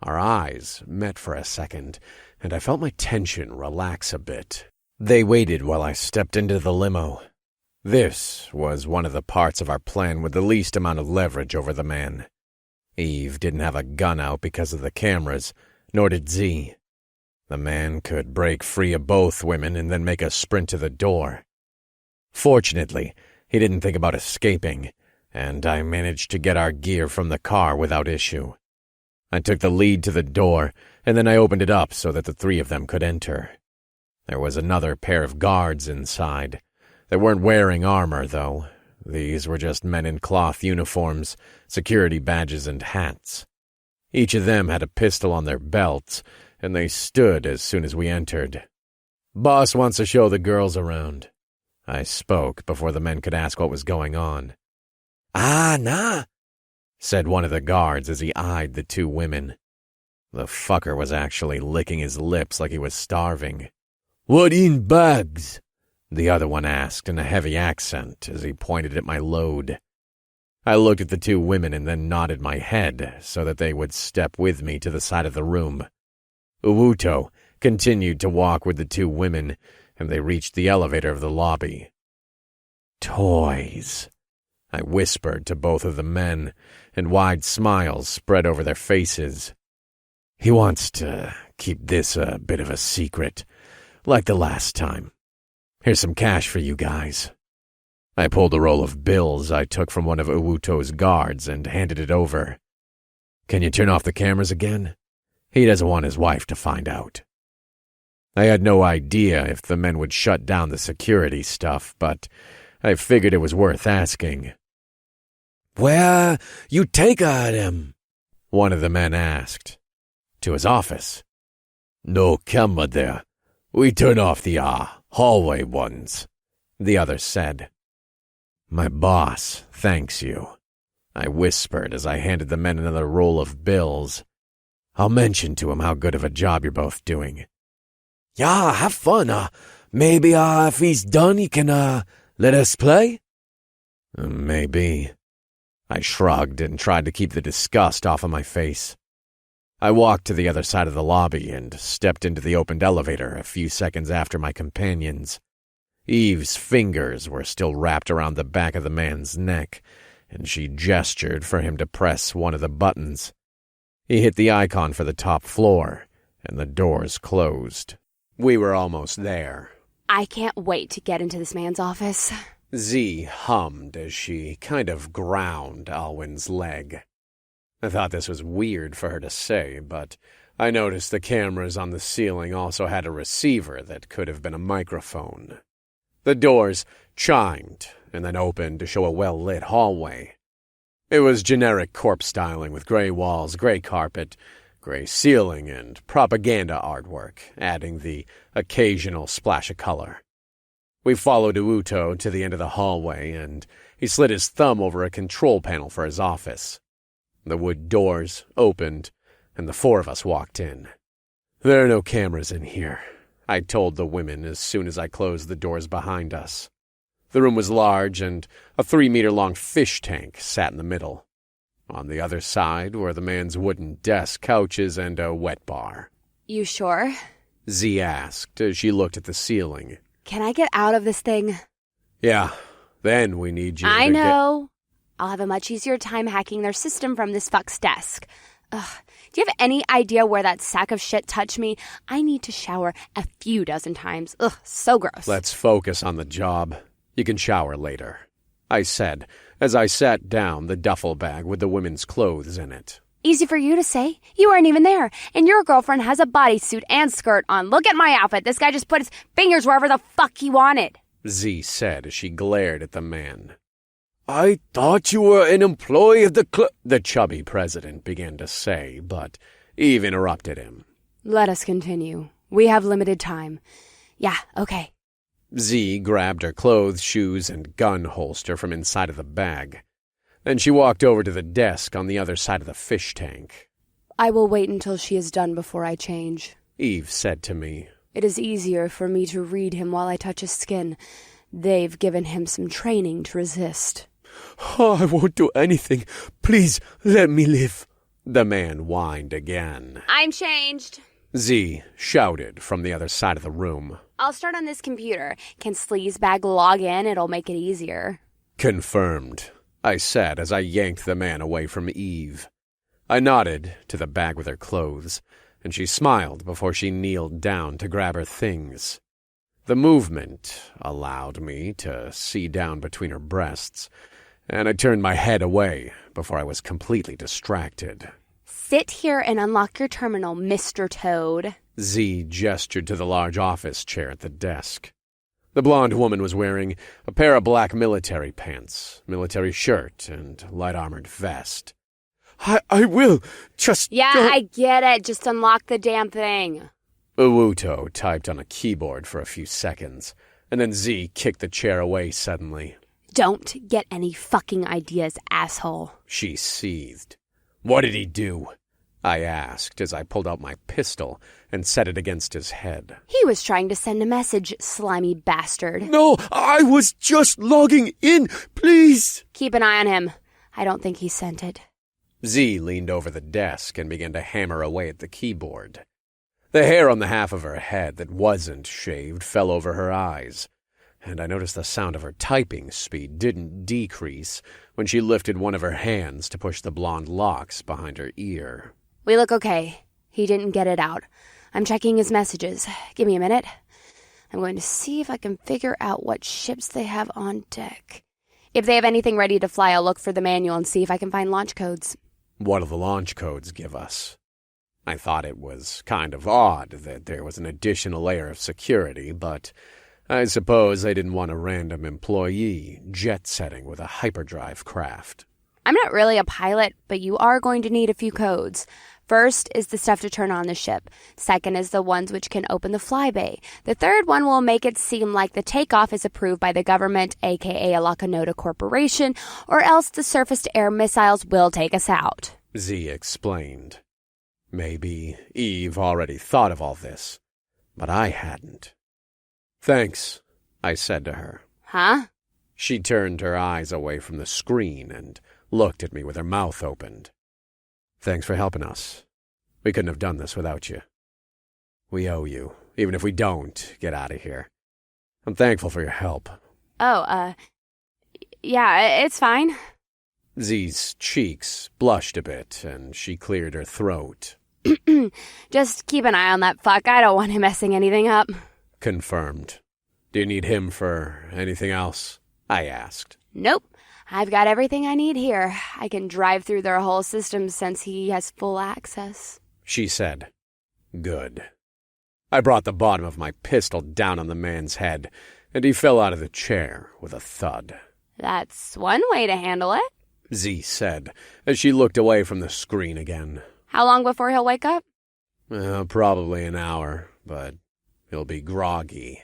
Our eyes met for a second, and I felt my tension relax a bit. They waited while I stepped into the limo. This was one of the parts of our plan with the least amount of leverage over the man. Eve didn't have a gun out because of the cameras, nor did Z. The man could break free of both women and then make a sprint to the door. Fortunately, he didn't think about escaping, and I managed to get our gear from the car without issue. I took the lead to the door, and then I opened it up so that the 3 of them could enter. There was another pair of guards inside. They weren't wearing armor, though. These were just men in cloth uniforms, security badges, and hats. Each of them had a pistol on their belts, and they stood as soon as we entered. "Boss wants to show the girls around." I spoke before the men could ask what was going on. "Ah, nah," said one of the guards as he eyed the 2 women. The fucker was actually licking his lips like he was starving. "What in bags?" the other one asked in a heavy accent as he pointed at my load. I looked at the 2 women and then nodded my head so that they would step with me to the side of the room. Uwuto continued to walk with the 2 women, and they reached the elevator of the lobby. "Toys," I whispered to both of the men, and wide smiles spread over their faces. "He wants to keep this a bit of a secret, like the last time. Here's some cash for you guys." I pulled a roll of bills I took from one of Uwuto's guards and handed it over. "Can you turn off the cameras again? He doesn't want his wife to find out." I had no idea if the men would shut down the security stuff, but I figured it was worth asking. "Where you take him?" one of the men asked. "To his office." "No camera there. We turn off the hallway ones," the other said. "My boss thanks you," I whispered as I handed the men another roll of bills. "I'll mention to him how good of a job you're both doing." "Yeah, have fun. Maybe if he's done, he can let us play?" "Maybe." I shrugged and tried to keep the disgust off of my face. I walked to the other side of the lobby and stepped into the opened elevator a few seconds after my companions. Eve's fingers were still wrapped around the back of the man's neck, and she gestured for him to press one of the buttons. He hit the icon for the top floor, and the doors closed. We were almost there. I can't wait to get into this man's office. Z hummed as she kind of ground Alwyn's leg. I thought this was weird for her to say, but I noticed the cameras on the ceiling also had a receiver that could have been a microphone. The doors chimed and then opened to show a well-lit hallway. It was generic corpse styling with gray walls, gray carpet, gray ceiling, and propaganda artwork, adding the occasional splash of color. We followed Uto to the end of the hallway, and he slid his thumb over a control panel for his office. The wood doors opened, and the four of us walked in. There are no cameras in here, I told the women as soon as I closed the doors behind us. The room was large, and a 3-meter-long fish tank sat in the middle. On the other side were the man's wooden desk, couches, and a wet bar. You sure? Z asked as she looked at the ceiling. Can I get out of this thing? Yeah, then we need you I to know. I'll have a much easier time hacking their system from this fuck's desk. Ugh. Do you have any idea where that sack of shit touched me? I need to shower a few dozen times. Ugh, so gross. Let's focus on the job. You can shower later, I said, as I sat down the duffel bag with the women's clothes in it. Easy for you to say. You weren't even there. And your girlfriend has a bodysuit and skirt on. Look at my outfit. This guy just put his fingers wherever the fuck he wanted. Z said as she glared at the man. I thought you were an employee of the chubby president began to say, but Eve interrupted him. Let us continue. We have limited time. Yeah, okay. Z grabbed her clothes, shoes, and gun holster from inside of the bag. Then she walked over to the desk on the other side of the fish tank. I will wait until she is done before I change, Eve said to me. It is easier for me to read him while I touch his skin. They've given him some training to resist. Oh, I won't do anything. Please, let me live. The man whined again. I'm changed. Z shouted from the other side of the room. I'll start on this computer. Can Sleazebag log in? It'll make it easier. Confirmed, I said as I yanked the man away from Eve. I nodded to the bag with her clothes, and she smiled before she kneeled down to grab her things. The movement allowed me to see down between her breasts, and I turned my head away before I was completely distracted. Sit here and unlock your terminal, Mr. Toad. Z gestured to the large office chair at the desk. The blonde woman was wearing a pair of black military pants, military shirt, and light-armored vest. I will, just Yeah, don't... I get it. Just unlock the damn thing. Uto typed on a keyboard for a few seconds, and then Z kicked the chair away suddenly. Don't get any fucking ideas, asshole. She seethed. What did he do? I asked as I pulled out my pistol and set it against his head. He was trying to send a message, slimy bastard. No, I was just logging in, please. Keep an eye on him. I don't think he sent it. Z leaned over the desk and began to hammer away at the keyboard. The hair on the half of her head that wasn't shaved fell over her eyes, and I noticed the sound of her typing speed didn't decrease when she lifted one of her hands to push the blonde locks behind her ear. We look okay. He didn't get it out. I'm checking his messages. Give me a minute. I'm going to see if I can figure out what ships they have on deck. If they have anything ready to fly, I'll look for the manual and see if I can find launch codes. What do the launch codes give us? I thought it was kind of odd that there was an additional layer of security, but I suppose they didn't want a random employee jet-setting with a hyperdrive craft. I'm not really a pilot, but you are going to need a few codes. First is the stuff to turn on the ship. Second is the ones which can open the flybay. The third one will make it seem like the takeoff is approved by the government, aka Alakanota Corporation, or else the surface-to-air missiles will take us out. Z explained. Maybe Eve already thought of all this, but I hadn't. Thanks, I said to her. Huh? She turned her eyes away from the screen and looked at me with her mouth opened. Thanks for helping us. We couldn't have done this without you. We owe you, even if we don't get out of here. I'm thankful for your help. Oh, yeah, it's fine. Z's cheeks blushed a bit, and she cleared her throat. Just keep an eye on that fuck. I don't want him messing anything up. Confirmed. Do you need him for anything else? I asked. Nope. I've got everything I need here. I can drive through their whole system since he has full access. She said. Good. I brought the bottom of my pistol down on the man's head, and he fell out of the chair with a thud. That's one way to handle it. Z said, as she looked away from the screen again. How long before he'll wake up? Probably an hour, but he'll be groggy.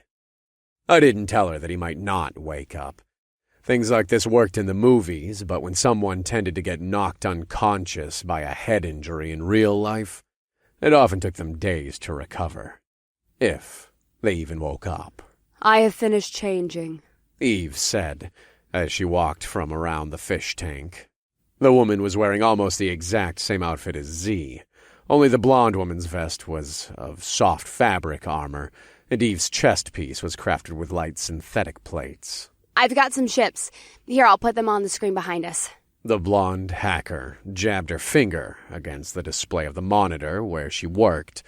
I didn't tell her that he might not wake up. Things like this worked in the movies, but when someone tended to get knocked unconscious by a head injury in real life, it often took them days to recover. If they even woke up. I have finished changing, Eve said, as she walked from around the fish tank. The woman was wearing almost the exact same outfit as Z, only the blonde woman's vest was of soft fabric armor, and Eve's chest piece was crafted with light synthetic plates. I've got some ships. Here, I'll put them on the screen behind us. The blonde hacker jabbed her finger against the display of the monitor where she worked,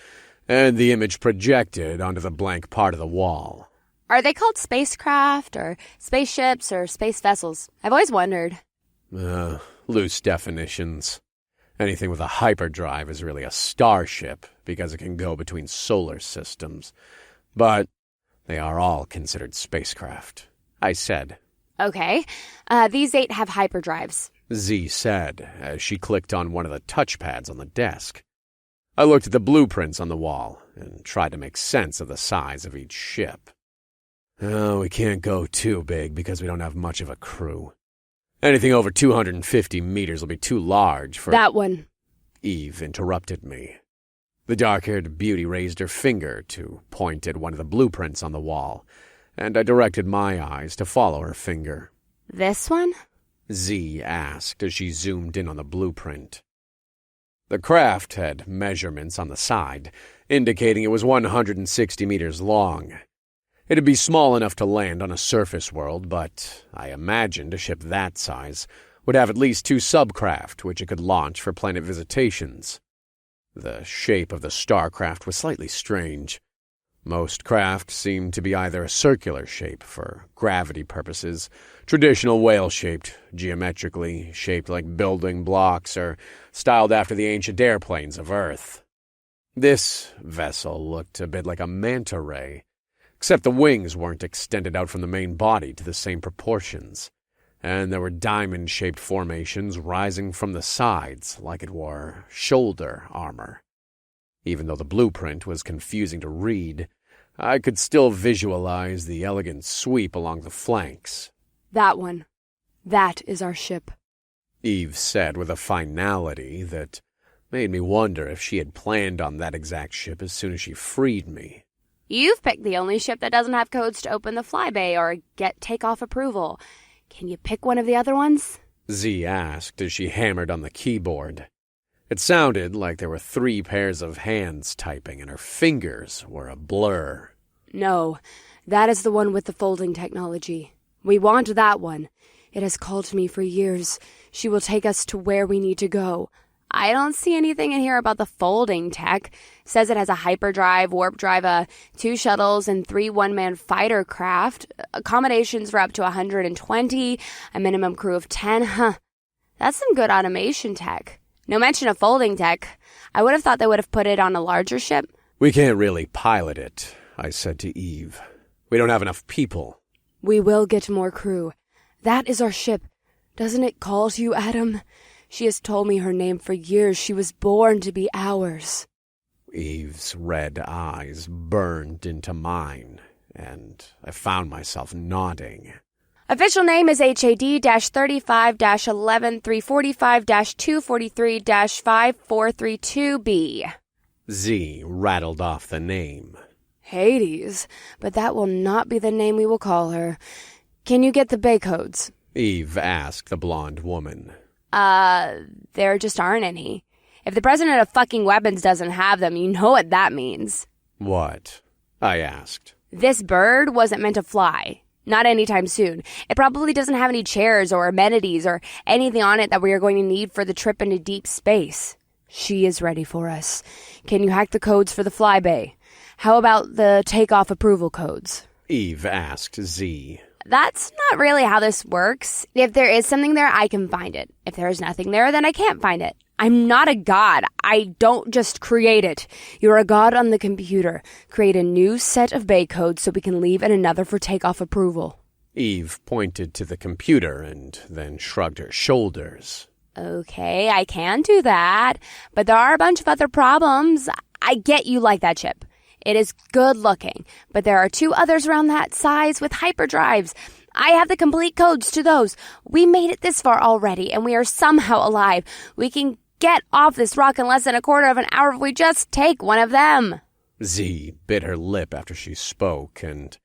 and the image projected onto the blank part of the wall. Are they called spacecraft, or spaceships, or space vessels? I've always wondered. Loose definitions. Anything with a hyperdrive is really a starship because it can go between solar systems. But they are all considered spacecraft, I said. Okay. These 8 have hyperdrives. Z said as she clicked on one of the touchpads on the desk. I looked at the blueprints on the wall and tried to make sense of the size of each ship. We can't go too big because we don't have much of a crew. Anything over 250 meters will be too large for— That one. Eve interrupted me. The dark-haired beauty raised her finger to point at one of the blueprints on the wall, and I directed my eyes to follow her finger. This one? Z asked as she zoomed in on the blueprint. The craft had measurements on the side, indicating it was 160 meters long. It'd be small enough to land on a surface world, but I imagined a ship that size would have at least 2 subcraft which it could launch for planet visitations. The shape of the starcraft was slightly strange. Most craft seemed to be either a circular shape for gravity purposes, traditional whale-shaped, geometrically shaped like building blocks, or styled after the ancient airplanes of Earth. This vessel looked a bit like a manta ray, except the wings weren't extended out from the main body to the same proportions, and there were diamond-shaped formations rising from the sides like it wore shoulder armor. Even though the blueprint was confusing to read, I could still visualize the elegant sweep along the flanks. That one. That is our ship, Eve said with a finality that made me wonder if she had planned on that exact ship as soon as she freed me. You've picked the only ship that doesn't have codes to open the flybay or get takeoff approval. Can you pick one of the other ones? Z asked as she hammered on the keyboard. It sounded like there were 3 pairs of hands typing and her fingers were a blur. No, that is the one with the folding technology. We want that one. It has called to me for years. She will take us to where we need to go. I don't see anything in here about the folding tech. Says it has a hyperdrive, warp drive, 2 shuttles, and 3 one-man fighter craft. Accommodations for up to 120, a minimum crew of 10. That's some good automation tech. No mention of folding tech. I would have thought they would have put it on a larger ship. We can't really pilot it, I said to Eve. We don't have enough people. We will get more crew. That is our ship. Doesn't it call to you, Adam? She has told me her name for years. She was born to be ours. Eve's red eyes burned into mine, and I found myself nodding. Official name is HAD-35-11-345-243-5432B. Z rattled off the name. Hades, but that will not be the name we will call her. Can you get the bay codes? Eve asked the blonde woman. There just aren't any. If the president of fucking weapons doesn't have them, you know what that means. What? I asked. This bird wasn't meant to fly. Not anytime soon. It probably doesn't have any chairs or amenities or anything on it that we are going to need for the trip into deep space. She is ready for us. Can you hack the codes for the flybay? How about the takeoff approval codes? Eve asked Z. That's not really how this works. If there is something there, I can find it. If there is nothing there, then I can't find it. I'm not a god. I don't just create it. You're a god on the computer. Create a new set of bay codes so we can leave and another for takeoff approval. Eve pointed to the computer and then shrugged her shoulders. Okay, I can do that, but there are a bunch of other problems. I get you like that chip. It is good looking, but there are 2 others around that size with hyperdrives. I have the complete codes to those. We made it this far already, and we are somehow alive. We can get off this rock in less than a quarter of an hour if we just take one of them. Z bit her lip after she spoke, and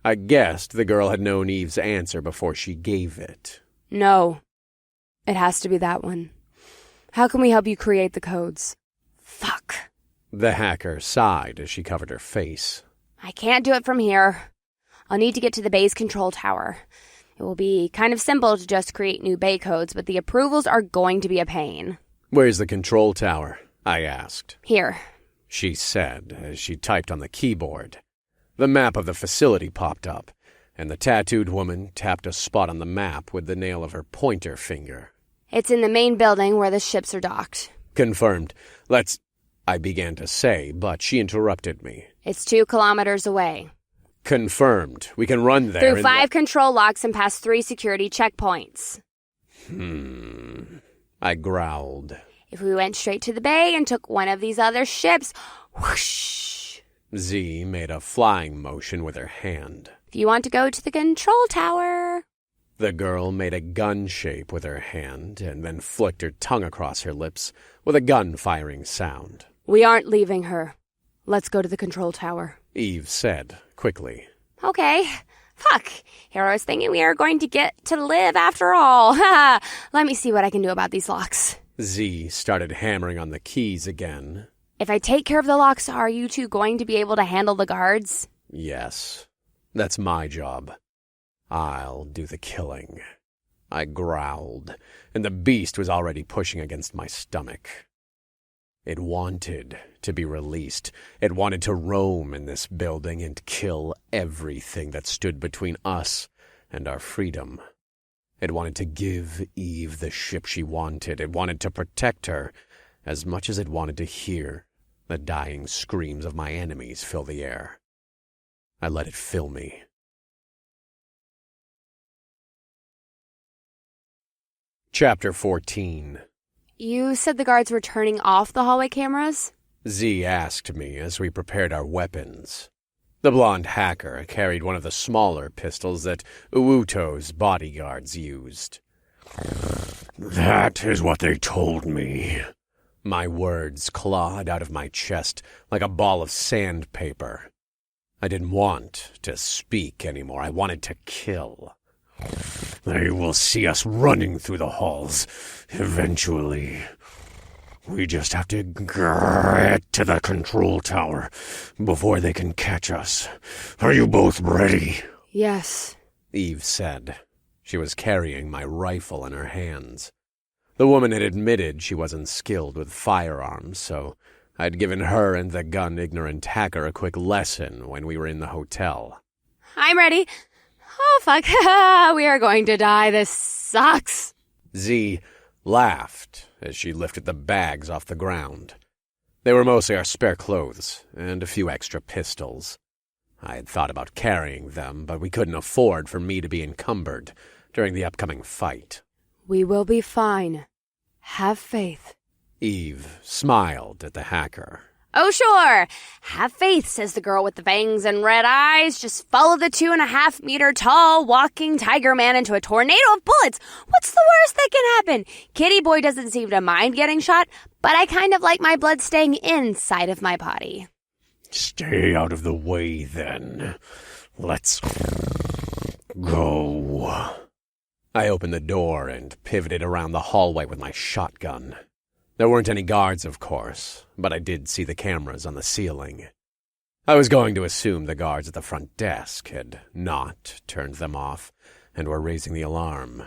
I guessed the girl had known Eve's answer before she gave it. No. It has to be that one. How can we help you create the codes? Fuck. The hacker sighed as she covered her face. I can't do it from here. I'll need to get to the bay's control tower. It will be kind of simple to just create new bay codes, but the approvals are going to be a pain. Where's the control tower? I asked. Here. She said as she typed on the keyboard. The map of the facility popped up, and the tattooed woman tapped a spot on the map with the nail of her pointer finger. It's in the main building where the ships are docked. Confirmed. I began to say, but she interrupted me. It's 2 kilometers away. Confirmed. We can run there. Through 5 control locks and past 3 security checkpoints. I growled. If we went straight to the bay and took one of these other ships, whoosh. Z made a flying motion with her hand. If you want to go to the control tower. The girl made a gun shape with her hand and then flicked her tongue across her lips with a gun-firing sound. We aren't leaving her. Let's go to the control tower. Eve said, quickly. Okay. Fuck. Here I was thinking we are going to get to live after all. Ha! Let me see what I can do about these locks. Z started hammering on the keys again. If I take care of the locks, are you 2 going to be able to handle the guards? Yes. That's my job. I'll do the killing. I growled, and the beast was already pushing against my stomach. It wanted to be released. It wanted to roam in this building and kill everything that stood between us and our freedom. It wanted to give Eve the ship she wanted. It wanted to protect her as much as it wanted to hear the dying screams of my enemies fill the air. I let it fill me. Chapter 14. You said the guards were turning off the hallway cameras? Z asked me as we prepared our weapons. The blonde hacker carried one of the smaller pistols that Uwuto's bodyguards used. That is what they told me. My words clawed out of my chest like a ball of sandpaper. I didn't want to speak anymore. I wanted to kill. They will see us running through the halls, eventually. We just have to get to the control tower before they can catch us. Are you both ready? Yes, Eve said. She was carrying my rifle in her hands. The woman had admitted she wasn't skilled with firearms, so I'd given her and the gun-ignorant hacker a quick lesson when we were in the hotel. I'm ready. Oh, fuck. We are going to die. This sucks. Z laughed as she lifted the bags off the ground. They were mostly our spare clothes and a few extra pistols. I had thought about carrying them, but we couldn't afford for me to be encumbered during the upcoming fight. We will be fine. Have faith. Eve smiled at the hacker. Oh, sure. Have faith, says the girl with the fangs and red eyes. Just follow the 2.5-meter tall walking tiger man into a tornado of bullets. What's the worst that can happen? Kitty boy doesn't seem to mind getting shot, but I kind of like my blood staying inside of my body. Stay out of the way, then. Let's go. I opened the door and pivoted around the hallway with my shotgun. There weren't any guards, of course, but I did see the cameras on the ceiling. I was going to assume the guards at the front desk had not turned them off and were raising the alarm.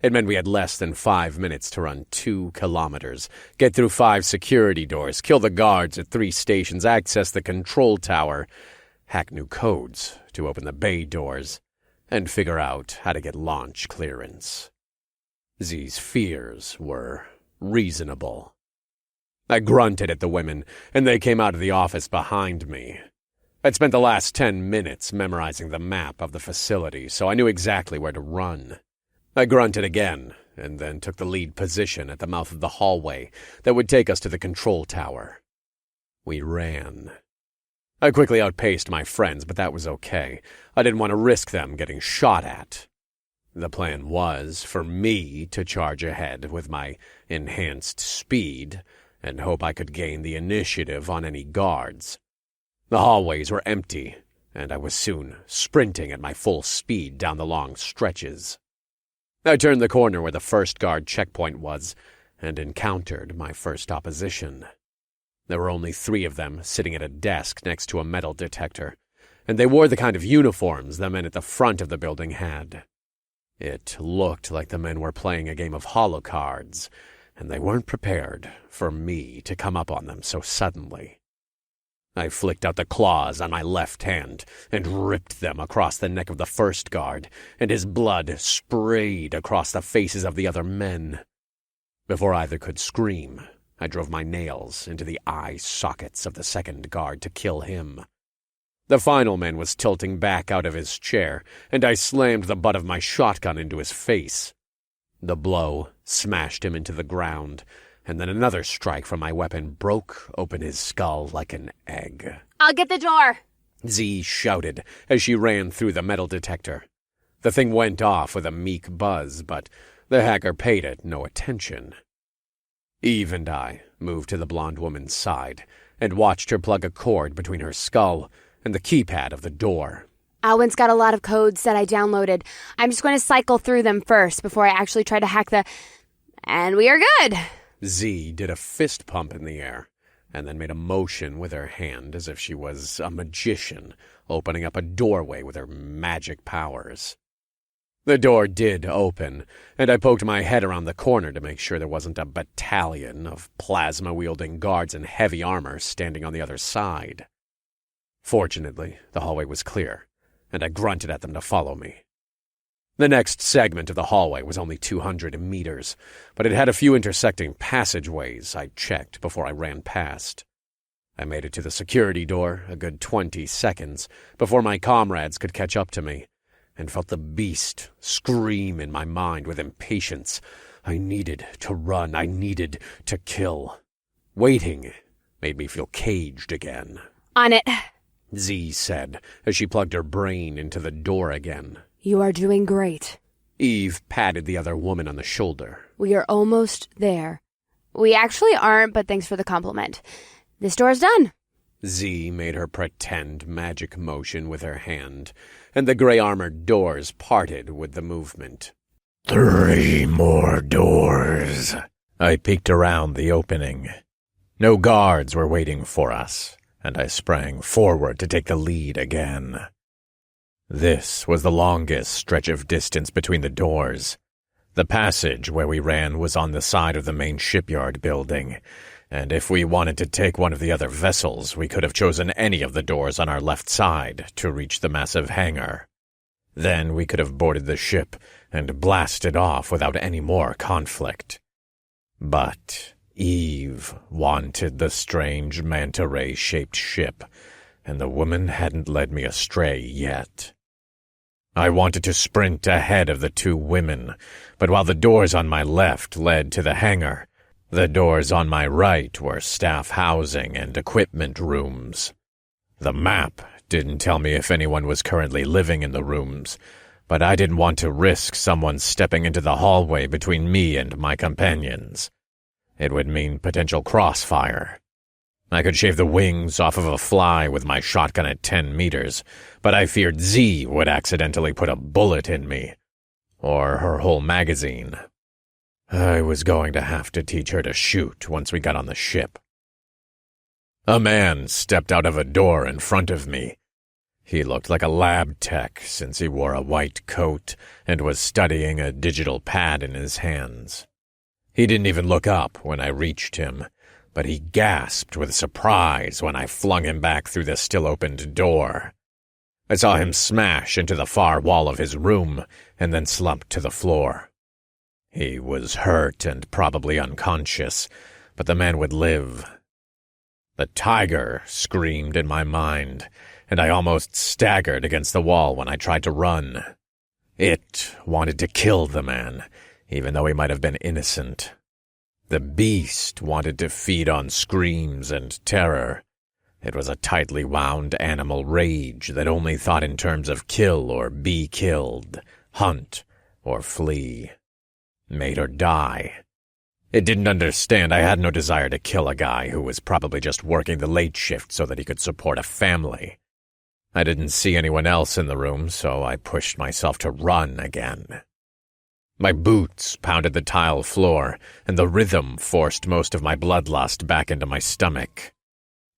It meant we had less than 5 minutes to run 2 kilometers, get through 5 security doors, kill the guards at 3 stations, access the control tower, hack new codes to open the bay doors, and figure out how to get launch clearance. Z's fears were reasonable. I grunted at the women, and they came out of the office behind me. I'd spent the last 10 minutes memorizing the map of the facility, so I knew exactly where to run. I grunted again, and then took the lead position at the mouth of the hallway that would take us to the control tower. We ran. I quickly outpaced my friends, but that was okay. I didn't want to risk them getting shot at. The plan was for me to charge ahead with my enhanced speed and hope I could gain the initiative on any guards. The hallways were empty, and I was soon sprinting at my full speed down the long stretches. I turned the corner where the first guard checkpoint was and encountered my first opposition. There were only 3 of them sitting at a desk next to a metal detector, and they wore the kind of uniforms the men at the front of the building had. It looked like the men were playing a game of holocards, and they weren't prepared for me to come up on them so suddenly. I flicked out the claws on my left hand and ripped them across the neck of the first guard, and his blood sprayed across the faces of the other men. Before either could scream, I drove my nails into the eye sockets of the second guard to kill him. The final man was tilting back out of his chair, and I slammed the butt of my shotgun into his face. The blow smashed him into the ground, and then another strike from my weapon broke open his skull like an egg. I'll get the door! Z shouted as she ran through the metal detector. The thing went off with a meek buzz, but the hacker paid it no attention. Eve and I moved to the blonde woman's side and watched her plug a cord between her skull and the keypad of the door. Alwyn's got a lot of codes that I downloaded. I'm just going to cycle through them first before I actually try to hack the... And we are good! Z did a fist pump in the air and then made a motion with her hand as if she was a magician opening up a doorway with her magic powers. The door did open, and I poked my head around the corner to make sure there wasn't a battalion of plasma-wielding guards in heavy armor standing on the other side. Fortunately, the hallway was clear, and I grunted at them to follow me. The next segment of the hallway was only 200 meters, but it had a few intersecting passageways I checked before I ran past. I made it to the security door a good 20 seconds before my comrades could catch up to me, and felt the beast scream in my mind with impatience. I needed to run. I needed to kill. Waiting made me feel caged again. On it. Z said as she plugged her brain into the door again. You are doing great. Eve patted the other woman on the shoulder. We are almost there. We actually aren't, but thanks for the compliment. This door's done. Z made her pretend magic motion with her hand, and the gray-armored doors parted with the movement. 3 more doors. I peeked around the opening. No guards were waiting for us, and I sprang forward to take the lead again. This was the longest stretch of distance between the doors. The passage where we ran was on the side of the main shipyard building, and if we wanted to take one of the other vessels, we could have chosen any of the doors on our left side to reach the massive hangar. Then we could have boarded the ship and blasted off without any more conflict. But Eve wanted the strange manta ray-shaped ship, and the woman hadn't led me astray yet. I wanted to sprint ahead of the 2 women, but while the doors on my left led to the hangar, the doors on my right were staff housing and equipment rooms. The map didn't tell me if anyone was currently living in the rooms, but I didn't want to risk someone stepping into the hallway between me and my companions. It would mean potential crossfire. I could shave the wings off of a fly with my shotgun at 10 meters, but I feared Z would accidentally put a bullet in me, or her whole magazine. I was going to have to teach her to shoot once we got on the ship. A man stepped out of a door in front of me. He looked like a lab tech since he wore a white coat and was studying a digital pad in his hands. He didn't even look up when I reached him, but he gasped with surprise when I flung him back through the still-opened door. I saw him smash into the far wall of his room and then slump to the floor. He was hurt and probably unconscious, but the man would live. The tiger screamed in my mind, and I almost staggered against the wall when I tried to run. It wanted to kill the man, even though he might have been innocent. The beast wanted to feed on screams and terror. It was a tightly wound animal rage that only thought in terms of kill or be killed, hunt or flee, mate or die. It didn't understand I had no desire to kill a guy who was probably just working the late shift so that he could support a family. I didn't see anyone else in the room, so I pushed myself to run again. My boots pounded the tile floor, and the rhythm forced most of my bloodlust back into my stomach.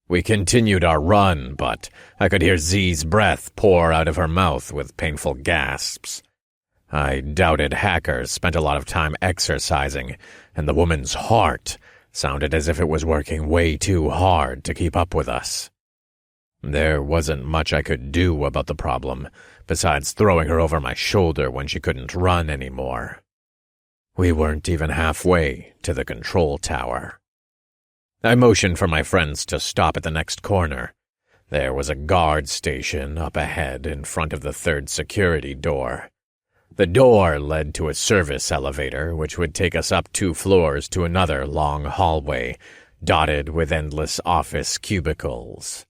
We continued our run, but I could hear Z's breath pour out of her mouth with painful gasps. I doubted hackers spent a lot of time exercising, and the woman's heart sounded as if it was working way too hard to keep up with us. There wasn't much I could do about the problem, besides throwing her over my shoulder when she couldn't run anymore. We weren't even halfway to the control tower. I motioned for my friends to stop at the next corner. There was a guard station up ahead in front of the third security door. The door led to a service elevator, which would take us up 2 floors to another long hallway, dotted with endless office cubicles.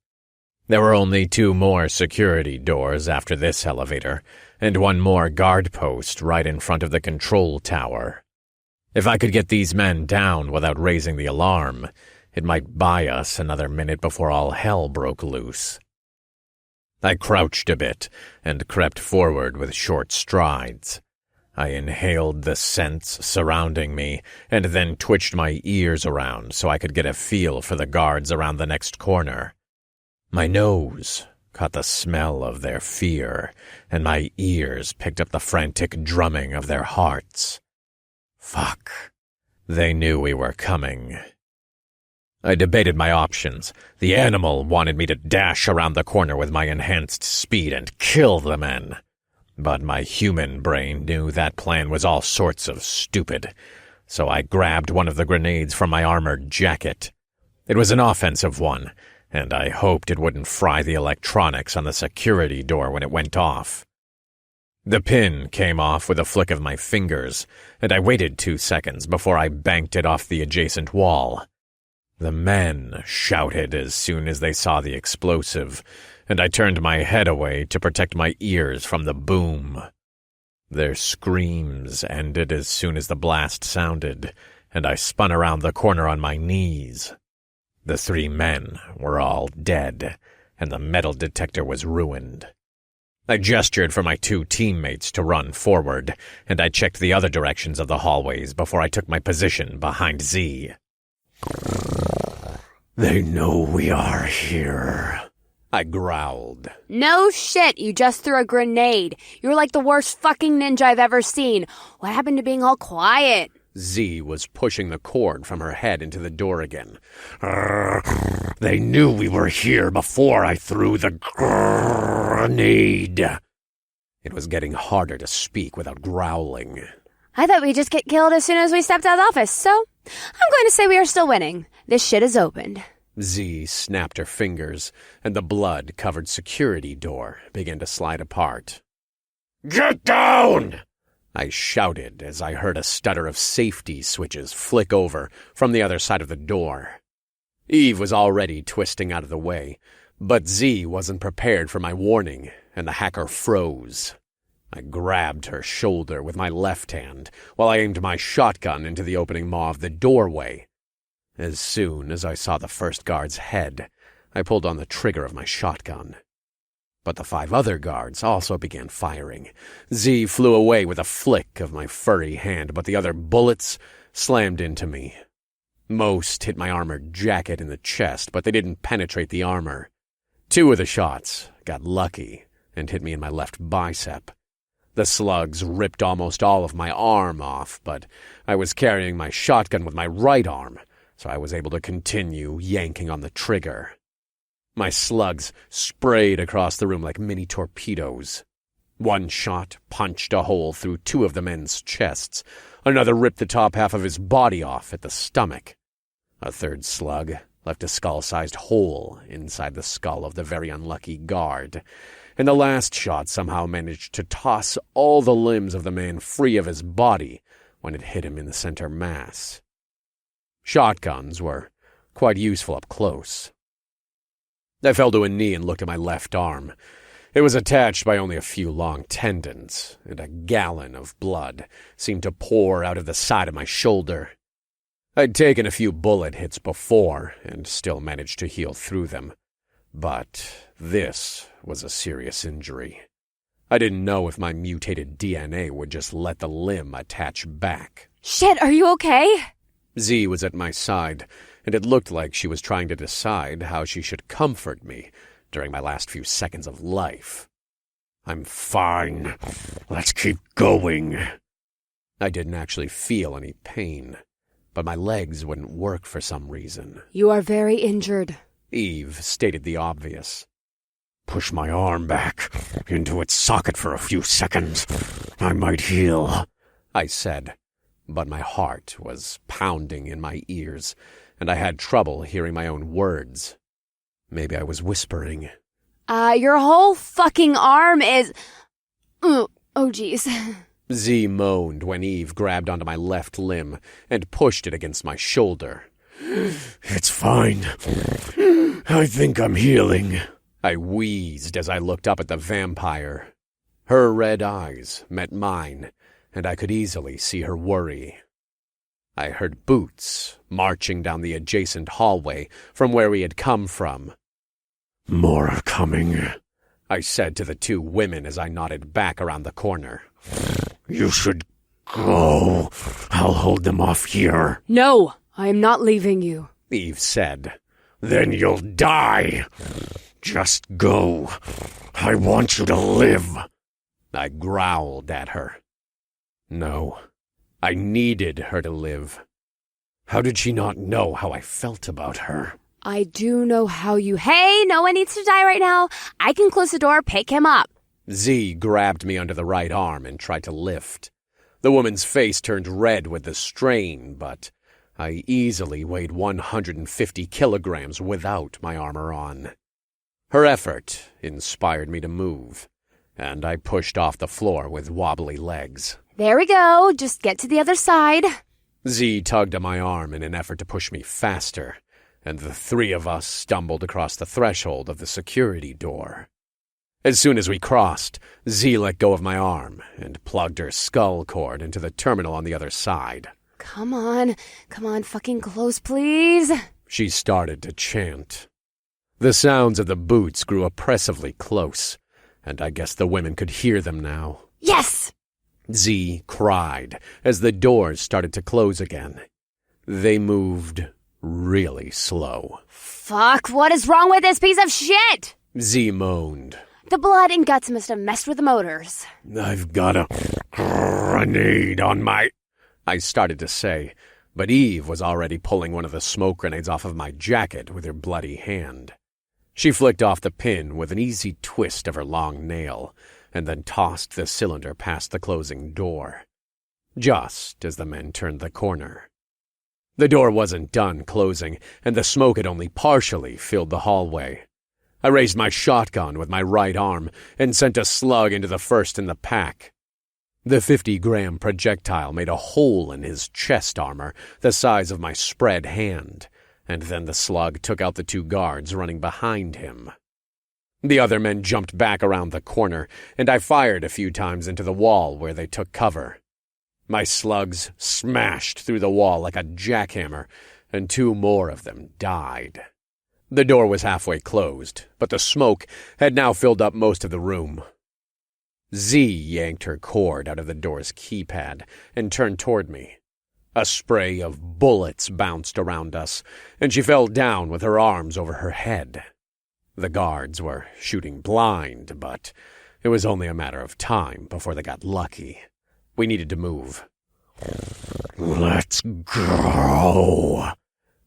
There were only 2 more security doors after this elevator, and 1 more guard post right in front of the control tower. If I could get these men down without raising the alarm, it might buy us another minute before all hell broke loose. I crouched a bit and crept forward with short strides. I inhaled the scents surrounding me and then twitched my ears around so I could get a feel for the guards around the next corner. My nose caught the smell of their fear, and my ears picked up the frantic drumming of their hearts. Fuck. They knew we were coming. I debated my options. The animal wanted me to dash around the corner with my enhanced speed and kill the men. But my human brain knew that plan was all sorts of stupid, so I grabbed one of the grenades from my armored jacket. It was an offensive one, and I hoped it wouldn't fry the electronics on the security door when it went off. The pin came off with a flick of my fingers, and I waited 2 seconds before I banked it off the adjacent wall. The men shouted as soon as they saw the explosive, and I turned my head away to protect my ears from the boom. Their screams ended as soon as the blast sounded, and I spun around the corner on my knees. The 3 men were all dead, and the metal detector was ruined. I gestured for my 2 teammates to run forward, and I checked the other directions of the hallways before I took my position behind Z. They know we are here, I growled. No shit, you just threw a grenade. You're like the worst fucking ninja I've ever seen. What happened to being all quiet? Z was pushing the cord from her head into the door again. They knew we were here before I threw the grenade. It was getting harder to speak without growling. I thought we'd just get killed as soon as we stepped out of the office, so I'm going to say we are still winning. This shit is opened. Z snapped her fingers, and the blood-covered security door began to slide apart. Get down! I shouted as I heard a stutter of safety switches flick over from the other side of the door. Eve was already twisting out of the way, but Z wasn't prepared for my warning, and the hacker froze. I grabbed her shoulder with my left hand while I aimed my shotgun into the opening maw of the doorway. As soon as I saw the first guard's head, I pulled on the trigger of my shotgun. But the 5 other guards also began firing. Z flew away with a flick of my furry hand, but the other bullets slammed into me. Most hit my armored jacket in the chest, but they didn't penetrate the armor. 2 of the shots got lucky and hit me in my left bicep. The slugs ripped almost all of my arm off, but I was carrying my shotgun with my right arm, so I was able to continue yanking on the trigger. My slugs sprayed across the room like mini torpedoes. One shot punched a hole through 2 of the men's chests. Another ripped the top half of his body off at the stomach. A third slug left a skull-sized hole inside the skull of the very unlucky guard, and the last shot somehow managed to toss all the limbs of the man free of his body when it hit him in the center mass. Shotguns were quite useful up close. I fell to a knee and looked at my left arm. It was attached by only a few long tendons, and a gallon of blood seemed to pour out of the side of my shoulder. I'd taken a few bullet hits before, and still managed to heal through them. But this was a serious injury. I didn't know if my mutated DNA would just let the limb attach back. Shit, are you okay? Z was at my side, and it looked like she was trying to decide how she should comfort me during my last few seconds of life. I'm fine. Let's keep going. I didn't actually feel any pain, but my legs wouldn't work for some reason. You are very injured. Eve stated the obvious. Push my arm back into its socket for a few seconds. I might heal, I said, but my heart was pounding in my ears, and I had trouble hearing my own words. Maybe I was whispering. Your whole fucking arm is... Oh, jeez. Z moaned when Eve grabbed onto my left limb and pushed it against my shoulder. It's fine. I think I'm healing. I wheezed as I looked up at the vampire. Her red eyes met mine, and I could easily see her worry. I heard boots marching down the adjacent hallway from where we had come from. More are coming, I said to the two women as I nodded back around the corner. You should go. I'll hold them off here. No, I am not leaving you, Eve said. Then you'll die. Just go. I want you to live. I growled at her. No, I needed her to live. How did she not know how I felt about her? I do know how you... Hey, no one needs to die right now. I can close the door, pick him up. Z grabbed me under the right arm and tried to lift. The woman's face turned red with the strain, but I easily weighed 150 kilograms without my armor on. Her effort inspired me to move, and I pushed off the floor with wobbly legs. There we go. Just get to the other side. Z tugged at my arm in an effort to push me faster, and the three of us stumbled across the threshold of the security door. As soon as we crossed, Z let go of my arm and plugged her skull cord into the terminal on the other side. Come on, fucking close, please. She started to chant. The sounds of the boots grew oppressively close, and I guess the women could hear them now. Yes! Z cried as the doors started to close again. They moved really slow. Fuck, what is wrong with this piece of shit? Z moaned. The blood and guts must have messed with the motors. I've got a grenade on my... I started to say, but Eve was already pulling one of the smoke grenades off of my jacket with her bloody hand. She flicked off the pin with an easy twist of her long nail, and then tossed the cylinder past the closing door, just as the men turned the corner. The door wasn't done closing, and the smoke had only partially filled the hallway. I raised my shotgun with my right arm and sent a slug into the first in the pack. The 50-gram projectile made a hole in his chest armor the size of my spread hand, and then the slug took out the two guards running behind him. The other men jumped back around the corner, and I fired a few times into the wall where they took cover. My slugs smashed through the wall like a jackhammer, and two more of them died. The door was halfway closed, but the smoke had now filled up most of the room. Z yanked her cord out of the door's keypad and turned toward me. A spray of bullets bounced around us, and she fell down with her arms over her head. The guards were shooting blind, but it was only a matter of time before they got lucky. We needed to move. Let's go.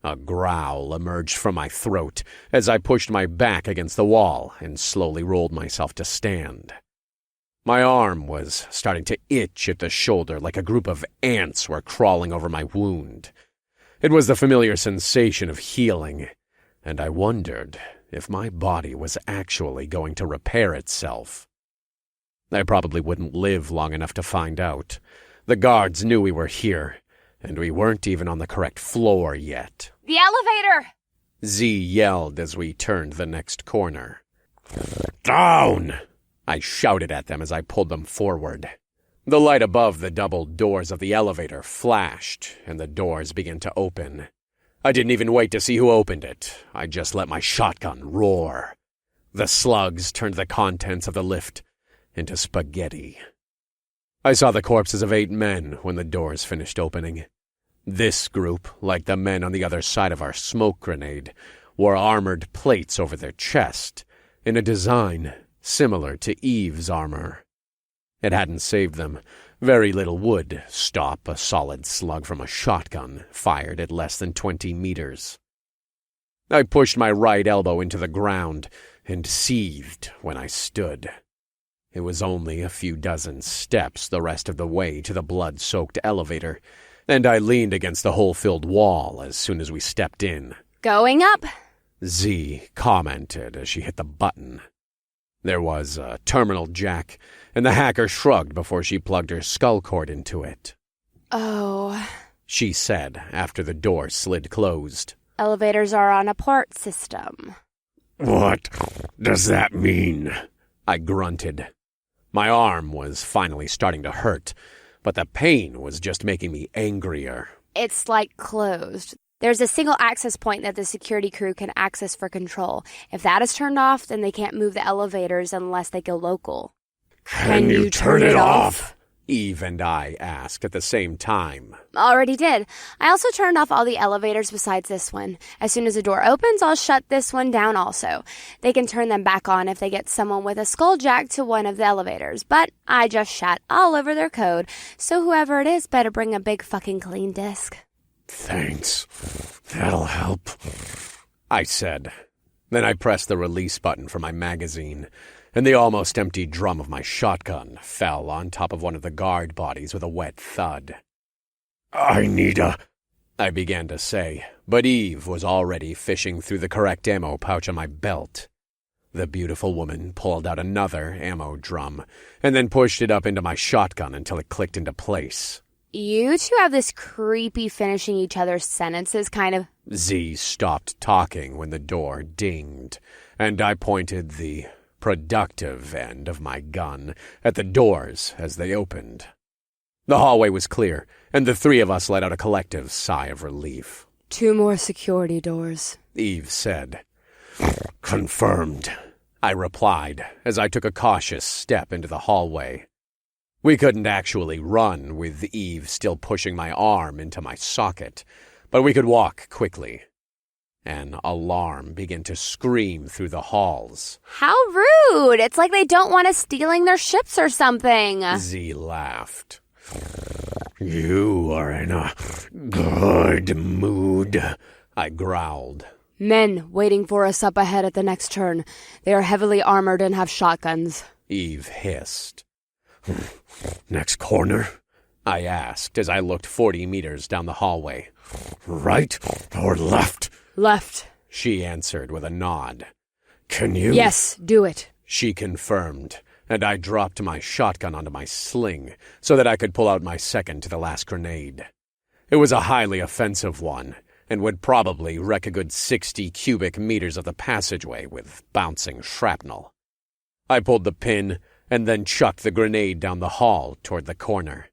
A growl emerged from my throat as I pushed my back against the wall and slowly rolled myself to stand. My arm was starting to itch at the shoulder like a group of ants were crawling over my wound. It was the familiar sensation of healing, and I wondered if my body was actually going to repair itself. I probably wouldn't live long enough to find out. The guards knew we were here, and we weren't even on the correct floor yet. The elevator! Z yelled as we turned the next corner. Down! I shouted at them as I pulled them forward. The light above the double doors of the elevator flashed, and the doors began to open. I didn't even wait to see who opened it. I just let my shotgun roar. The slugs turned the contents of the lift into spaghetti. I saw the corpses of 8 men when the doors finished opening. This group, like the men on the other side of our smoke grenade, wore armored plates over their chest, in a design similar to Eve's armor. It hadn't saved them. Very little would stop a solid slug from a shotgun fired at less than 20 meters. I pushed my right elbow into the ground and seethed when I stood. It was only a few dozen steps the rest of the way to the blood-soaked elevator, and I leaned against the hole-filled wall as soon as we stepped in. Going up? Z commented as she hit the button. There was a terminal jack, and the hacker shrugged before she plugged her skull cord into it. Oh. She said after the door slid closed. Elevators are on a port system. What does that mean? I grunted. My arm was finally starting to hurt, but the pain was just making me angrier. It's like closed. There's a single access point that the security crew can access for control. If that is turned off, then they can't move the elevators unless they go local. Can you turn it off? Eve and I asked at the same time. Already did. I also turned off all the elevators besides this one. As soon as the door opens, I'll shut this one down also. They can turn them back on if they get someone with a skull jack to one of the elevators, but I just shat all over their code, so whoever it is better bring a big fucking clean disc. Thanks. That'll help, I said. Then I pressed the release button for my magazine, and the almost empty drum of my shotgun fell on top of one of the guard bodies with a wet thud. I began to say, but Eve was already fishing through the correct ammo pouch on my belt. The beautiful woman pulled out another ammo drum, and then pushed it up into my shotgun until it clicked into place. You two have this creepy finishing each other's sentences kind of... Z stopped talking when the door dinged, and I pointed the productive end of my gun at the doors as they opened. The hallway was clear, and the 3 of us let out a collective sigh of relief. 2 more security doors, Eve said. Confirmed, I replied as I took a cautious step into the hallway. We couldn't actually run with Eve still pushing my arm into my socket, but we could walk quickly. An alarm began to scream through the halls. How rude! It's like they don't want us stealing their ships or something. Z laughed. You are in a good mood, I growled. Men waiting for us up ahead at the next turn. They are heavily armored and have shotguns. Eve hissed. Next corner? I asked as I looked 40 meters down the hallway. Right or left? Left, she answered with a nod. Can you? Yes, do it, she confirmed, and I dropped my shotgun onto my sling so that I could pull out my second to the last grenade. It was a highly offensive one, and would probably wreck a good 60 cubic meters of the passageway with bouncing shrapnel. I pulled the pin and then chucked the grenade down the hall toward the corner.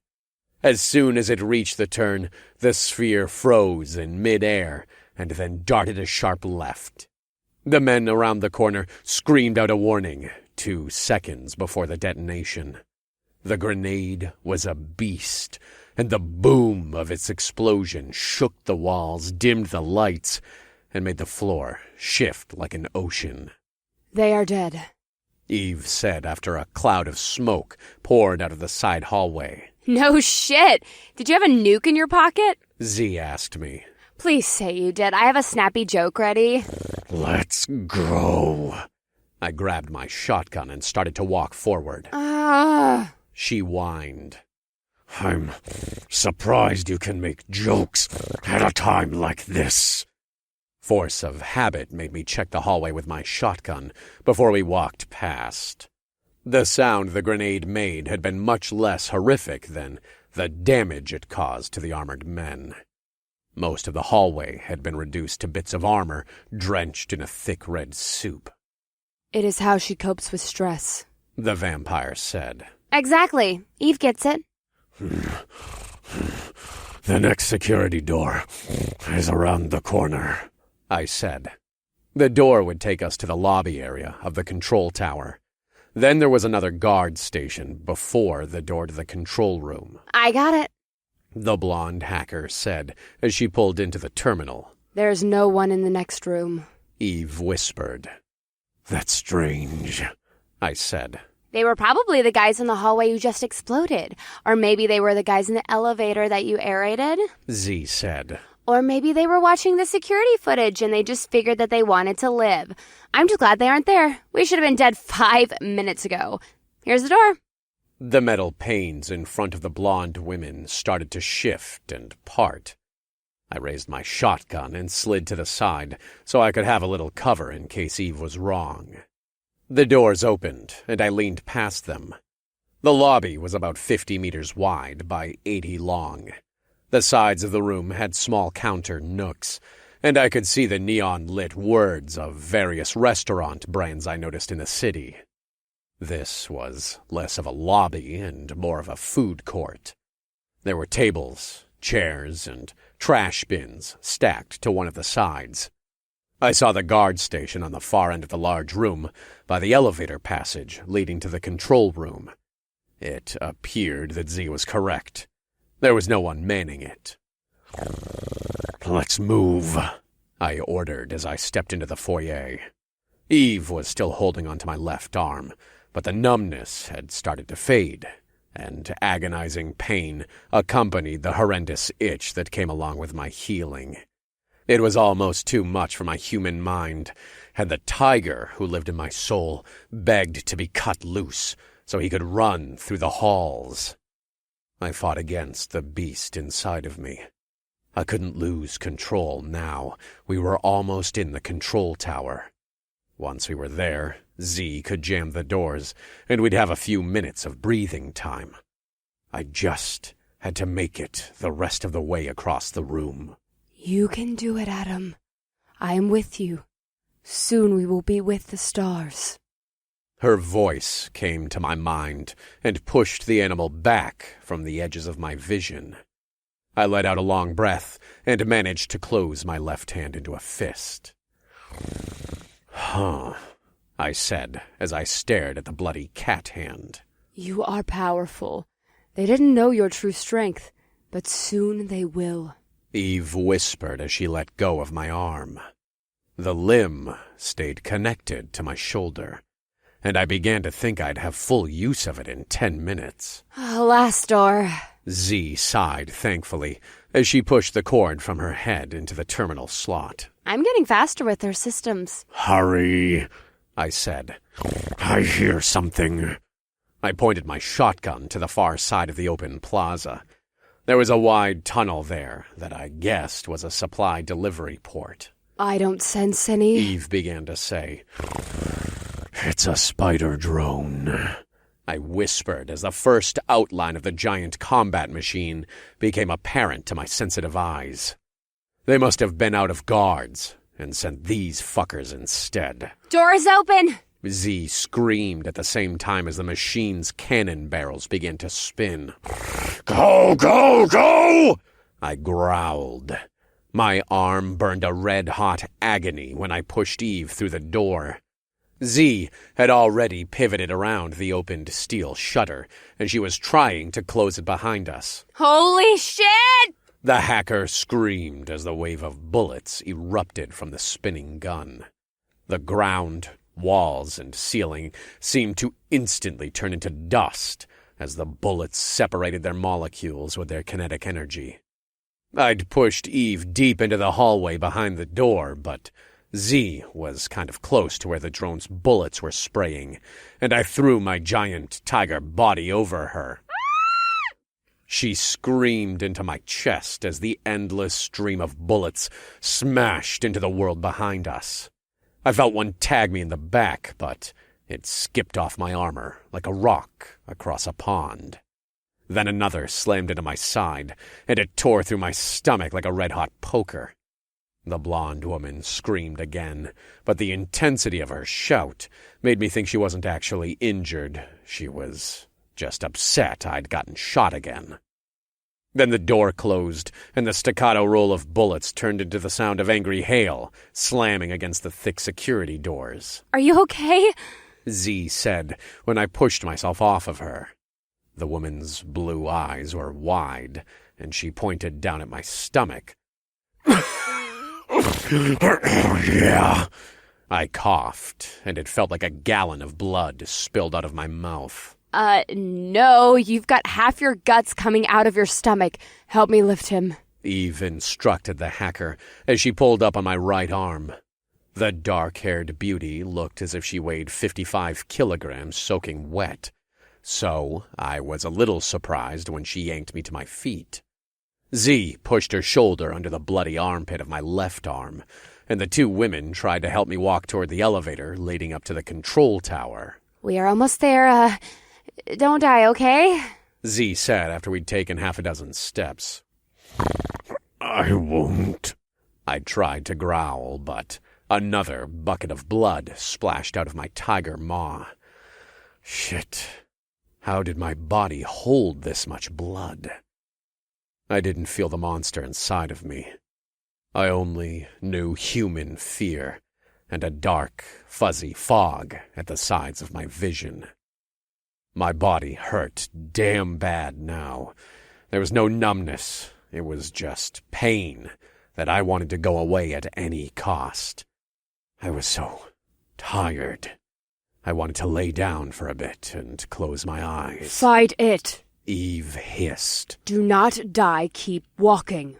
As soon as it reached the turn, the sphere froze in mid-air and then darted a sharp left. The men around the corner screamed out a warning 2 seconds before the detonation. The grenade was a beast, and the boom of its explosion shook the walls, dimmed the lights, and made the floor shift like an ocean. They are dead, Eve said after a cloud of smoke poured out of the side hallway. No shit! Did you have a nuke in your pocket? Z asked me. Please say you did. I have a snappy joke ready. Let's go. I grabbed my shotgun and started to walk forward. She whined. I'm surprised you can make jokes at a time like this. Force of habit made me check the hallway with my shotgun before we walked past. The sound the grenade made had been much less horrific than the damage it caused to the armored men. Most of the hallway had been reduced to bits of armor drenched in a thick red soup. It is how she copes with stress, The vampire said. Exactly. Eve gets it. The next security door is around the corner, I said. The door would take us to the lobby area of the control tower. Then there was another guard station before the door to the control room. I got it. The blonde hacker said as she pulled into the terminal. There's no one in the next room. Eve whispered. That's strange, I said. They were probably the guys in the hallway who just exploded. Or maybe they were the guys in the elevator that you aerated. Z said. Or maybe they were watching the security footage and they just figured that they wanted to live. I'm just glad they aren't there. We should have been dead 5 minutes ago. Here's the door. The metal panes in front of the blonde women started to shift and part. I raised my shotgun and slid to the side so I could have a little cover in case Eve was wrong. The doors opened, and I leaned past them. The lobby was about 50 meters wide by 80 long. The sides of the room had small counter nooks, and I could see the neon-lit words of various restaurant brands I noticed in the city. This was less of a lobby and more of a food court. There were tables, chairs, and trash bins stacked to one of the sides. I saw the guard station on the far end of the large room by the elevator passage leading to the control room. It appeared that Z was correct. There was no one manning it. Let's move, I ordered as I stepped into the foyer. Eve was still holding onto my left arm, but the numbness had started to fade, and agonizing pain accompanied the horrendous itch that came along with my healing. It was almost too much for my human mind, and the tiger who lived in my soul begged to be cut loose so he could run through the halls. I fought against the beast inside of me. I couldn't lose control now. We were almost in the control tower. Once we were there, Z could jam the doors, and we'd have a few minutes of breathing time. I just had to make it the rest of the way across the room. You can do it, Adam. I am with you. Soon we will be with the stars. Her voice came to my mind and pushed the animal back from the edges of my vision. I let out a long breath and managed to close my left hand into a fist. Huh, I said as I stared at the bloody cat hand. You are powerful. They didn't know your true strength, but soon they will. Eve whispered as she let go of my arm. The limb stayed connected to my shoulder, and I began to think I'd have full use of it in 10 minutes. Last door. Z sighed thankfully as she pushed the cord from her head into the terminal slot. I'm getting faster with their systems. Hurry, I said. I hear something. I pointed my shotgun to the far side of the open plaza. There was a wide tunnel there that I guessed was a supply delivery port. I don't sense any. Eve began to say. It's a spider drone, I whispered as the first outline of the giant combat machine became apparent to my sensitive eyes. They must have been out of guards and sent these fuckers instead. Doors open! Z screamed at the same time as the machine's cannon barrels began to spin. Go, go, go! I growled. My arm burned a red-hot agony when I pushed Eve through the door. Z had already pivoted around the opened steel shutter, and she was trying to close it behind us. Holy shit! The hacker screamed as the wave of bullets erupted from the spinning gun. The ground, walls, and ceiling seemed to instantly turn into dust as the bullets separated their molecules with their kinetic energy. I'd pushed Eve deep into the hallway behind the door, but Z was kind of close to where the drone's bullets were spraying, and I threw my giant tiger body over her. She screamed into my chest as the endless stream of bullets smashed into the world behind us. I felt one tag me in the back, but it skipped off my armor like a rock across a pond. Then another slammed into my side, and it tore through my stomach like a red-hot poker. The blonde woman screamed again, but the intensity of her shout made me think she wasn't actually injured. She was just upset I'd gotten shot again. Then the door closed, and the staccato roll of bullets turned into the sound of angry hail slamming against the thick security doors. Are you okay? Z said when I pushed myself off of her. The woman's blue eyes were wide, and she pointed down at my stomach. Yeah. I coughed, and it felt like a gallon of blood spilled out of my mouth. No, you've got half your guts coming out of your stomach. Help me lift him. Eve instructed the hacker as she pulled up on my right arm. The dark-haired beauty looked as if she weighed 55 kilograms soaking wet, so I was a little surprised when she yanked me to my feet. Z pushed her shoulder under the bloody armpit of my left arm, and the two women tried to help me walk toward the elevator leading up to the control tower. We are almost there, don't die, okay? Z said after we'd taken half a dozen steps. I won't. I tried to growl, but another bucket of blood splashed out of my tiger maw. Shit. How did my body hold this much blood? I didn't feel the monster inside of me. I only knew human fear and a dark, fuzzy fog at the sides of my vision. My body hurt damn bad now. There was no numbness. It was just pain that I wanted to go away at any cost. I was so tired. I wanted to lay down for a bit and close my eyes. Fight it. Eve hissed. Do not die, keep walking.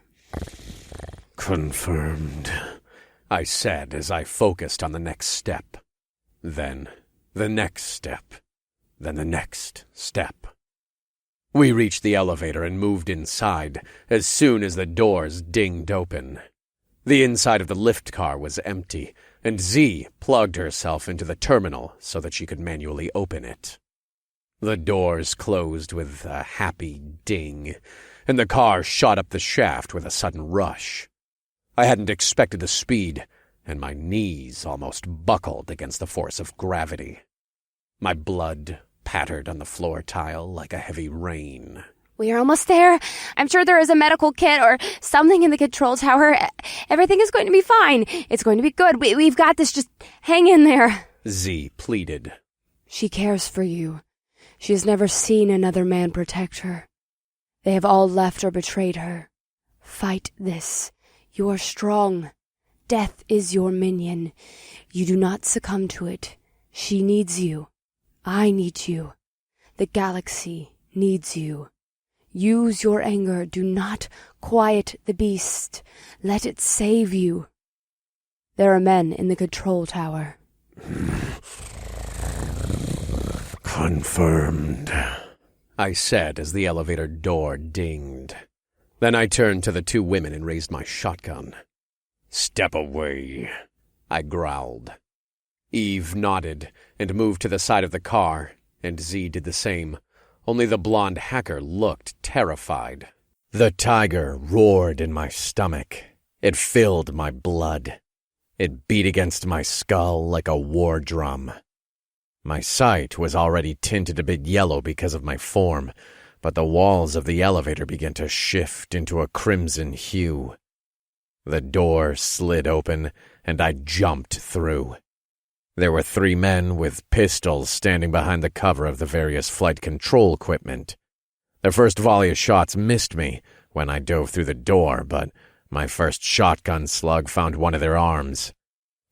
Confirmed, I said as I focused on the next step. Then the next step. Then the next step. We reached the elevator and moved inside as soon as the doors dinged open. The inside of the lift car was empty, and Z plugged herself into the terminal so that she could manually open it. The doors closed with a happy ding, and the car shot up the shaft with a sudden rush. I hadn't expected the speed, and my knees almost buckled against the force of gravity. My blood pattered on the floor tile like a heavy rain. We are almost there. I'm sure there is a medical kit or something in the control tower. Everything is going to be fine. It's going to be good. We've got this. Just hang in there. Z pleaded. She cares for you. She has never seen another man protect her. They have all left or betrayed her. Fight this. You are strong. Death is your minion. You do not succumb to it. She needs you. I need you. The galaxy needs you. Use your anger. Do not quiet the beast. Let it save you. There are men in the control tower. Confirmed, I said as the elevator door dinged. Then I turned to the two women and raised my shotgun. Step away, I growled. Eve nodded and moved to the side of the car, and Z did the same, only the blonde hacker looked terrified. The tiger roared in my stomach. It filled my blood. It beat against my skull like a war drum. My sight was already tinted a bit yellow because of my form, but the walls of the elevator began to shift into a crimson hue. The door slid open, and I jumped through. There were 3 men with pistols standing behind the cover of the various flight control equipment. Their first volley of shots missed me when I dove through the door, but my first shotgun slug found one of their arms.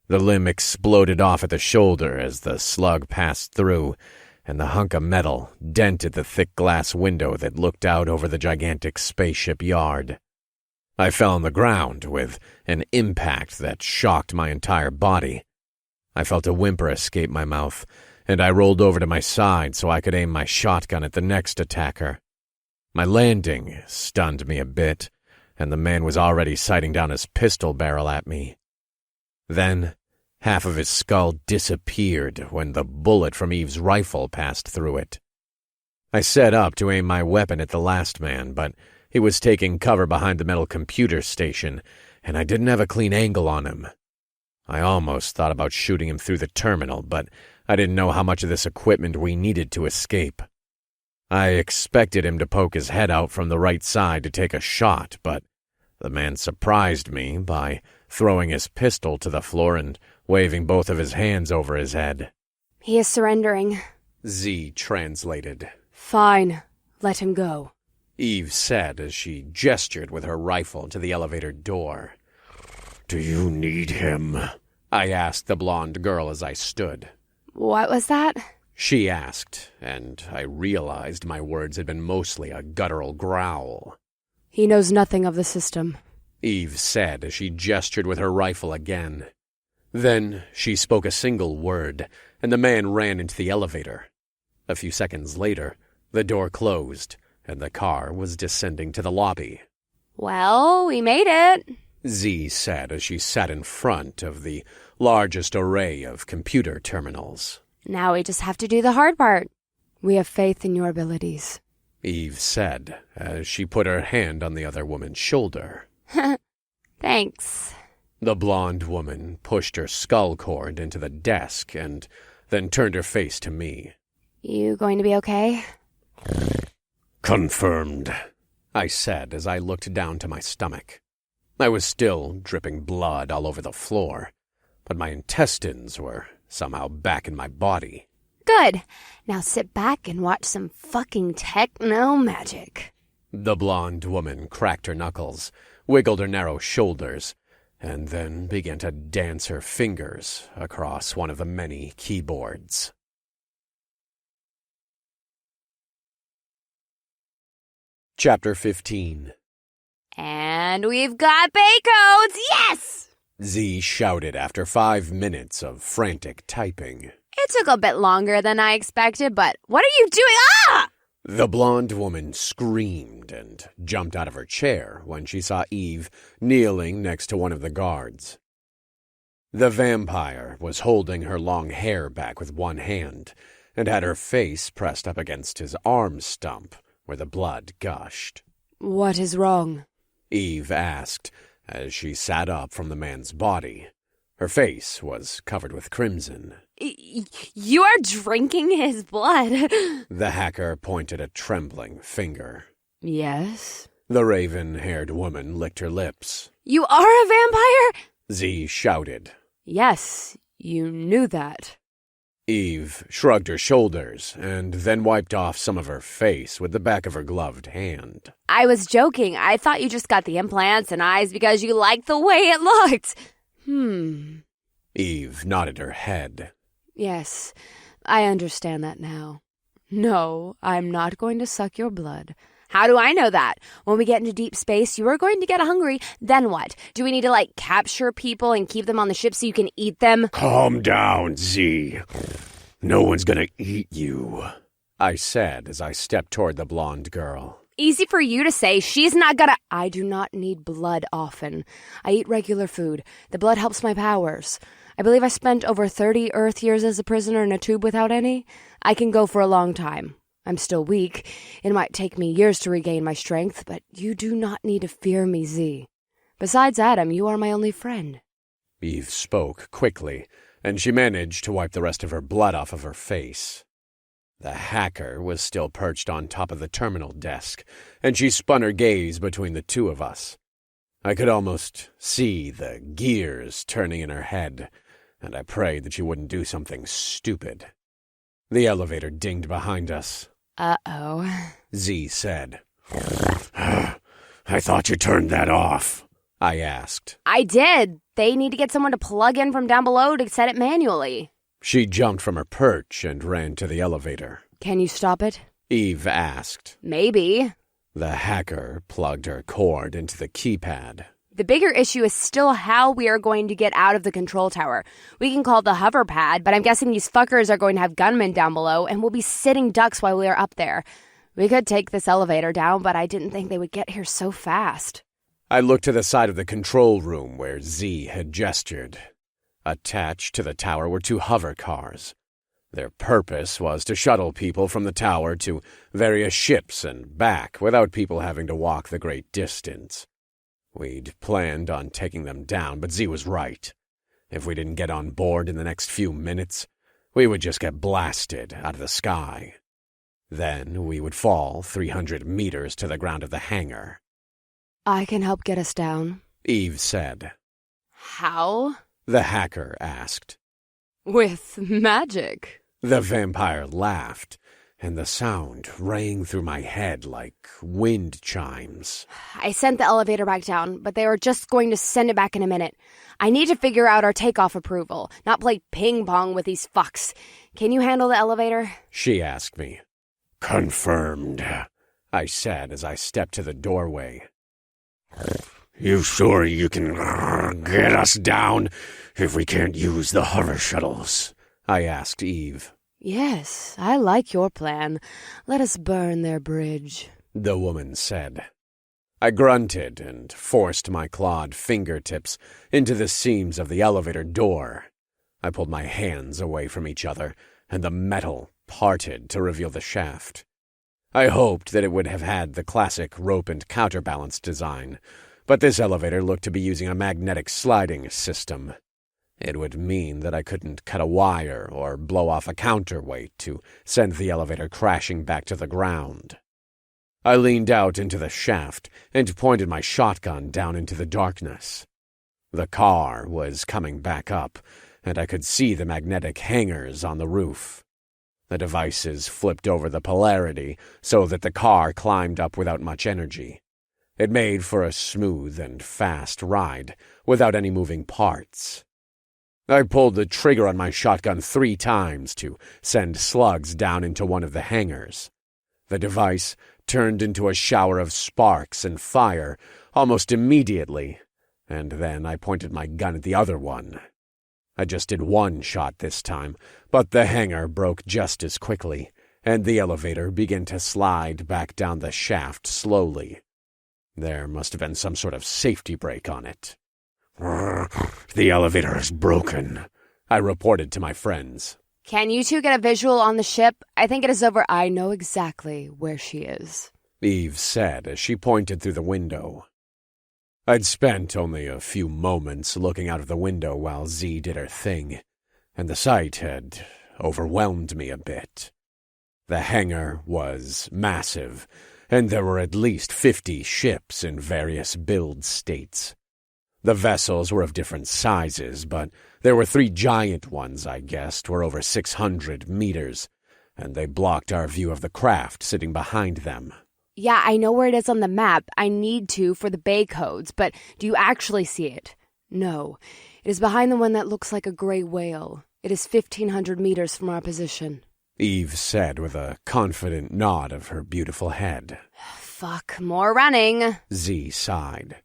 The limb exploded off at the shoulder as the slug passed through, and the hunk of metal dented the thick glass window that looked out over the gigantic spaceship yard. I fell on the ground with an impact that shocked my entire body. I felt a whimper escape my mouth, and I rolled over to my side so I could aim my shotgun at the next attacker. My landing stunned me a bit, and the man was already sighting down his pistol barrel at me. Then, half of his skull disappeared when the bullet from Eve's rifle passed through it. I set up to aim my weapon at the last man, but he was taking cover behind the metal computer station, and I didn't have a clean angle on him. I almost thought about shooting him through the terminal, but I didn't know how much of this equipment we needed to escape. I expected him to poke his head out from the right side to take a shot, but the man surprised me by throwing his pistol to the floor and waving both of his hands over his head. He is surrendering. Z translated. Fine. Let him go. Eve said as she gestured with her rifle to the elevator door. Do you need him? I asked the blonde girl as I stood. What was that? She asked, and I realized my words had been mostly a guttural growl. He knows nothing of the system. Eve said as she gestured with her rifle again. Then she spoke a single word, and the man ran into the elevator. A few seconds later, the door closed, and the car was descending to the lobby. Well, we made it. Z said as she sat in front of the largest array of computer terminals. Now we just have to do the hard part. We have faith in your abilities. Eve said as she put her hand on the other woman's shoulder. Thanks. The blonde woman pushed her skull cord into the desk and then turned her face to me. You going to be okay? Confirmed, I said as I looked down to my stomach. I was still dripping blood all over the floor, but my intestines were somehow back in my body. Good. Now sit back and watch some fucking techno magic. The blonde woman cracked her knuckles, wiggled her narrow shoulders, and then began to dance her fingers across one of the many keyboards. Chapter 15. And we've got Baycodes! Yes! Z shouted after 5 minutes of frantic typing. It took a bit longer than I expected, but what are you doing? Ah! The blonde woman screamed and jumped out of her chair when she saw Eve kneeling next to one of the guards. The vampire was holding her long hair back with one hand and had her face pressed up against his arm stump where the blood gushed. What is wrong? Eve asked as she sat up from the man's body. Her face was covered with crimson. You are drinking his blood. The hacker pointed a trembling finger. Yes? The raven-haired woman licked her lips. You are a vampire? Z shouted. Yes, you knew that. Eve shrugged her shoulders and then wiped off some of her face with the back of her gloved hand. I was joking. I thought you just got the implants and eyes because you liked the way it looked. Eve nodded her head. Yes, I understand that now. No, I'm not going to suck your blood. How do I know that? When we get into deep space, you are going to get hungry. Then what? Do we need to, capture people and keep them on the ship so you can eat them? Calm down, Z. No one's gonna eat you, I said as I stepped toward the blonde girl. Easy for you to say. She's not gonna... I do not need blood often. I eat regular food. The blood helps my powers. I believe I spent over 30 Earth years as a prisoner in a tube without any. I can go for a long time. I'm still weak. It might take me years to regain my strength, but you do not need to fear me, Z. Besides Adam, you are my only friend. Eve spoke quickly, and she managed to wipe the rest of her blood off of her face. The hacker was still perched on top of the terminal desk, and she spun her gaze between the two of us. I could almost see the gears turning in her head, and I prayed that she wouldn't do something stupid. The elevator dinged behind us. Uh-oh. Z said. I thought you turned that off, I asked. I did. They need to get someone to plug in from down below to set it manually. She jumped from her perch and ran to the elevator. Can you stop it? Eve asked. Maybe. The hacker plugged her cord into the keypad. The bigger issue is still how we are going to get out of the control tower. We can call it the hover pad, but I'm guessing these fuckers are going to have gunmen down below, and we'll be sitting ducks while we are up there. We could take this elevator down, but I didn't think they would get here so fast. I looked to the side of the control room where Z had gestured. Attached to the tower were 2 hover cars. Their purpose was to shuttle people from the tower to various ships and back without people having to walk the great distance. We'd planned on taking them down, but Z was right. If we didn't get on board in the next few minutes, we would just get blasted out of the sky. Then we would fall 300 meters to the ground of the hangar. I can help get us down, Eve said. How? The hacker asked. With magic. The vampire laughed, and the sound rang through my head like wind chimes. I sent the elevator back down, but they were just going to send it back in a minute. I need to figure out our takeoff approval, not play ping-pong with these fucks. Can you handle the elevator? She asked me. Confirmed, I said as I stepped to the doorway. You sure you can get us down if we can't use the hover shuttles? I asked Eve. Yes, I like your plan. Let us burn their bridge, The woman said. I grunted and forced my clawed fingertips into the seams of the elevator door. I pulled my hands away from each other, and the metal parted to reveal the shaft. I hoped that it would have had the classic rope and counterbalance design, but this elevator looked to be using a magnetic sliding system. It would mean that I couldn't cut a wire or blow off a counterweight to send the elevator crashing back to the ground. I leaned out into the shaft and pointed my shotgun down into the darkness. The car was coming back up, and I could see the magnetic hangers on the roof. The devices flipped over the polarity so that the car climbed up without much energy. It made for a smooth and fast ride without any moving parts. I pulled the trigger on my shotgun 3 times to send slugs down into one of the hangars. The device turned into a shower of sparks and fire almost immediately, and then I pointed my gun at the other one. I just did 1 shot this time, but the hangar broke just as quickly, and the elevator began to slide back down the shaft slowly. There must have been some sort of safety brake on it. The elevator is broken, I reported to my friends. Can you 2 get a visual on the ship? I think it is over. I know exactly where she is, Eve said as she pointed through the window. I'd spent only a few moments looking out of the window while Z did her thing, and the sight had overwhelmed me a bit. The hangar was massive, and there were at least 50 ships in various build states. The vessels were of different sizes, but there were 3 giant ones I guessed were over 600 meters, and they blocked our view of the craft sitting behind them. Yeah, I know where it is on the map. I need to for the bay codes, but do you actually see it? No. It is behind the one that looks like a gray whale. It is 1,500 meters from our position. Eve said with a confident nod of her beautiful head. Fuck, more running. Z sighed.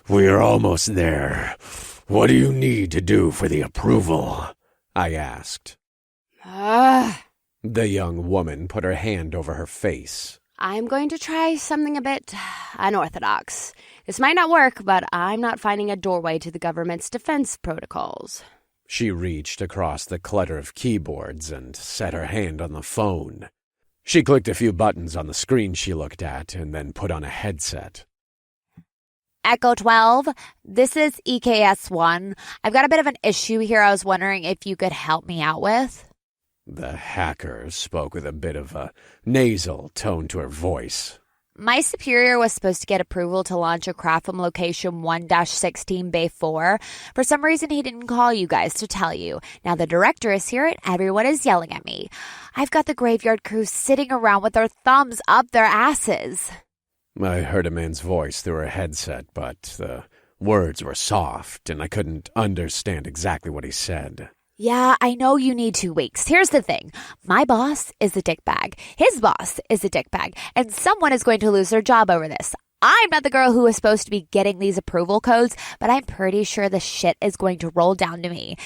We're almost there. What do you need to do for the approval? I asked. Ugh. The young woman put her hand over her face. I'm going to try something a bit unorthodox. This might not work, but I'm not finding a doorway to the government's defense protocols. She reached across the clutter of keyboards and set her hand on the phone. She clicked a few buttons on the screen she looked at and then put on a headset. Echo 12, this is EKS-1. I've got a bit of an issue here I was wondering if you could help me out with. The hacker spoke with a bit of a nasal tone to her voice. My superior was supposed to get approval to launch a craft from location 1-16 Bay 4. For some reason, he didn't call you guys to tell you. Now the director is here and everyone is yelling at me. I've got the graveyard crew sitting around with their thumbs up their asses. I heard a man's voice through her headset, but the words were soft and I couldn't understand exactly what he said. Yeah, I know you need 2 weeks. Here's the thing. My boss is a dickbag. His boss is a dickbag. And someone is going to lose their job over this. I'm not the girl who was supposed to be getting these approval codes, but I'm pretty sure the shit is going to roll down to me.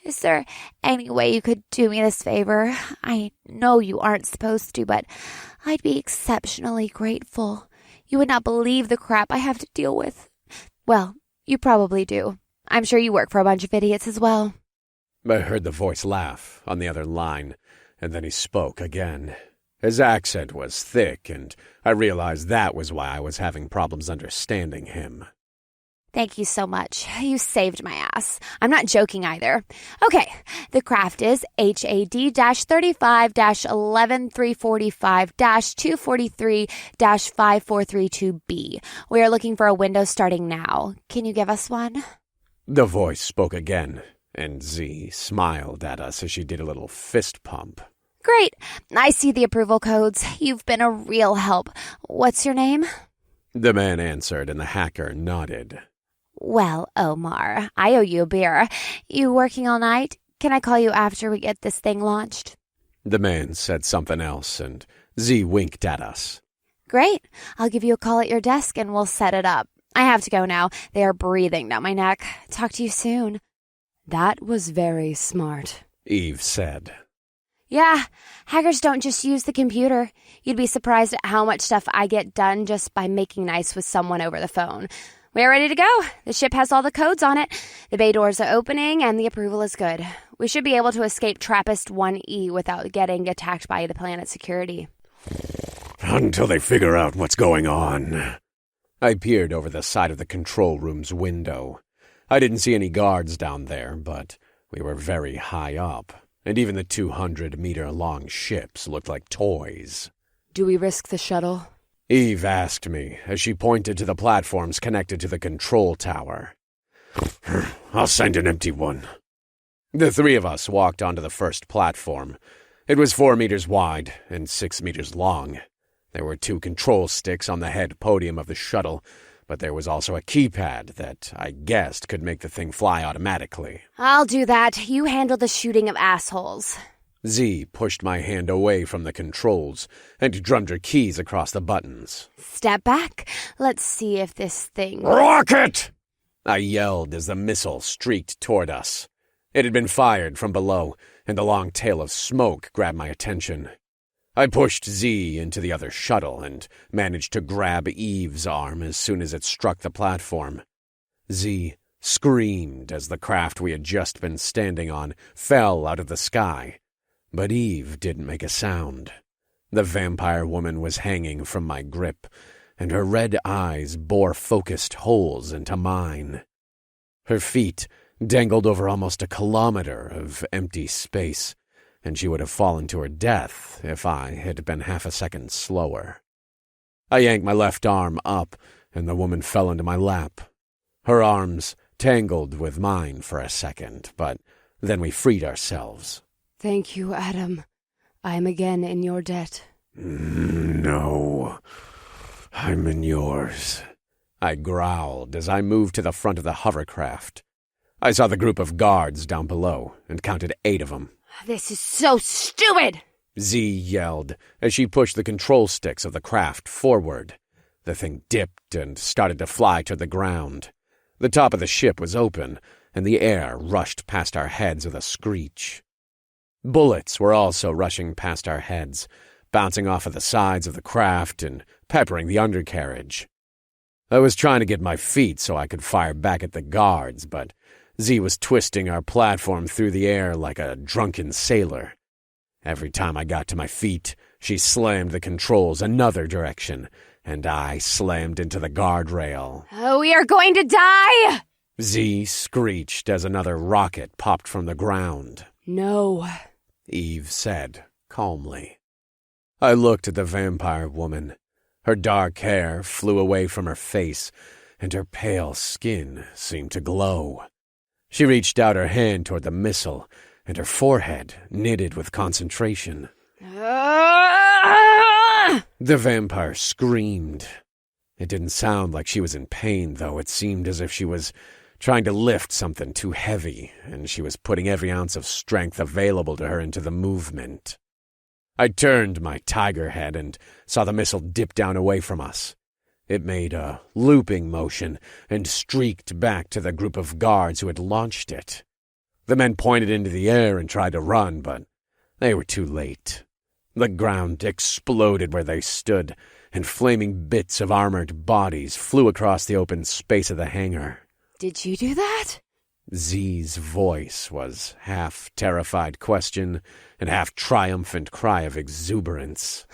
Is there any way you could do me this favor? I know you aren't supposed to, but I'd be exceptionally grateful. You would not believe the crap I have to deal with. Well, you probably do. I'm sure you work for a bunch of idiots as well. I heard the voice laugh on the other line, and then he spoke again. His accent was thick, and I realized that was why I was having problems understanding him. Thank you so much. You saved my ass. I'm not joking either. Okay, the craft is HAD-35-11345-243-5432B. We are looking for a window starting now. Can you give us one? The voice spoke again, and Z smiled at us as she did a little fist pump. Great. I see the approval codes. You've been a real help. What's your name? The man answered, and the hacker nodded. Well, Omar, I owe you a beer. You working all night? Can I call you after we get this thing launched? The man said something else, and Z winked at us. Great. I'll give you a call at your desk and we'll set it up. I have to go now. They are breathing down my neck. Talk to you soon. That was very smart, Eve said. Yeah, hackers don't just use the computer. You'd be surprised at how much stuff I get done just by making nice with someone over the phone. We're ready to go. The ship has all the codes on it. The bay doors are opening and the approval is good. We should be able to escape TRAPPIST-1E without getting attacked by the planet security. Until they figure out what's going on. I peered over the side of the control room's window. I didn't see any guards down there, but we were very high up, and even the 200-meter-long ships looked like toys. Do we risk the shuttle? Eve asked me as she pointed to the platforms connected to the control tower. I'll send an empty one. The three of us walked onto the first platform. It was 4 meters wide and 6 meters long. There were 2 control sticks on the head podium of the shuttle, but there was also a keypad that I guessed could make the thing fly automatically. I'll do that. You handle the shooting of assholes. Z pushed my hand away from the controls and drummed her keys across the buttons. Step back. Let's see if this thing... Rocket! I yelled as the missile streaked toward us. It had been fired from below, and the long tail of smoke grabbed my attention. I pushed Z into the other shuttle and managed to grab Eve's arm as soon as it struck the platform. Z screamed as the craft we had just been standing on fell out of the sky. But Eve didn't make a sound. The vampire woman was hanging from my grip, and her red eyes bore focused holes into mine. Her feet dangled over almost a kilometer of empty space, and she would have fallen to her death if I had been half a second slower. I yanked my left arm up, and the woman fell into my lap. Her arms tangled with mine for a second, but then we freed ourselves. Thank you, Adam. I am again in your debt. No, I'm in yours. I growled as I moved to the front of the hovercraft. I saw the group of guards down below and counted 8 of them. This is so stupid! Z yelled as she pushed the control sticks of the craft forward. The thing dipped and started to fly to the ground. The top of the ship was open, and the air rushed past our heads with a screech. Bullets were also rushing past our heads, bouncing off of the sides of the craft and peppering the undercarriage. I was trying to get my feet so I could fire back at the guards, but Z was twisting our platform through the air like a drunken sailor. Every time I got to my feet, she slammed the controls another direction, and I slammed into the guardrail. Oh, we are going to die! Z screeched as another rocket popped from the ground. No, Eve said calmly. I looked at the vampire woman. Her dark hair flew away from her face, and her pale skin seemed to glow. She reached out her hand toward the missile, and her forehead knitted with concentration. The vampire screamed. It didn't sound like she was in pain, though. It seemed as if she was trying to lift something too heavy, and she was putting every ounce of strength available to her into the movement. I turned my tiger head and saw the missile dip down away from us. It made a looping motion and streaked back to the group of guards who had launched it. The men pointed into the air and tried to run, but they were too late. The ground exploded where they stood, and flaming bits of armored bodies flew across the open space of the hangar. Did you do that? Z's voice was half terrified question and half triumphant cry of exuberance.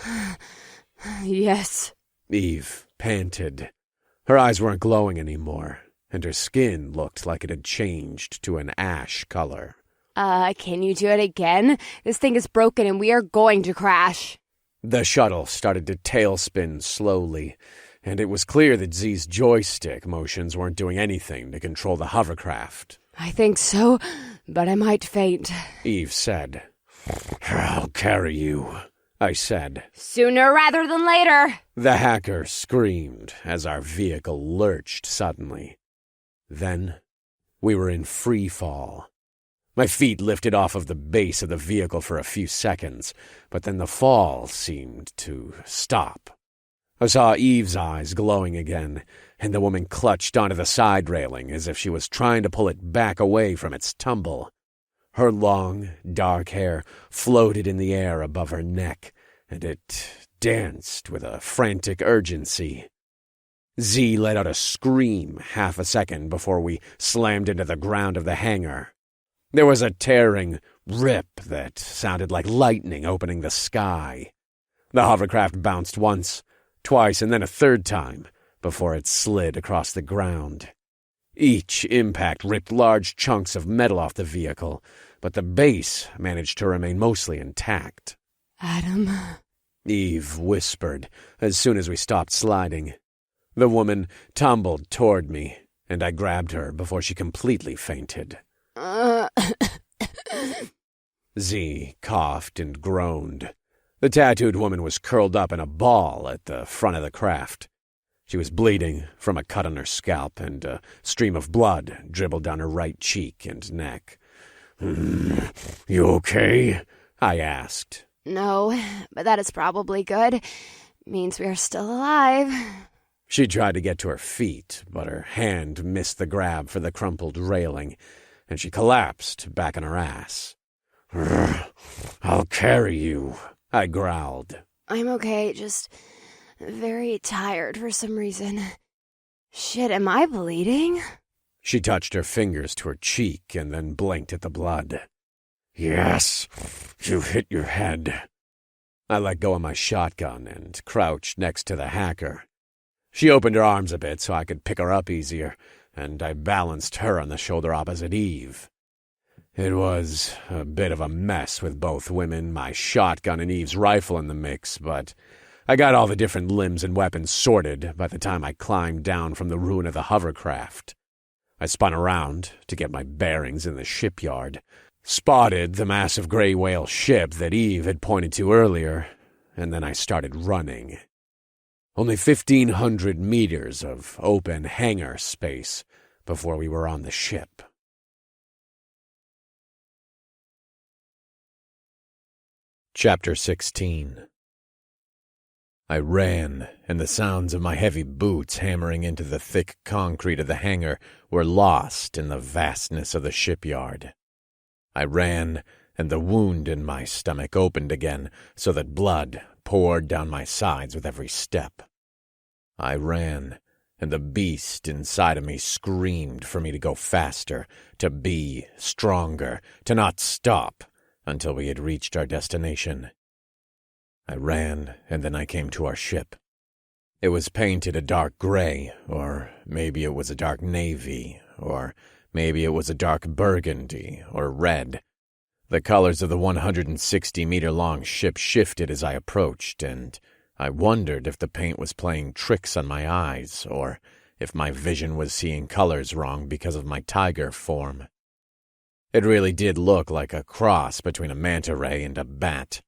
Yes. Eve panted. Her eyes weren't glowing anymore, and her skin looked like it had changed to an ash color. Can you do it again? This thing is broken and we are going to crash. The shuttle started to tailspin slowly, and it was clear that Z's joystick motions weren't doing anything to control the hovercraft. I think so, but I might faint. Eve said. I'll carry you, I said. Sooner rather than later. The hacker screamed as our vehicle lurched suddenly. Then we were in free fall. My feet lifted off of the base of the vehicle for a few seconds, but then the fall seemed to stop. I saw Eve's eyes glowing again, and the woman clutched onto the side railing as if she was trying to pull it back away from its tumble. Her long, dark hair floated in the air above her neck, and it danced with a frantic urgency. Z let out a scream half a second before we slammed into the ground of the hangar. There was a tearing rip that sounded like lightning opening the sky. The hovercraft bounced once, twice, and then a third time before it slid across the ground. Each impact ripped large chunks of metal off the vehicle, but the base managed to remain mostly intact. Adam. Eve whispered as soon as we stopped sliding. The woman tumbled toward me, and I grabbed her before she completely fainted. Z coughed and groaned. The tattooed woman was curled up in a ball at the front of the craft. She was bleeding from a cut on her scalp, and a stream of blood dribbled down her right cheek and neck. You okay? I asked. No, but that is probably good. Means we are still alive. She tried to get to her feet, but her hand missed the grab for the crumpled railing, and she collapsed back on her ass. I'll carry you, I growled. I'm okay, just very tired for some reason. Shit, am I bleeding? She touched her fingers to her cheek and then blinked at the blood. Yes, you've hit your head. I let go of my shotgun and crouched next to the hacker. She opened her arms a bit so I could pick her up easier, and I balanced her on the shoulder opposite Eve. It was a bit of a mess with both women, my shotgun and Eve's rifle in the mix, but I got all the different limbs and weapons sorted by the time I climbed down from the ruin of the hovercraft. I spun around to get my bearings in the shipyard, spotted the massive gray whale ship that Eve had pointed to earlier, and then I started running. Only 1,500 meters of open hangar space before we were on the ship. Chapter 16. I ran, and the sounds of my heavy boots hammering into the thick concrete of the hangar were lost in the vastness of the shipyard. I ran, and the wound in my stomach opened again so that blood poured down my sides with every step. I ran, and the beast inside of me screamed for me to go faster, to be stronger, to not stop until we had reached our destination. I ran, and then I came to our ship. It was painted a dark gray, or maybe it was a dark navy, or maybe it was a dark burgundy or red. The colors of the 160-meter-long ship shifted as I approached, and I wondered if the paint was playing tricks on my eyes, or if my vision was seeing colors wrong because of my tiger form. It really did look like a cross between a manta ray and a bat.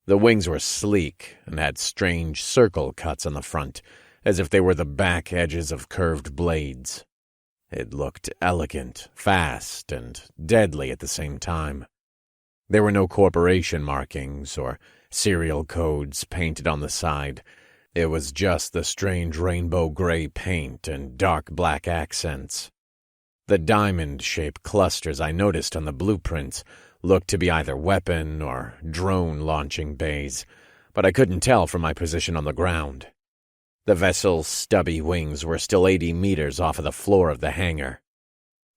The wings were sleek and had strange circle cuts on the front, as if they were the back edges of curved blades. It looked elegant, fast, and deadly at the same time. There were no corporation markings or serial codes painted on the side. It was just the strange rainbow gray paint and dark black accents. The diamond-shaped clusters I noticed on the blueprints looked to be either weapon or drone-launching bays, but I couldn't tell from my position on the ground. The vessel's stubby wings were still 80 meters off of the floor of the hangar.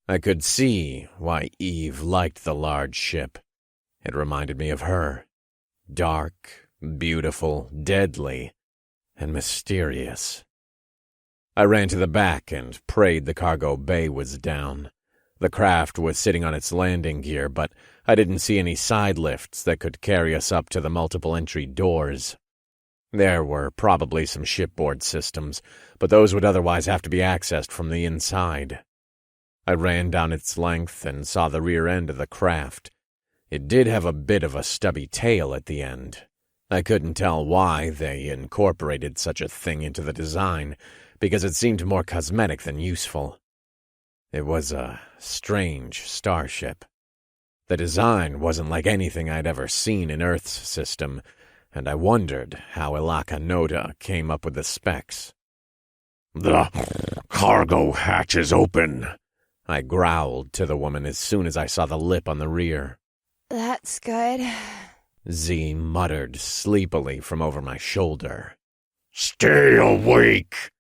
I could see why Eve liked the large ship. It reminded me of her. Dark, beautiful, deadly, and mysterious. I ran to the back and prayed the cargo bay was down. The craft was sitting on its landing gear, but I didn't see any side lifts that could carry us up to the multiple entry doors. There were probably some shipboard systems, but those would otherwise have to be accessed from the inside. I ran down its length and saw the rear end of the craft. It did have a bit of a stubby tail at the end. I couldn't tell why they incorporated such a thing into the design, because it seemed more cosmetic than useful. It was a strange starship. The design wasn't like anything I'd ever seen in Earth's system, and I wondered how Ilaka Noda came up with the specs. "The cargo hatch is open," I growled to the woman as soon as I saw the lip on the rear. That's good. Z muttered sleepily from over my shoulder. "Stay awake!"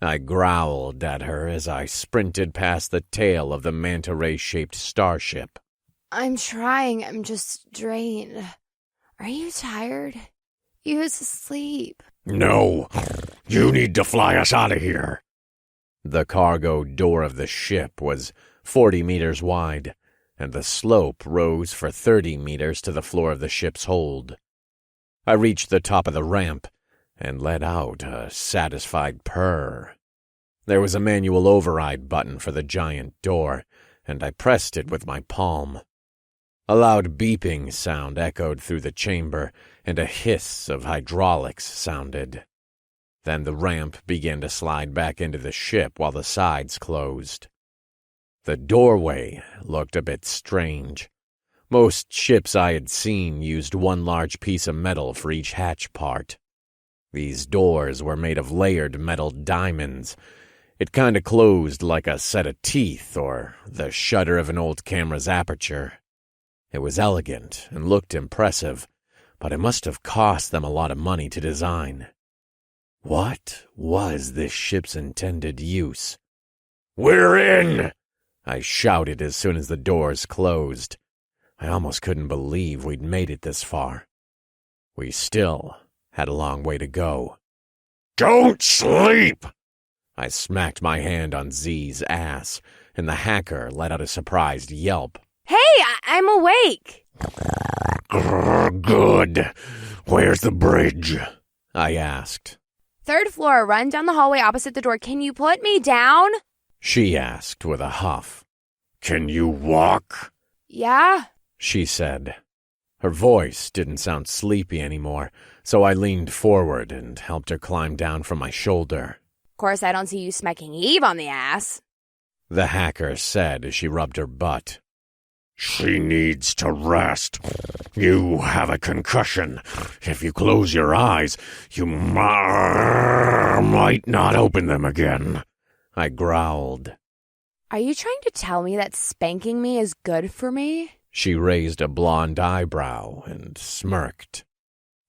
I growled at her as I sprinted past the tail of the manta ray-shaped starship. I'm trying. I'm just drained. Are you tired? You was asleep. "No, you need to fly us out of here." The cargo door of the ship was 40 meters wide, and the slope rose for 30 meters to the floor of the ship's hold. I reached the top of the ramp and let out a satisfied purr. There was a manual override button for the giant door, and I pressed it with my palm. A loud beeping sound echoed through the chamber, and a hiss of hydraulics sounded. Then the ramp began to slide back into the ship while the sides closed. The doorway looked a bit strange. Most ships I had seen used one large piece of metal for each hatch part. These doors were made of layered metal diamonds. It kinda closed like a set of teeth or the shutter of an old camera's aperture. It was elegant and looked impressive, but it must have cost them a lot of money to design. What was this ship's intended use? "We're in!" I shouted as soon as the doors closed. I almost couldn't believe we'd made it this far. We still had a long way to go. "Don't sleep!" I smacked my hand on Z's ass, and the hacker let out a surprised yelp. Hey, I'm awake. Good. Where's the bridge? I asked. 3rd floor, run down the hallway opposite the door. Can you put me down? She asked with a huff. Can you walk? Yeah, she said. Her voice didn't sound sleepy anymore, so I leaned forward and helped her climb down from my shoulder. Of course I don't see you smacking Eve on the ass. The hacker said as she rubbed her butt. She needs to rest. You have a concussion. If you close your eyes, you might not open them again. I growled. Are you trying to tell me that spanking me is good for me? She raised a blonde eyebrow and smirked.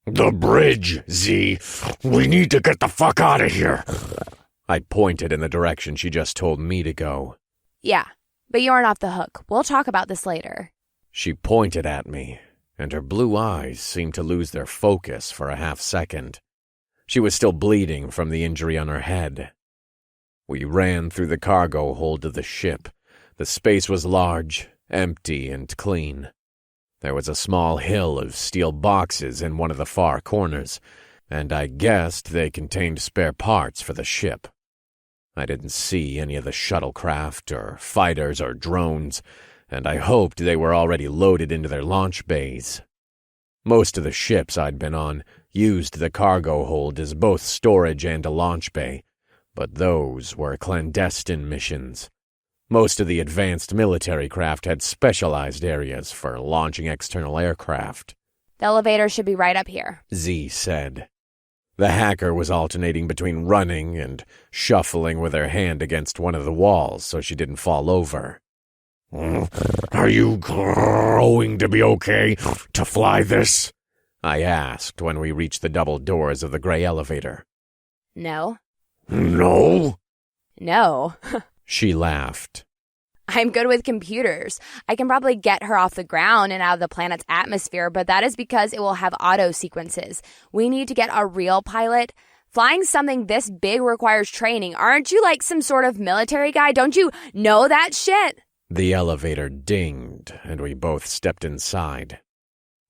The bridge, Z. We need to get the fuck out of here. I pointed in the direction she just told me to go. Yeah, but you aren't off the hook. We'll talk about this later. She pointed at me, and her blue eyes seemed to lose their focus for a half-second. She was still bleeding from the injury on her head. We ran through the cargo hold of the ship. The space was large, empty, and clean. There was a small hill of steel boxes in one of the far corners, and I guessed they contained spare parts for the ship. I didn't see any of the shuttlecraft or fighters or drones, and I hoped they were already loaded into their launch bays. Most of the ships I'd been on used the cargo hold as both storage and a launch bay, but those were clandestine missions. Most of the advanced military craft had specialized areas for launching external aircraft. The elevator should be right up here, Z said. The hacker was alternating between running and shuffling with her hand against one of the walls so she didn't fall over. Are you going to be okay to fly this? I asked when we reached the double doors of the gray elevator. No. No? No. She laughed. I'm good with computers. I can probably get her off the ground and out of the planet's atmosphere, but that is because it will have auto sequences. We need to get a real pilot. Flying something this big requires training. Aren't you like some sort of military guy? Don't you know that shit? The elevator dinged, and we both stepped inside.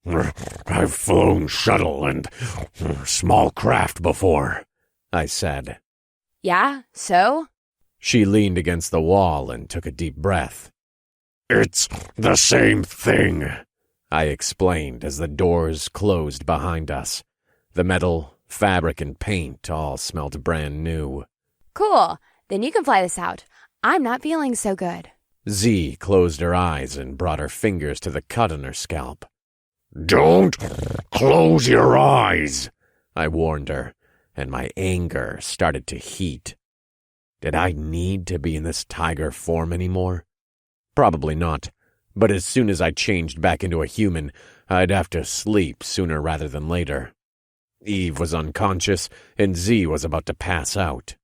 I've flown shuttle and small craft before, I said. Yeah, so? She leaned against the wall and took a deep breath. It's the same thing, I explained as the doors closed behind us. The metal, fabric, and paint all smelled brand new. Cool. Then you can fly this out. I'm not feeling so good. Z closed her eyes and brought her fingers to the cut on her scalp. Don't close your eyes, I warned her, and my anger started to heat. Did I need to be in this tiger form anymore? Probably not, but as soon as I changed back into a human, I'd have to sleep sooner rather than later. Eve was unconscious, and Z was about to pass out.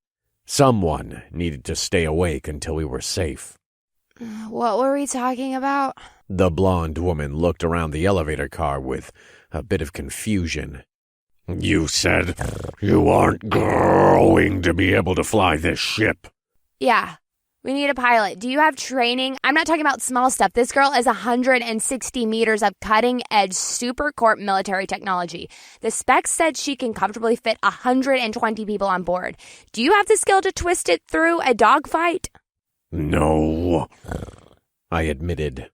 Someone needed to stay awake until we were safe. What were we talking about? The blonde woman looked around the elevator car with a bit of confusion. You said you aren't going to be able to fly this ship. Yeah, we need a pilot. Do you have training? I'm not talking about small stuff. This girl is 160 meters of cutting-edge super corp military technology. The specs said she can comfortably fit 120 people on board. Do you have the skill to twist it through a dogfight? No, I admitted.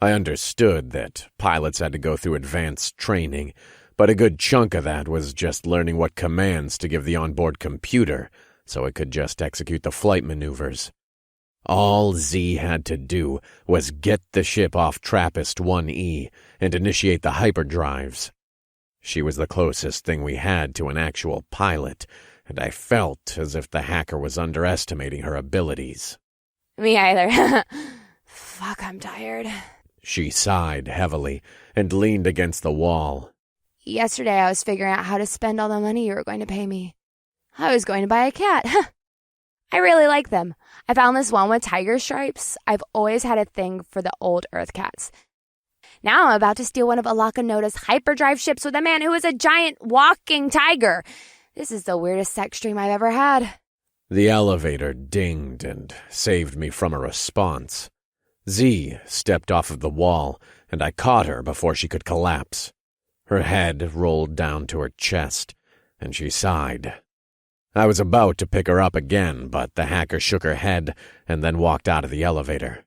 I understood that pilots had to go through advanced training, but a good chunk of that was just learning what commands to give the onboard computer so it could just execute the flight maneuvers. All Z had to do was get the ship off TRAPPIST-1E and initiate the hyperdrives. She was the closest thing we had to an actual pilot, and I felt as if the hacker was underestimating her abilities. Me either. Fuck, I'm tired. She sighed heavily and leaned against the wall. Yesterday I was figuring out how to spend all the money you were going to pay me. I was going to buy a cat. I really like them. I found this one with tiger stripes. I've always had a thing for the old Earth cats. Now I'm about to steal one of Alakanota's hyperdrive ships with a man who is a giant walking tiger. This is the weirdest sex dream I've ever had. The elevator dinged and saved me from a response. Z stepped off of the wall, and I caught her before she could collapse. Her head rolled down to her chest, and she sighed. I was about to pick her up again, but the hacker shook her head and then walked out of the elevator.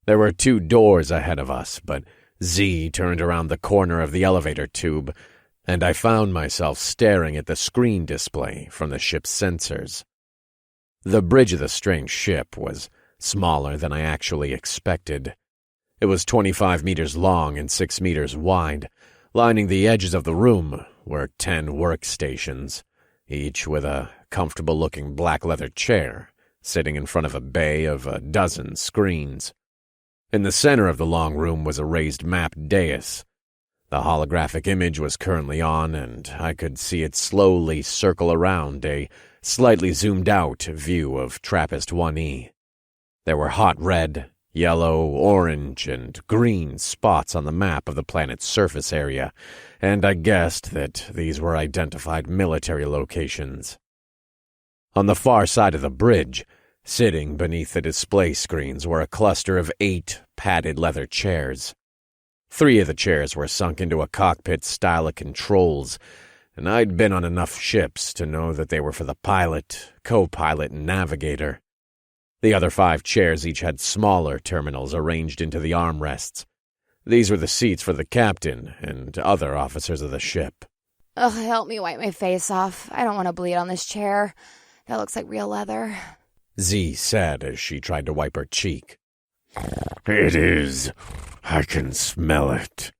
There were 2 doors ahead of us, but Z turned around the corner of the elevator tube, and I found myself staring at the screen display from the ship's sensors. The bridge of the strange ship was smaller than I actually expected. It was 25 meters long and 6 meters wide. Lining the edges of the room were 10 workstations, each with a comfortable-looking black leather chair, sitting in front of a bay of a dozen screens. In the center of the long room was a raised map dais. The holographic image was currently on, and I could see it slowly circle around a slightly zoomed-out view of TRAPPIST-1E. There were hot red, yellow, orange, and green spots on the map of the planet's surface area, and I guessed that these were identified military locations. On the far side of the bridge, sitting beneath the display screens, were a cluster of 8 padded leather chairs. 3 of the chairs were sunk into a cockpit style of controls, and I'd been on enough ships to know that they were for the pilot, co-pilot, and navigator. The other 5 chairs each had smaller terminals arranged into the armrests. These were the seats for the captain and other officers of the ship. Ugh, help me wipe my face off. I don't want to bleed on this chair. That looks like real leather. Z said as she tried to wipe her cheek. It is. I can smell it.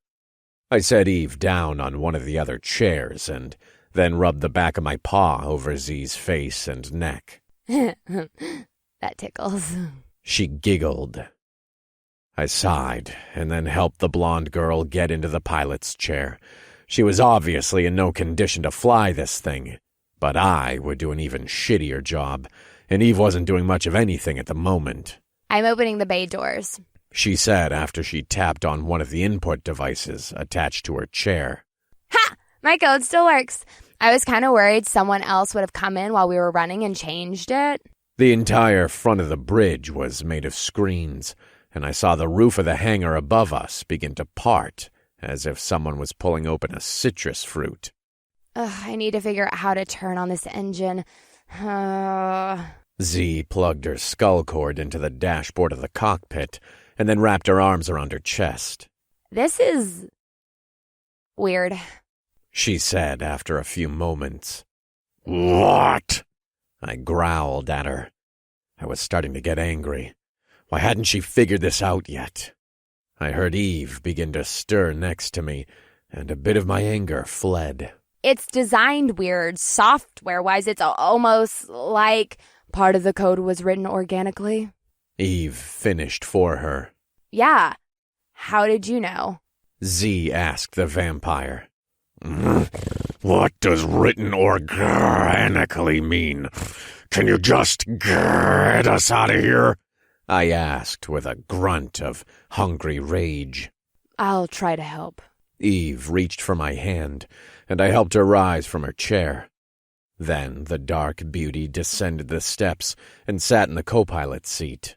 I set Eve down on one of the other chairs, and then rubbed the back of my paw over Z's face and neck. That tickles. She giggled. I sighed and then helped the blonde girl get into the pilot's chair. She was obviously in no condition to fly this thing, but I would do an even shittier job, and Eve wasn't doing much of anything at the moment. I'm opening the bay doors, she said after she tapped on one of the input devices attached to her chair. Ha! My code still works. I was kind of worried someone else would have come in while we were running and changed it. The entire front of the bridge was made of screens, and I saw the roof of the hangar above us begin to part, as if someone was pulling open a citrus fruit. I need to figure out how to turn on this engine. Z plugged her skull cord into the dashboard of the cockpit, and then wrapped her arms around her chest. This is weird, she said after a few moments. What? I growled at her. I was starting to get angry. Why hadn't she figured this out yet? I heard Eve begin to stir next to me, and a bit of my anger fled. It's designed weird. Software-wise, it's almost like part of the code was written organically. Eve finished for her. Yeah. How did you know? Z asked the vampire. What does written organically mean? Can you just get us out of here? I asked with a grunt of hungry rage. I'll try to help. Eve reached for my hand, and I helped her rise from her chair. Then the dark beauty descended the steps and sat in the co-pilot seat.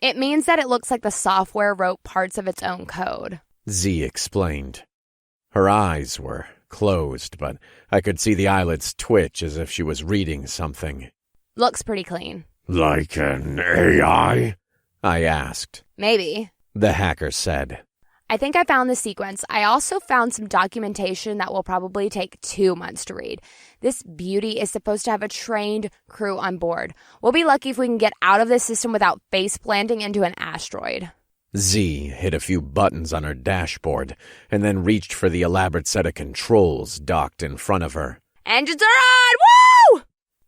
It means that it looks like the software wrote parts of its own code, Z explained. Her eyes were closed, but I could see the eyelids twitch as if she was reading something. Looks pretty clean. Like an AI? I asked. Maybe. The hacker said. I think I found the sequence. I also found some documentation that will probably take 2 months to read. This beauty is supposed to have a trained crew on board. We'll be lucky if we can get out of this system without face planting into an asteroid. Z hit a few buttons on her dashboard and then reached for the elaborate set of controls docked in front of her. Engines are on! Woo!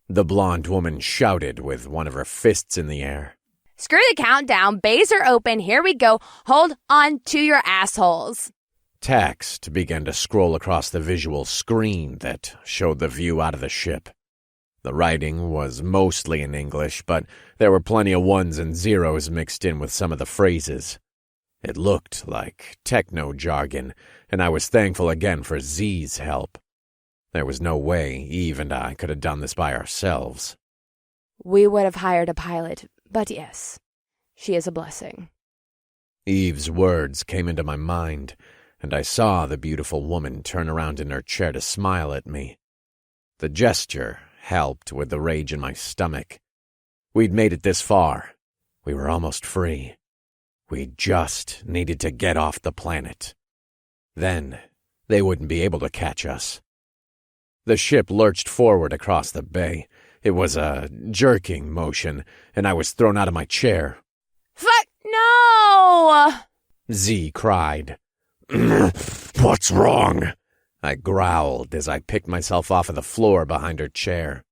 The blonde woman shouted with one of her fists in the air. Screw the countdown. Bays are open. Here we go. Hold on to your assholes. Text began to scroll across the visual screen that showed the view out of the ship. The writing was mostly in English, but there were plenty of ones and zeros mixed in with some of the phrases. It looked like techno jargon, and I was thankful again for Z's help. There was no way Eve and I could have done this by ourselves. We would have hired a pilot, but yes, she is a blessing. Eve's words came into my mind, and I saw the beautiful woman turn around in her chair to smile at me. The gesture helped with the rage in my stomach. We'd made it this far. We were almost free. We just needed to get off the planet. Then they wouldn't be able to catch us. The ship lurched forward across the bay. It was a jerking motion, and I was thrown out of my chair. Fuck no! Z cried. What's wrong? I growled as I picked myself off of the floor behind her chair.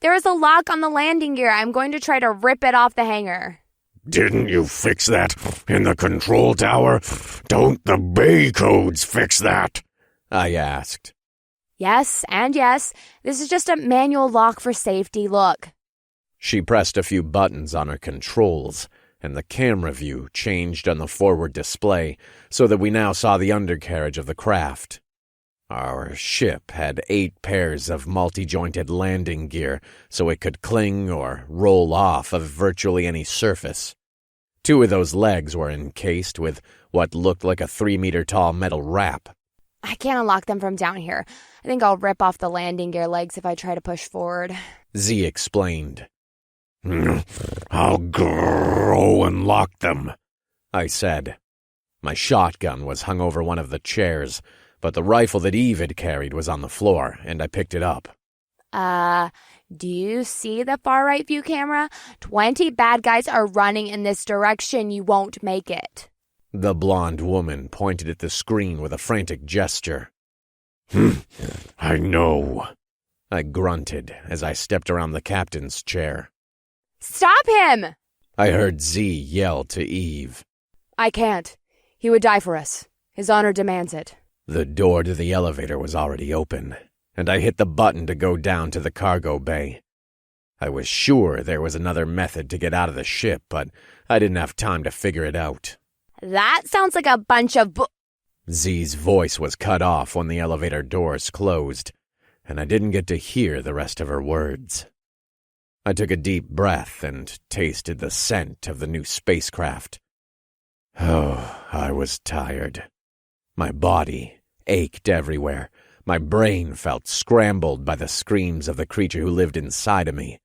There is a lock on the landing gear. I'm going to try to rip it off the hangar. Didn't you fix that in the control tower? Don't the Bay codes fix that? I asked. Yes, and yes. This is just a manual lock for safety. Look. She pressed a few buttons on her controls, and the camera view changed on the forward display so that we now saw the undercarriage of the craft. Our ship had 8 pairs of multi-jointed landing gear so it could cling or roll off of virtually any surface. 2 of those legs were encased with what looked like a 3-meter-tall metal wrap. I can't unlock them from down here. I think I'll rip off the landing gear legs if I try to push forward. Z explained. I'll go and lock them, I said. My shotgun was hung over one of the chairs, but the rifle that Eve had carried was on the floor, and I picked it up. Do you see the far right view camera? 20 bad guys are running in this direction. You won't make it. The blonde woman pointed at the screen with a frantic gesture. I know, I grunted as I stepped around the captain's chair. Stop him! I heard Z yell to Eve. I can't. He would die for us. His honor demands it. The door to the elevator was already open, and I hit the button to go down to the cargo bay. I was sure there was another method to get out of the ship, but I didn't have time to figure it out. That sounds like a bunch of Z's voice was cut off when the elevator doors closed, and I didn't get to hear the rest of her words. I took a deep breath and tasted the scent of the new spacecraft. Oh, I was tired. My body ached everywhere. My brain felt scrambled by the screams of the creature who lived inside of me.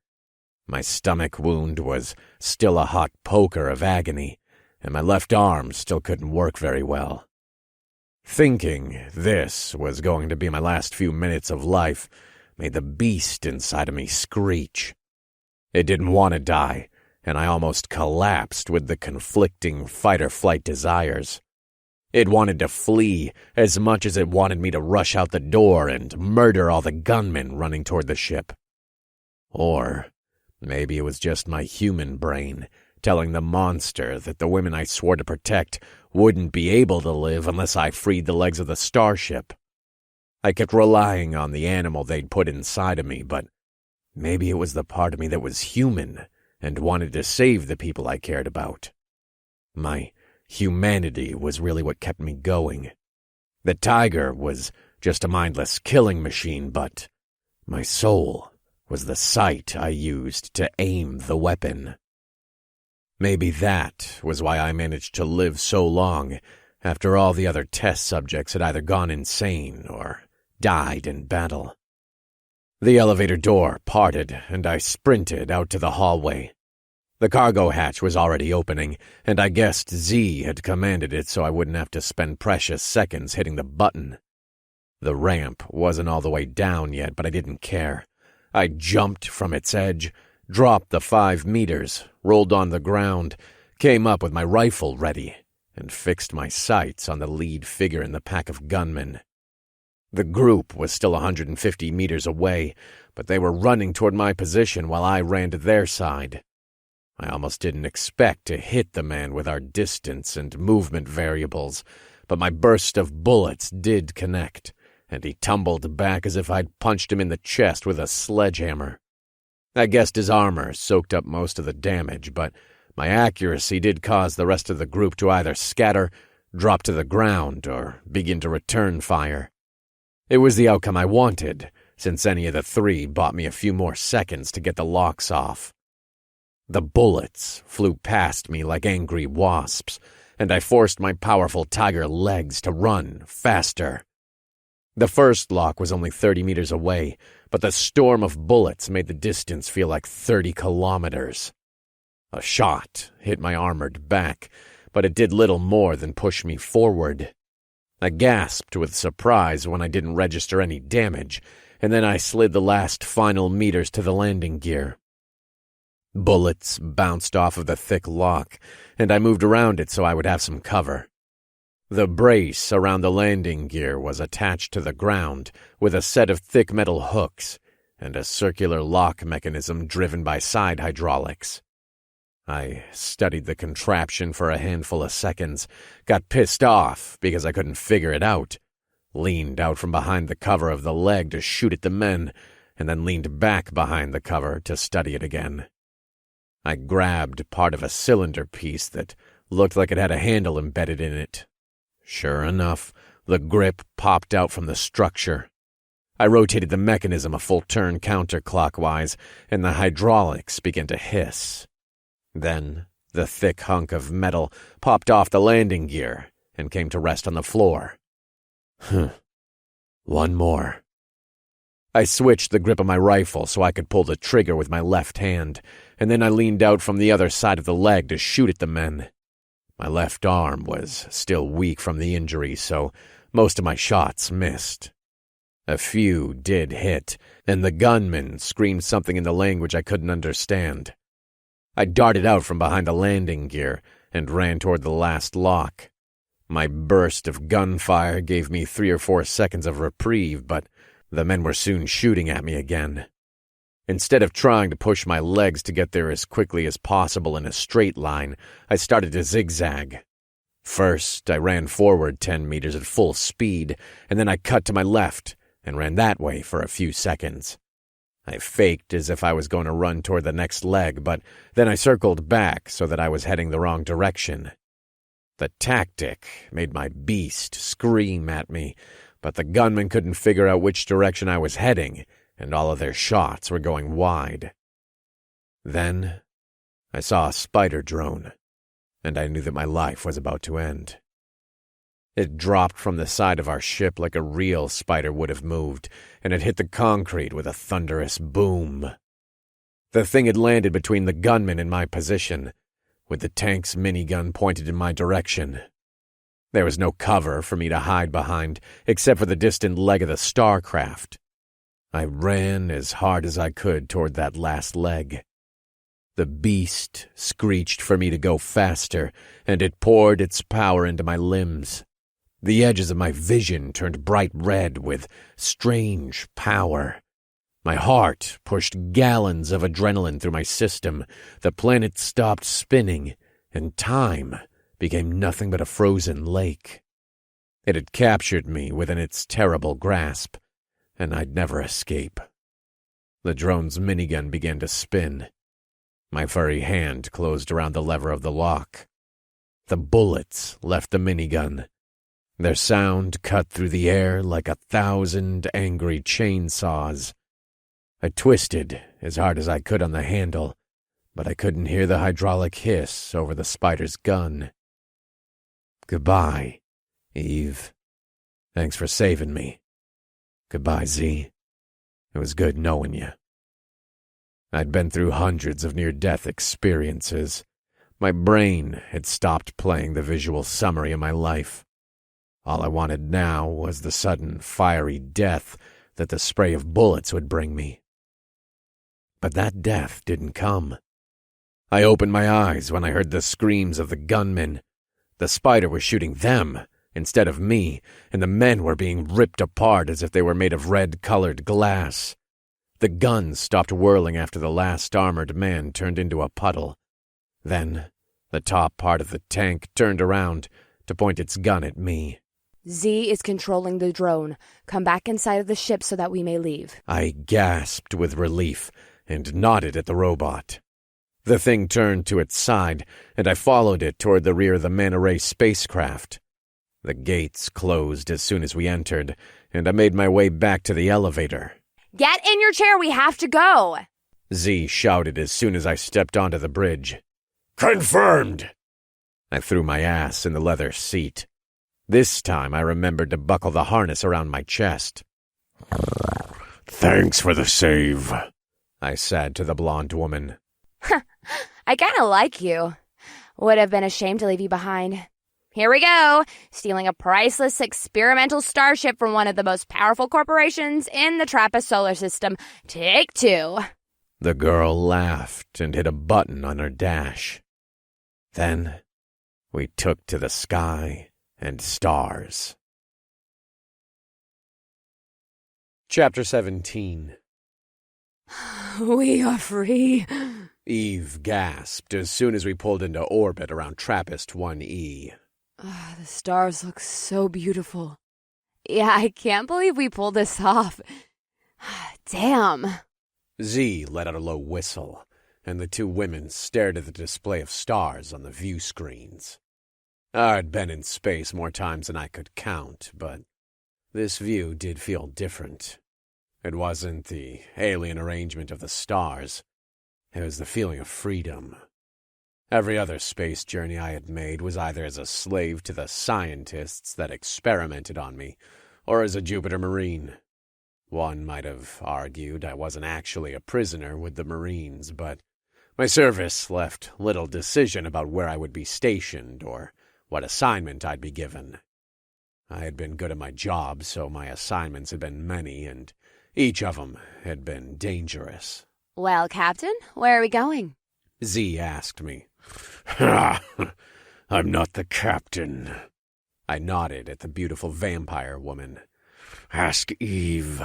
My stomach wound was still a hot poker of agony, and my left arm still couldn't work very well. Thinking this was going to be my last few minutes of life made the beast inside of me screech. It didn't want to die, and I almost collapsed with the conflicting fight-or-flight desires. It wanted to flee as much as it wanted me to rush out the door and murder all the gunmen running toward the ship. Or maybe it was just my human brain telling the monster that the women I swore to protect wouldn't be able to live unless I freed the legs of the starship. I kept relying on the animal they'd put inside of me, but maybe it was the part of me that was human and wanted to save the people I cared about. My humanity was really what kept me going. The tiger was just a mindless killing machine, but my soul was the sight I used to aim the weapon. Maybe that was why I managed to live so long after all the other test subjects had either gone insane or died in battle. The elevator door parted, and I sprinted out to the hallway. The cargo hatch was already opening, and I guessed Z had commanded it so I wouldn't have to spend precious seconds hitting the button. The ramp wasn't all the way down yet, but I didn't care. I jumped from its edge, dropped the 5 meters, rolled on the ground, came up with my rifle ready, and fixed my sights on the lead figure in the pack of gunmen. The group was still 150 meters away, but they were running toward my position while I ran to their side. I almost didn't expect to hit the man with our distance and movement variables, but my burst of bullets did connect, and he tumbled back as if I'd punched him in the chest with a sledgehammer. I guessed his armor soaked up most of the damage, but my accuracy did cause the rest of the group to either scatter, drop to the ground, or begin to return fire. It was the outcome I wanted, since any of the 3 bought me a few more seconds to get the locks off. The bullets flew past me like angry wasps, and I forced my powerful tiger legs to run faster. The first lock was only 30 meters away, but the storm of bullets made the distance feel like 30 kilometers. A shot hit my armored back, but it did little more than push me forward. I gasped with surprise when I didn't register any damage, and then I slid the last final meters to the landing gear. Bullets bounced off of the thick lock, and I moved around it so I would have some cover. The brace around the landing gear was attached to the ground with a set of thick metal hooks and a circular lock mechanism driven by side hydraulics. I studied the contraption for a handful of seconds, got pissed off because I couldn't figure it out, leaned out from behind the cover of the leg to shoot at the men, and then leaned back behind the cover to study it again. I grabbed part of a cylinder piece that looked like it had a handle embedded in it. Sure enough, the grip popped out from the structure. I rotated the mechanism a full turn counterclockwise, and the hydraulics began to hiss. Then the thick hunk of metal popped off the landing gear and came to rest on the floor. One more. I switched the grip of my rifle so I could pull the trigger with my left hand, and then I leaned out from the other side of the leg to shoot at the men. My left arm was still weak from the injury, so most of my shots missed. A few did hit, and the gunmen screamed something in the language I couldn't understand. I darted out from behind the landing gear and ran toward the last lock. My burst of gunfire gave me 3 or 4 seconds of reprieve, but The men were soon shooting at me again. Instead of trying to push my legs to get there as quickly as possible in a straight line, I started to zigzag. First, I ran forward 10 meters at full speed, and then I cut to my left and ran that way for a few seconds. I faked as if I was going to run toward the next leg, but then I circled back so that I was heading the wrong direction. The tactic made my beast scream at me, but the gunmen couldn't figure out which direction I was heading, and all of their shots were going wide. Then I saw a spider drone, and I knew that my life was about to end. It dropped from the side of our ship like a real spider would have moved, and it hit the concrete with a thunderous boom. The thing had landed between the gunmen and my position, with the tank's minigun pointed in my direction. There was no cover for me to hide behind, except for the distant leg of the starcraft. I ran as hard as I could toward that last leg. The beast screeched for me to go faster, and it poured its power into my limbs. The edges of my vision turned bright red with strange power. My heart pushed gallons of adrenaline through my system. The planet stopped spinning, and time became nothing but a frozen lake. It had captured me within its terrible grasp, and I'd never escape. The drone's minigun began to spin. My furry hand closed around the lever of the lock. The bullets left the minigun. Their sound cut through the air like 1,000 angry chainsaws. I twisted as hard as I could on the handle, but I couldn't hear the hydraulic hiss over the spider's gun. Goodbye, Eve. Thanks for saving me. Goodbye, Z. It was good knowing you. I'd been through hundreds of near-death experiences. My brain had stopped playing the visual summary of my life. All I wanted now was the sudden, fiery death that the spray of bullets would bring me. But that death didn't come. I opened my eyes when I heard the screams of the gunmen. The spider was shooting them instead of me, and the men were being ripped apart as if they were made of red-colored glass. The guns stopped whirling after the last armored man turned into a puddle. Then the top part of the tank turned around to point its gun at me. Z is controlling the drone. Come back inside of the ship so that we may leave. I gasped with relief and nodded at the robot. The thing turned to its side, and I followed it toward the rear of the Manta Ray spacecraft. The gates closed as soon as we entered, and I made my way back to the elevator. Get in your chair, we have to go! Z shouted as soon as I stepped onto the bridge. Confirmed! I threw my ass in the leather seat. This time I remembered to buckle the harness around my chest. Thanks for the save, I said to the blonde woman. I kinda like you. Would have been ashamed to leave you behind. Here we go, stealing a priceless experimental starship from one of the most powerful corporations in the TRAPPIST solar system. Take 2. The girl laughed and hit a button on her dash. Then we took to the sky and stars. Chapter 17. We are free. Eve gasped as soon as we pulled into orbit around TRAPPIST-1E. The stars look so beautiful. Yeah, I can't believe we pulled this off. Damn. Z let out a low whistle, and the two women stared at the display of stars on the view screens. I'd been in space more times than I could count, but this view did feel different. It wasn't the alien arrangement of the stars. It was the feeling of freedom. Every other space journey I had made was either as a slave to the scientists that experimented on me, or as a Jupiter Marine. One might have argued I wasn't actually a prisoner with the Marines, but my service left little decision about where I would be stationed or what assignment I'd be given. I had been good at my job, so my assignments had been many, and each of them had been dangerous. Well, Captain, where are we going? Z asked me. I'm not the captain. I nodded at the beautiful vampire woman. Ask Eve.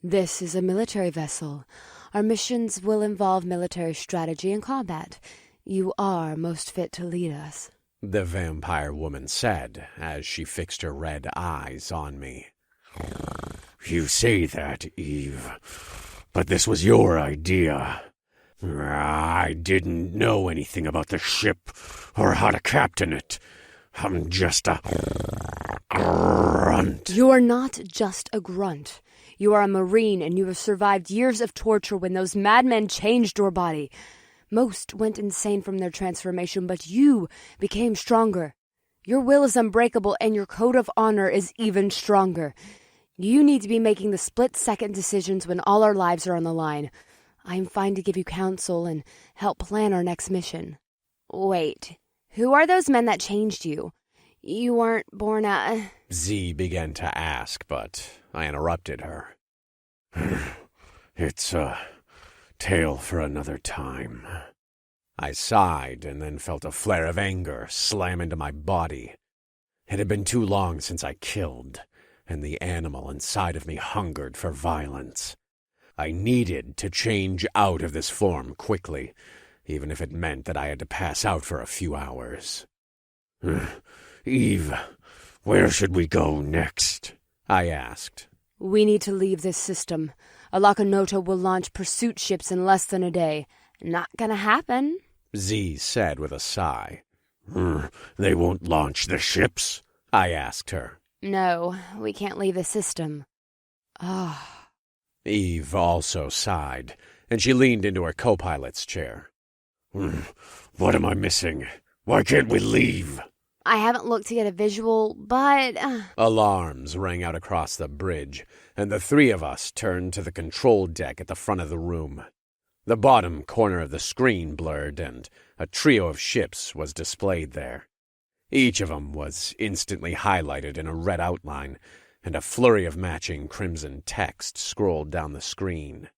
This is a military vessel. Our missions will involve military strategy and combat. You are most fit to lead us, the vampire woman said as she fixed her red eyes on me. You say that, Eve, but this was your idea. I didn't know anything about the ship or how to captain it. I'm just a grunt. You are not just a grunt. You are a Marine, and you have survived years of torture when those madmen changed your body. Most went insane from their transformation, but you became stronger. Your will is unbreakable, and your code of honor is even stronger. You need to be making the split-second decisions when all our lives are on the line. I am fine to give you counsel and help plan our next mission. Wait, who are those men that changed you? You weren't born at... Z began to ask, but I interrupted her. It's a tale for another time. I sighed and then felt a flare of anger slam into my body. It had been too long since I killed, and the animal inside of me hungered for violence. I needed to change out of this form quickly, even if it meant that I had to pass out for a few hours. Eve, where should we go next? I asked. We need to leave this system. Alakanota will launch pursuit ships in less than a day. Not gonna happen, Z said with a sigh. They won't launch the ships? I asked her. No, we can't leave the system. Ah. Eve also sighed, and she leaned into her co-pilot's chair. What am I missing? Why can't we leave? I haven't looked to get a visual, but... Alarms rang out across the bridge, and the three of us turned to the control deck at the front of the room. The bottom corner of the screen blurred, and a trio of ships was displayed there. Each of them was instantly highlighted in a red outline, and a flurry of matching crimson text scrolled down the screen.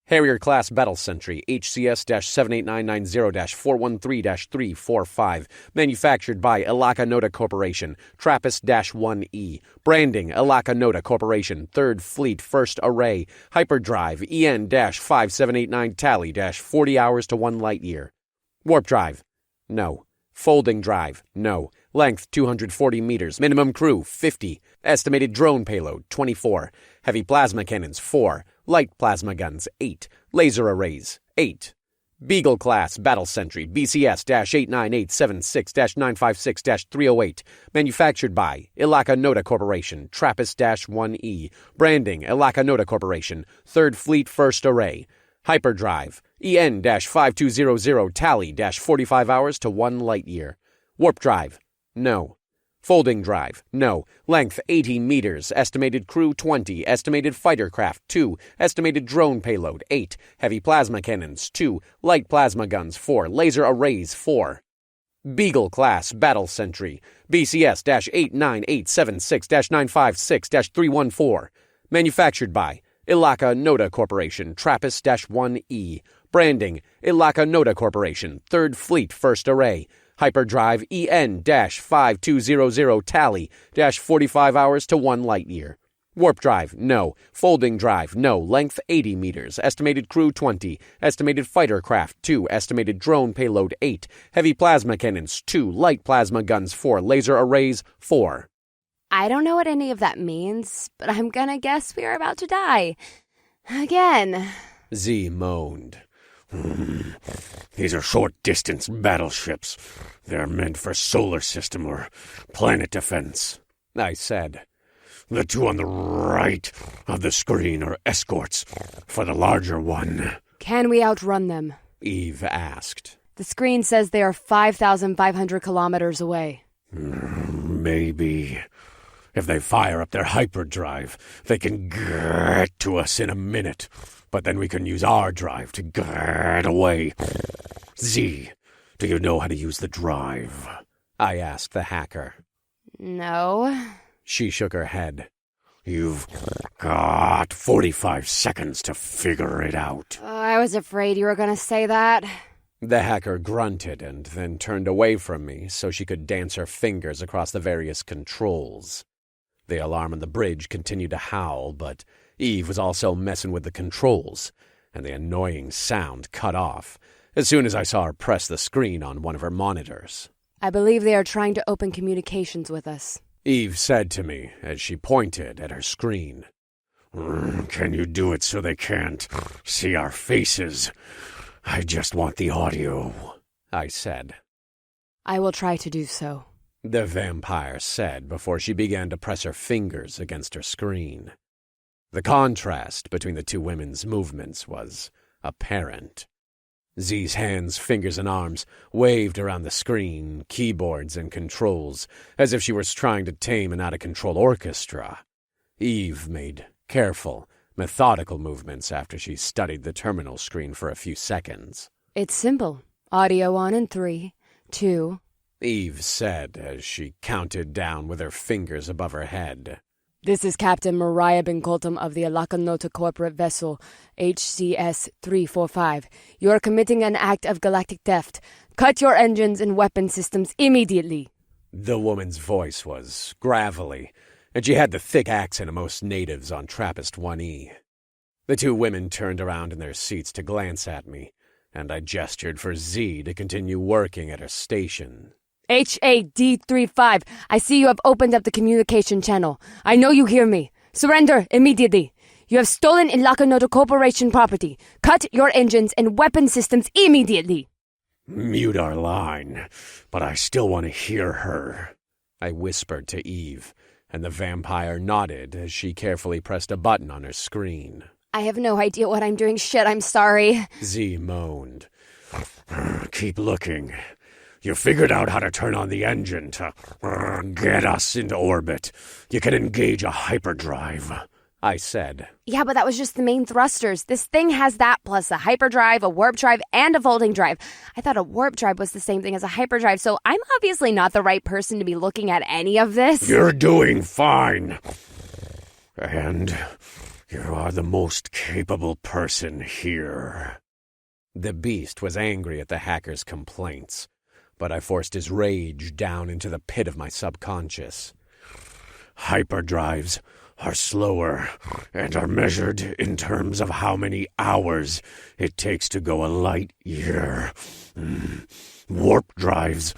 Harrier-class Battle Sentry, HCS-78990-413-345, manufactured by Alakanota Corporation, TRAPPIST-1E, branding Alakanota Corporation, 3rd Fleet, 1st Array, hyperdrive EN-5789 tally-40 hours to 1 light year. Warp drive, no. Folding drive, no. Length 240 meters, minimum crew 50, estimated drone payload 24, heavy plasma cannons 4, light plasma guns 8, laser arrays 8. Beagle-class Battle Sentry, BCS-89876-956-308, manufactured by Alakanota Corporation, TRAPPIST-1E, branding Alakanota Corporation, 3rd Fleet, 1st Array, hyperdrive EN-5200 tally-45 hours to 1 light year. Warp drive, no. Folding drive, no. Length 80 meters, estimated crew 20, estimated fighter craft 2, estimated drone payload 8, heavy plasma cannons 2, light plasma guns 4, laser arrays 4. Beagle-class Battle Sentry, BCS-89876-956-314, manufactured by Alakanota Corporation, TRAPPIST-1E, branding Alakanota Corporation, 3rd Fleet, 1st Array, hyperdrive EN-5200 tally-45 hours to 1 light year. Warp drive, no. Folding drive, no. Length 80 meters, estimated crew 20, estimated fighter craft 2, estimated drone payload 8, heavy plasma cannons 2, light plasma guns 4, laser arrays 4. I don't know what any of that means, but I'm gonna guess we are about to die. Again. Z moaned. These are short-distance battleships. They're meant for solar system or planet defense, I said. The two on the right of the screen are escorts for the larger one. Can we outrun them? Eve asked. The screen says they are 5,500 kilometers away. Maybe. If they fire up their hyperdrive, they can get to us in a minute. But then we can use our drive to get away. Z, do you know how to use the drive? I asked the hacker. No. She shook her head. You've got 45 seconds to figure it out. I was afraid you were going to say that. The hacker grunted and then turned away from me so she could dance her fingers across the various controls. The alarm on the bridge continued to howl, but Eve was also messing with the controls, and the annoying sound cut off as soon as I saw her press the screen on one of her monitors. I believe they are trying to open communications with us, Eve said to me as she pointed at her screen. Can you do it so they can't see our faces? I just want the audio, I said. I will try to do so, the vampire said before she began to press her fingers against her screen. The contrast between the two women's movements was apparent. Z's hands, fingers, and arms waved around the screen, keyboards, and controls, as if she was trying to tame an out-of-control orchestra. Eve made careful, methodical movements after she studied the terminal screen for a few seconds. It's simple. Audio on in 3, 2... Eve said as she counted down with her fingers above her head. This is Captain Mariah Binkoltum of the Alakanota corporate vessel, HCS 345. You are committing an act of galactic theft. Cut your engines and weapon systems immediately. The woman's voice was gravelly, and she had the thick accent of most natives on TRAPPIST-1E. The two women turned around in their seats to glance at me, and I gestured for Z to continue working at her station. HAD-35, I see you have opened up the communication channel. I know you hear me. Surrender immediately. You have stolen Ilakanota Corporation property. Cut your engines and weapon systems immediately. Mute our line, but I still want to hear her, I whispered to Eve, and the vampire nodded as she carefully pressed a button on her screen. I have no idea what I'm doing. Shit, I'm sorry. Z moaned. Keep looking. You figured out how to turn on the engine to get us into orbit. You can engage a hyperdrive, I said. Yeah, but that was just the main thrusters. This thing has that plus a hyperdrive, a warp drive, and a folding drive. I thought a warp drive was the same thing as a hyperdrive, so I'm obviously not the right person to be looking at any of this. You're doing fine. And you are the most capable person here. The beast was angry at the hacker's complaints, but I forced his rage down into the pit of my subconscious. Hyperdrives are slower and are measured in terms of how many hours it takes to go a light year. Warp drives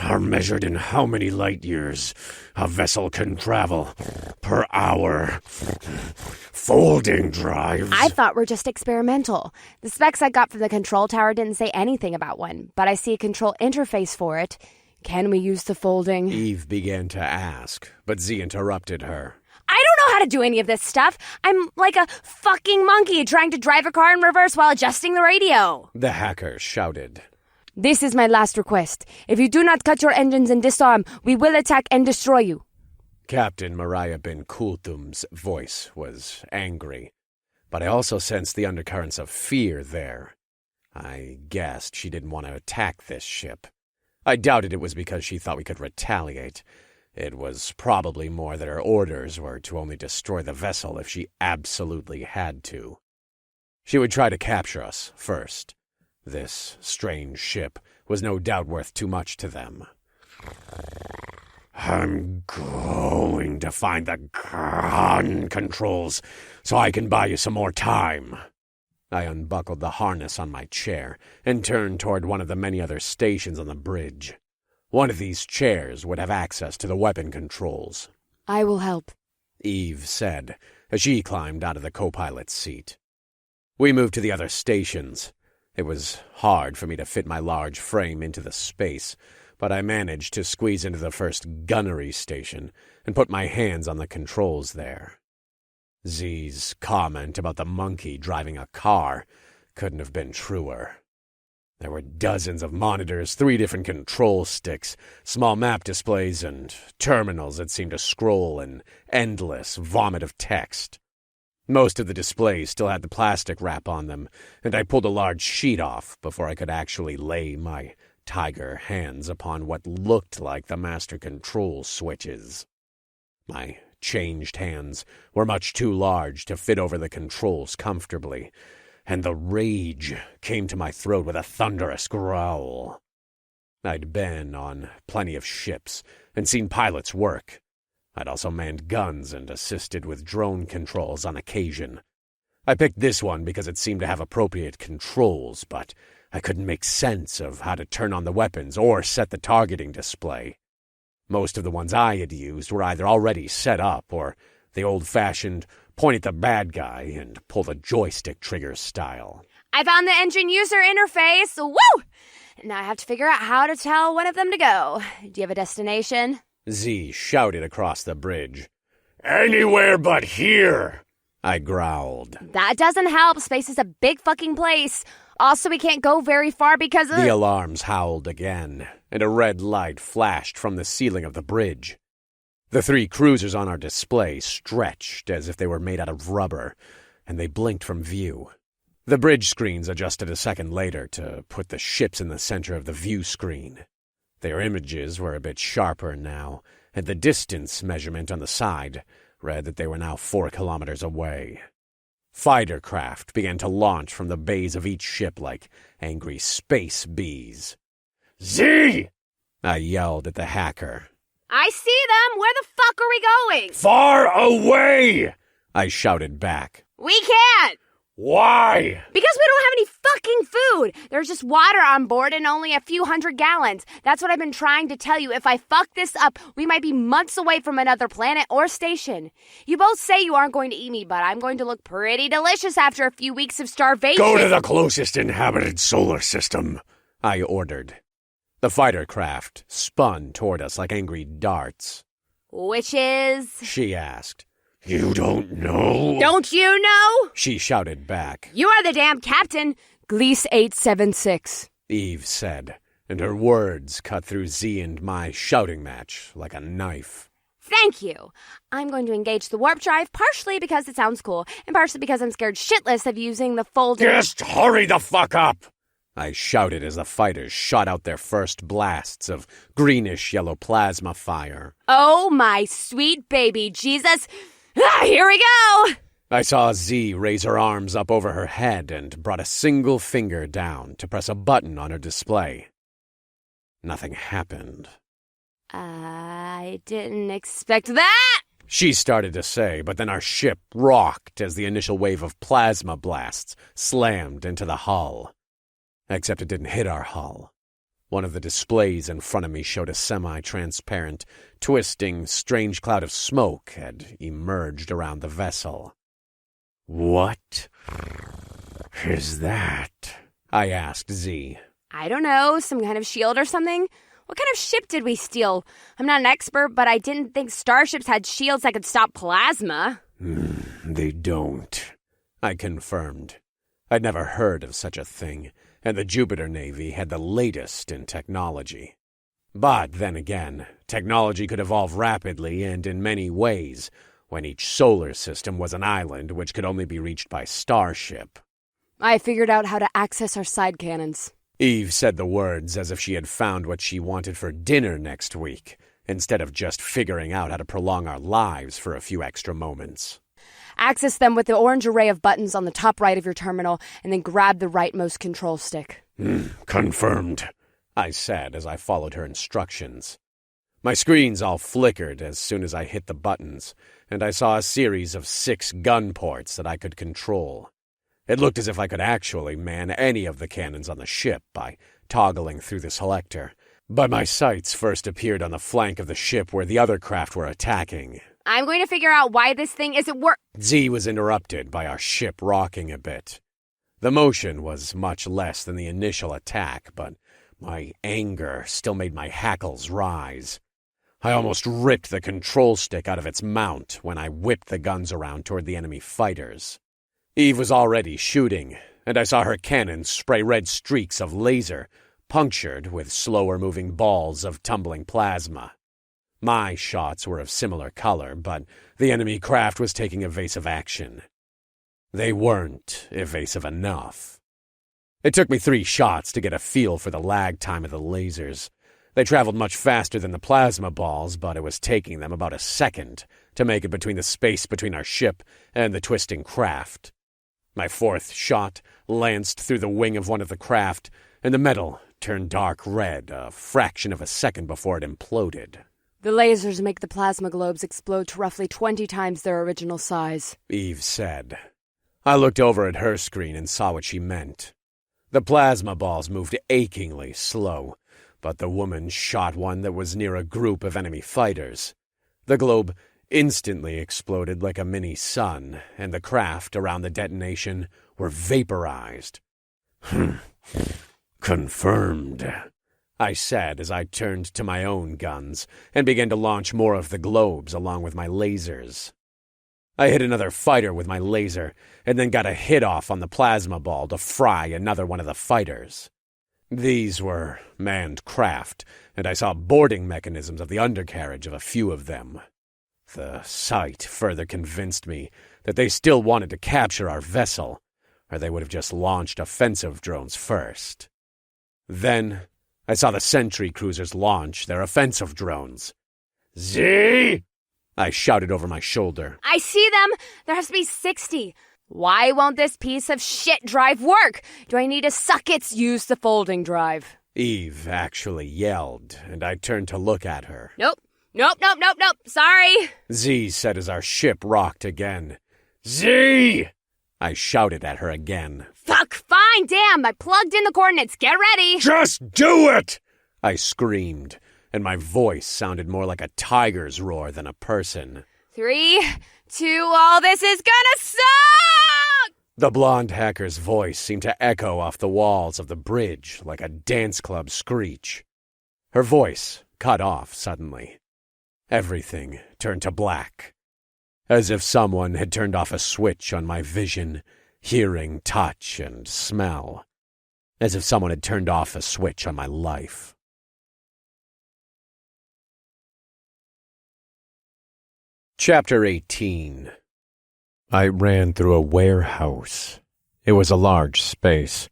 are measured in how many light years a vessel can travel per hour. Folding drives... I thought were just experimental. The specs I got from the control tower didn't say anything about one, but I see a control interface for it. Can we use the folding? Eve began to ask, but Z interrupted her. I don't know how to do any of this stuff. I'm like a fucking monkey trying to drive a car in reverse while adjusting the radio. The hacker shouted. This is my last request. If you do not cut your engines and disarm, we will attack and destroy you. Captain Mariah Binkoltum's voice was angry, but I also sensed the undercurrents of fear there. I guessed she didn't want to attack this ship. I doubted it was because she thought we could retaliate. It was probably more that her orders were to only destroy the vessel if she absolutely had to. She would try to capture us first. This strange ship was no doubt worth too much to them. I'm going to find the gun controls so I can buy you some more time. I unbuckled the harness on my chair and turned toward one of the many other stations on the bridge. One of these chairs would have access to the weapon controls. I will help, Eve said as she climbed out of the co-pilot's seat. We moved to the other stations. It was hard for me to fit my large frame into the space, but I managed to squeeze into the first gunnery station and put my hands on the controls there. Z's comment about the monkey driving a car couldn't have been truer. There were dozens of monitors, 3 different control sticks, small map displays, and terminals that seemed to scroll an endless vomit of text. Most of the displays still had the plastic wrap on them, and I pulled a large sheet off before I could actually lay my tiger hands upon what looked like the master control switches. My changed hands were much too large to fit over the controls comfortably, and the rage came to my throat with a thunderous growl. I'd been on plenty of ships and seen pilots work. I'd also manned guns and assisted with drone controls on occasion. I picked this one because it seemed to have appropriate controls, but I couldn't make sense of how to turn on the weapons or set the targeting display. Most of the ones I had used were either already set up or the old-fashioned point at the bad guy and pull the joystick trigger style. I found the engine user interface. Woo! Now I have to figure out how to tell one of them to go. Do you have a destination? Z shouted across the bridge. Anywhere but here, I growled. That doesn't help. Space is a big fucking place. Also, we can't go very far because of... The alarms howled again, and a red light flashed from the ceiling of the bridge. The 3 cruisers on our display stretched as if they were made out of rubber, and they blinked from view. The bridge screens adjusted a second later to put the ships in the center of the view screen. Their images were a bit sharper now, and the distance measurement on the side read that they were now 4 kilometers away. Fighter craft began to launch from the bays of each ship like angry space bees. Z! I yelled at the hacker. I see them. Where the fuck are we going? Far away! I shouted back. We can't. Why? Because we don't have any fucking food. There's just water on board and only a few hundred gallons. That's what I've been trying to tell you. If I fuck this up, we might be months away from another planet or station. You both say you aren't going to eat me, but I'm going to look pretty delicious after a few weeks of starvation. Go to the closest inhabited solar system, I ordered. The fighter craft spun toward us like angry darts. Which is? She asked. You don't know? Don't you know? She shouted back. You are the damn captain. Gliese 876. Eve said, and her words cut through Z and my shouting match like a knife. Thank you. I'm going to engage the warp drive partially because it sounds cool and partially because I'm scared shitless of using the folder. Just hurry the fuck up! I shouted as the fighters shot out their first blasts of greenish-yellow plasma fire. Oh, my sweet baby Jesus. Here we go! I saw Z raise her arms up over her head and brought a single finger down to press a button on her display. Nothing happened. I didn't expect that! She started to say, but then our ship rocked as the initial wave of plasma blasts slammed into the hull. Except it didn't hit our hull. One of the displays in front of me showed a semi-transparent, twisting, strange cloud of smoke had emerged around the vessel. What is that? I asked Z. I don't know, some kind of shield or something? What kind of ship did we steal? I'm not an expert, but I didn't think starships had shields that could stop plasma. They don't, I confirmed. I'd never heard of such a thing, and the Jupiter Navy had the latest in technology. But then again, technology could evolve rapidly and in many ways, when each solar system was an island which could only be reached by starship. I figured out how to access our side cannons. Eve said the words as if she had found what she wanted for dinner next week, instead of just figuring out how to prolong our lives for a few extra moments. Access them with the orange array of buttons on the top right of your terminal, and then grab the rightmost control stick. Confirmed, I said as I followed her instructions. My screens all flickered as soon as I hit the buttons, and I saw a series of 6 gun ports that I could control. It looked as if I could actually man any of the cannons on the ship by toggling through the selector, but my sights first appeared on the flank of the ship where the other craft were attacking. I'm going to figure out why this thing isn't Z was interrupted by our ship rocking a bit. The motion was much less than the initial attack, but my anger still made my hackles rise. I almost ripped the control stick out of its mount when I whipped the guns around toward the enemy fighters. Eve was already shooting, and I saw her cannons spray red streaks of laser, punctured with slower-moving balls of tumbling plasma. My shots were of similar color, but the enemy craft was taking evasive action. They weren't evasive enough. It took me 3 shots to get a feel for the lag time of the lasers. They traveled much faster than the plasma balls, but it was taking them about a second to make it between the space between our ship and the twisting craft. My 4th shot lanced through the wing of one of the craft, and the metal turned dark red a fraction of a second before it imploded. The lasers make the plasma globes explode to roughly 20 times their original size, Eve said. I looked over at her screen and saw what she meant. The plasma balls moved achingly slow, but the woman shot one that was near a group of enemy fighters. The globe instantly exploded like a mini sun, and the craft around the detonation were vaporized. Confirmed, I said as I turned to my own guns and began to launch more of the globes along with my lasers. I hit another fighter with my laser and then got a hit off on the plasma ball to fry another one of the fighters. These were manned craft, and I saw boarding mechanisms of the undercarriage of a few of them. The sight further convinced me that they still wanted to capture our vessel, or they would have just launched offensive drones first. Then I saw the sentry cruisers launch their offensive drones. Z! I shouted over my shoulder. I see them! There has to be 60. Why won't this piece of shit drive work? Do I need to suck its use the folding drive? Eve actually yelled, and I turned to look at her. Nope. Sorry. Z said as our ship rocked again. Z! I shouted at her again. Fuck, fine, damn, I plugged in the coordinates. Get ready. Just do it! I screamed, and my voice sounded more like a tiger's roar than a person. 3, 2, all this is gonna suck! The blonde hacker's voice seemed to echo off the walls of the bridge like a dance club screech. Her voice cut off suddenly. Everything turned to black, as if someone had turned off a switch on my vision, hearing, touch, and smell. As if someone had turned off a switch on my life. Chapter 18. I ran through a warehouse. It was a large space,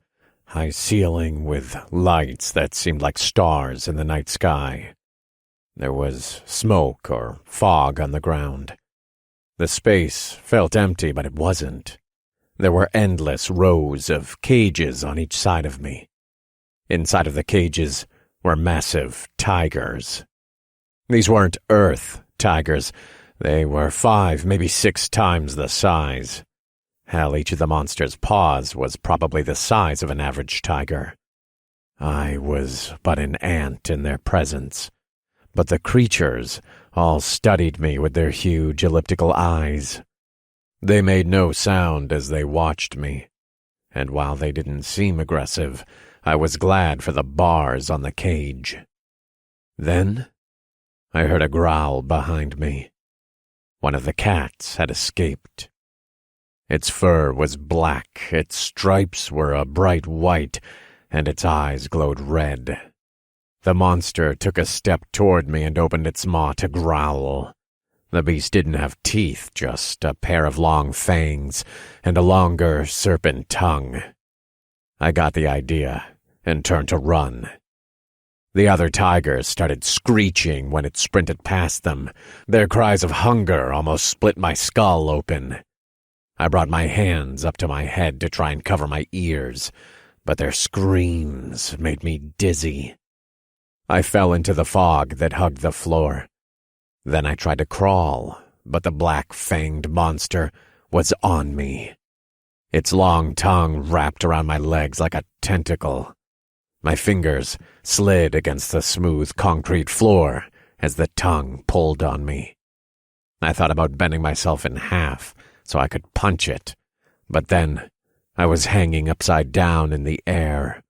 high ceiling with lights that seemed like stars in the night sky. There was smoke or fog on the ground. The space felt empty, but it wasn't. There were endless rows of cages on each side of me. Inside of the cages were massive tigers. These weren't Earth tigers. They were 5, maybe 6 times the size. Hell, each of the monster's paws was probably the size of an average tiger. I was but an ant in their presence. But the creatures all studied me with their huge elliptical eyes. They made no sound as they watched me, and while they didn't seem aggressive, I was glad for the bars on the cage. Then I heard a growl behind me. One of the cats had escaped. Its fur was black, its stripes were a bright white, and its eyes glowed red. The monster took a step toward me and opened its maw to growl. The beast didn't have teeth, just a pair of long fangs and a longer serpent tongue. I got the idea and turned to run. The other tigers started screeching when it sprinted past them. Their cries of hunger almost split my skull open. I brought my hands up to my head to try and cover my ears, but their screams made me dizzy. I fell into the fog that hugged the floor. Then I tried to crawl, but the black-fanged monster was on me. Its long tongue wrapped around my legs like a tentacle. My fingers slid against the smooth concrete floor as the tongue pulled on me. I thought about bending myself in half so I could punch it, but then I was hanging upside down in the air.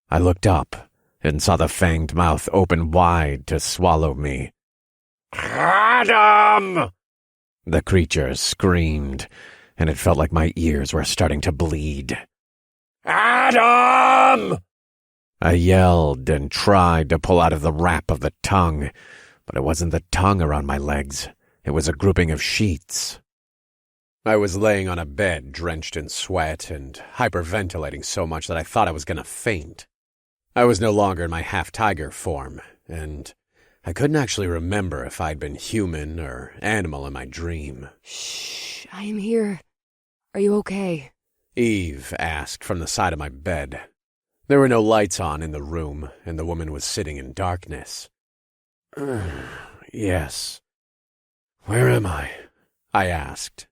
I looked up and saw the fanged mouth open wide to swallow me. Adam! The creature screamed, and it felt like my ears were starting to bleed. Adam! I yelled and tried to pull out of the wrap of the tongue, but it wasn't the tongue around my legs. It was a grouping of sheets. I was laying on a bed drenched in sweat and hyperventilating so much that I thought I was going to faint. I was no longer in my half-tiger form, and I couldn't actually remember if I'd been human or animal in my dream. Shh, I am here. Are you okay? Eve asked from the side of my bed. There were no lights on in the room, and the woman was sitting in darkness. Yes. Where am I? I asked.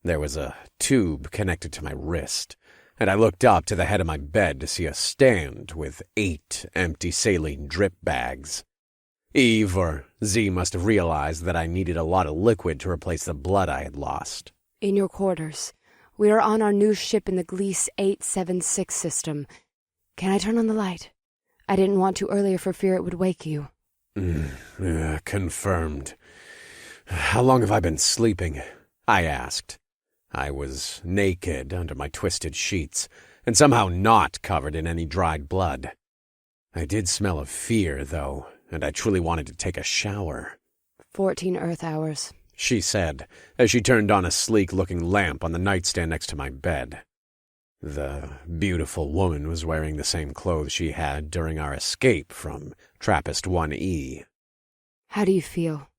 There was a tube connected to my wrist, and I looked up to the head of my bed to see a stand with 8 empty saline drip bags. Eve or Z must have realized that I needed a lot of liquid to replace the blood I had lost. In your quarters. We are on our new ship in the Gliese 876 system. Can I turn on the light? I didn't want to earlier for fear it would wake you. Confirmed. How long have I been sleeping? I asked. I was naked under my twisted sheets, and somehow not covered in any dried blood. I did smell of fear, though, and I truly wanted to take a shower. 14 Earth hours, she said, as she turned on a sleek-looking lamp on the nightstand next to my bed. The beautiful woman was wearing the same clothes she had during our escape from TRAPPIST-1E. How do you feel?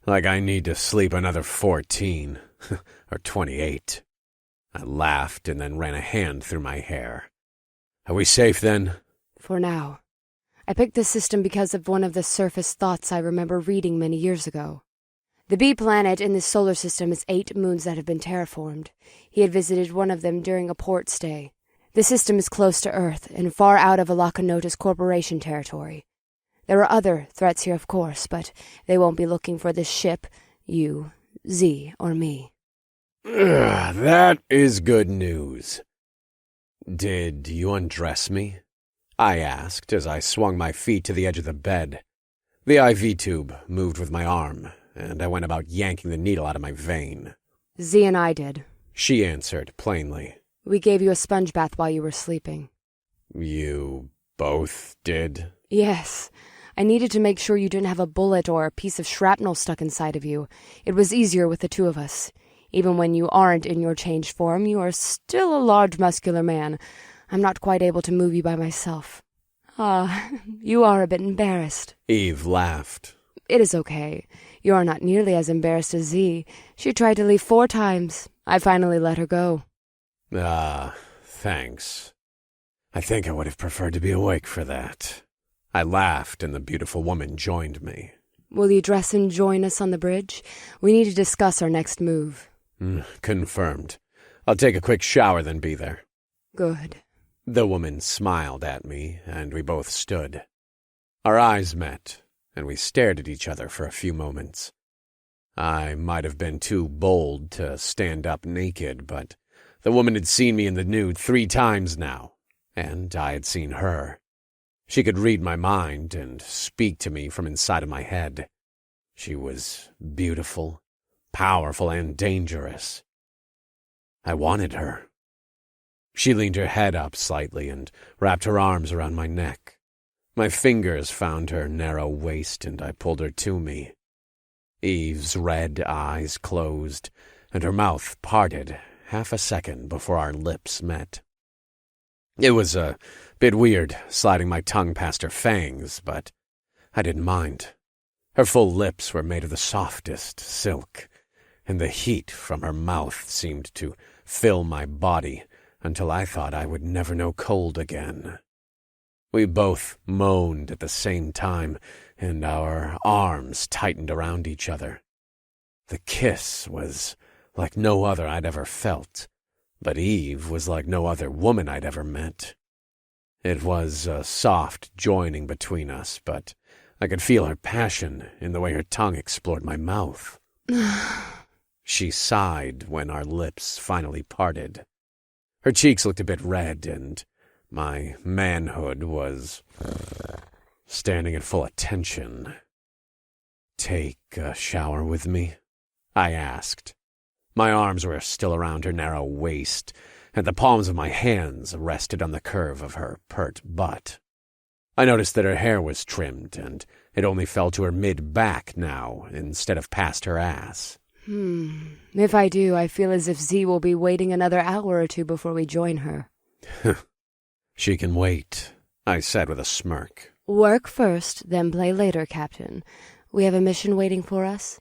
Like I need to sleep another 14, or 28. I laughed and then ran a hand through my hair. Are we safe then? For now. I picked this system because of one of the surface thoughts I remember reading many years ago. The B planet in this solar system is 8 moons that have been terraformed. He had visited one of them during a port stay. The system is close to Earth and far out of Alakanota's Corporation territory. There are other threats here, of course, but they won't be looking for this ship, you, Z, or me. That is good news. Did you undress me? I asked as I swung my feet to the edge of the bed. The IV tube moved with my arm, and I went about yanking the needle out of my vein. Z and I did, she answered plainly. We gave you a sponge bath while you were sleeping. You both did? Yes. I needed to make sure you didn't have a bullet or a piece of shrapnel stuck inside of you. It was easier with the two of us. Even when you aren't in your changed form, you are still a large muscular man. I'm not quite able to move you by myself. You are a bit embarrassed. Eve laughed. It is okay. You are not nearly as embarrassed as Z. She tried to leave 4 times. I finally let her go. Thanks. I think I would have preferred to be awake for that. I laughed, and the beautiful woman joined me. Will you dress and join us on the bridge? We need to discuss our next move. Confirmed. I'll take a quick shower, then be there. Good. The woman smiled at me, and we both stood. Our eyes met, and we stared at each other for a few moments. I might have been too bold to stand up naked, but the woman had seen me in the nude 3 times now, and I had seen her. She could read my mind and speak to me from inside of my head. She was beautiful, powerful, and dangerous. I wanted her. She leaned her head up slightly and wrapped her arms around my neck. My fingers found her narrow waist, and I pulled her to me. Eve's red eyes closed, and her mouth parted half a second before our lips met. It was a bit weird sliding my tongue past her fangs, but I didn't mind. Her full lips were made of the softest silk, and the heat from her mouth seemed to fill my body until I thought I would never know cold again. We both moaned at the same time, and our arms tightened around each other. The kiss was like no other I'd ever felt, but Eve was like no other woman I'd ever met. It was a soft joining between us, but I could feel her passion in the way her tongue explored my mouth. She sighed when our lips finally parted. Her cheeks looked a bit red, and my manhood was standing at full attention. "Take a shower with me?" I asked. My arms were still around her narrow waist, and the palms of my hands rested on the curve of her pert butt. I noticed that her hair was trimmed, and it only fell to her mid-back now, instead of past her ass. If I do, I feel as if Z will be waiting another hour or 2 before we join her. She can wait, I said with a smirk. Work first, then play later, Captain. We have a mission waiting for us.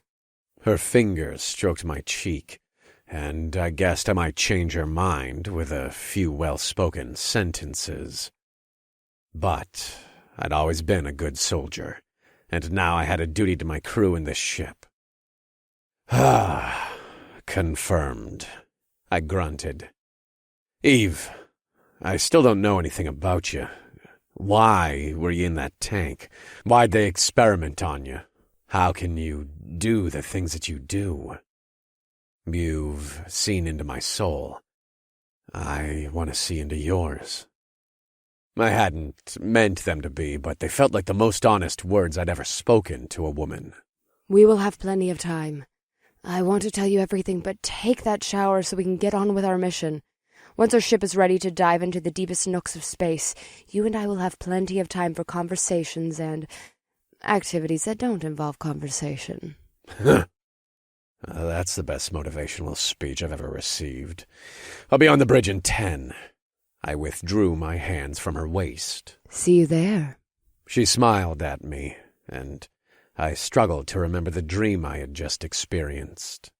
Her fingers stroked my cheek, and I guessed I might change her mind with a few well-spoken sentences. But I'd always been a good soldier, and now I had a duty to my crew in this ship. Ah, confirmed, I grunted. Eve, I still don't know anything about you. Why were you in that tank? Why'd they experiment on you? How can you do the things that you do? You've seen into my soul. I want to see into yours. I hadn't meant them to be, but they felt like the most honest words I'd ever spoken to a woman. We will have plenty of time. I want to tell you everything, but take that shower so we can get on with our mission. Once our ship is ready to dive into the deepest nooks of space, you and I will have plenty of time for conversations and activities that don't involve conversation. That's the best motivational speech I've ever received. I'll be on the bridge in 10. I withdrew my hands from her waist. See you there. She smiled at me, and I struggled to remember the dream I had just experienced.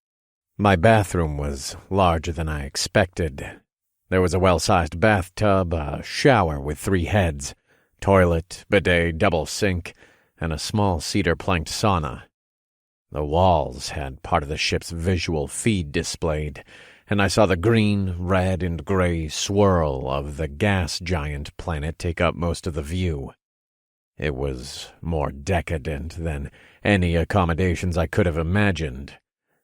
My bathroom was larger than I expected. There was a well-sized bathtub, a shower with 3 heads, toilet, bidet, double sink, and a small cedar-planked sauna. The walls had part of the ship's visual feed displayed, and I saw the green, red, and gray swirl of the gas giant planet take up most of the view. It was more decadent than any accommodations I could have imagined,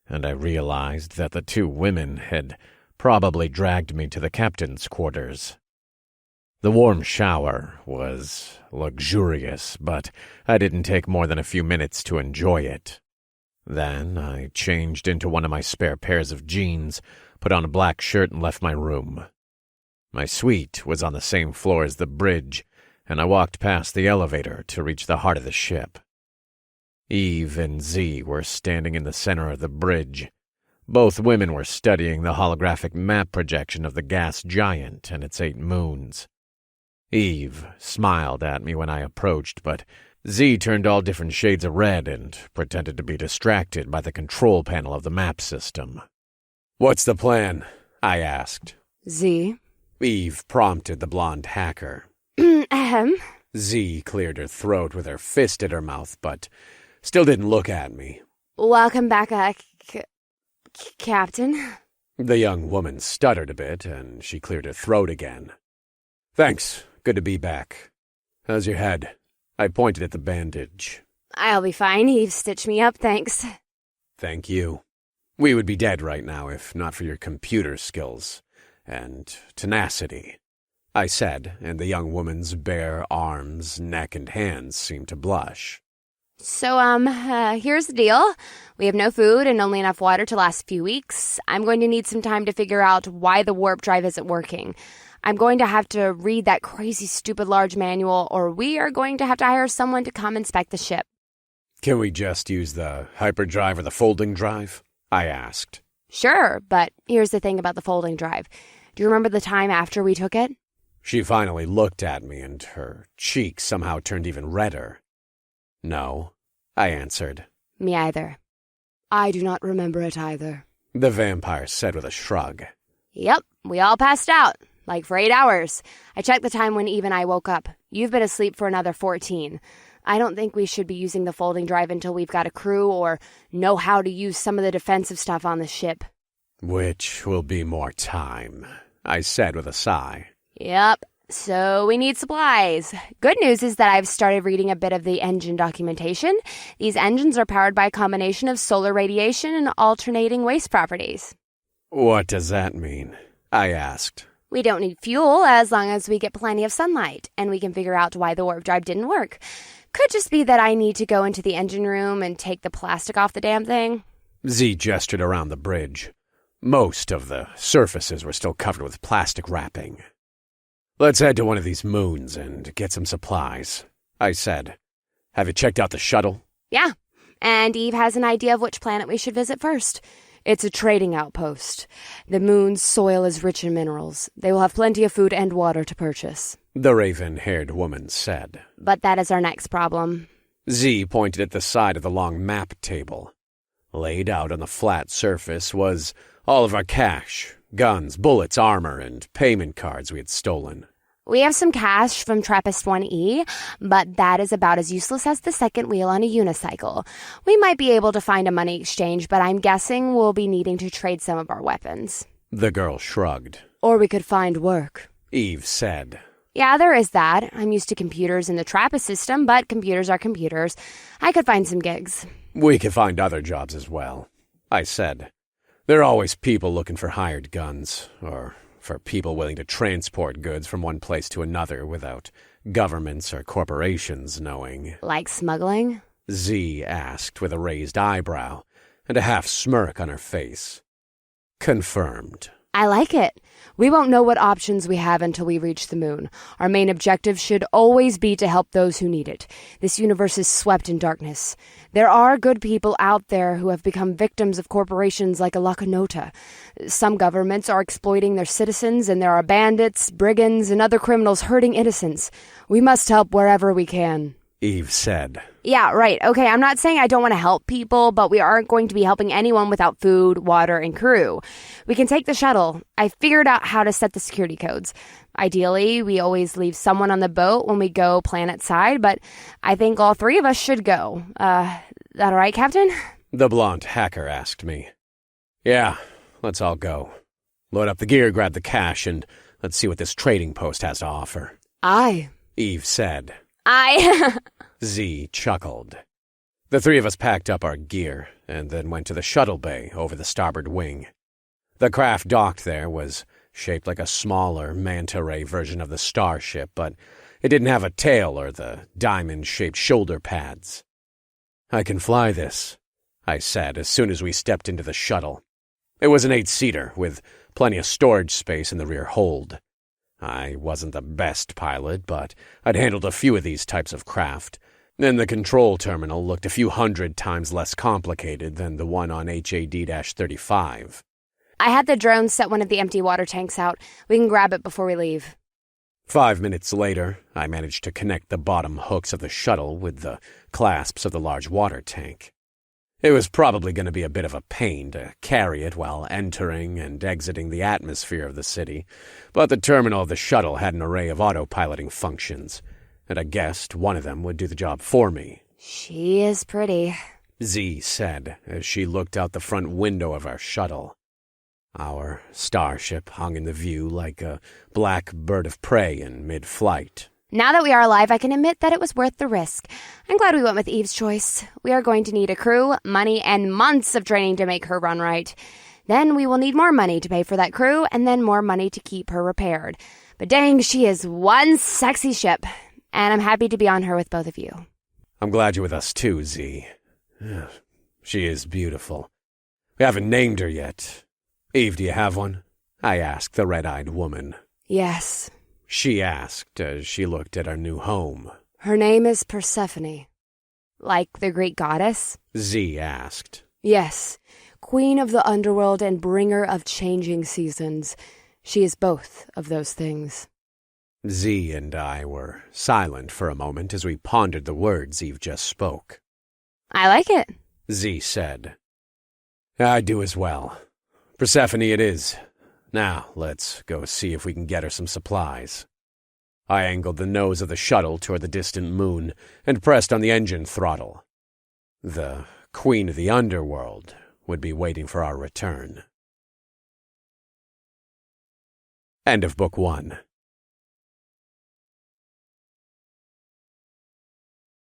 and I realized that the 2 women had probably dragged me to the captain's quarters. The warm shower was luxurious, but I didn't take more than a few minutes to enjoy it. Then I changed into one of my spare pairs of jeans, put on a black shirt, and left my room. My suite was on the same floor as the bridge, and I walked past the elevator to reach the heart of the ship. Eve and Z were standing in the center of the bridge. Both women were studying the holographic map projection of the gas giant and its 8 moons. Eve smiled at me when I approached, but Z turned all different shades of red and pretended to be distracted by the control panel of the map system. "What's the plan?" I asked. Z? Eve prompted the blonde hacker. Ahem. Z cleared her throat with her fist at her mouth, but still didn't look at me. Welcome back, Captain. The young woman stuttered a bit, and she cleared her throat again. "Thanks. Good to be back. How's your head?" I pointed at the bandage. I'll be fine. Eve stitched me up, thanks. "Thank you. We would be dead right now if not for your computer skills and tenacity," I said, and the young woman's bare arms, neck, and hands seemed to blush. So, here's the deal. We have no food and only enough water to last a few weeks. I'm going to need some time to figure out why the warp drive isn't working. I'm going to have to read that crazy, stupid large manual, or we are going to have to hire someone to come inspect the ship. "Can we just use the hyperdrive or the folding drive?" I asked. Sure, but here's the thing about the folding drive. Do you remember the time after we took it? She finally looked at me, and her cheeks somehow turned even redder. "No," I answered. Me either. I do not remember it either, the vampire said with a shrug. Yep, we all passed out. Like for 8 hours. I checked the time when Eve and I woke up. You've been asleep for another 14. I don't think we should be using the folding drive until we've got a crew or know how to use some of the defensive stuff on the ship. "Which will be more time," I said with a sigh. Yep, so we need supplies. Good news is that I've started reading a bit of the engine documentation. These engines are powered by a combination of solar radiation and alternating waste properties. "What does that mean?" I asked. We don't need fuel as long as we get plenty of sunlight, and we can figure out why the warp drive didn't work. Could just be that I need to go into the engine room and take the plastic off the damn thing. Z gestured around the bridge. Most of the surfaces were still covered with plastic wrapping. "Let's head to one of these moons and get some supplies," I said. "Have you checked out the shuttle?" Yeah, and Eve has an idea of which planet we should visit first. It's a trading outpost. The moon's soil is rich in minerals. They will have plenty of food and water to purchase. The raven-haired woman said. But that is our next problem. Z pointed at the side of the long map table. Laid out on the flat surface was all of our cash, guns, bullets, armor, and payment cards we had stolen. We have some cash from TRAPPIST-1E, but that is about as useless as the second wheel on a unicycle. We might be able to find a money exchange, but I'm guessing we'll be needing to trade some of our weapons. The girl shrugged. Or we could find work. Eve said. Yeah, there is that. I'm used to computers in the TRAPPIST system, but computers are computers. I could find some gigs. We could find other jobs as well, I said. There are always people looking for hired guns, or for people willing to transport goods from one place to another without governments or corporations knowing. Like smuggling? Z asked with a raised eyebrow and a half smirk on her face. Confirmed. I like it. We won't know what options we have until we reach the moon. Our main objective should always be to help those who need it. This universe is swept in darkness. There are good people out there who have become victims of corporations like Alakanota. Some governments are exploiting their citizens, and there are bandits, brigands, and other criminals hurting innocents. We must help wherever we can. Eve said. Yeah, right. Okay, I'm not saying I don't want to help people, but we aren't going to be helping anyone without food, water, and crew. We can take the shuttle. I figured out how to set the security codes. Ideally, we always leave someone on the boat when we go planet side, but I think all three of us should go. That all right, Captain? The blonde hacker asked me. Yeah, let's all go. Load up the gear, grab the cash, and let's see what this trading post has to offer. Aye. Eve said. I... Z chuckled. The three of us packed up our gear and then went to the shuttle bay over the starboard wing. The craft docked there was shaped like a smaller manta ray version of the starship, but it didn't have a tail or the diamond-shaped shoulder pads. I can fly this, I said as soon as we stepped into the shuttle. It was an 8-seater with plenty of storage space in the rear hold. I wasn't the best pilot, but I'd handled a few of these types of craft, and the control terminal looked a few 100 times less complicated than the one on HAD-35. I had the drone set one of the empty water tanks out. We can grab it before we leave. 5 minutes later, I managed to connect the bottom hooks of the shuttle with the clasps of the large water tank. It was probably going to be a bit of a pain to carry it while entering and exiting the atmosphere of the city, but the terminal of the shuttle had an array of autopiloting functions, and I guessed one of them would do the job for me. She is pretty, Z said as she looked out the front window of our shuttle. Our starship hung in the view like a black bird of prey in mid-flight. Now that we are alive, I can admit that it was worth the risk. I'm glad we went with Eve's choice. We are going to need a crew, money, and months of training to make her run right. Then we will need more money to pay for that crew, and then more money to keep her repaired. But dang, she is one sexy ship, and I'm happy to be on her with both of you. I'm glad you're with us too, Z. She is beautiful. We haven't named her yet. Eve, do you have one? I asked the red-eyed woman. Yes. She asked as she looked at our new home. Her name is Persephone. Like the Greek goddess? Z asked. Yes. Queen of the underworld and bringer of changing seasons. She is both of those things. Z and I were silent for a moment as we pondered the words Eve just spoke. I like it, Z said. I do as well. Persephone it is. Now, let's go see if we can get her some supplies. I angled the nose of the shuttle toward the distant moon and pressed on the engine throttle. The Queen of the Underworld would be waiting for our return. End of Book 1.